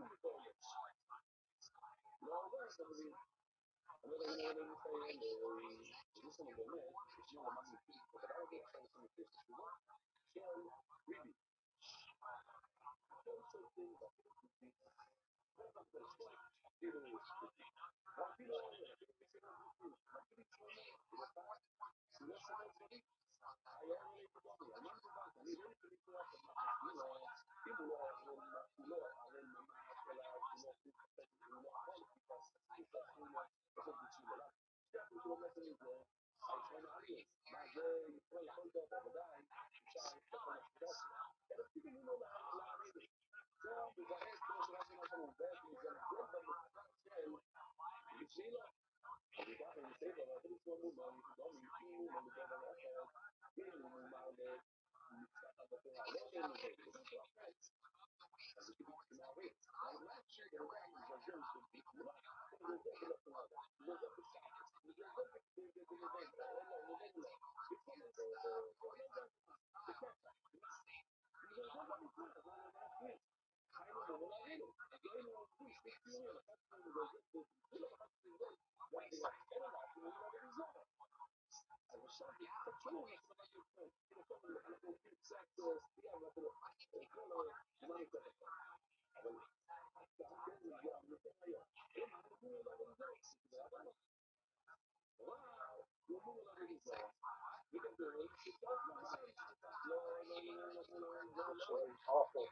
It's awful.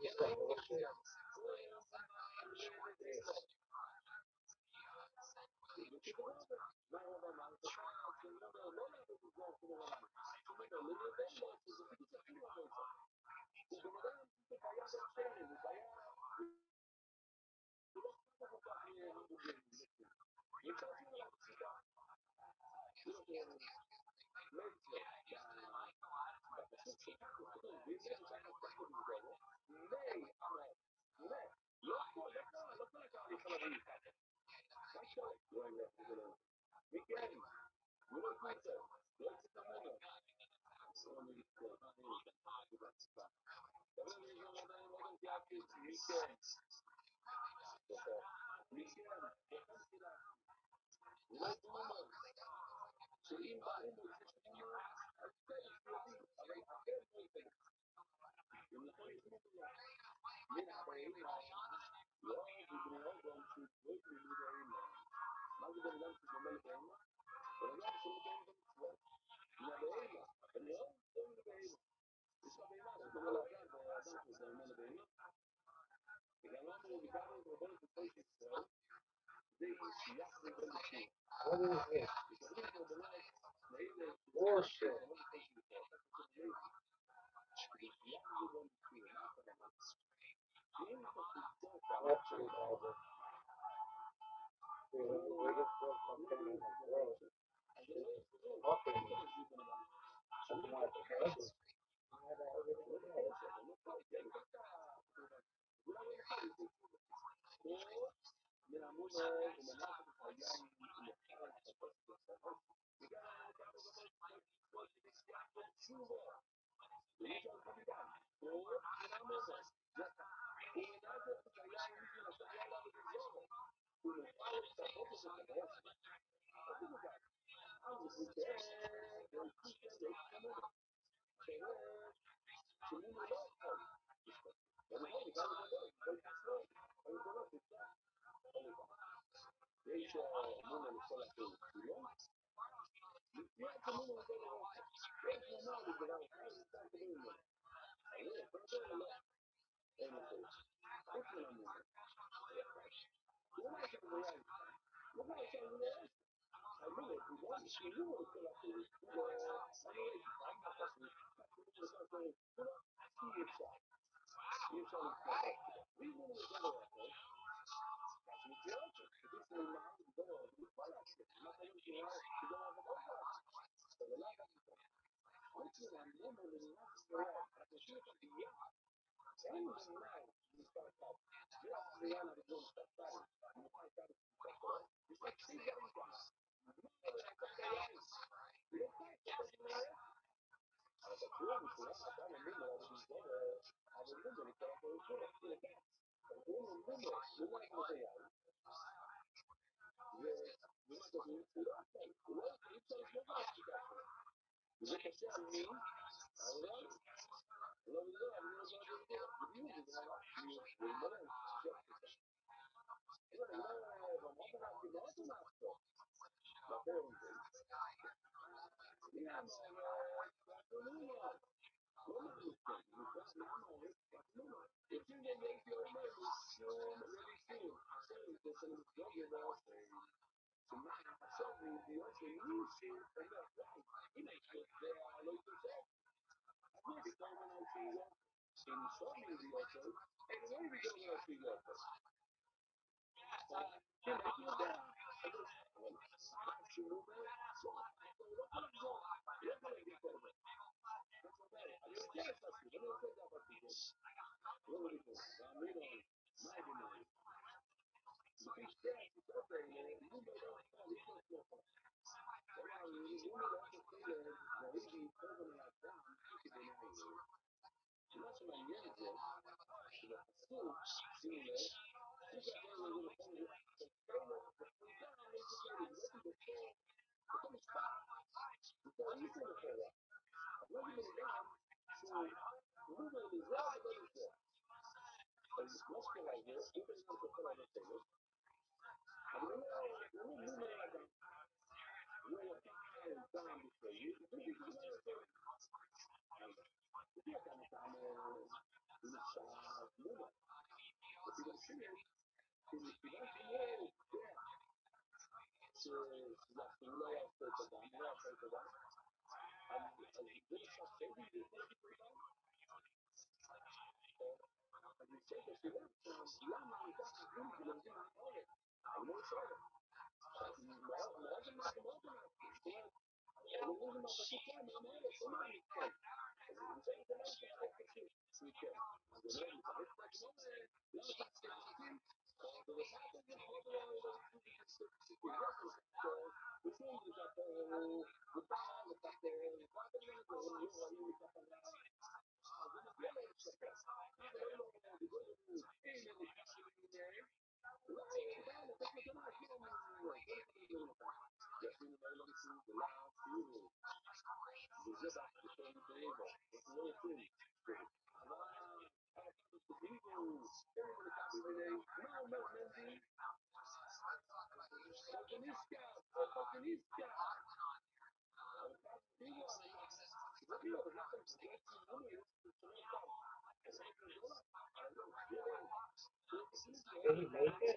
Just that bullshit. What is this? Bullshit. Absolute album. Dude, the biggest drug campaign in the world. This is fucking me. I'm like, forever. I had everything else. Did he make it?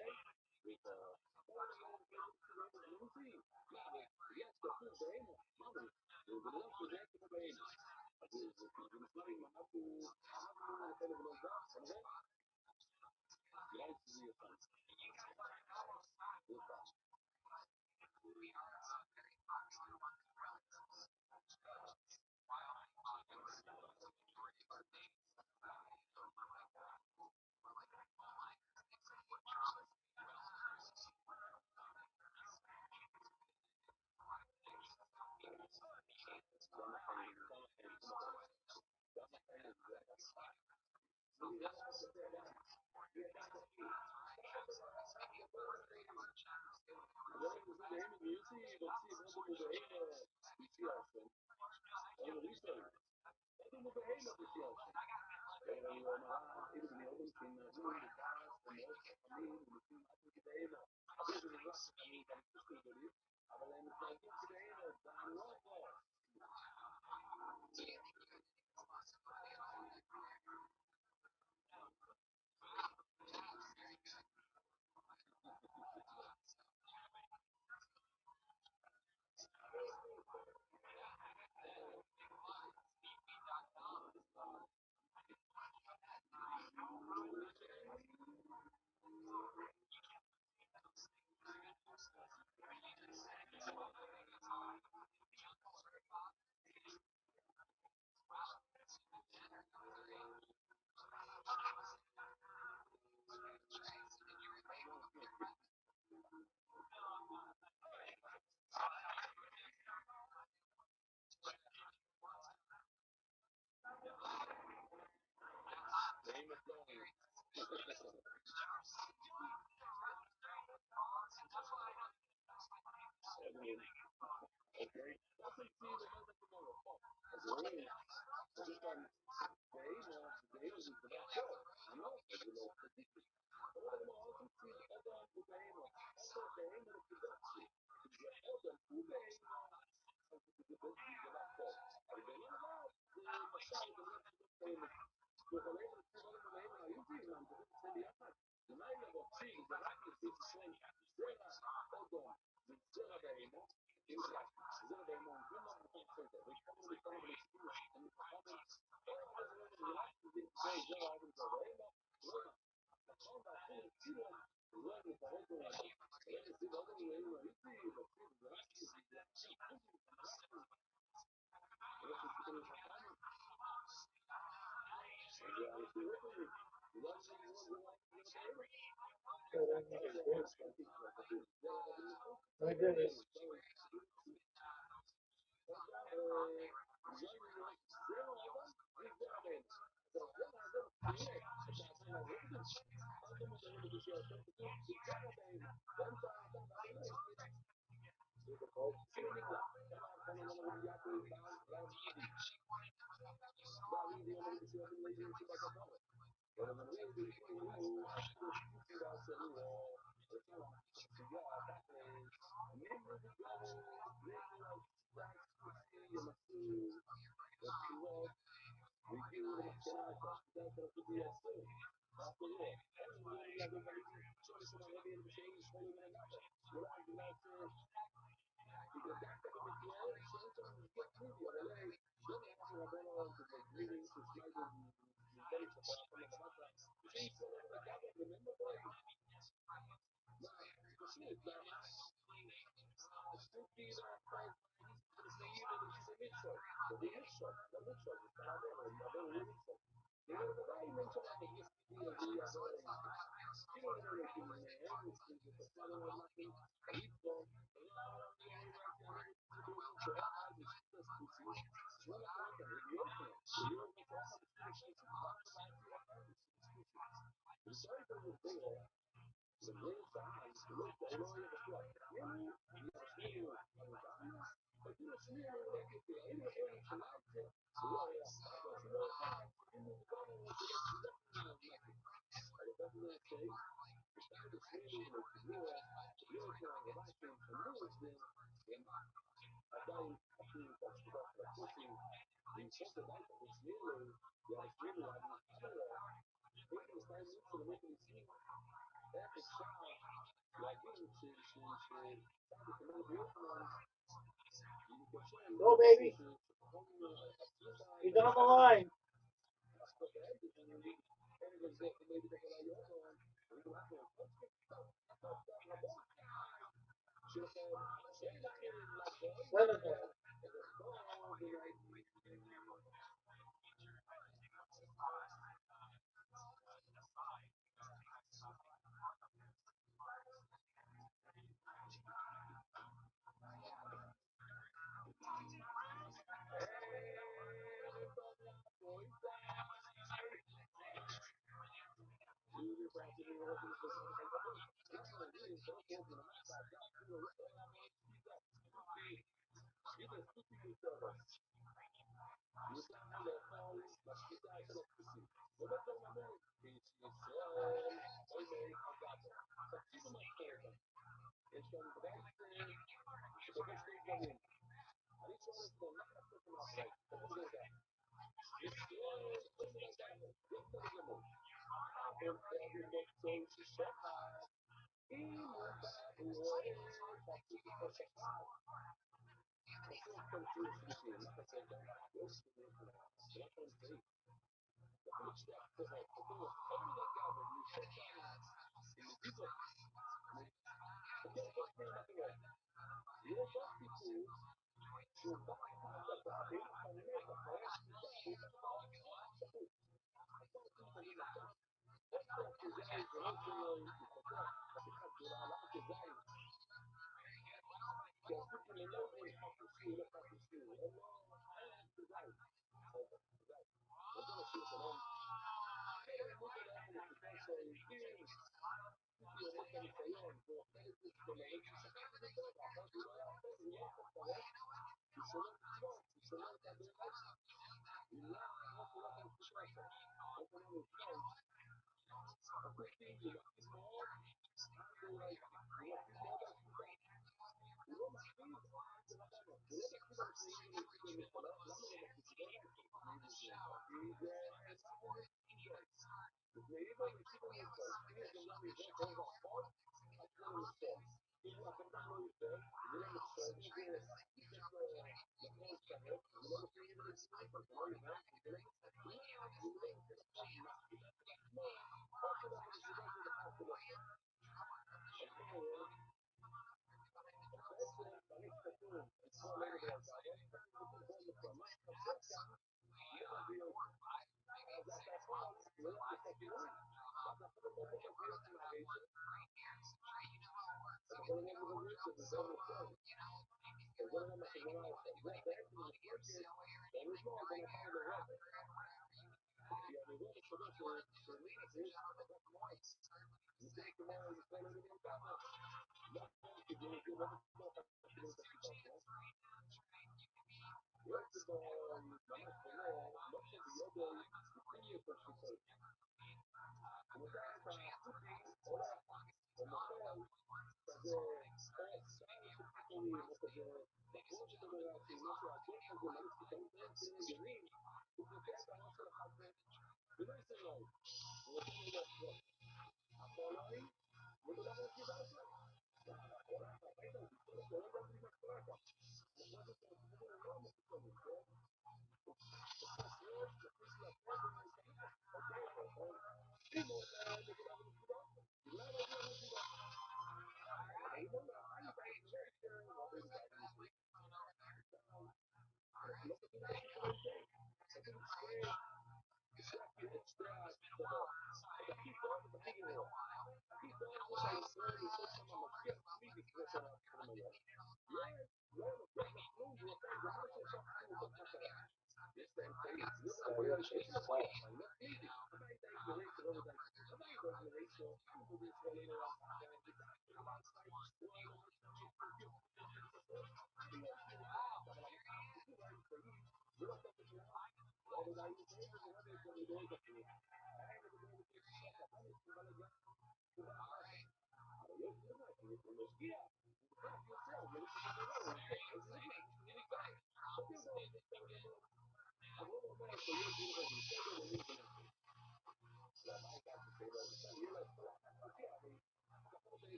My goodness. Go, baby. He's on the line. Senator.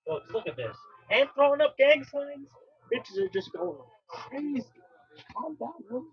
Folks, look at this. And throwing up gang signs. Bitches are just going crazy. Calm down, bro.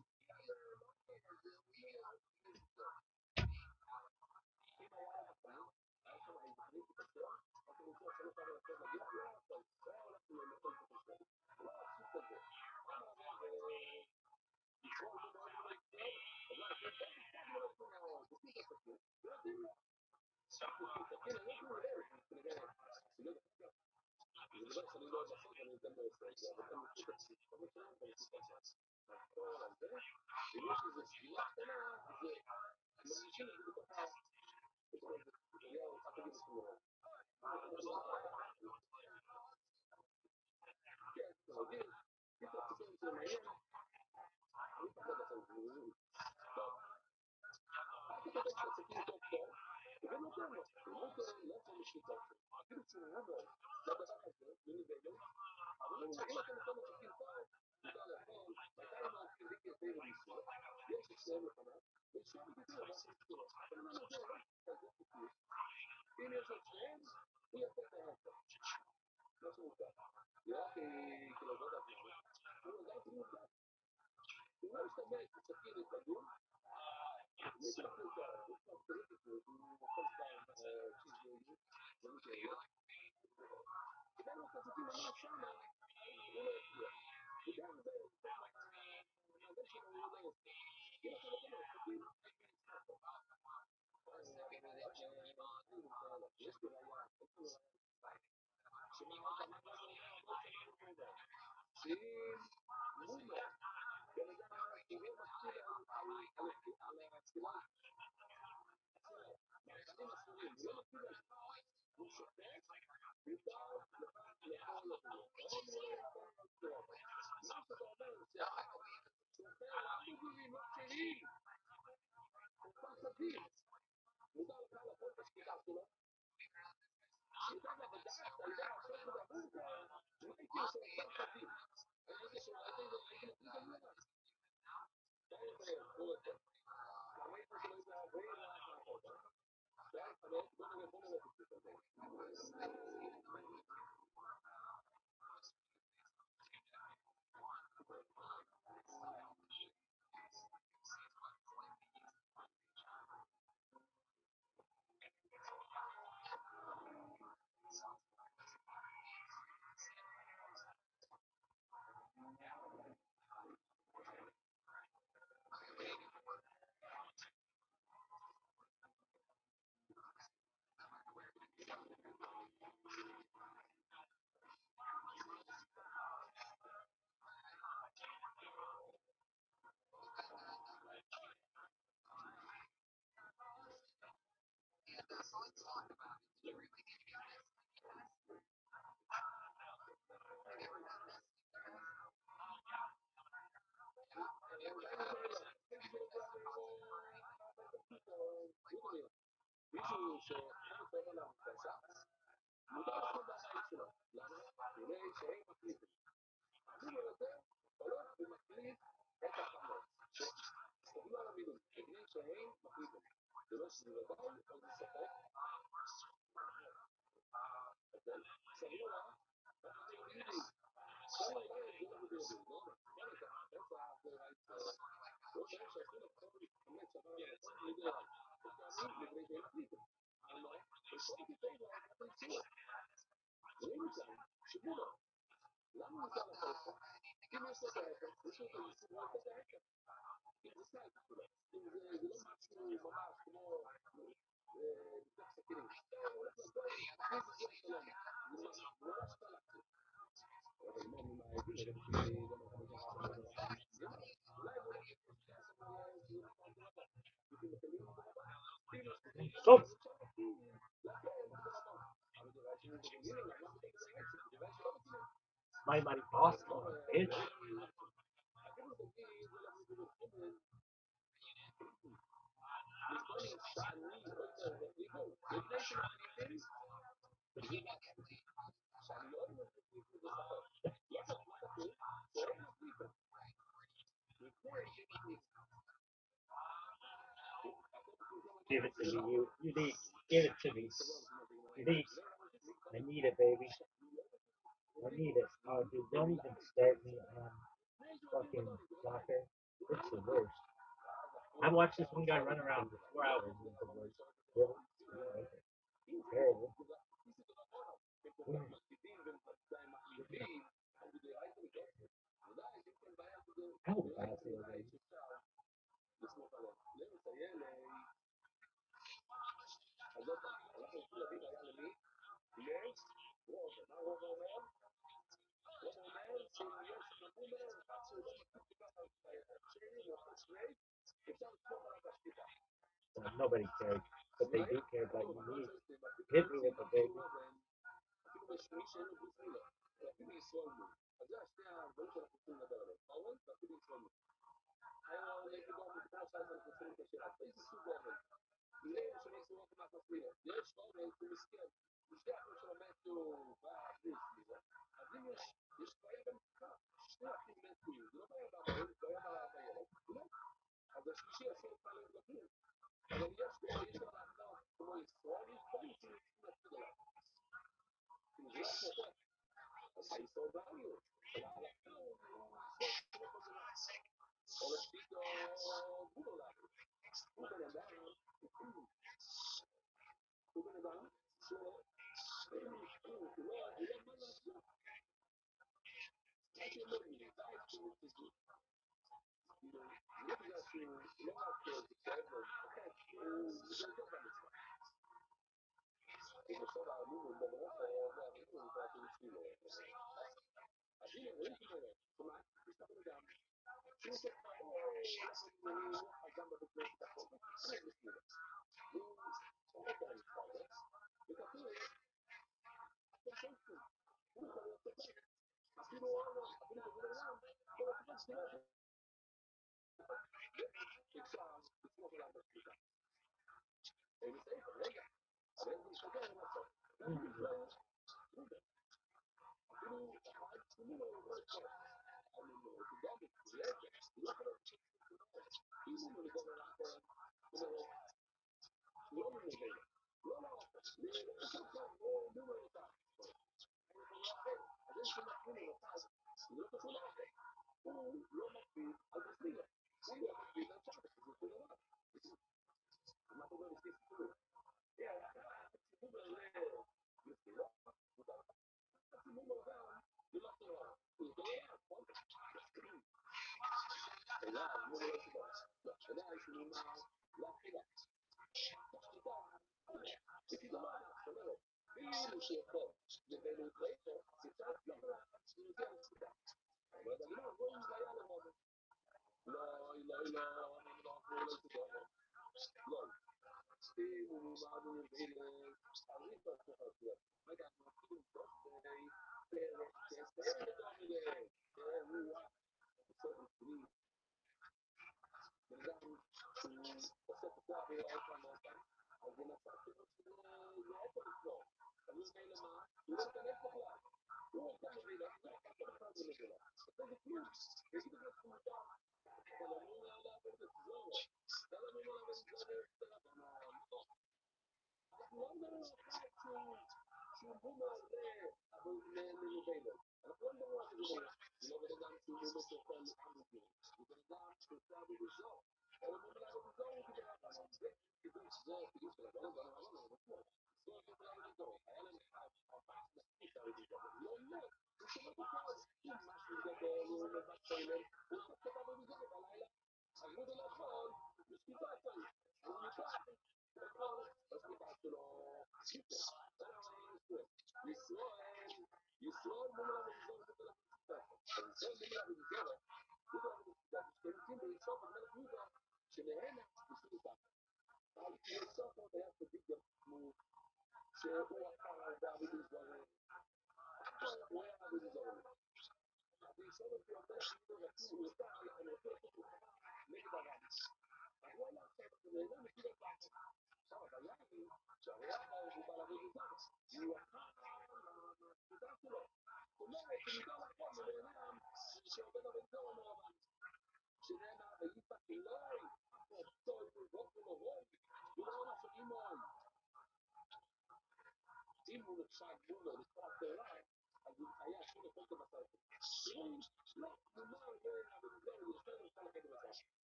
So, my money boss, bitch. Give it to me. You need. Give it to me. You need. I need it, baby. I need it. Oh, dude, don't even start me on fucking soccer. It's the worst. I watched this one guy run around for 4 hours. It was the worst. Really? Terrible. How bad is it? Nobody cares, but they do care about you. Need. Hit me with the baby.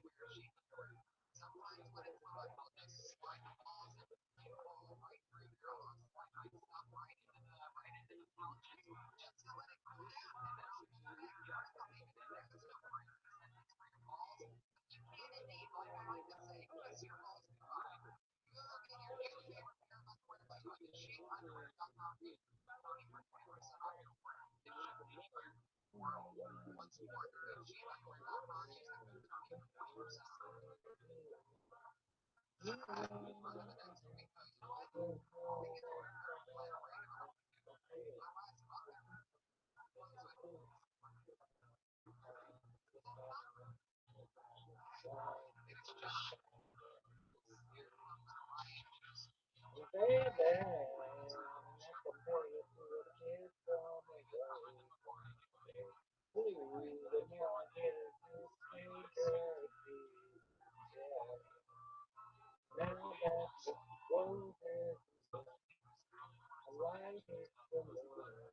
Baby, I compare you to a kid from a gully. Ooh, the more I get it, this sweeter it feels. Yeah, now that the roses are right, it's the love.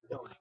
Doing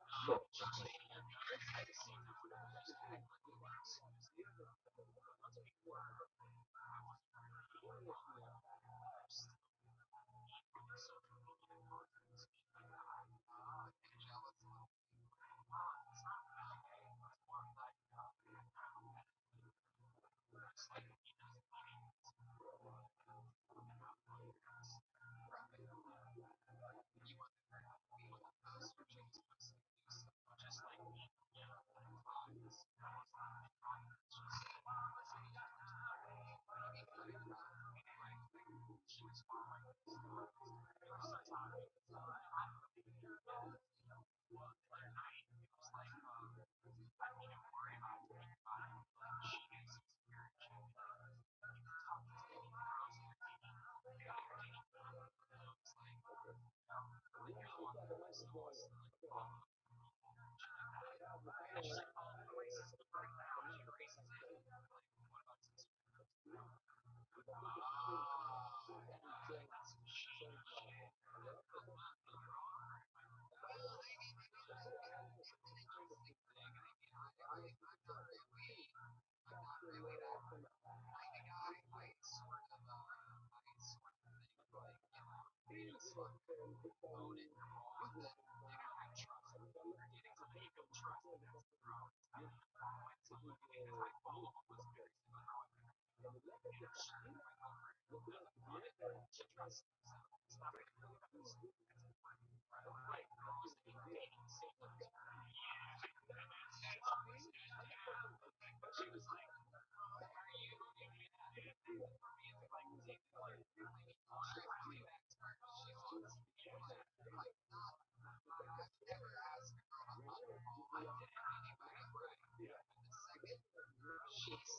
shit.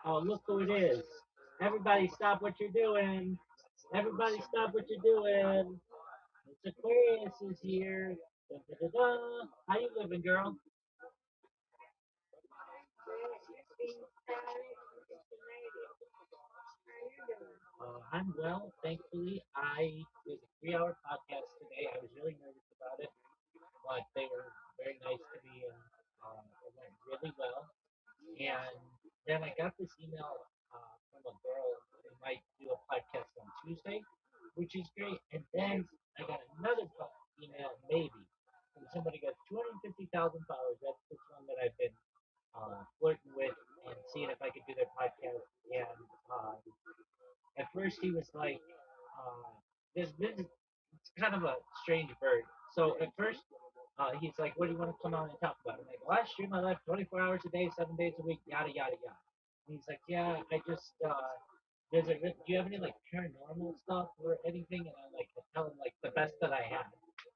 Oh, look who it is. Everybody stop what you're doing. Everybody stop what you're doing. It's Aquarius is here. Da, da, da, da. How you living, girl? I'm well, thankfully. I did a 3 hour podcast today. I was really nervous about it, but they were very nice to me and it went really well. And then I got this email from a girl who might do a podcast on Tuesday, which is great. And then I got another email, maybe, from somebody who got 250,000 followers. That's this one that I've been flirting with and seeing if I could do their podcast. And at first he was like, this it's kind of a strange bird. So at first he's like, what do you want to come on and talk about? I'm like, well, I stream my life 24 hours a day, 7 days a week, yada yada yada. And he's like, yeah, I just do you have any like paranormal stuff or anything? And I tell him like the best that I have.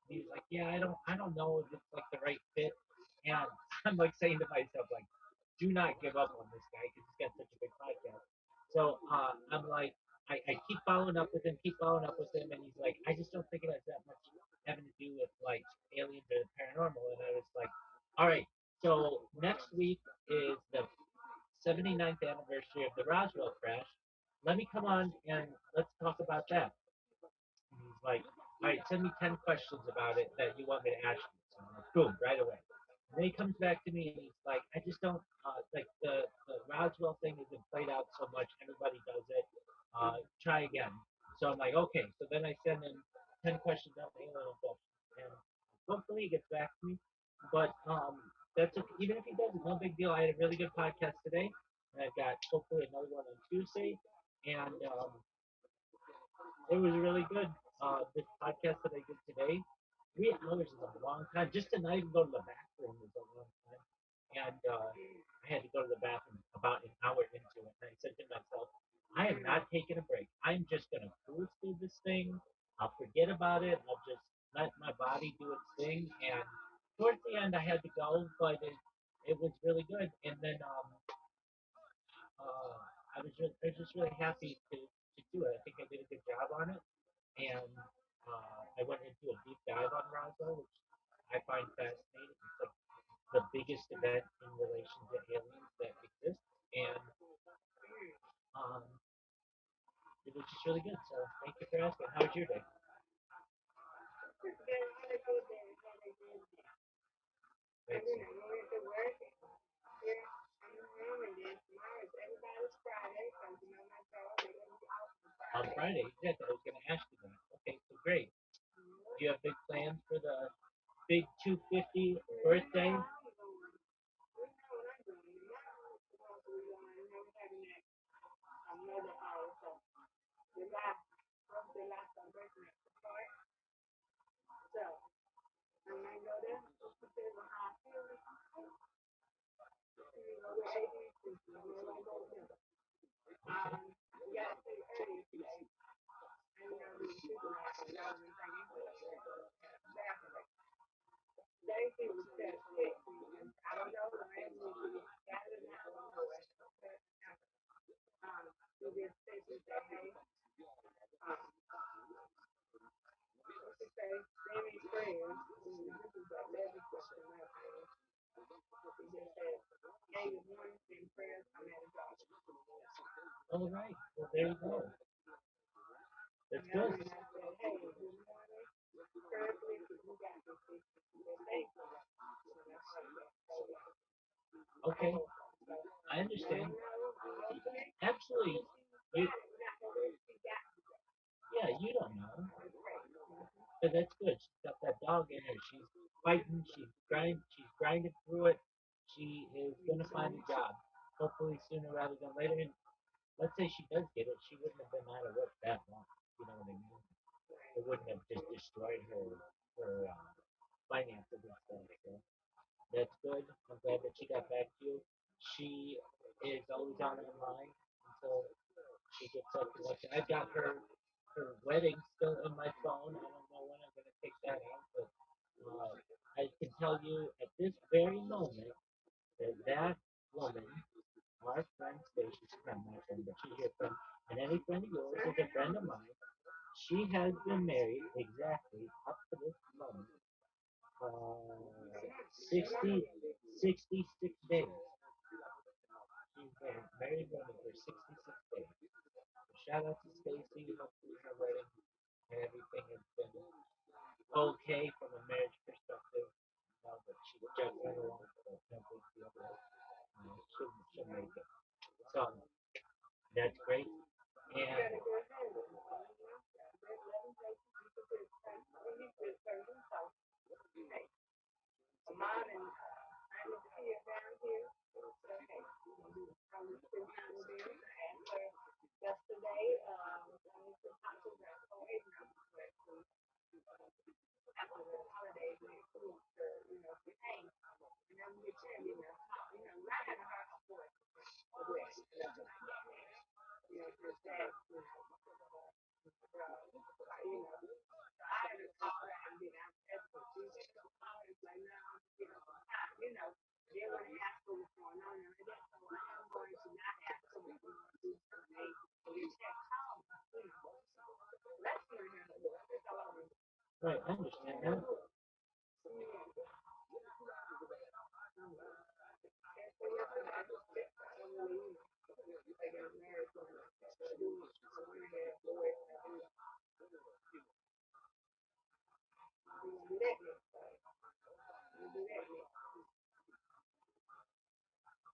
And he's like, yeah, I don't know if it's like the right fit. And I'm like saying to myself like, do not give up on this guy because he's got such a big podcast. So I'm like, I keep following up with him, keep following up with him, and he's like, I just don't think it has that much having to do with like aliens or the paranormal. And I was like, all right, so next week is the 79th anniversary of the Roswell crash. Let me come on and let's talk about that. And he's like, all right, send me 10 questions about it that you want me to ask you. So I'm like, boom, right away. And then he comes back to me and he's like, I just don't, like the Roswell thing has been played out so much, everybody does it. Try again. So I'm like, okay. So then I send him 10 questions on the alien abduction. And hopefully he gets back to me. But that's okay. Even if he doesn't, no big deal. I had a really good podcast today. And I've got hopefully another one on Tuesday. And it was really good. This podcast that I did today, 3 hours is a long time. Just to not even go to the bathroom is a long time. And I had to go to the bathroom about an hour into it. And I said to myself, I am not taking a break. I'm just going to cruise through this thing. I'll forget about it. I'll just let my body do its thing. And towards the end, I had to go, but it was really good. And then I was just really happy to do it. I think I did a good job on it and I went into a deep dive on Roswell, which I find fascinating. It's like the biggest event in relation to aliens that exists, and um, it was just really good. So thank you for asking. How was your day? Thanks. On Friday, exactly. I was going to ask you that. Okay, so great. Do you have big plans for the big 250 birthday? All right. Well, there you go. good. Okay, I understand. Absolutely. You, yeah, you don't know, but that's good. She's got that dog in her. She's fighting. She's grinding through it. She is gonna find a job, hopefully sooner rather than later. And let's say she does get it, she wouldn't have been out of work that long. You know what I mean? It wouldn't have just destroyed her finances and stuff. So that's good. I'm glad that she got back to you. She is always on her mind until she gets up and like I've got her wedding still in my phone. I don't know when I'm gonna take that out, but uh, I can tell you at this very moment that that woman, our friend Stacy, she's not my friend, but she's your friend, and any friend of yours is a friend of mine. She has been married exactly up to this moment, uh, 60, 66 days. She's been married woman for 66 days. So shout out to Stacy. Hopefully her wedding and everything has been okay from a marriage perspective. But she's juggling along, so no big deal there. She'll make it. So that's great. And right, I understand that.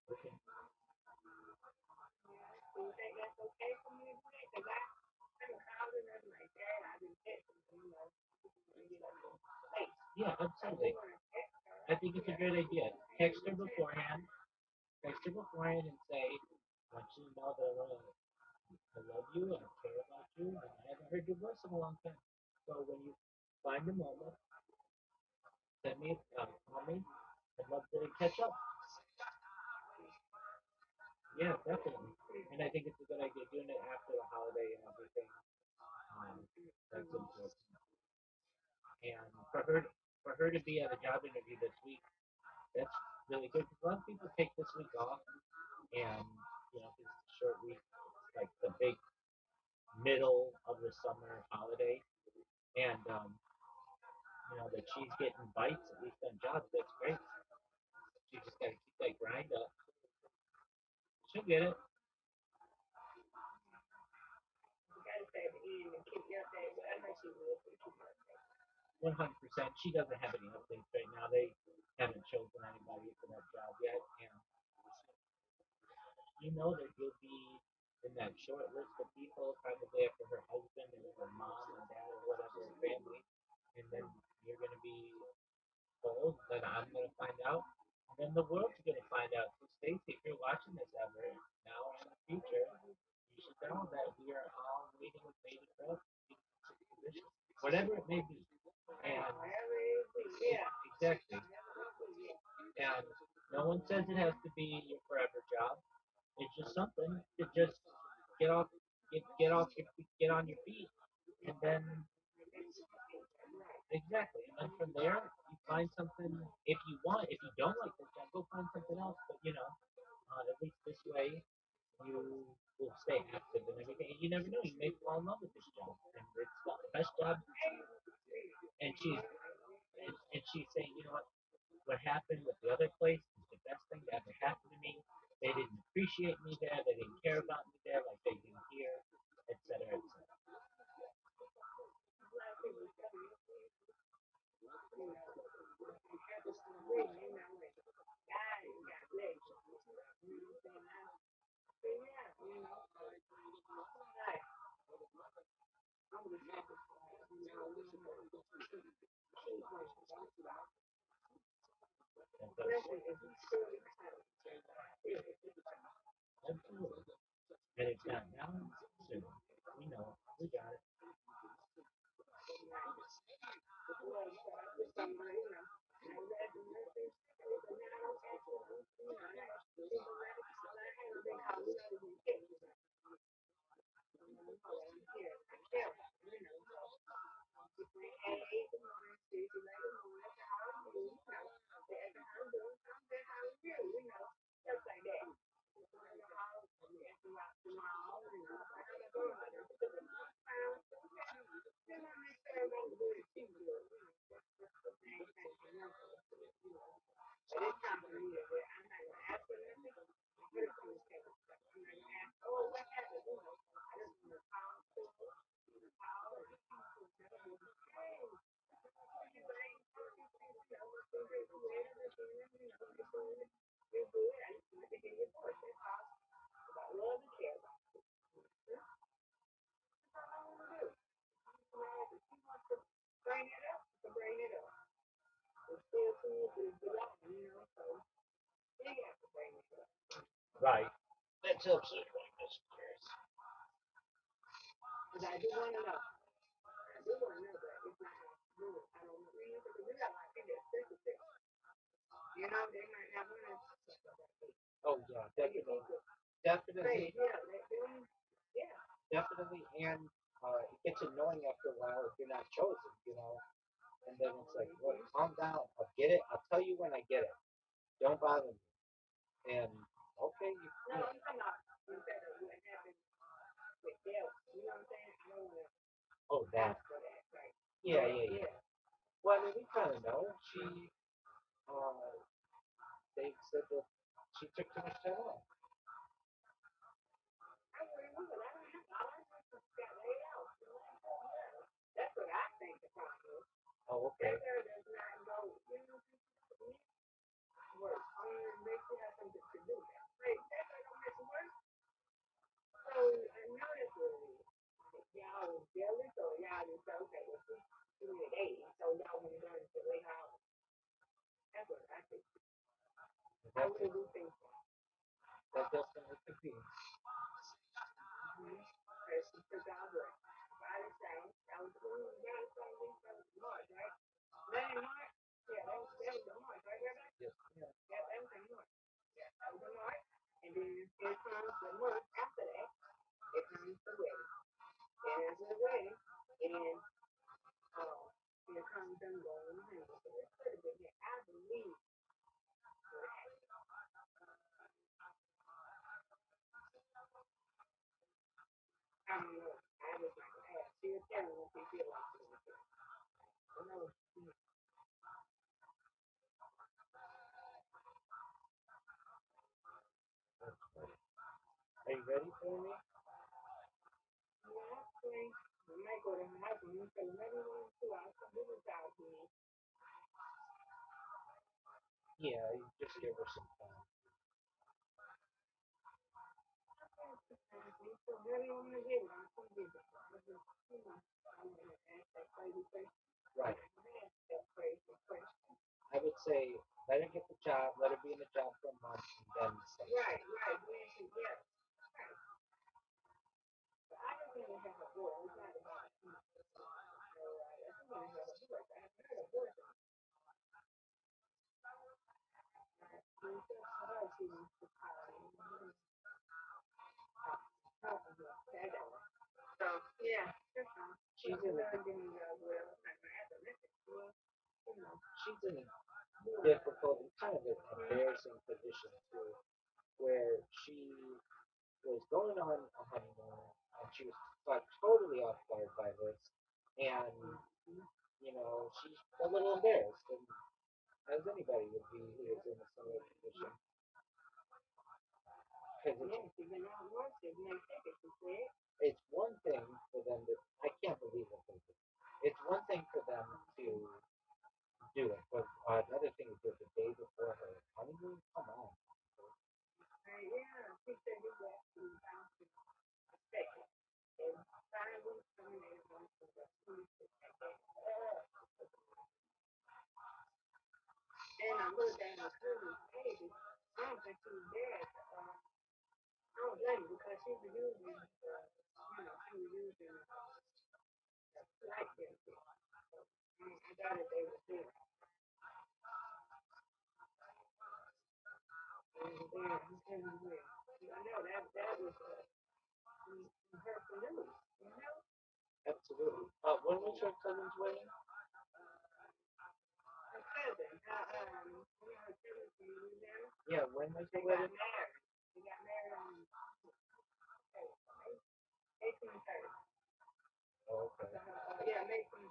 'Cause yeah, absolutely. I think it's a great idea. Text her beforehand. Text her beforehand and say, I want you to know that I love you, I care about you, and I haven't heard your voice in a long time. So when you find a moment, send me, call me. I'd love to catch up. Yeah, definitely. And I think it's a good idea doing it after the holiday and everything. That's important. And for her to be at a job interview this week, that's really good. 'Cause a lot of people take this week off, and you know, 'cause it's a short week, it's like the big middle of the summer holiday, and you know that she's getting bites at least on jobs. That's great. She just got to keep that grind up. She'll get it. 100%. She doesn't have any updates right now. They haven't chosen anybody for that job yet, and you know that you'll be in that short list of people, probably after her husband and her mom and dad or whatever, her family, and then you're going to be told that I'm going to find out, and then the world's going to find out. So, Stacy, if you're watching this ever, now or in the future, you should know that we are all waiting with bated breath to be position, whatever it may be. And exactly. And no one says it has to be your forever job. It's just something to just get off, get off your get on your feet, and then exactly, and then from there you find something. If you want, if you don't like this job, go find something else. But you know, at least this way you will stay active and everything. And you never know, you may fall in love with this job, and it's the best job. And she's saying, you know what happened with the other place is the best thing that ever happened to me. They didn't appreciate me there. They didn't care about me there like they do here, et cetera, et cetera. And that's absolutely. And it's got balance soon. We know. We got it. Right. That's absolutely right, Mr. Harris. Oh yeah, definitely, definitely, definitely, and it gets annoying after a while if you're not chosen, you know. And then it's like, look, calm down. I'll get it. I'll tell you when I get it. Don't bother me. And okay, oh that. Yeah, yeah, yeah. Well, I mean, we kind of know. Uh, they said that she took too much time off. Oh, okay. That's it. That definitely could be. Yes, yeah. Are you ready for me? Yeah, you just give her some time. Right. I would say let her get the job, let her be in the job for a month, and then say, she's in a she's in a difficult and kind of an embarrassing position too, where she was going on a honeymoon and she was caught totally off guard by this, and she's a little embarrassed, and as anybody would be who is in a similar position, because it's one thing for them to I can't believe what they did. It's one thing for them to do it, but another thing to do it the day before her honeymoon. Come on. Yeah, she said he got to bounce in a second. And 5 weeks from there, he wants to go. And I looked at her cousin's baby. I don't think she was there at the, I don't blame her because she was using, she was using flight benefit. I doubt if they were there. And there, he said he will. I know that was hurtful news, you know? Absolutely. When was her cousin's wedding? Her cousin, her cousin from Louisiana, Yeah, when was the they got wedding? married. They got married on 1830. Oh, okay. Yeah, May 23rd.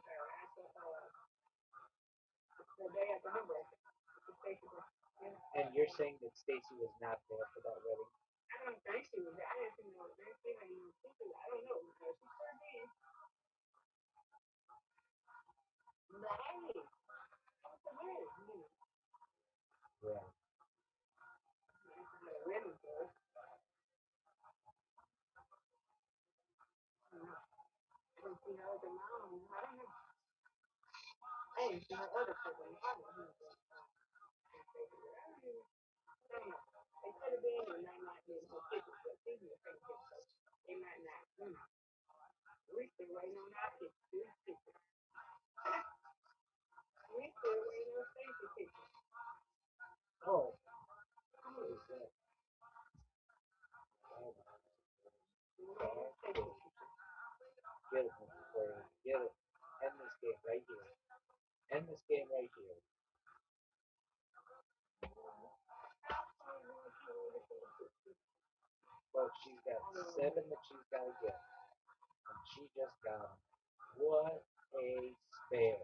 The day after her birthday. The Stacy birthday. Yeah. And you're saying that Stacy was not there for that wedding? I don't think she was there. I didn't see no Nancy and no pictures. I don't know. Because she sure did. But hey, what's the wedding? Yeah. The wedding was. I don't know. I didn't see her other mom. I don't know. I didn't see her other cousin. I don't know. I don't know. They could have been or might not be no pictures. But she was taking pictures. They might not. We still waiting on our pictures. We still waiting on Stacy pictures. Oh, who is that? Oh, God. Get it, Mr. Corey. Get it. End this game right here. End this game right here. Folks, she's got 7 that she's got to get. And she just got them. What a spare.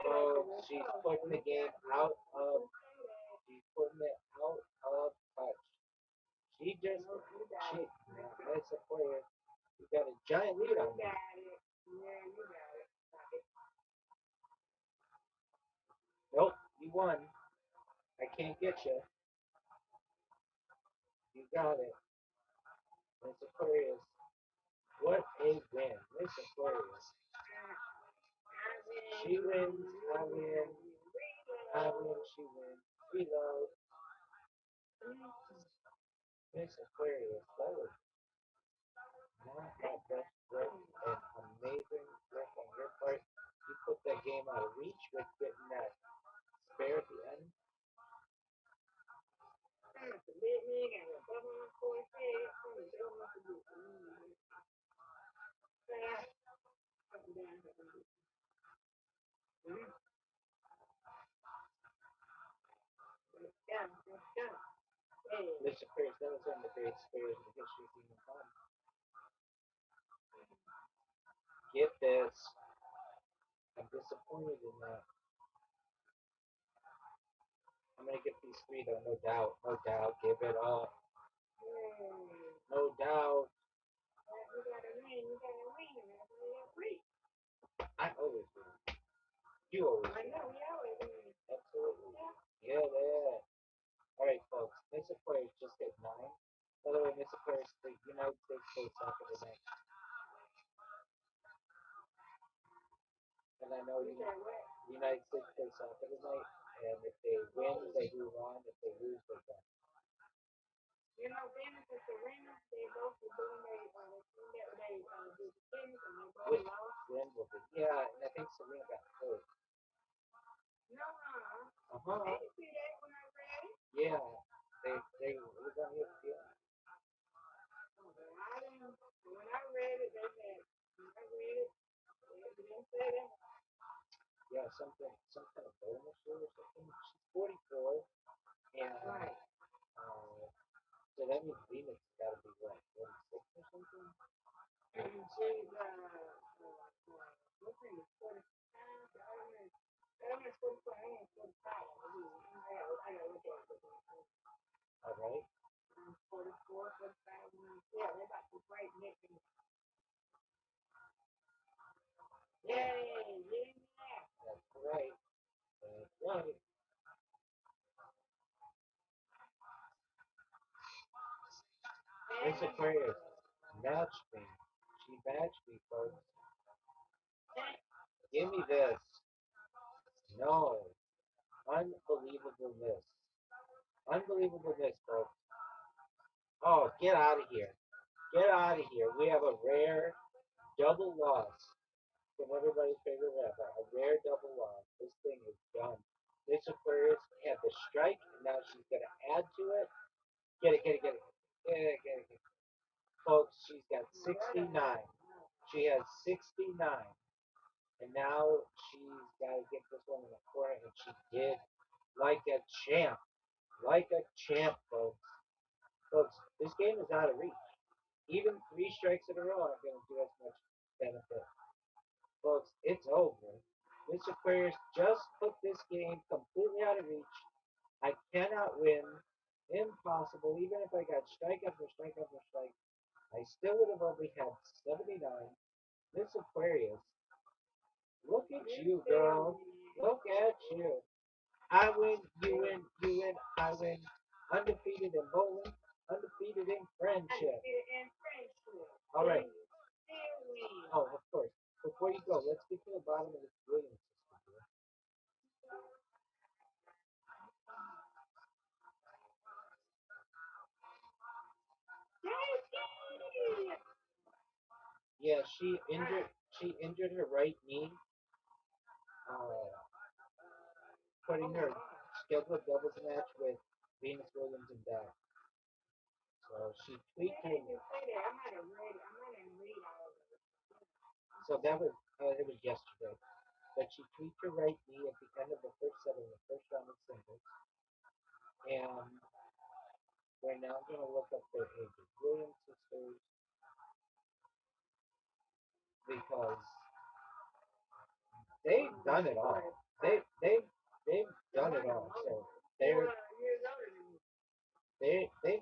Folks, she's putting the game out of, she's putting it out of touch. She just, she, man, that's a player. You got a giant lead on me. Nope, you won. I can't get you. You got it. Miss Aquarius. What a win. Miss Aquarius. She wins, I win, I win, she wins. Reload. Miss Aquarius. That was not my best work and amazing work on your part. You put that game out of reach with getting that spare at the end. Miss Aquarius, that was one of the great spares in the history of humankind. Get this. I'm disappointed in that. I'm gonna get these 3 though, no doubt. No doubt. Give it up. No doubt. I always win. You always I win. know, we always Absolutely. Yeah, there. All right, folks. Miss Aquarius just hit 9. By the way, Miss Aquarius, the United States plays soccer tonight. And I know the United States plays soccer tonight. And if they win, they move on. If they lose, they don't. You know, Venus and Serena, they both were doing they do the tennis and they both With lost. Wimbledon. Yeah, and I think Serena got hurt. No, Uh I huh. didn't see that when I read it. Yeah. They it was on ESPN. I didn't, when I read it, when I read it, they didn't say that. Yeah, some kind of bonus or something. She's 44, and Right. so that means Venus has got to be what 46 or something. And she's, what's her name, 45? I don't know, 44, I don't know, 45. I gotta look at it. All right. 44, 45, yeah, they're about to break neck and Yay! Yeah! That's right. That's right. Miss Aquarius matched me. She matched me, folks. Give me this. No. Unbelievableness. Unbelievableness, folks. Oh, get out of here. Get out of here. We have a rare double loss from everybody's favorite rapper. A rare double loss. This thing is done. Miss Aquarius had the strike, and now she's going to add to it. Get it, get it, get it. Get it, get it, get it. Folks, she's got 69. She has 69. And now she's got to get this one in the corner, and she did like a champ. Like a champ, folks. Folks, this game is out of reach. Even three strikes in a row aren't going to do us much benefit. Folks, it's over. Miss Aquarius just put this game completely out of reach. I cannot win. Impossible. Even if I got strike after strike after strike, I still would have only had 79. Miss Aquarius, look at you, girl. Look at you. I win, you win, you win, I win. Undefeated in bowling, undefeated in friendship. All right. Oh, of course. Before you go, let's get to the bottom of this Williams system. Yeah, she injured her right knee, uh, putting her scheduled doubles match with Venus Williams and back. So she tweaked her. So that was it was yesterday. But she tweaked her right knee at the end of the first set of the first round of singles, and we're now going to look up their ages. Williams sisters, because they've done it all. They've done it all. So they've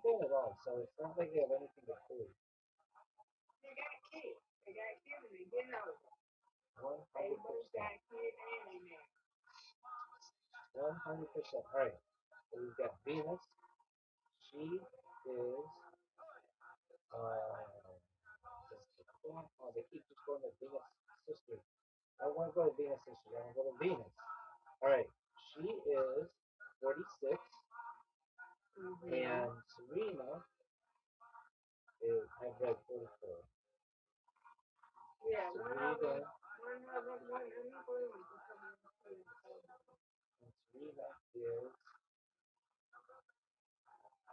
done it all. So it's not like they have anything to prove. 100%. 100%. All right. So we've got Venus. She is. Oh, they keep just going to Venus sisters. I don't want to go to Venus sisters. I want to go to Venus. All right. She is 46, and Serena is. I've read 44. Serena and Serena is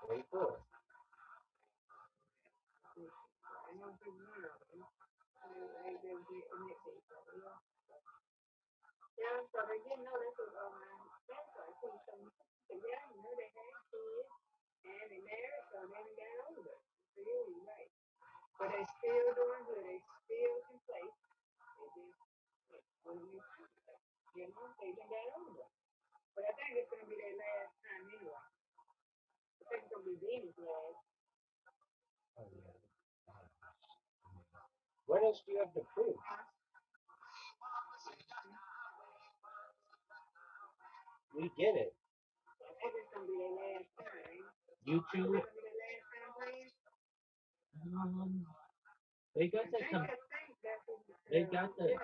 44. Oh, yeah. What else do you have to prove? We get it. YouTube. Um, they got that. They got the.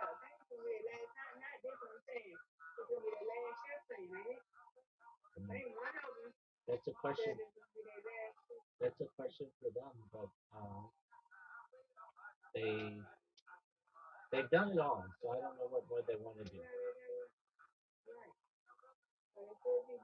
That's a question. That's a question for them, but they they've done it all, so I don't know what more they want to do. I understand.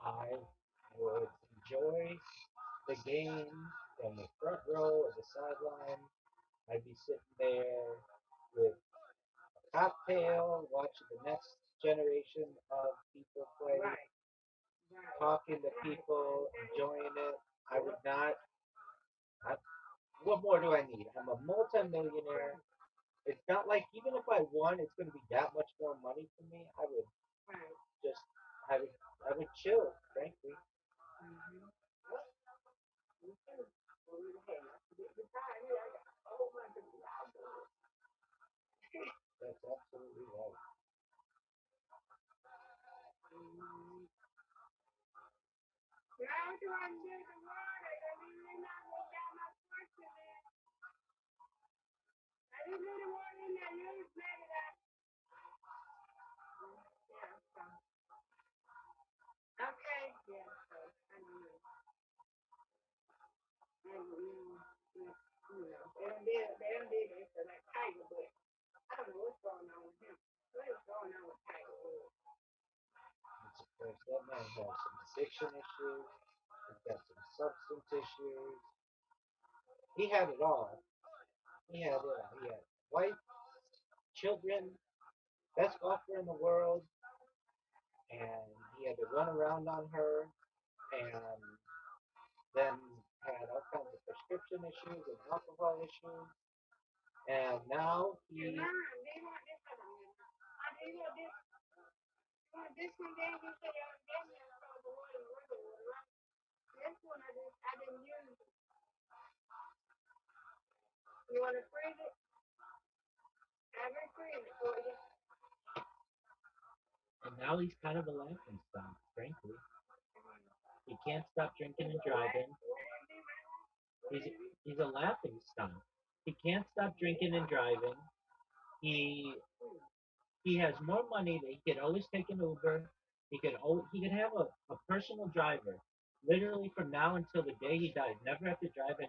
I would enjoy the game in the front row or the sideline. I'd be sitting there with a cocktail, watching the next generation of people play, Right. Right. talking to people, enjoying it. I would not. I, what more do I need? I'm a multimillionaire. It's not like even if I won, it's going to be that much more money for me. I would Right. just, I would, I would chill, frankly. Mm-hmm. Well, me too. Well, hey, the time here, I got a whole bunch of y'all doing. That's absolutely right. Mm-hmm. Now, do I need the water? I mean, not really got my question in. I just need the water in there. You maybe that. Yeah, so. Okay. Yeah, so. I don't know. I don't know. They don't did it for that Tiger, but I don't know what's going on with him. What is going on with Tiger Woods? It's, of course, that man has some addiction issues. He's got some substance issues. He had it all. He had it all. He had wife, children, best golfer in the world, and he had to run around on her, and then had all kinds of prescription issues and alcohol issues, and now And he. mine, they want this other one. Do you want this one then? You said they gave me a soda water and regular water, right? This one I didn't use. You want to freeze it? I will freeze it for you. And now he's kind of a laughing stock, frankly. He can't stop drinking It's and a what? driving. What is it, man? What He's is it? he's a laughing stock. He can't stop drinking and driving. He he has more money that he could always take an Uber. He could have a personal driver, literally from now until the day he dies. Never have to drive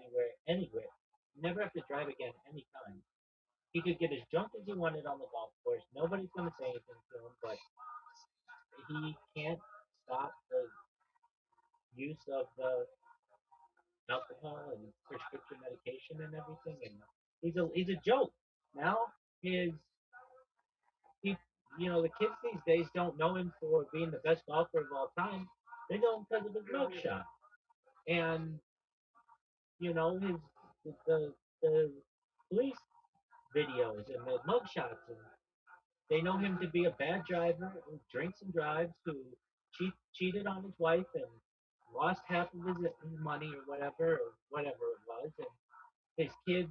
anywhere. Never have to drive again anytime. He could get as drunk as he wanted on the golf course. Nobody's gonna say anything to him, but he can't stop the use of the alcohol and prescription medication and everything. And he's a joke. Now his he you know the kids these days don't know him for being the best golfer of all time. They know him because of his mugshot and his the police videos and the mugshots. And they know him to be a bad driver who drinks and drives, who cheated on his wife and lost half of his money or whatever it was. And his kids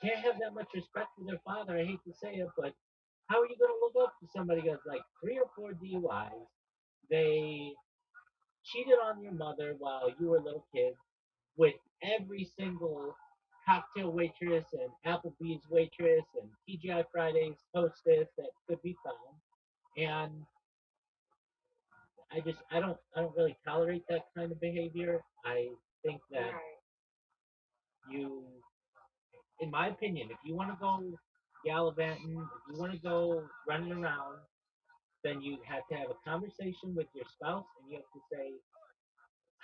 can't have that much respect for their father. I hate to say it, but how are you going to look up to somebody who has like 3 or 4 DUIs? They cheated on your mother while you were a little kid with every single cocktail waitress and Applebee's waitress and TGI Fridays hostess that could be found. And I don't really tolerate that kind of behavior. I think that Right. you, in my opinion, if you want to go gallivanting, if you want to go running around, then you have to have a conversation with your spouse and you have to say,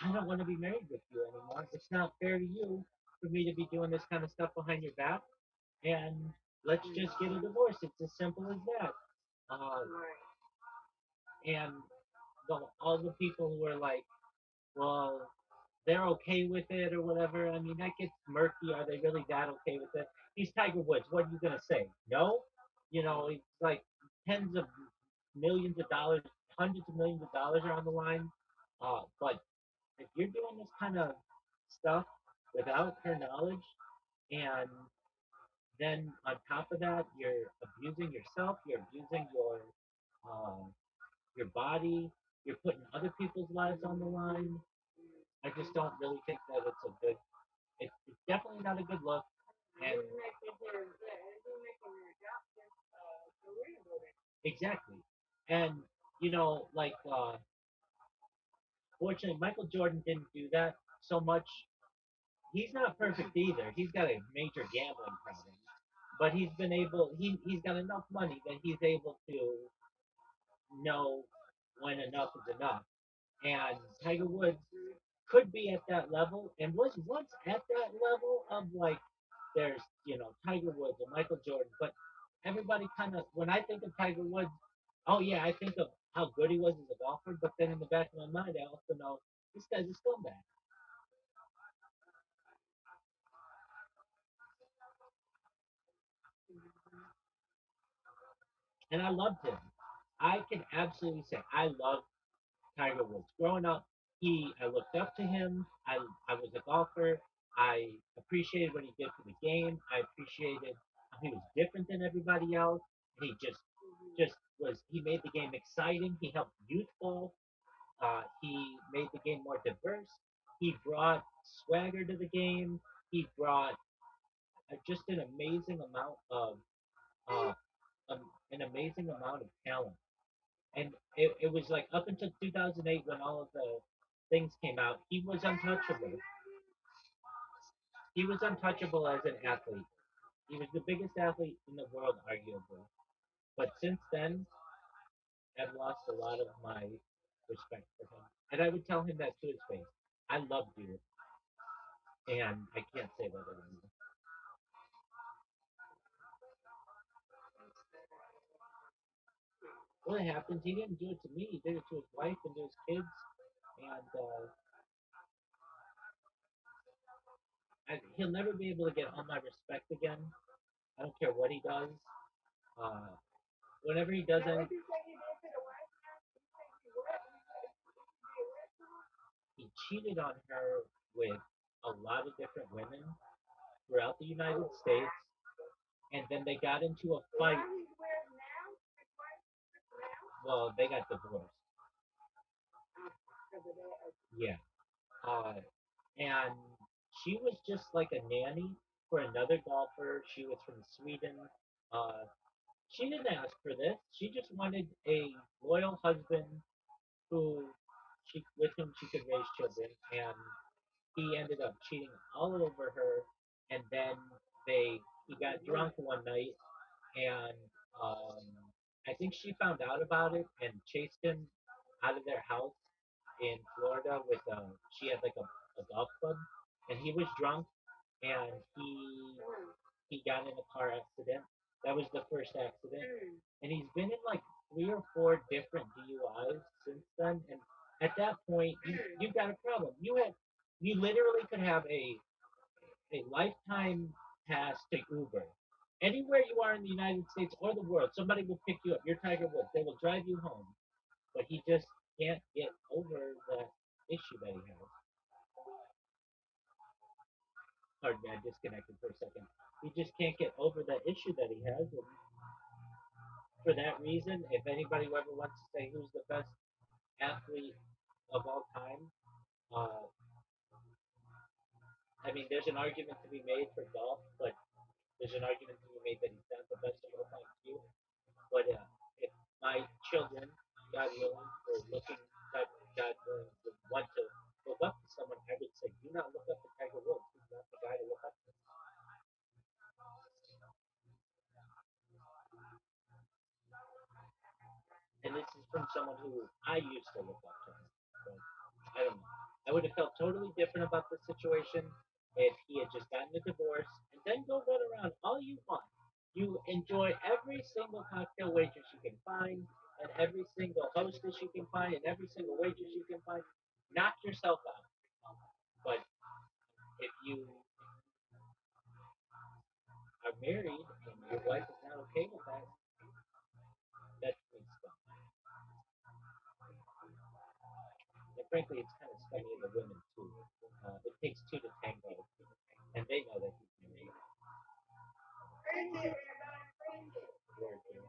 I don't want to be married with you anymore. It's not fair to you for me to be doing this kind of stuff behind your back, and let's just get a Mm-hmm. divorce. It's as simple as that. Uh, Right. and all the people who are like, well, they're okay with it or whatever. I mean, that gets murky. Are they really that okay with it? He's Tiger Woods. What are you gonna say? No. It's like tens of millions of dollars, hundreds of millions of dollars are on the line. But if you're doing this kind of stuff without her knowledge, and then on top of that, you're abusing yourself, you're abusing uh, your body, you're putting other people's lives on the line. I just don't really think that it's a good. It's definitely not a good look. And He's making her adoption career with it. exactly, and like fortunately, Michael Jordan didn't do that so much. He's not perfect either. He's got a major gambling problem, but he's got enough money that he's able to know when enough is enough. And Tiger Woods, could be at that level and was once at that level of like there's Tiger Woods and Michael Jordan, but everybody kind of when I think of Tiger Woods, oh yeah, I think of how good he was as a golfer, but then in the back of my mind, I also know this guy's a scumbag, and I loved him. I can absolutely say I love Tiger Woods. Growing up, I looked up to him. I was a golfer. I appreciated what he did for the game. I appreciated how he was different than everybody else. And he just was. He made the game exciting. He helped youthful. He made the game more diverse. He brought swagger to the game. He brought just uh, um, an amazing amount of talent. And it was like up until 2008 when all of the things came out, he was untouchable. He was untouchable as an athlete. He was the biggest athlete in the world, arguably. But since then, I've lost a lot of my respect for him. And I would tell him that to his face. I loved you, and I can't say that anymore. What happens? He didn't do it to me. He did it to his wife and to his kids. And he'll never be able to get all my respect again. I don't care what he does. Uh, Whenever he does anything, he cheated on her with a lot of different women throughout the United States, and then they got into a fight. Well, they got divorced. Yeah. Uh, and she was just like a nanny for another golfer. She was from Sweden. Uh, she didn't ask for this. She just wanted a loyal husband who with whom she could raise children, and he ended up cheating all over her. And then he got drunk one night, and um, I think she found out about it and chased him out of their house in Florida with she had like a golf club, and he was drunk, and he got in a car accident. That was the first accident, and he's been in like 3 or 4 different DUIs since then. And at that point, you got a problem. You literally could have a lifetime pass to Uber. Anywhere you are in the United States or the world, somebody will pick you up. You're Tiger Woods. They will drive you home, but he just can't get over that issue that he has. Pardon me, I disconnected for a second. He just can't get over that issue that he has. And for that reason, if anybody ever wants to say who's the best athlete of all time, uh, I mean, there's an argument to be made for golf, but there's an argument to be made that he's not the best of all time too. But if my children, God willing, were looking, God willing, would want to look up to someone, I would say, do not look up to Tiger Woods. He's not the guy to look up to. And this is from someone who I used to look up to. So, I don't know. I would have felt totally different about the situation if he had just gotten a divorce and then go run around all you want. You enjoy every single cocktail waitress you can find, and every single hostess you can find, and every single waitress you can find. Knock yourself out. But if you are married and your wife is not okay with that, that's pretty scum. And frankly, it's kind of scummy of the women too. It takes two to tango, and they know that he's married. Word, you know.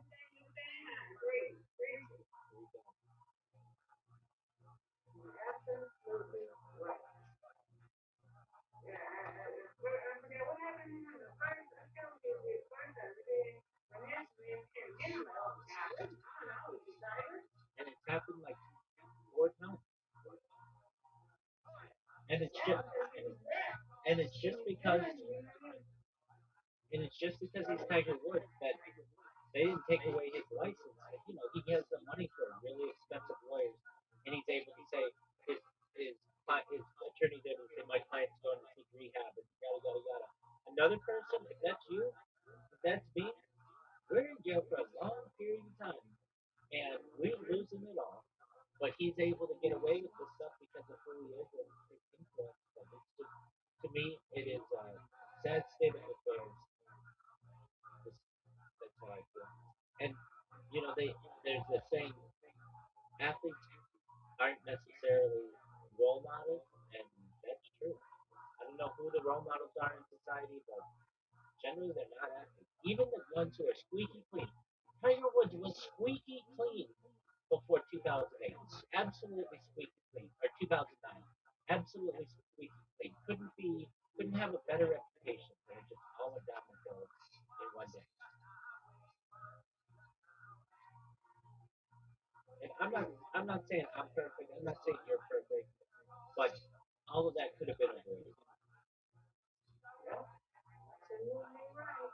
And it's happened like 4 times, and it's just because he's Tiger Woods that they didn't take away his license. Like, he has the money for really expensive lawyers, and he's able to say his his in jail for a long period of time, and we're losing it all. But he's able to get away with this stuff because of who he is and his influence. And it's just, to me, it is a sad state of affairs. Just, that's how I feel. And there's this saying, athletes aren't necessarily role models, and that's true. I don't know who the role models are in society, but generally they're not athletes. Even the ones who are squeaky clean. Tiger Woods was squeaky clean before 2008. Absolutely squeaky clean. Or 2009. Absolutely squeaky clean. Couldn't have a better reputation. And it just all went down the hill in one day. And I'm not saying I'm perfect. I'm not saying you're perfect. But all of that could have been avoided. Absolutely right.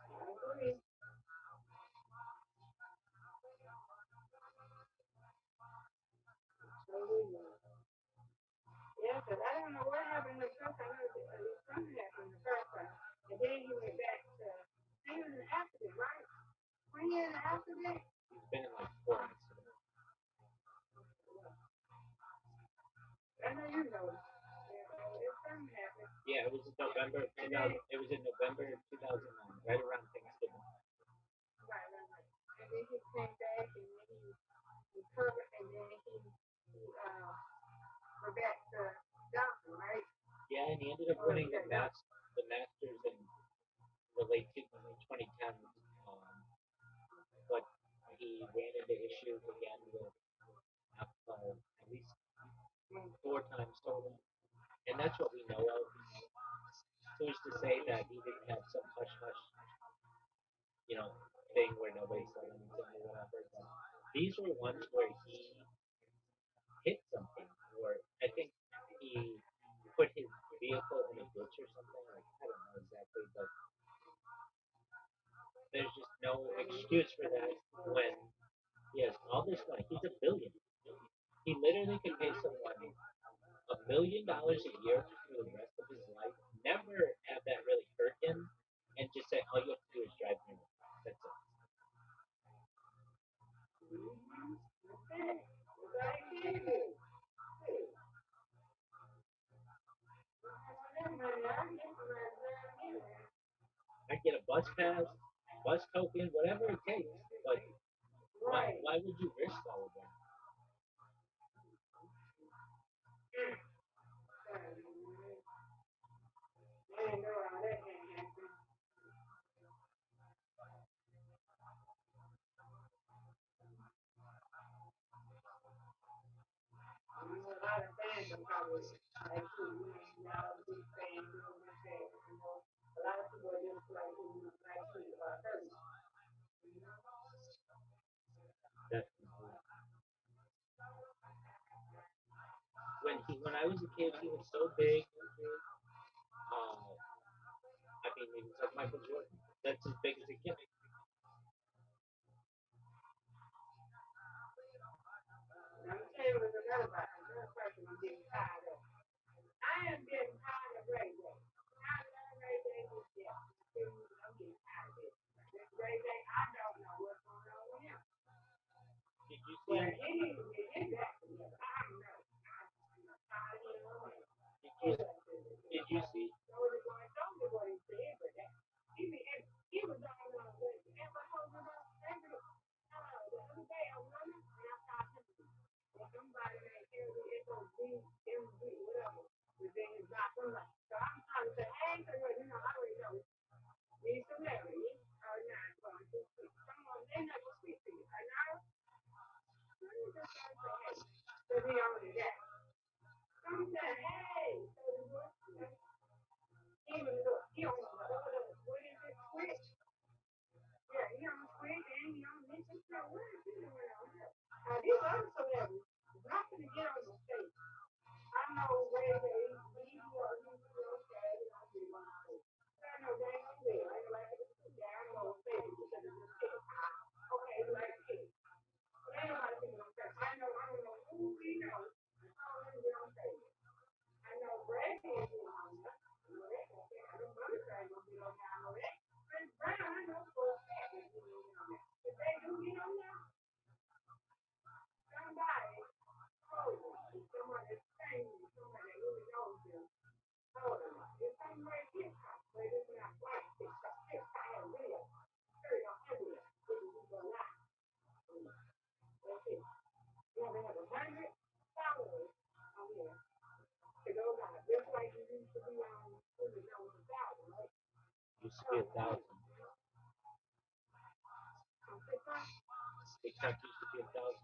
I agree. Absolutely. Yeah, because I don't know what happened to Trump. I know something happened in the first time. And then he went back to, he was an accident, right? When he had an accident? He's been in like four accidents. I know you know. Yeah, it's something happened. Yeah, it was in November of And 2000. then, It was in November of 2009, right around Thanksgiving. right, right, right. And then he came back and then he recovered and then he went back to doctor, right? Yeah, and he ended up Or winning yeah, doctor. the Masters in the late 2010s. But he ran into issues again with at least four times total, and that's what we know of. Who's to say that he didn't have some hush hush, you know, thing where nobody said anything or whatever? But these were ones where he hit something, or I think he put his vehicle in a ditch or something. Like I don't know exactly, but there's just no excuse for that when he has all this money. He's a billionaire. He literally could pay someone $1 million a year for the rest of his life, never have that really hurt him, and just say all you have to do is drive me around. That's it. Mm-hmm. Okay. That's all he can do. Hey, I don't have that money. I get my time anyway. I get a bus pass, bus token, whatever it takes. But Right. why would you risk all of that? I didn't know all that had happened. You know, a lot of fans are probably like you, y'all big fans, big fans. A lot of people are just like you, hurt. You know? Definitely. When I was a kid, he was so big. I mean, he was like Michael Jordan. That's as big as it gets. Let me tell you what's another person I'm getting tired of. I am getting tired of Ray J. I love Ray J. Yeah, I'm getting tired of it. This Ray J, I don't know what's going on with him. Did you see But him? he needs to get his act together. I don't know. I'm tired of him. Did you did you see? Don't do what he said, but that, he was the only one that ever told me about every, the other day I'm running and I saw him. Or somebody named MV, whatever, was in his block. So I'm trying to say, hey, so I already know. Need some Larry. Or not, going to speak. Someone, they're not going to speak to you. I know. So you just got to say, hey, so he only that. Some said, hey, so he on the other, what is it, quit? Yeah, he on quit and he on this and that. What is he doing out here? Now, these other celebrities, not going to get on the stage. I know where they leave you or you okay, you know, you want to. I know they ain't gonna live. I ain't like it. Yeah, I know baby because it's a kid. Okay, like a kid. But ain't nobody thinking on stage. I don't know who we know. I don't know get on stage. I know Brandy is on there. I know that. Okay, I know Monica ain't gonna be on there. I know that. Chris Brown, I know for a fact. Used to be 1,000. TikTok used to be 1,000.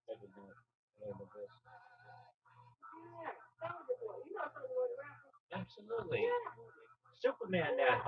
I didn't know. Name of this. Absolutely. Superman now.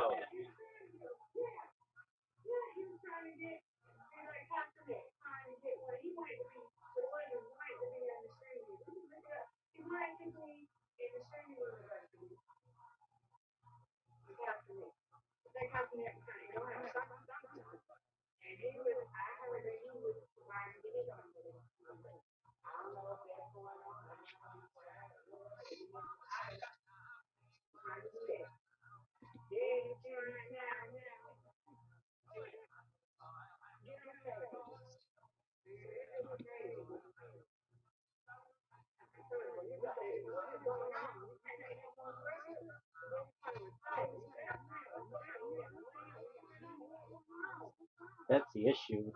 That's the issue.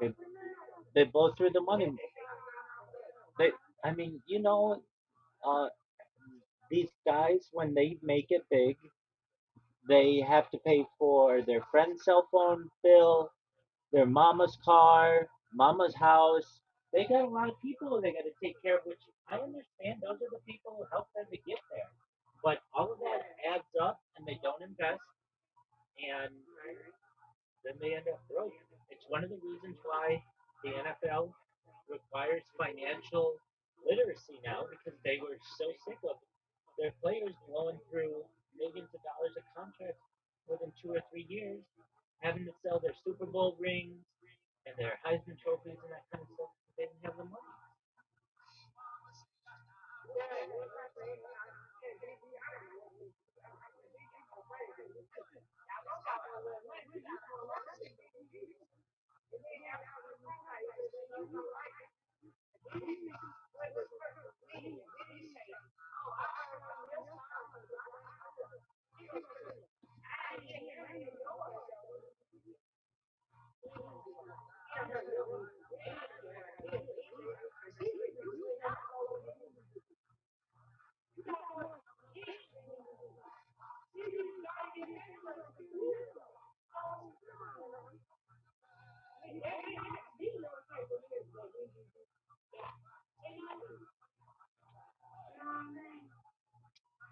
They blow through the money. They, I mean, uh, these guys when they make it big, they have to pay for their friend's cell phone bill, their mama's car, mama's house. They got a lot of people they got to take care of, which I understand. Those are the people who help them to get there. But all of that adds up, and they don't invest, and then they end up broke. It's one of the reasons why the NFL requires financial literacy now because they were so sick of their players blowing through millions of dollars of contracts within 2 or 3 years, having to sell their Super Bowl rings and their Heisman trophies and that kind of stuff. They didn't have the money.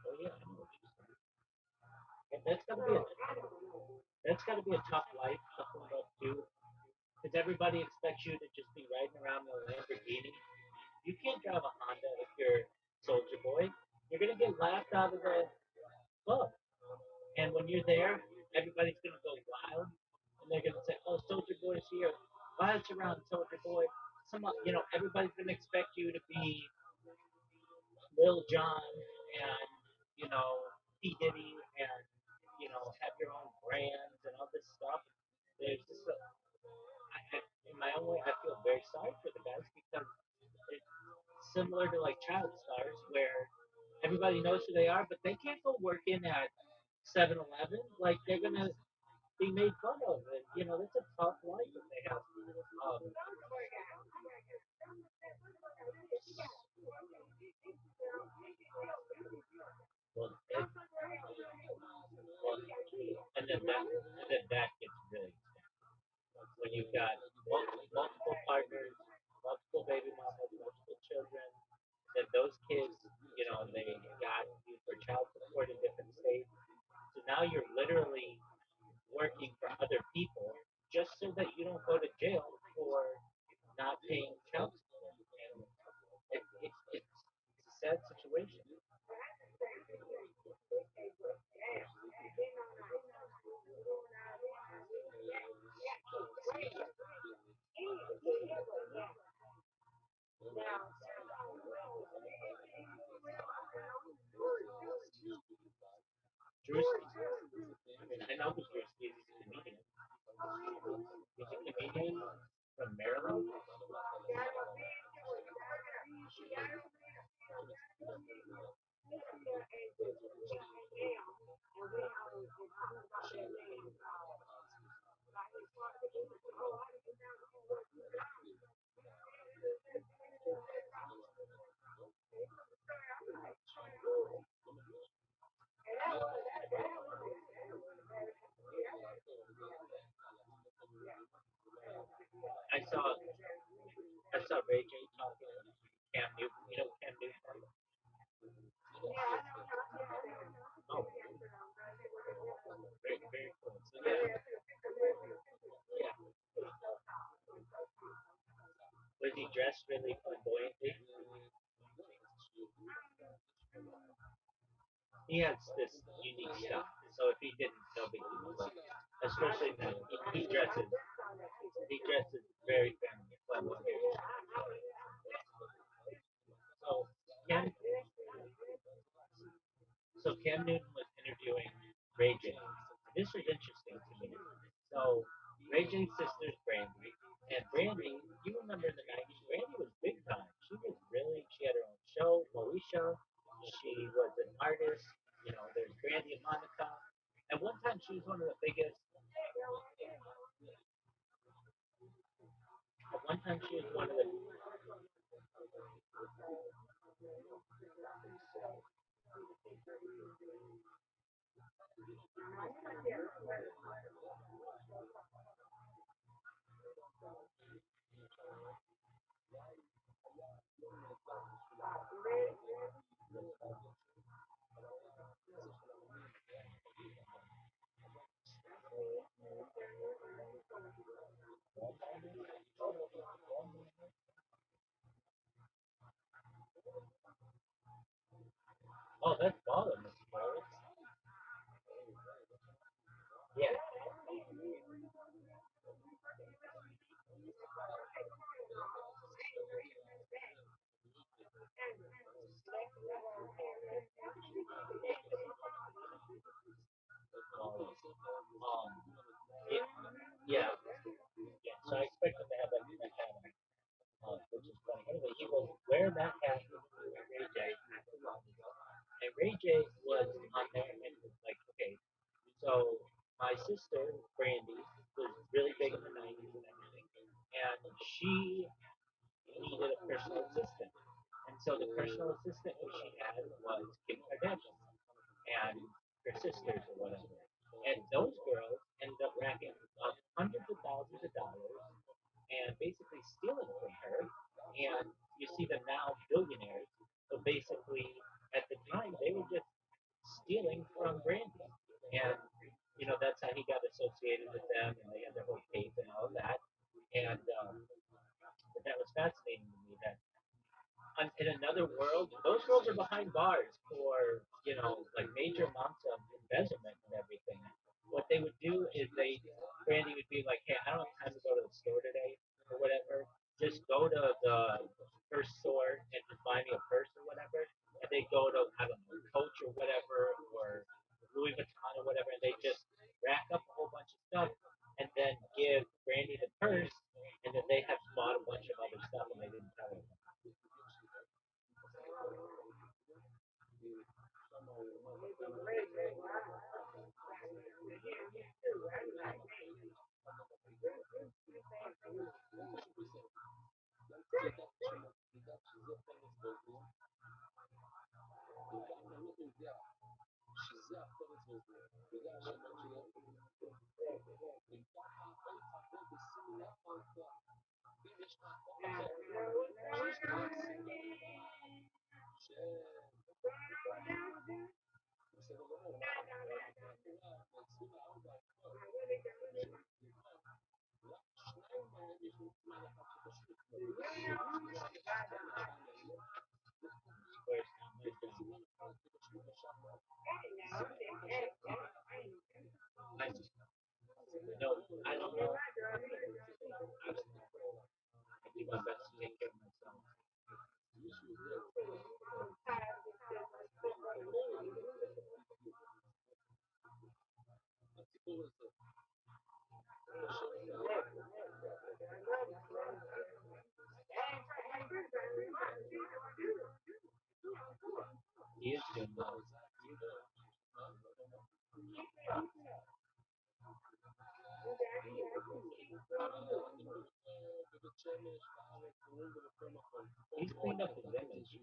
Oh yeah, I know what you're saying. And that's gotta be a tough life to hold up to because everybody expects you to just be riding around in a Lamborghini. You can't drive a Honda if you're Soldier Boy. You're gonna get laughed out of the club. And when you're there, everybody's gonna go wild, and they're gonna say, "Oh, Soldier Boy's here. Violence around Soldier Boy." Everybody's gonna expect you to be Lil Jon and P Diddy and have your own brands and all this stuff. There's just in my own way, I feel very sorry for the guys because it's similar to like child stars where everybody knows who they are, but they can't go work in at 7-Eleven. Like they're gonna be made fun of, and that's a tough life that they have. Well, well, and then that gets really when you've got multiple partners, multiple baby mamas, multiple children, then those kids, they got you for child support in different states. So now you're literally working for other people just so that you don't go to jail for not paying child support. And it's a sad situation. Drewski. I mean, I know who Drewski is. He's a comedian. He's a comedian from Maryland. I saw I saw Ray J talking to Cam Newton. You know Cam Newton? Oh, very very cool. So yeah. Was he dressed really flamboyantly? He has this unique stuff. So if he didn't, no big deal. But especially now, he dresses very flamboyant. So Cam So Cam Newton was interviewing Ray J. This was interesting to me. So Ray J's sister's Brandy, and Brandy, you remember in the '90s, Brandy was big time. She had her own show, Moesha. She was an artist. You know, there's Brandy and Monica. At one time, she was one of the biggest. At one time, she was one of the. Oh, that's baller, Mr. Flowers. Yeah. Um, yeah, yeah, yeah. So I expect them to have that hat on, which is funny. Anyway, he was wearing that hat with Ray J, and Ray J was on there and was like, okay, so my sister Brandy was really big in the '90s and everything, and she needed a personal assistant, and so the personal assistant who she had was Kim Kardashian and her sisters or whatever. And those girls ended up racking up hundreds of thousands of dollars and basically stealing from her. And you see them now billionaires. So basically, at the time, they were just stealing from Brandy. And, you know, that's how he got associated with them. And they had their whole tape and all of that. And but that was fascinating to me that in another world, those girls are behind bars for, you know, like major amounts of embezzlement and everything. What they would do is Brandy would be like, hey, I don't have time to go to the store today or whatever. Just go to the first store and just buy me a purse or whatever. And they go to, I don't know, Coach or whatever, or Louis Vuitton or whatever, and they just rack up a whole bunch of stuff and then give Brandy the purse, and then they have bought a bunch of other stuff and they didn't tell her. Where's I no, I don't know. I do my best to take care of myself. He's cleaned up his image.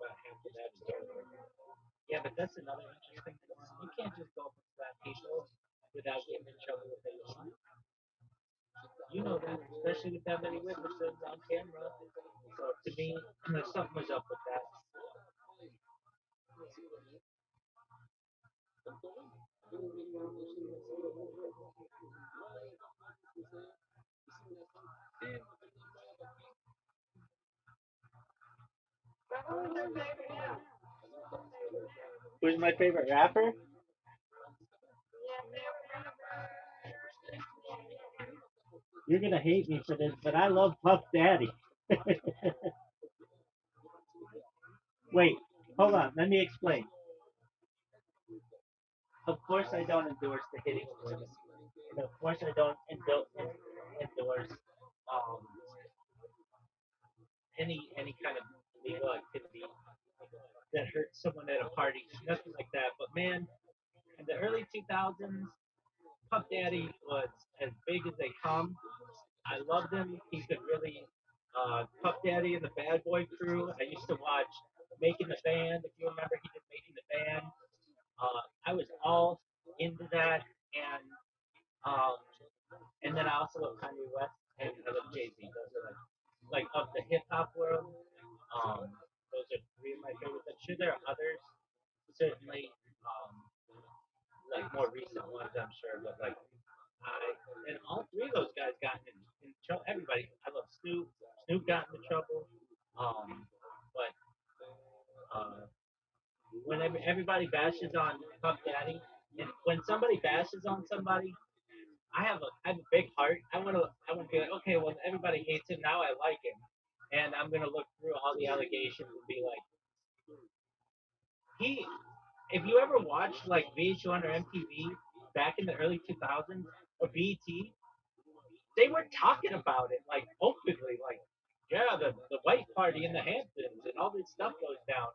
About half of that is over. Yeah, but that's another interesting thing. You can't just go up and slap people without getting in trouble with they want. You know that, especially with that many witnesses on camera. So to me, something was up with that. Who's my favorite rapper? You're gonna hate me for this, but I love Puff Daddy. Wait, hold on. Let me explain. Of course, I don't endorse the hitting of women, and of course, I don't endorse um, any kind of legal activity that hurts someone at a party. Nothing like that. But man, in the early 2000s, Puff Daddy was as big as they come. I loved him. He could really Puff Daddy and the Bad Boy Crew. I used to watch Making the Band. If you remember, he did Making the Band. I was all into that, um, and then I also love Kanye West and I love Jay Z. Those are like of the hip hop world. Um, those are three of my favorites. I'm sure there are others, certainly, like more recent ones. I'm sure, but like I and all three of those guys got in trouble. Everybody, I love Snoop. Snoop got into trouble. But whenever everybody bashes on Puff Daddy, and when somebody bashes on somebody, I have a big heart. I want to be like, okay, well everybody hates him now. I like him, and I'm gonna look through all the allegations and be like, he. If you ever watched like VH1 or MTV back in the early 2000s or BET, they were talking about it like openly, like yeah, the white party in the Hamptons and all this stuff goes down,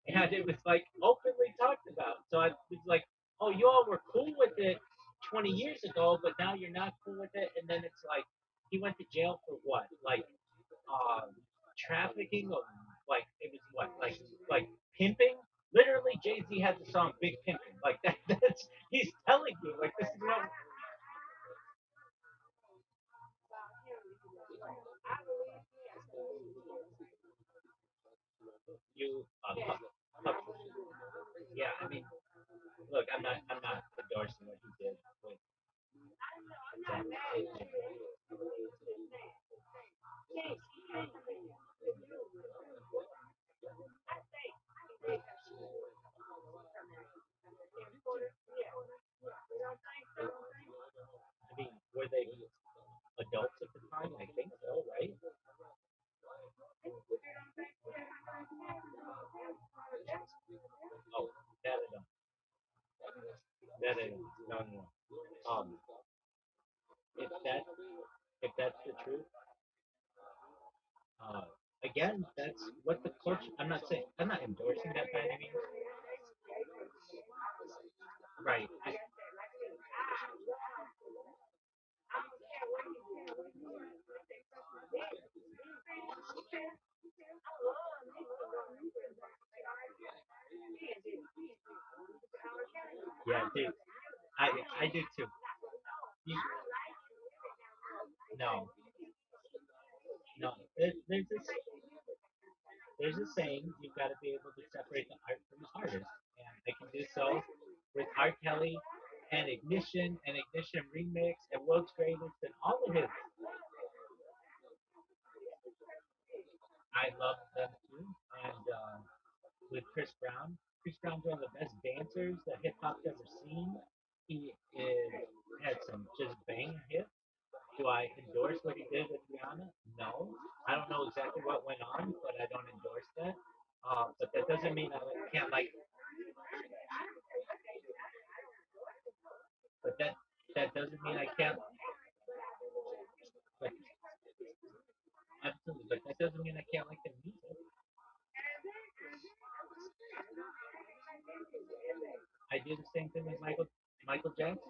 and it was like openly talked about. So I was like, oh, you all were cool with it 20 years ago, but now you're not cool with it. And then it's like he went to jail for what? Like trafficking of like it was what like pimping. Literally, Jay Z had the song "Big Pimpin'." Like that. That's he's telling you like this is what you. Yeah, I mean, look, I'm not endorsing what he did with that. I mean, were they adults at the time? I think so, right? Oh, that I don't. That I don't. No, no, no. If that's the truth, uh, again, that's what the culture. I'm not endorsing that by any means. Right. Yeah, dude. I do too. You, no, no. There's a saying you've got to be able to separate the art from the artist, and I can do so with R. Kelly and Ignition Remix, and World's Greatest, and all of his. I love them too, and with Chris Brown. Chris Brown's one of the best dancers that hip hop's ever seen. He is, had listen, just bang a hit. Do I endorse what he did with Rihanna? No. I don't know exactly what went on, but I don't endorse that. But that doesn't mean I can't like. But that doesn't mean I can't. But absolutely. But that doesn't mean I can't like the music. I do the same thing with Michael Jackson.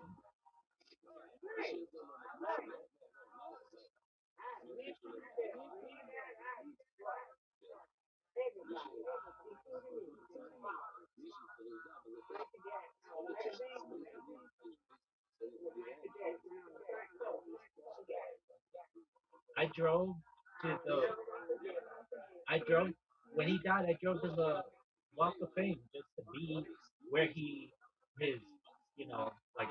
I drove to the. I drove when he died. I drove to the Walk of Fame just to be where his, like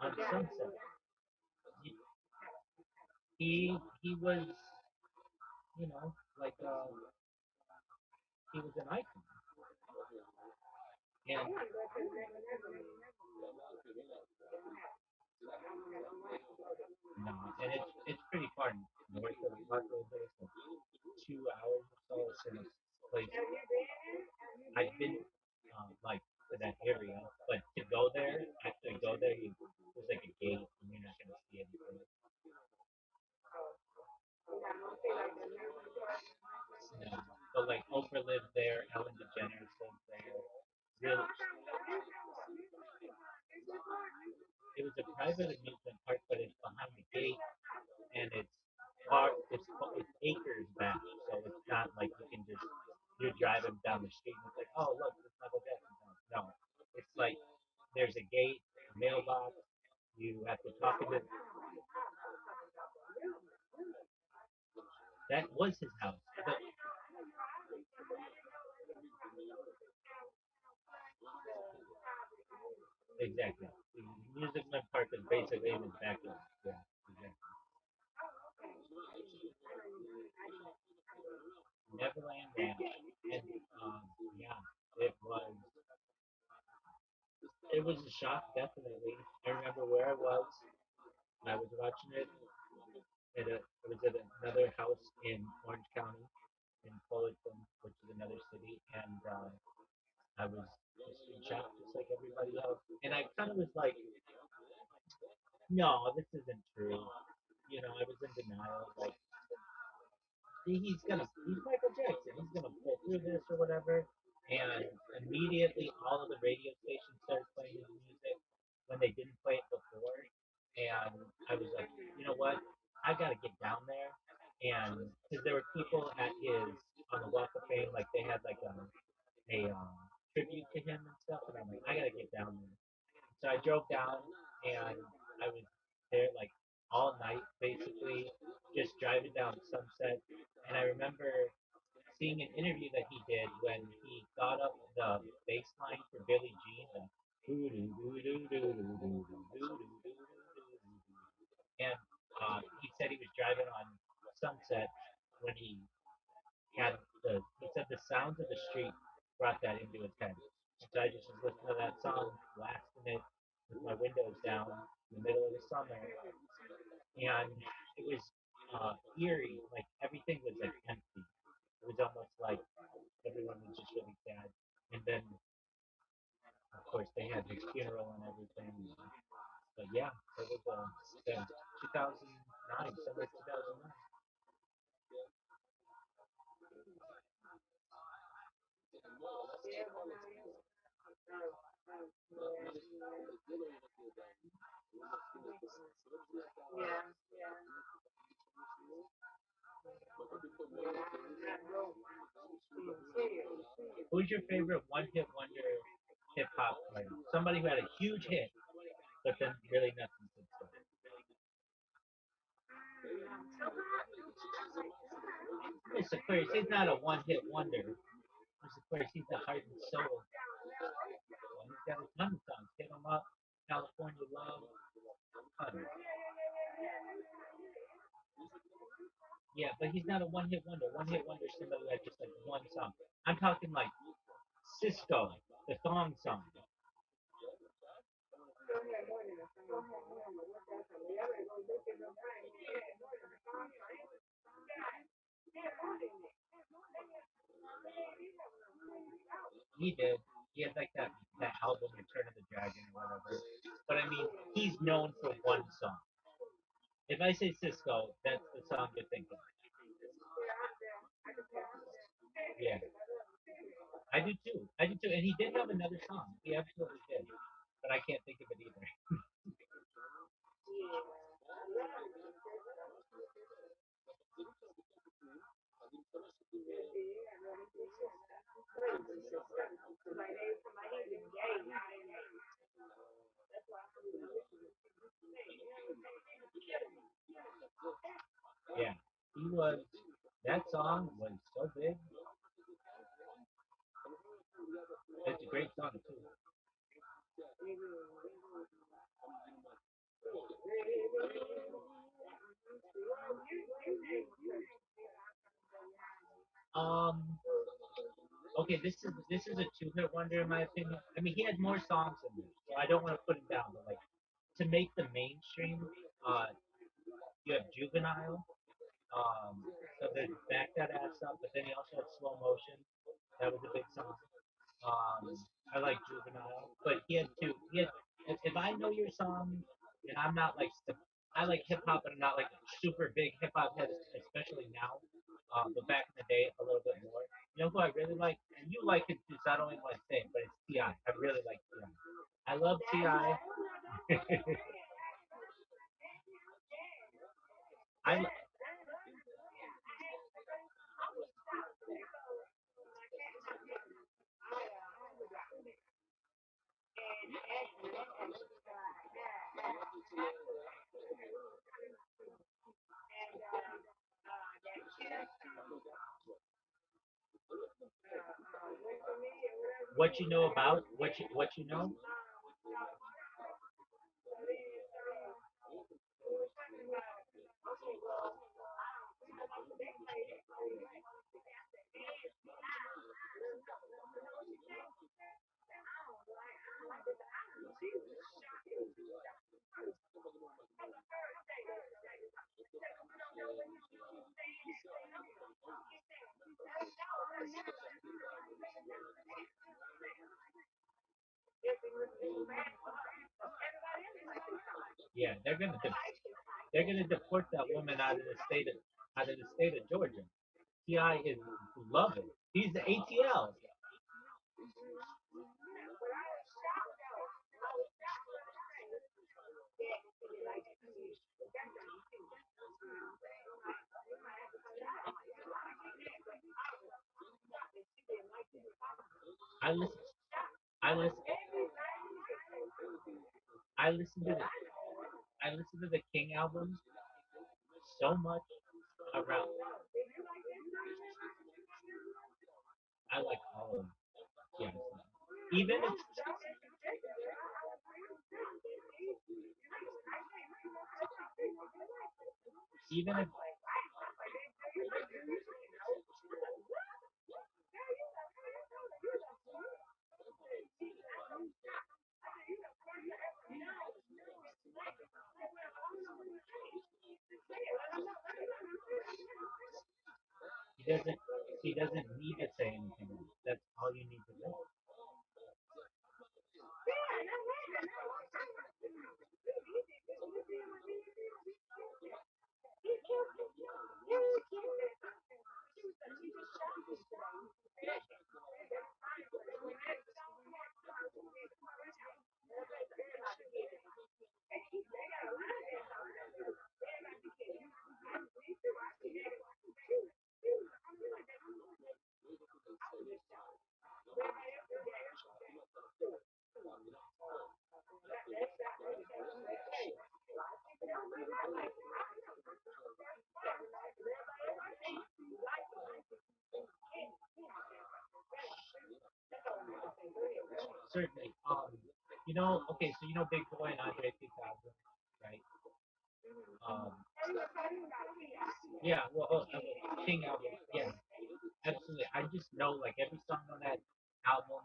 on Sunset. He he was, like he was an icon, and no, and it's pretty far north of Los Angeles, like 2 hours or so. It's in a place I've been like to that area, but to go there, actually go there, there's like a gate, and you're not gonna see anything. No, but like Oprah lives there, Ellen DeGeneres lives there. Really, it was a private amusement park, but it's behind the gate, and it's acres back, so it's not like you can just you're driving down the street and it's like, oh look, it's Michael Jackson's house. No, it's like there's a gate, a mailbox. You have to talk to the. That was his house. Exactly. The Musicman Park is basically in his backyard. Yeah, exactly. Neverland Ranch, and yeah, it was it was a shock, definitely. I remember where I was. I was watching it it was at another house in Orange County in Fullerton, which is another city, and I was just in shock, just like everybody else. And I kind of was like, no, this isn't true. I was in denial, like he's Michael Jackson. He's gonna pull through this or whatever. And immediately, all of the radio stations started playing his music when they didn't play it before. And I was like, you know what? I gotta get down there. And because there were people at his on the Walk of Fame, like they had like a tribute to him and stuff. And I'm like, I gotta get down there. So I drove down and I was there like all night, basically, just driving down Sunset. And I remember seeing an interview that he did when he got up the bass line for Billie Jean, the and he said he was driving on Sunset when he said the sounds of the street brought that into his head. So I just was listening to that song, blasting it with my windows down in the middle of the summer, and it was eerie. Like everything was like empty. It was almost like everyone was just really sad. And then, of course, they had his funeral and everything. But yeah, it was 2009, summer 2009. Who's your favorite one-hit wonder hip hop player? Somebody who had a huge hit, but then really nothing since then. Mr. Aquarius, he's not a one-hit wonder. Mr. Aquarius, he's the heart and soul. Well, he's got a ton of songs. Get 'em up, California Love, ton. Yeah, but he's not a one-hit wonder. One-hit wonder is somebody that just like one song. I'm talking like Cisco, the thong song. He did. He had like that album, Return of the Dragon or whatever. But I mean, he's known for one song. If I say Cisco, that's the song you're thinking. Yeah, I do too. I do too. And he did have another song. He absolutely did. But I can't think of it either. Yeah, he was. That song was so big. It's a great song too. Um. Okay, this is a two-hit wonder in my opinion. I mean, he had more songs than this, so I don't want to put him down. But like to make the mainstream, you have Juvenile. So there's Back That Ass Up, but then he also had Slow Motion. That was a big song. Um, I like Juvenile, but he had two. He had, if I know your song, and I'm not like I like hip hop, but I'm not like a super big hip hop head, especially now. But back in the day, a little bit more. You know who I really like, and you like it too, so I don't even want to say it, but it's Ti. I really like Ti. I love Ti. I I what you know about what you know. Yeah, they're gonna deport that woman out of the state of Georgia. Ti is loving. He's the ATL. I listen. I listen. I listen to the. I listen to the King albums so much around. I like all of them. Yeah. Even if even if he doesn't he doesn't need to say anything else. That's all you need to know. Certainly. Okay, so Big Boy and Andre 3000, right? Um, yeah, well, King album, yeah, absolutely. I just know like every song on that album.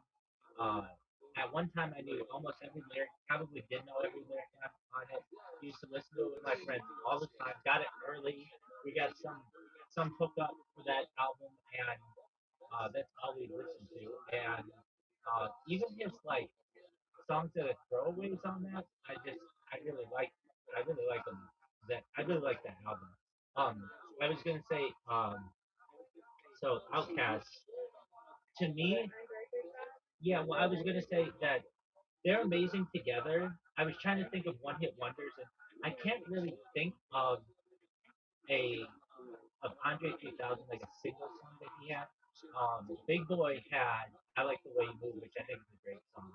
Uh, at one time, I knew almost every lyric. Probably didn't know every lyric on it. Used to listen to it with my friends all the time. Got it early. We got some hookup for that album, and that's all we listened to. And Even his like songs that are throwaways on that, I really like I really like them. That I really like that album. Um, I was gonna say so Outkast to me, yeah. Well, I was gonna say that they're amazing together. I was trying to think of one hit wonders, and I can't really think a of Andre 3000 like a single song that he had. Big Boy had "I Like the Way You Move," which I think is a great song,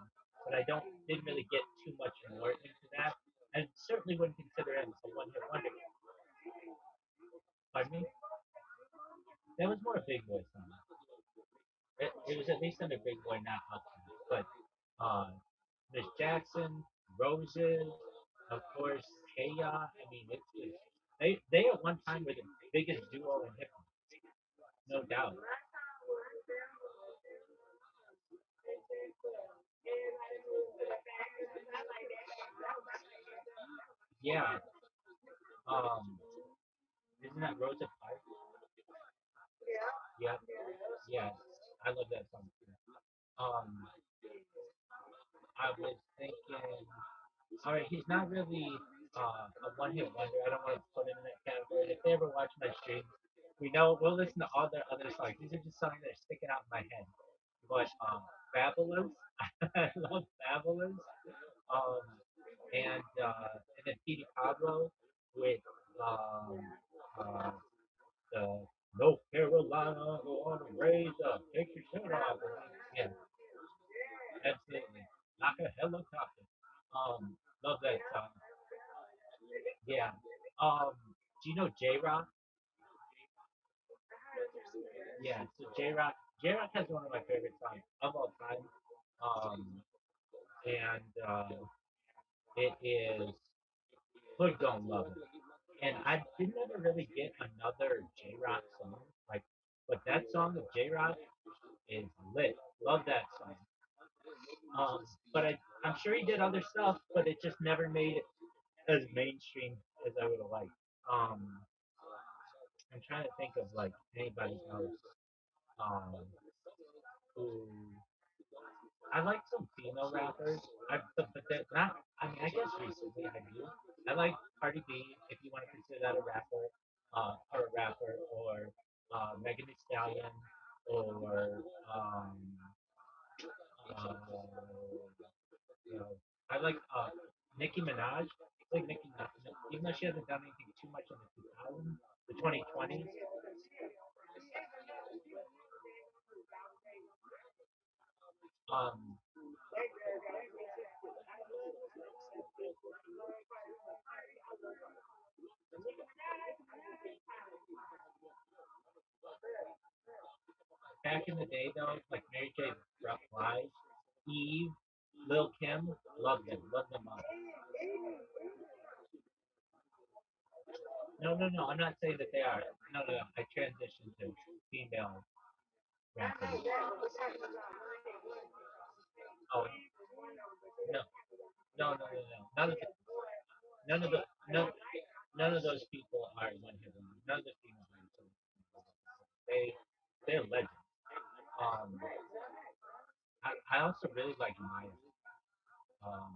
but I don't didn't really get too much more into that. I certainly wouldn't consider it a one hit wonder. Pardon me? That was more a Big Boy song. It was at least under Big Boy, not Outkast. But uh, Miss Jackson, Roses, of course, Hey Ya. I mean, it's just they at one time were the biggest duo in hip hop, no doubt. Yeah. Um, isn't that Rosa Parks? Yeah. Yeah. I love that song too. Um, I was thinking, all right, he's not really a one-hit wonder. I don't want to put him in that category. If they ever watch my streams, we know we'll listen to all their other songs. These are just songs that are sticking out in my head. But Fabulous, I love Fabulous. Um, and then Petey Pablo with um, uh, the North Carolina, go on and raise up, take your shirt off. Yeah, absolutely. Like a helicopter. Love that song. Yeah. Um, do you know J Rock? Yeah, so J Rock has one of my favorite songs of all time. Um, and it is Hood Gon' Love It. And I didn't ever really get another J Rock song. Like, but that song of J Rock is lit. Love that song. But I'm sure he did other stuff, but it just never made it as mainstream as I would have liked. Um, I'm trying to think of like anybody else who I like some female rappers. But they're not. I mean, I guess recently I do. I like Cardi B, if you want to consider that a rapper, or Megan Thee Stallion, or uh, you know, I like Nicki Minaj. I like Nicki Minaj, even though she hasn't done anything too much in the 2000s, the 2020s. Um, Back in the day, though, like Mary J. Blige, Eve, Lil Kim, love them all. No, no, no. I'm not saying that they are. No, no, no. I transitioned to female rappers. Oh, no, no, no, no, no. None of the, none, none of those people are one hit wonders. None of the female artists are one hit wonders. They're legends. Um, I also really like Maya. Um,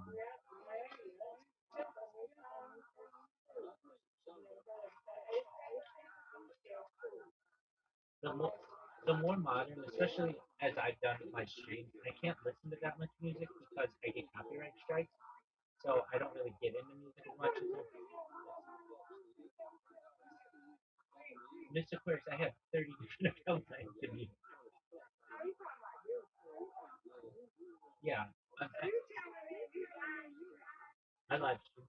the more the more modern, especially as I've done with my streams, I can't listen to that much music because I get copyright strikes. So I don't really get into music as much as Mr. Queers. I have 30 different accounts I can use. Yeah, I live stream.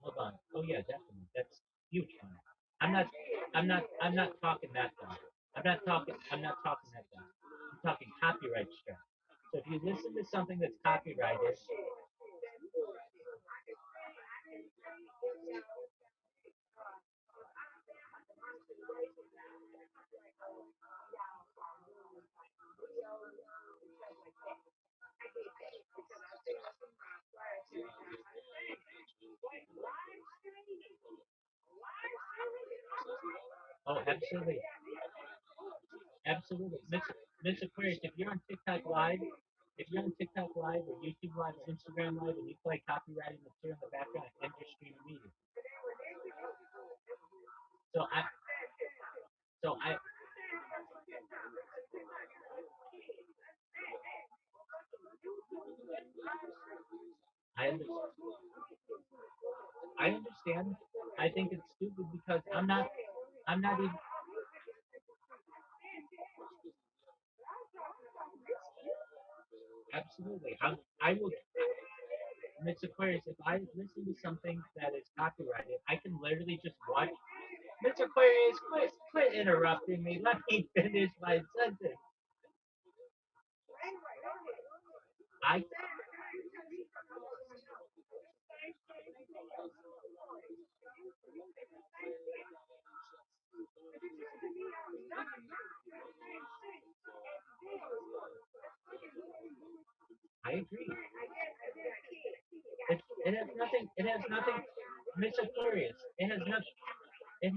Hold on. Oh yeah, definitely. That's huge fun. I'm not. I'm not talking that though. I'm not talking that though. I'm talking copyright strike. So if you listen to something that's copyrighted, Oh, absolutely, absolutely. Miss Aquarius, if you're on TikTok Live, if you're on TikTok Live or YouTube Live or Instagram Live and you play copyrighted material in the background, end your stream immediately. So I, so I understand. I understand. I think it's stupid because I'm not even, absolutely. I will, Miss Aquarius, if I listen to something that is copyrighted, I can literally just watch. Miss Aquarius, quit interrupting me. Let me finish my sentence. I I agree. It has nothing. It has nothing. Miss Aquarius, it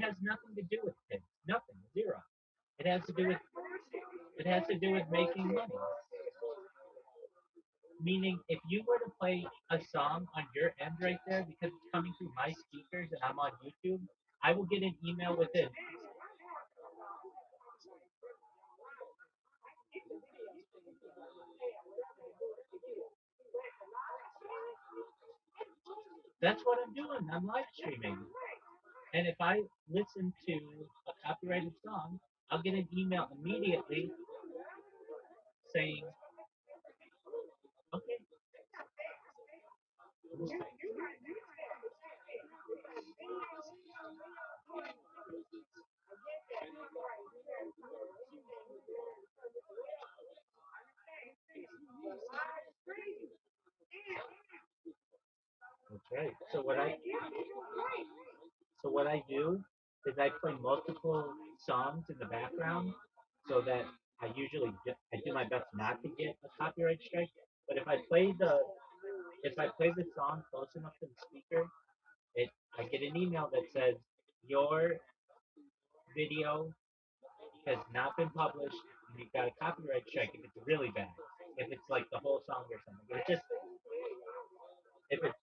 has nothing to do with it. Nothing. Zero. It has to do with. It has to do with making money. Meaning, if you were to play a song on your end right there because it's coming through my speakers and I'm on YouTube, I will get an email within. That's what I'm doing. I'm live streaming. And if I listen to a copyrighted song, I'll get an email immediately saying, okay, that's right. So what I do is I play multiple songs in the background so that I do my best not to get a copyright strike. But if I play the song close enough to the speaker, it I get an email that says your video has not been published and you've got a copyright strike if it's really bad. If it's like the whole song or something. If it's just if it's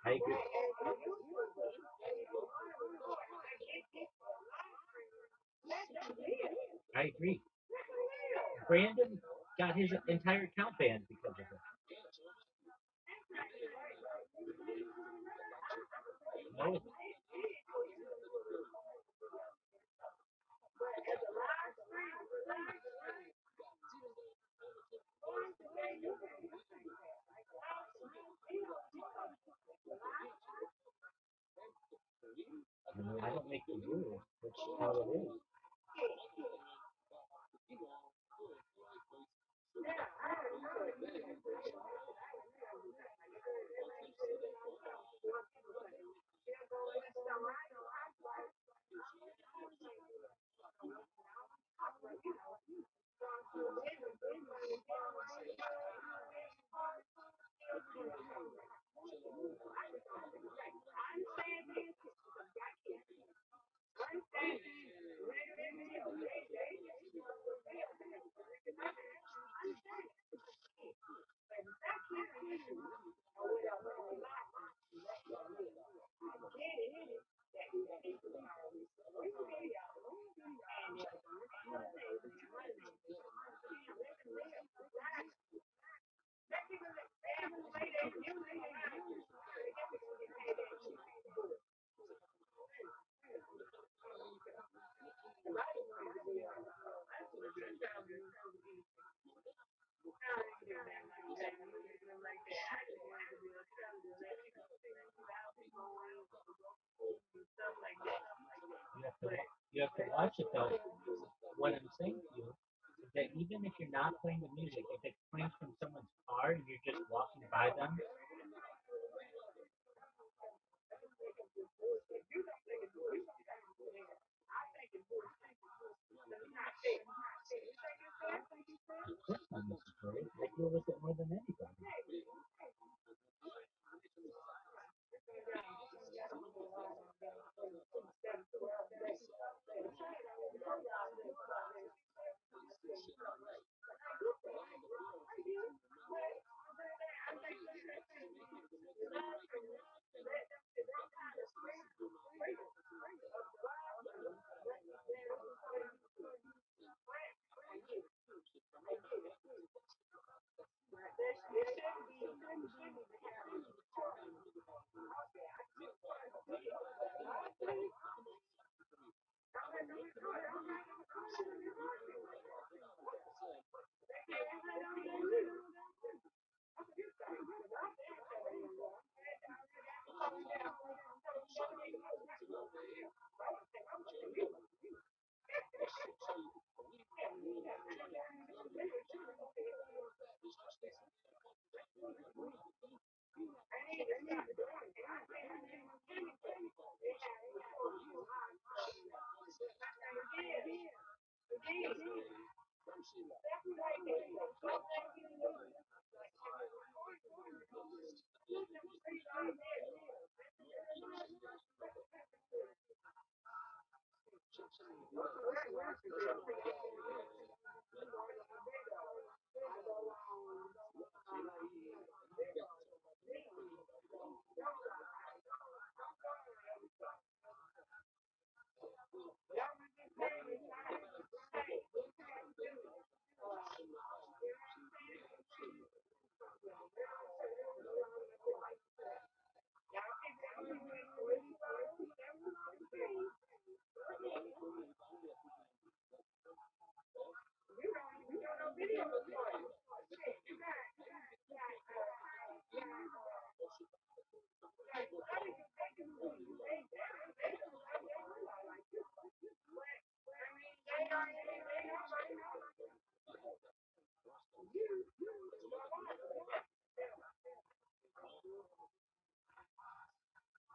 I agree. I agree. Brandon got his entire account banned because of it. No, I don't make the rules. That's just how it is. You have to watch it though. What I'm saying to you is that even if you're not playing the music, if it's playing from someone's car and you're just walking by them, of course I'm necessary. I deal with it more than anybody.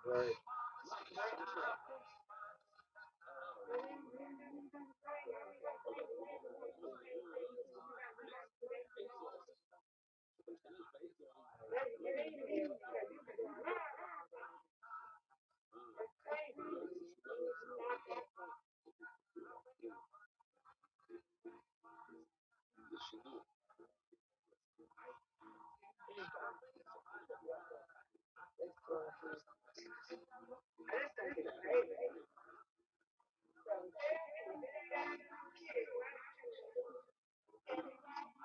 Right.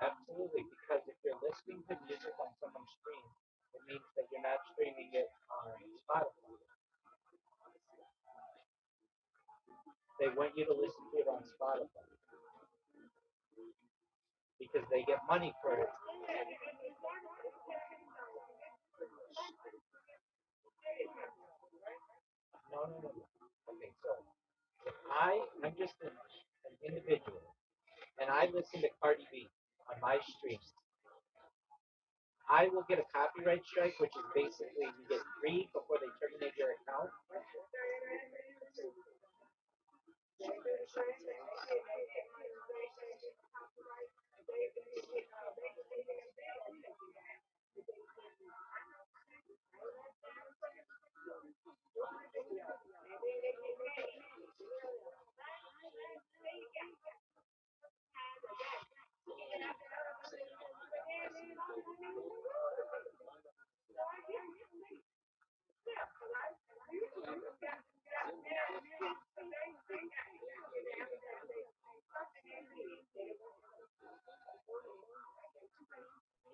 Absolutely, because if you're listening to music on someone's stream, it means that you're not streaming it on Spotify. They want you to listen to it on Spotify because they get money for it. No, no, no, no. Okay, so I'm just an individual, and I listen to Cardi B on my stream. I will get a copyright strike, which is basically you get free before they terminate your account.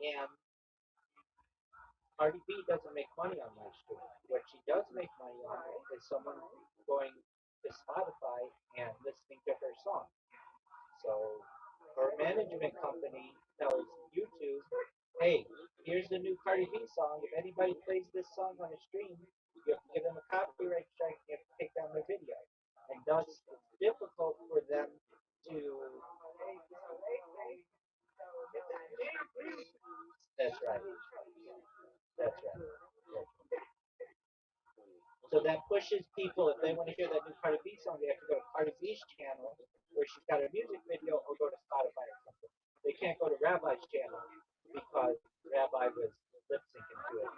And Cardi B doesn't make money on my stream. What she does make money on is someone going to Spotify and listening to her song. So her management company tells YouTube, hey, here's the new Cardi B song. If anybody plays this song on a stream, you have to give them a copyright strike. You have to take down their video. And thus, So that pushes people, if they want to hear that new Cardi B song, they have to go to Cardi B's channel where she's got a music video or go to Spotify or something. They can't go to Rabbi's channel because Rabbi was lip syncing to it.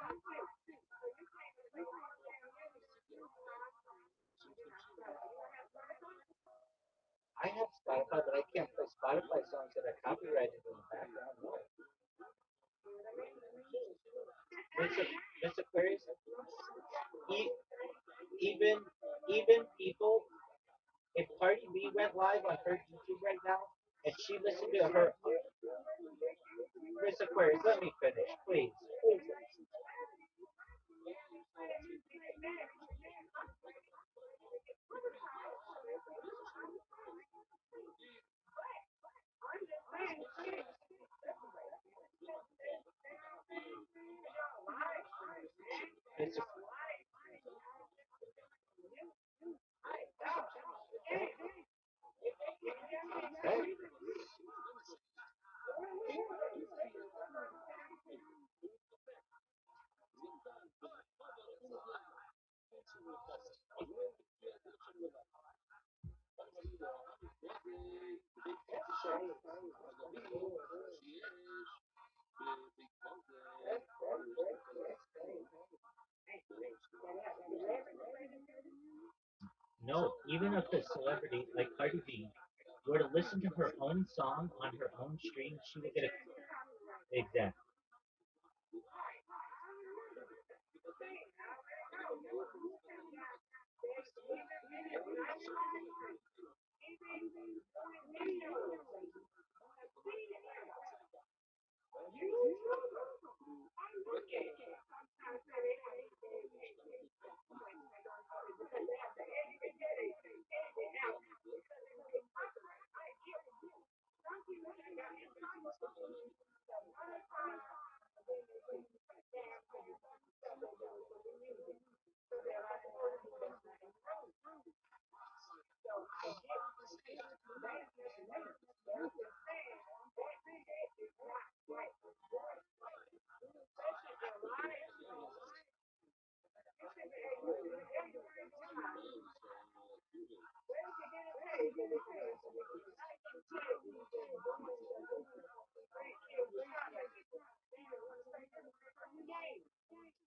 I have Spotify, but I can't play Spotify songs that are copyrighted in the background. No. Miss Aquarius, e- even even people, if Cardi B went live on her YouTube right now and she listened to her, Miss Aquarius, let me finish, please. Please. Miss, right? No, even if a celebrity like Cardi B were to listen to her own song on her own stream, she would get a exact.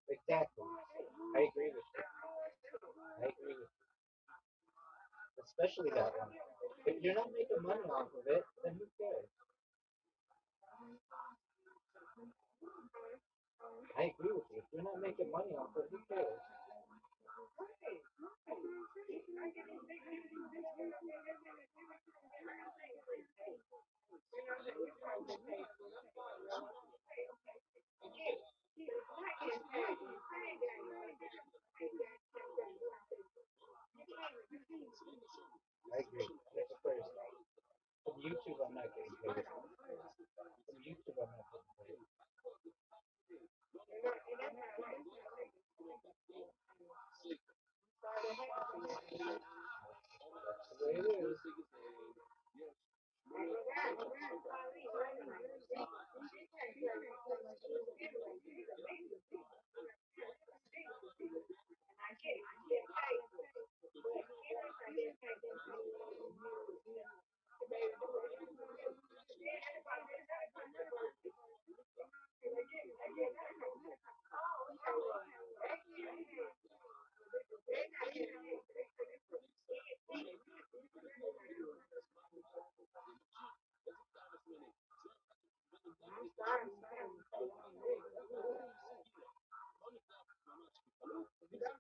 Exactly. I agree with you. I agree with you. Especially that one. If you're not making money off of it, then who cares? I agree with you. If you're not making money off of it, who cares? I agree. That's the first. From YouTube, I'm not getting paid. From YouTube, I'm not getting paid. That's the way it is. That's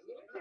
for sure.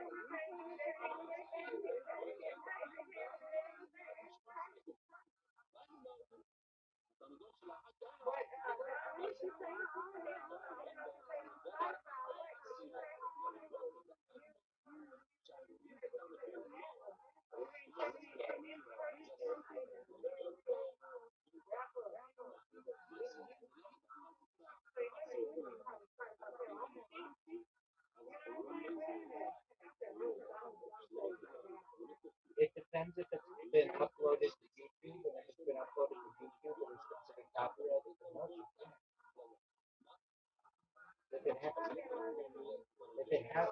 depends if it's been uploaded to YouTube, and if it's been uploaded to YouTube and it's considered copyrighted, then no, you can't. If it has, if it has,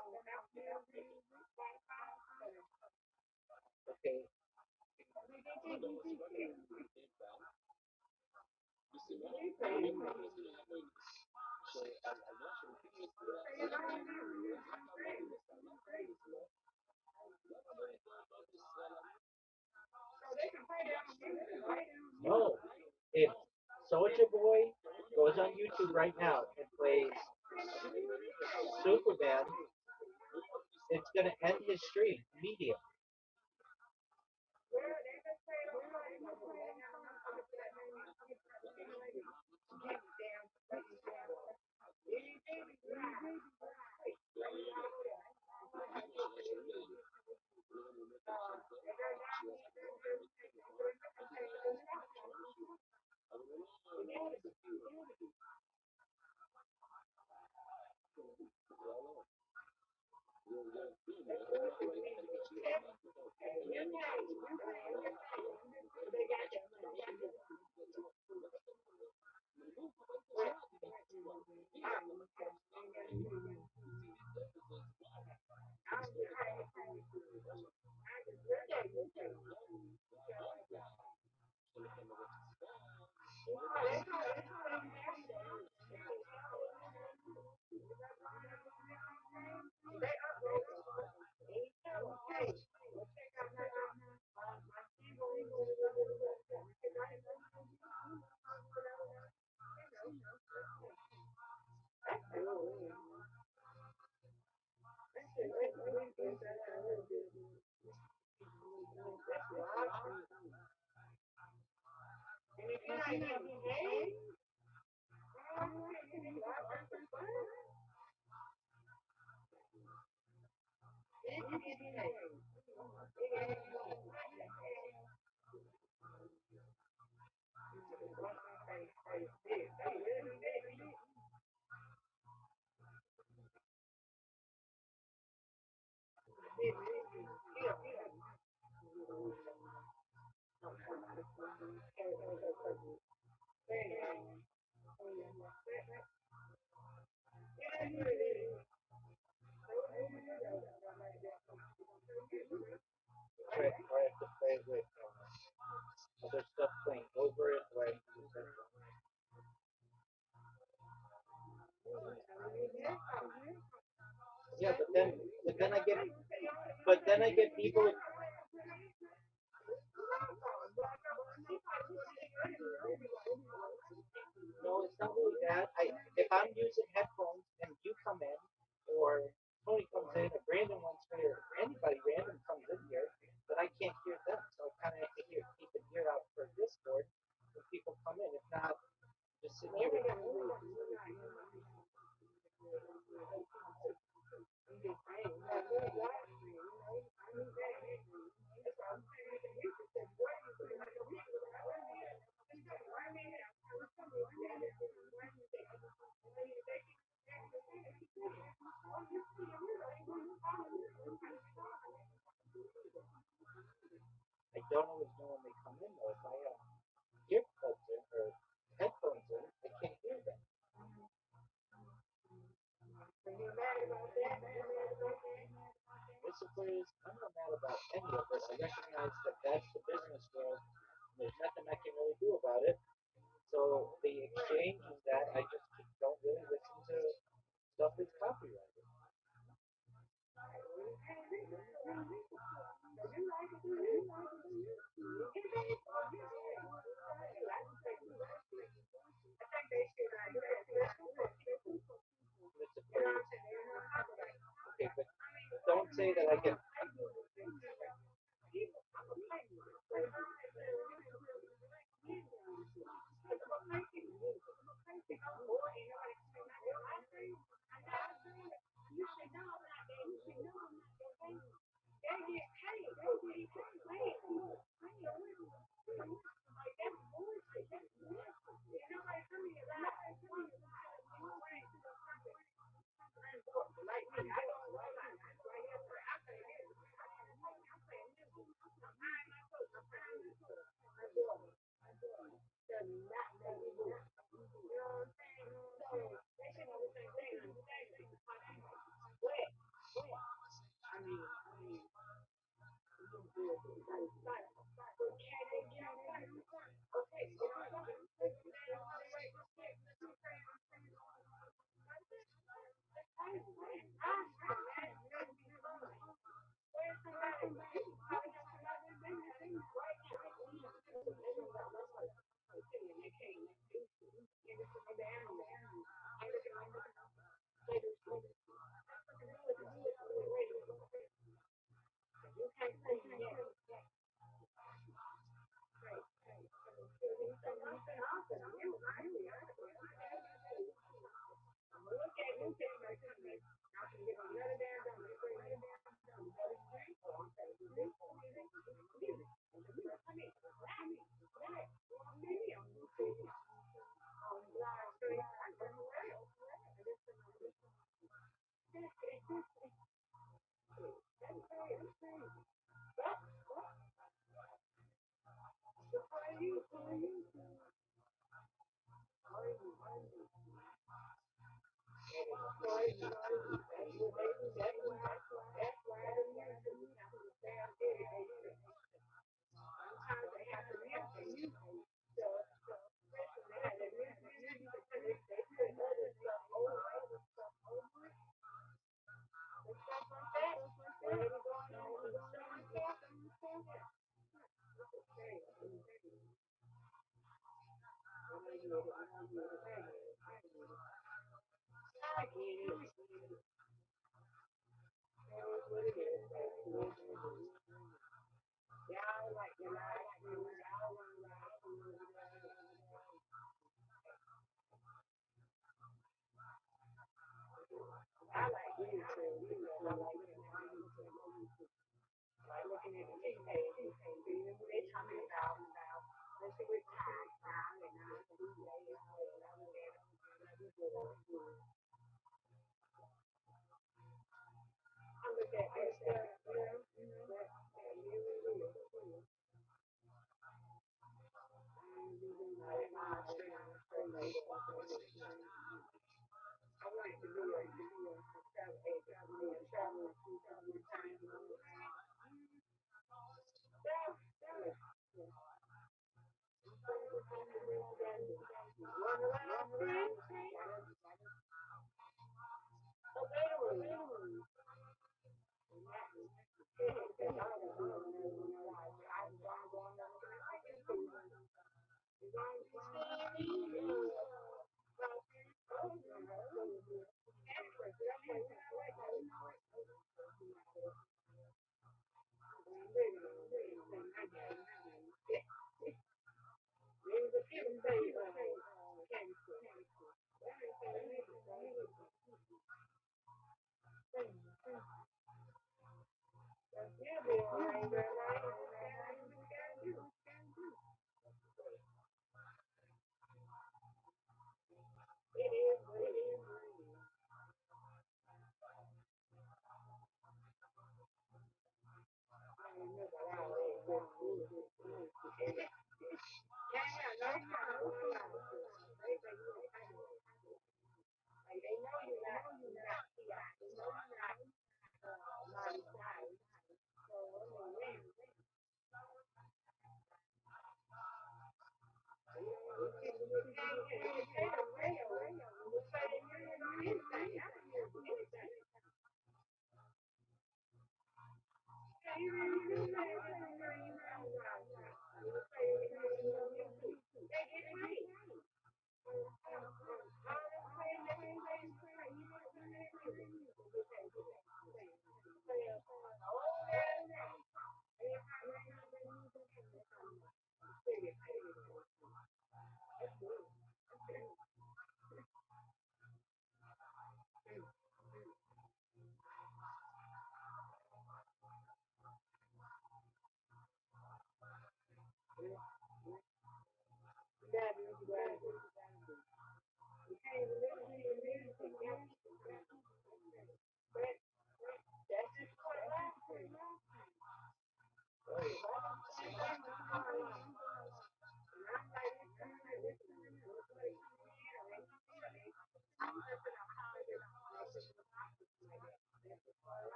okay, no. If Soldier Boy goes on YouTube right now and plays Superman, it's gonna end his stream immediately. Right, or I have to play with other stuff playing over it, or I have to use that. Yeah, but then I get people. No, it's not really that. If I'm using headphones and you come in, or Tony comes in, or Brandon wants me, or anybody random comes in here, then I can't hear them. So I kind of have to keep an ear out for Discord when people come in. If not, just sitting here with I don't always know when they come in though. If I have earplugs in or headphones in, I can't hear them. Whistleblowers, I'm not mad about any of it. I recognize that that's the business world. And there's nothing I can really do about it. So the exchange is that I just don't really listen to stuff that's copyrighted. It's okay, but don't say that I get.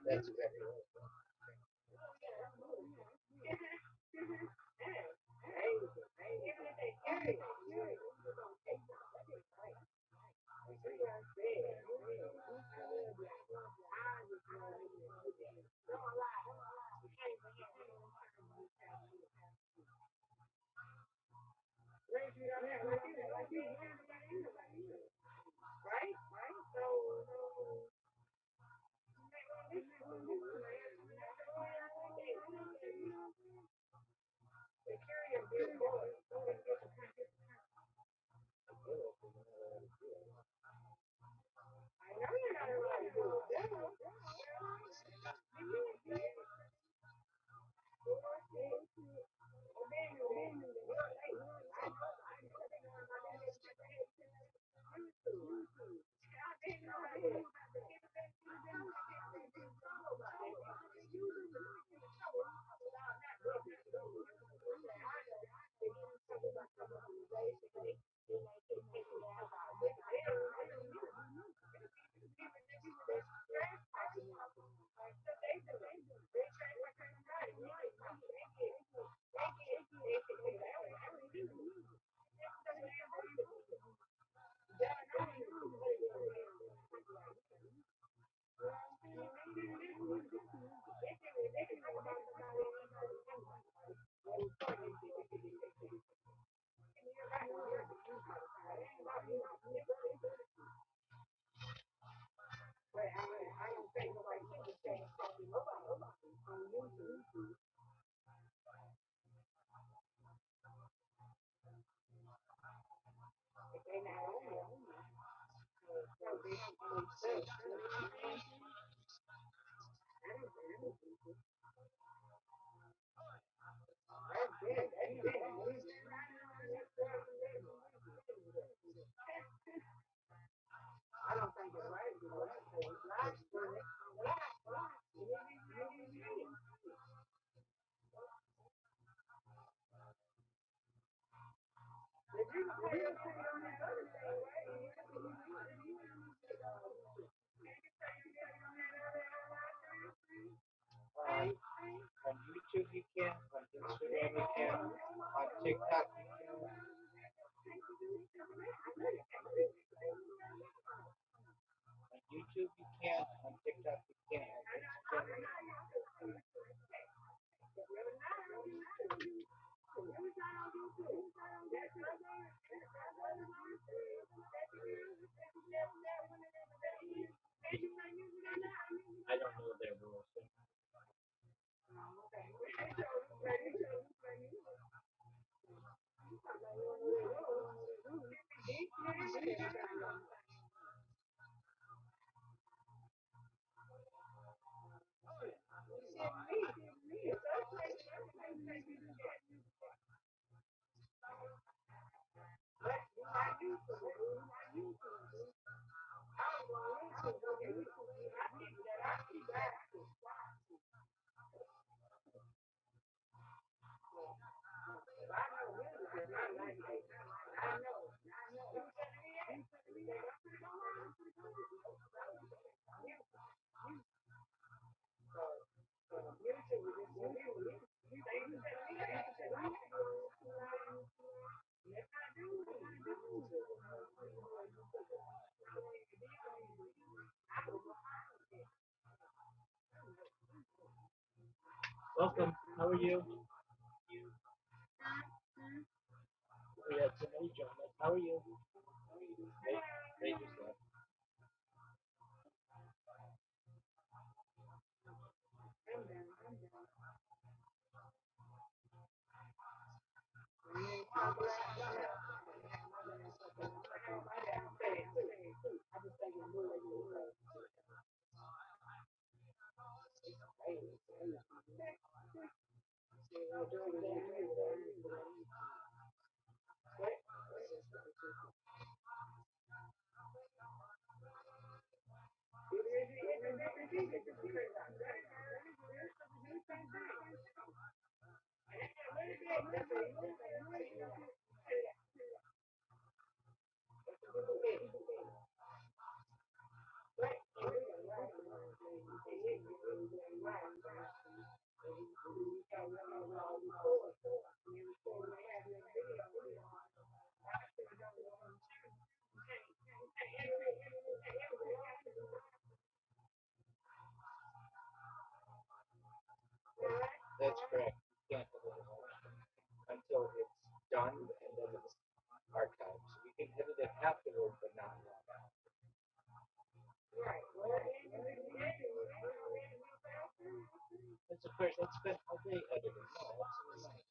That's very Um, on YouTube you can, on Instagram you can, on TikTok you can, on YouTube you can, on TikTok you can, on Instagram. I don't know their rules. Welcome. How are you? That's correct. You can't edit an election until it's done and then it's archived. So you can edit it afterward, but not long after. That's of course, I'd spend all day editing. No, absolutely not.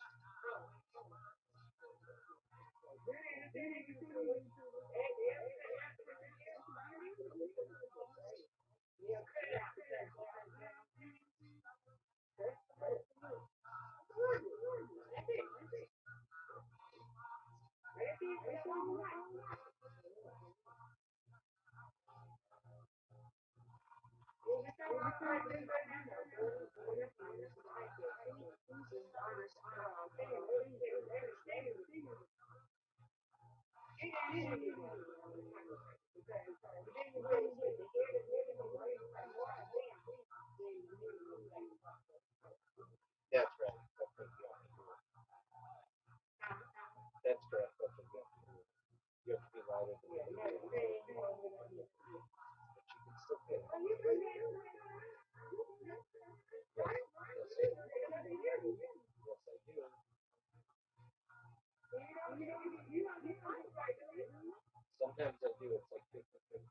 That's right. That's what you have to do. That's correct. That's what you have to do. You have to be louder than the video, but you can still get it. Yes, yes, I do. Yes, I do. Sometimes I do. It's like 50-50.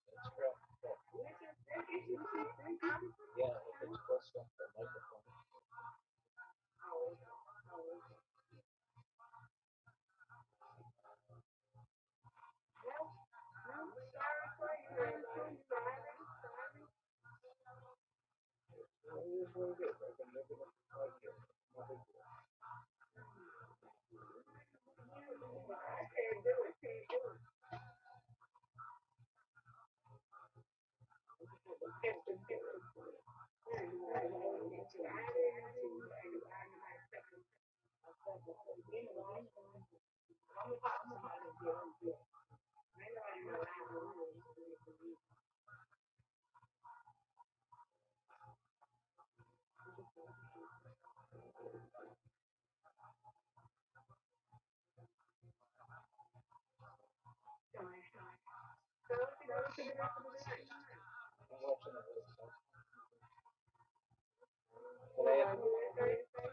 That's correct. But yeah, if it's close enough to the microphone. It is what it is. I've been living it for 5 years. No big deal. I'm watching it with stuff. But I have, yeah, there is true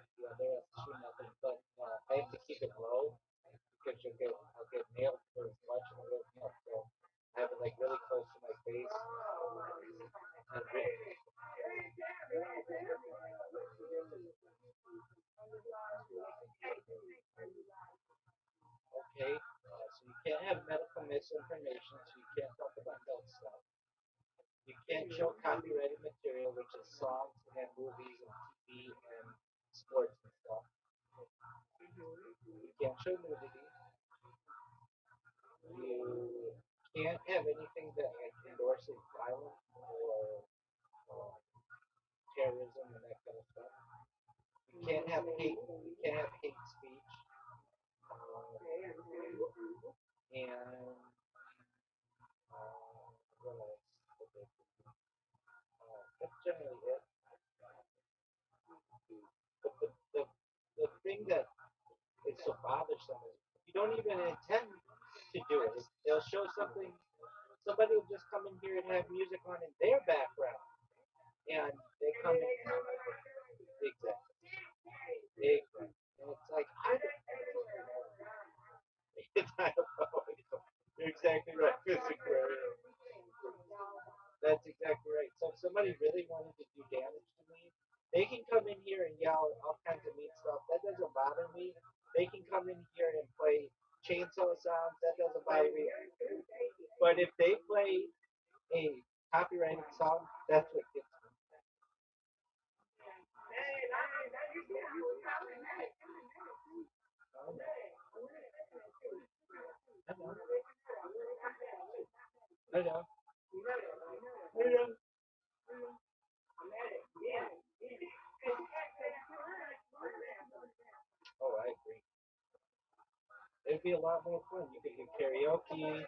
nothing. But I have to keep it low because I'll get nailed for watching it with milk. So I have it like really close to my face. And Okay, so you can't have medical misinformation, so you can't talk about health stuff. You can't show copyrighted material, which is songs and movies and TV and sports and stuff. You can't show nudity. You can't have anything that like endorses violence or uh, terrorism and that kind of stuff. You can't have hate. You can't have hate speech. And what else? That's generally it. But the thing that is so bothersome is you don't even intend to do it. They'll show something. Somebody will just come in here and have music on in their background, and they come in. Exactly. Exactly. And it's like it's diabolical. You're exactly right, Mr. Aquarium. That's exactly right. So if somebody really wanted to do damage to me, they can come in here and yell all kinds of mean stuff. That doesn't bother me. They can come in here and play chainsaw sounds. That doesn't bother me. But if they play a copyrighted song, that's what gets me. I know. I know. I know. I know. Oh, I agree. It'd be a lot more fun. You could do karaoke.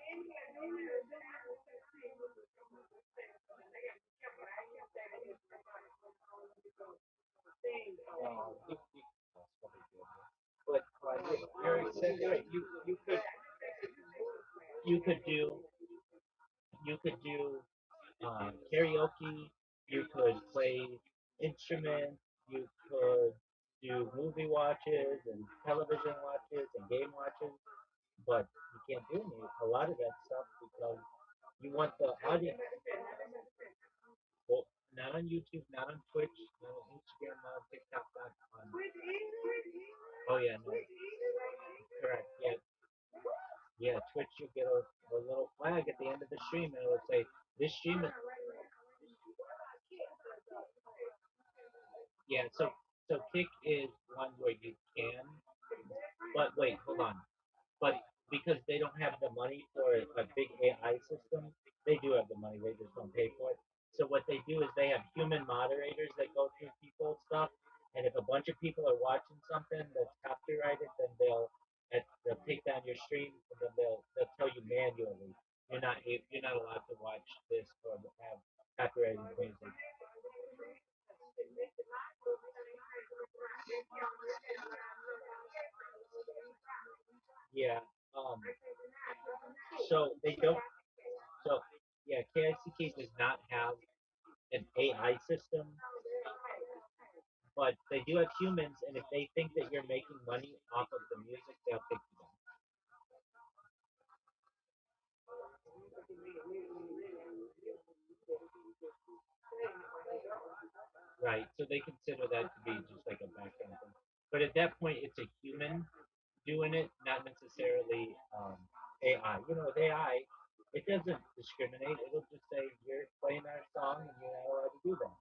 That's probably good. But you're exactly right. You could do karaoke. You could play instruments. You could do movie watches and television watches and game watches. But you can't do a lot of that stuff because you want the audience. Well, not on YouTube, not on Twitch, not on Instagram, not on TikTok, not on. Oh yeah, no, correct. Yeah, yeah. Twitch, you get a little flag at the end of the stream, and it will say this stream is. Yeah. So Kick is one where you can, but wait, hold on. But because they don't have the money for a big AI system, they do have the money. They just don't pay for it. So what they do is they have human moderators that go through people's stuff, and if a bunch of people are watching something that's copyrighted, then they'll take down your stream, and then they'll tell you manually you're not allowed to watch this or have copyrighted music. Yeah. Um. So they don't. So yeah, KICK does not have an AI system, but they do have humans, and if they think that you're making money off of the music, they'll take you down. Right. So they consider that to be just like a background thing. But at that point, it's a human doing it, not necessarily AI. With AI, it doesn't discriminate. It'll just say you're playing our song and you're not allowed to do that.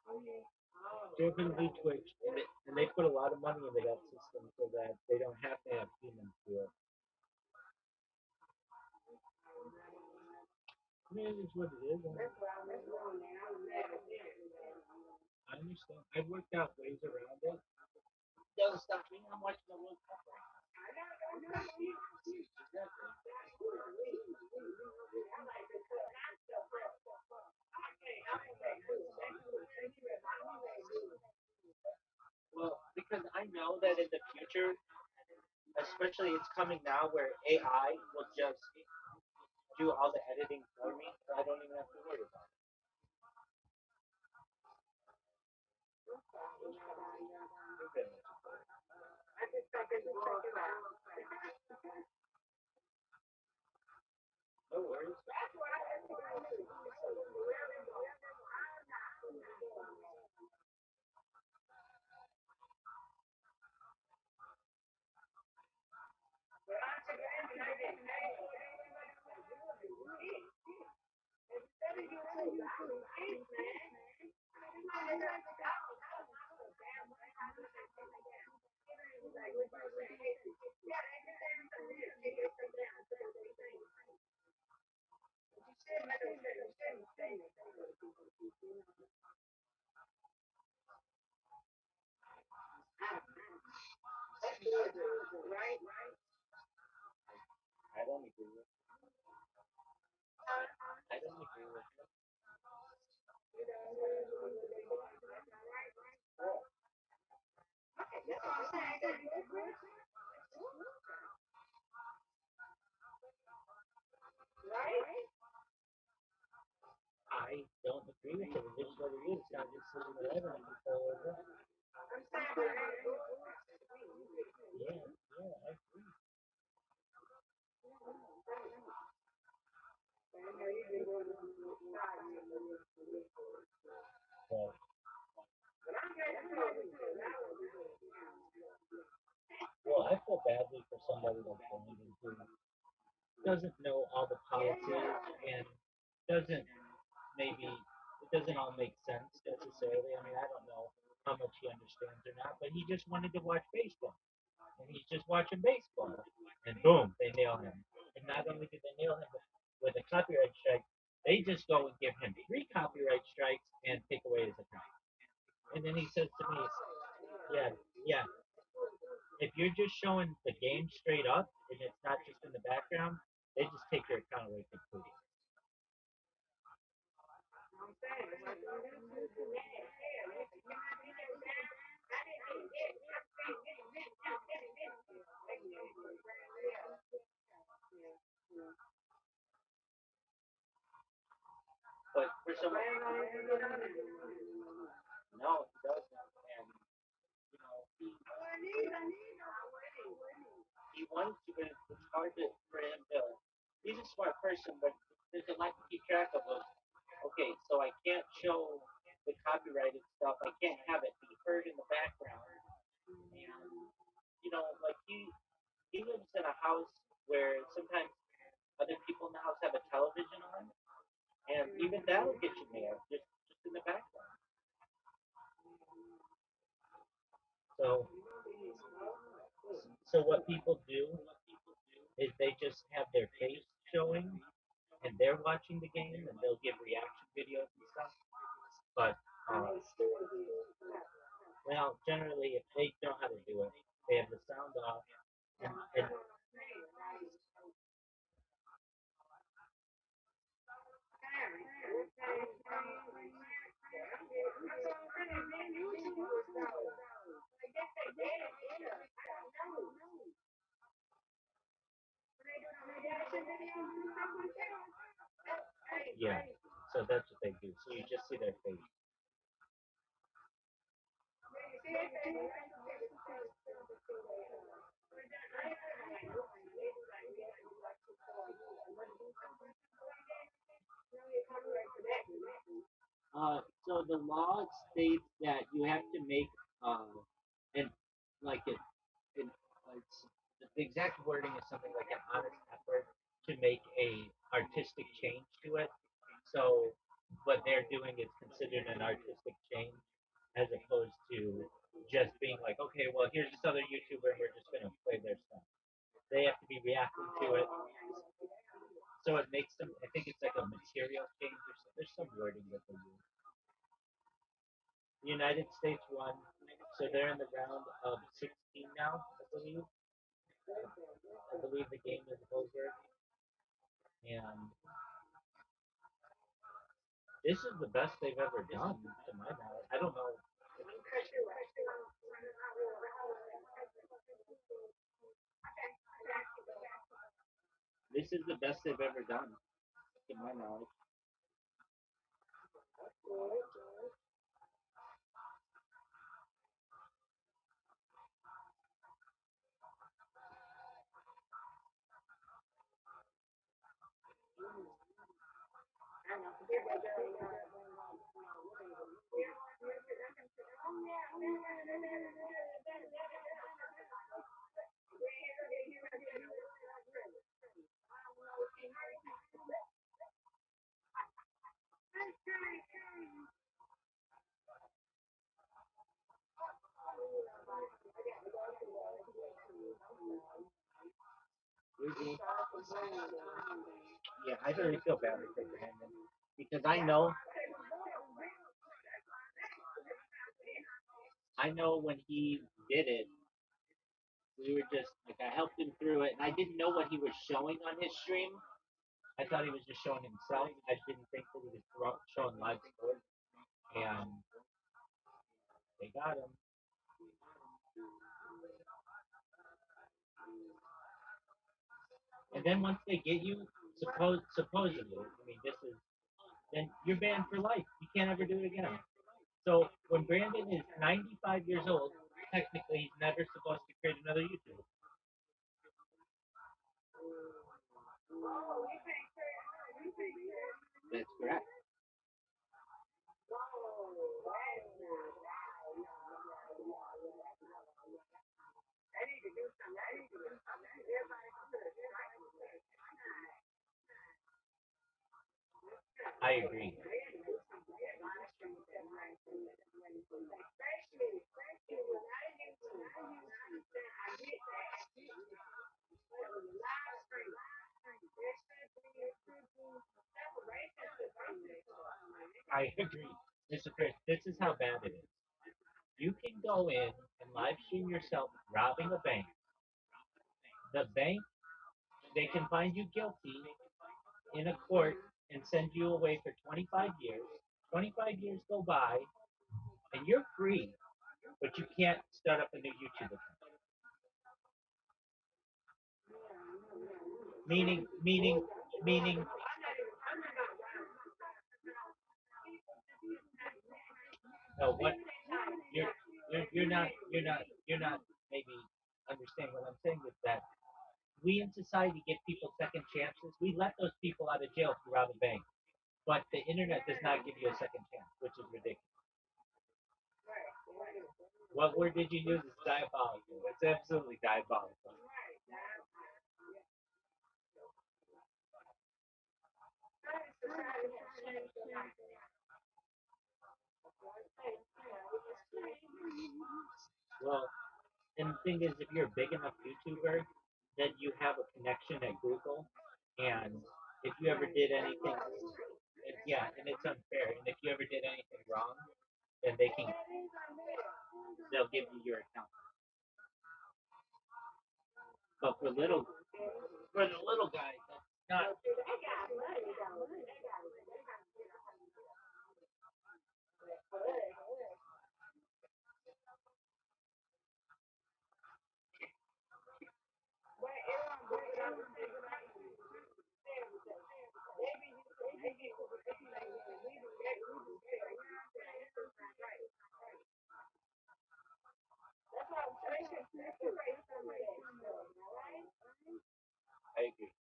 Oh yeah, definitely Twitch, and they put a lot of money into that system so that they don't have to have humans do it. I mean, it's what it is. I understand. I've worked out ways around it. Doesn't stop me. I'm watching the World Cup right now. Well, because I know that in the future, especially it's coming now where AI will just do all the editing for me, so I don't even have to worry about it. No worries. I don't agree with. I don't agree with. I don't agree with it. It is what it is. God just says whatever and control over it. Yeah, yeah, I agree. But well, I feel badly for somebody like Brandon who doesn't know all the politics and doesn't maybe it doesn't all make sense necessarily. I mean, I don't know how much he understands or not, but he just wanted to watch baseball, and he's just watching baseball, and boom, they nail him. And not only did they nail him with a copyright strike, they just go and give him three copyright strikes and take away his account. And then he says to me, "Yeah, yeah, if you're just showing the game straight up and it's not just in the background, they just take your account away completely." But for some, no, he doesn't, and you know, he wants to, but it's hard for him to. He's a smart person, but there's a lot to keep track of. Okay, so I can't show the copyrighted stuff. I can't have it be heard in the background, and like he lives in a house where sometimes other people in the house have a television on, and even that'll get you mail just in the background. So so what people do is they just have their face showing and they're watching the game and they'll give reaction videos and stuff. But well, generally, if they know how to do it, they have the sound off, and yeah, so that's what they do. So you just see their face. So the law states that you have to make uh, and like it's, the exact wording is something like an honest effort to make a artistic change to it. So what they're doing is considered an artistic change as opposed to just being like, okay, well here's this other YouTuber and we're just gonna play their stuff. They have to be reacting to it. So it makes them I think it's like a material change or so. There's some wording that they use. The United States won, so they're in the round of 16 now, I believe. I believe the game is over, and this is the best they've ever done, to my knowledge. I don't know. This is the best they've ever done, to my knowledge. You're good. Yeah, I really feel badly for Brandon because I know when he did it, we were just like I helped him through it, and I didn't know what he was showing on his stream. I thought he was just showing himself. I didn't think that he was showing live scores, and they got him. And then once they get you, supposedly, I mean, this is then you're banned for life. You can't ever do it again. So when Brandon is 95 years old, technically he's never supposed to create another YouTube. That's correct. I agree. I agree. Mr. Chris, this is how bad it is. You can go in and live stream yourself robbing a bank. The bank, they can find you guilty in a court and send you away for 25 years. 25 years go by, and you're free, but you can't start up a new YouTube account. Meaning, no, what you're you're not maybe understanding what I'm saying is that we in society give people second chances. We let those people out of jail to rob a bank, but the internet does not give you a second chance, which is ridiculous. What word did you use? It's diabolical. It's absolutely diabolical. Well, and the thing is, if you're a big enough YouTuber, then you have a connection at Google, and if you ever did anything, yeah, and it's unfair. And if you ever did anything wrong, then they'll give you your account. But for the little guy, that's not. I agree.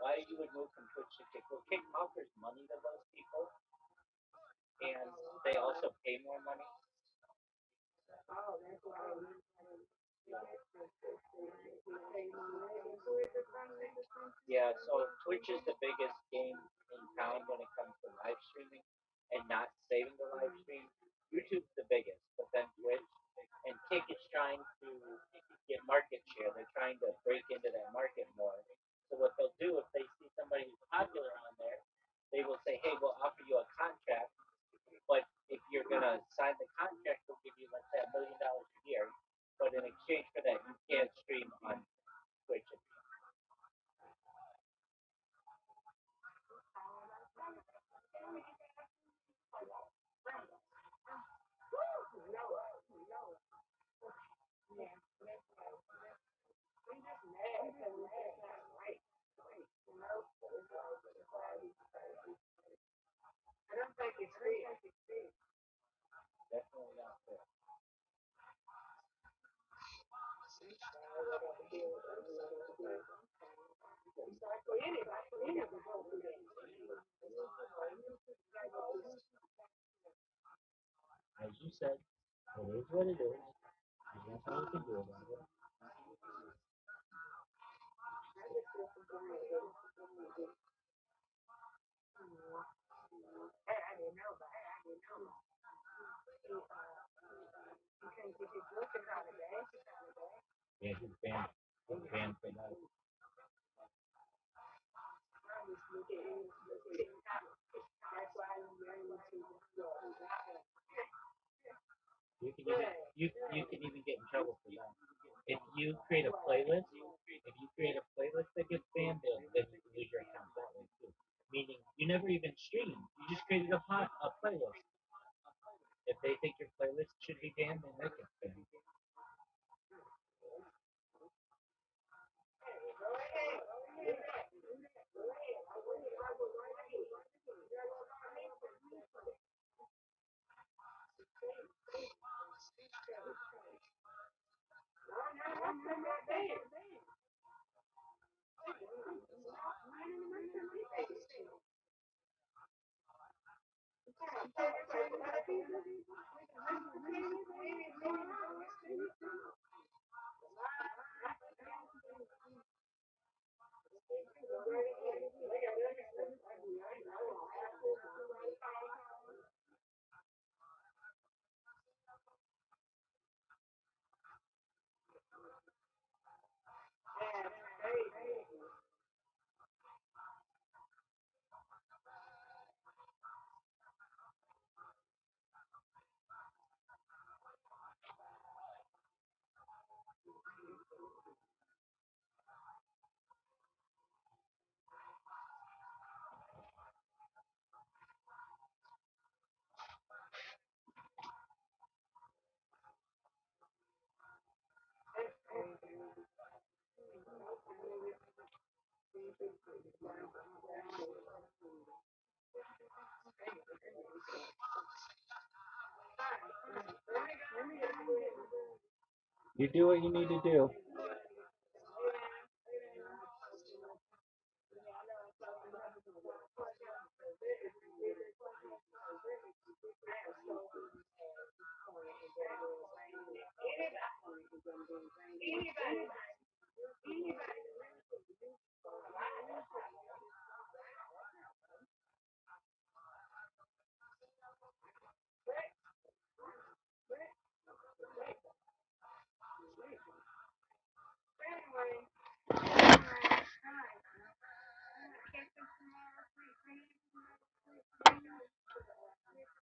Why you would move from Twitch to Kick? Well, Kick offers money to those people, and they also pay more money. Yeah, so Twitch is the biggest game in town when it comes to live streaming and not saving the live stream. YouTube's the biggest, but then Twitch and Kick is trying to get market share. They're trying to break into that market more. So what they'll do if they see somebody who's popular on there, they will say, "Hey, we'll offer you a contract, but if you're gonna sign the contract, we'll give you let's say $1 million a year. But in exchange for that, you can't stream on Twitch." Definitely not fair. as you said, it is what it is. There's nothing you can do about it. Yeah, he's banned for that. You can even get in trouble for that. If you create a playlist, if you create a playlist that gets banned, then you can lose your account that way too. Meaning you never even streamed. You just created a playlist. If they think your playlist should be banned, then that gets banned. You do what you need to do.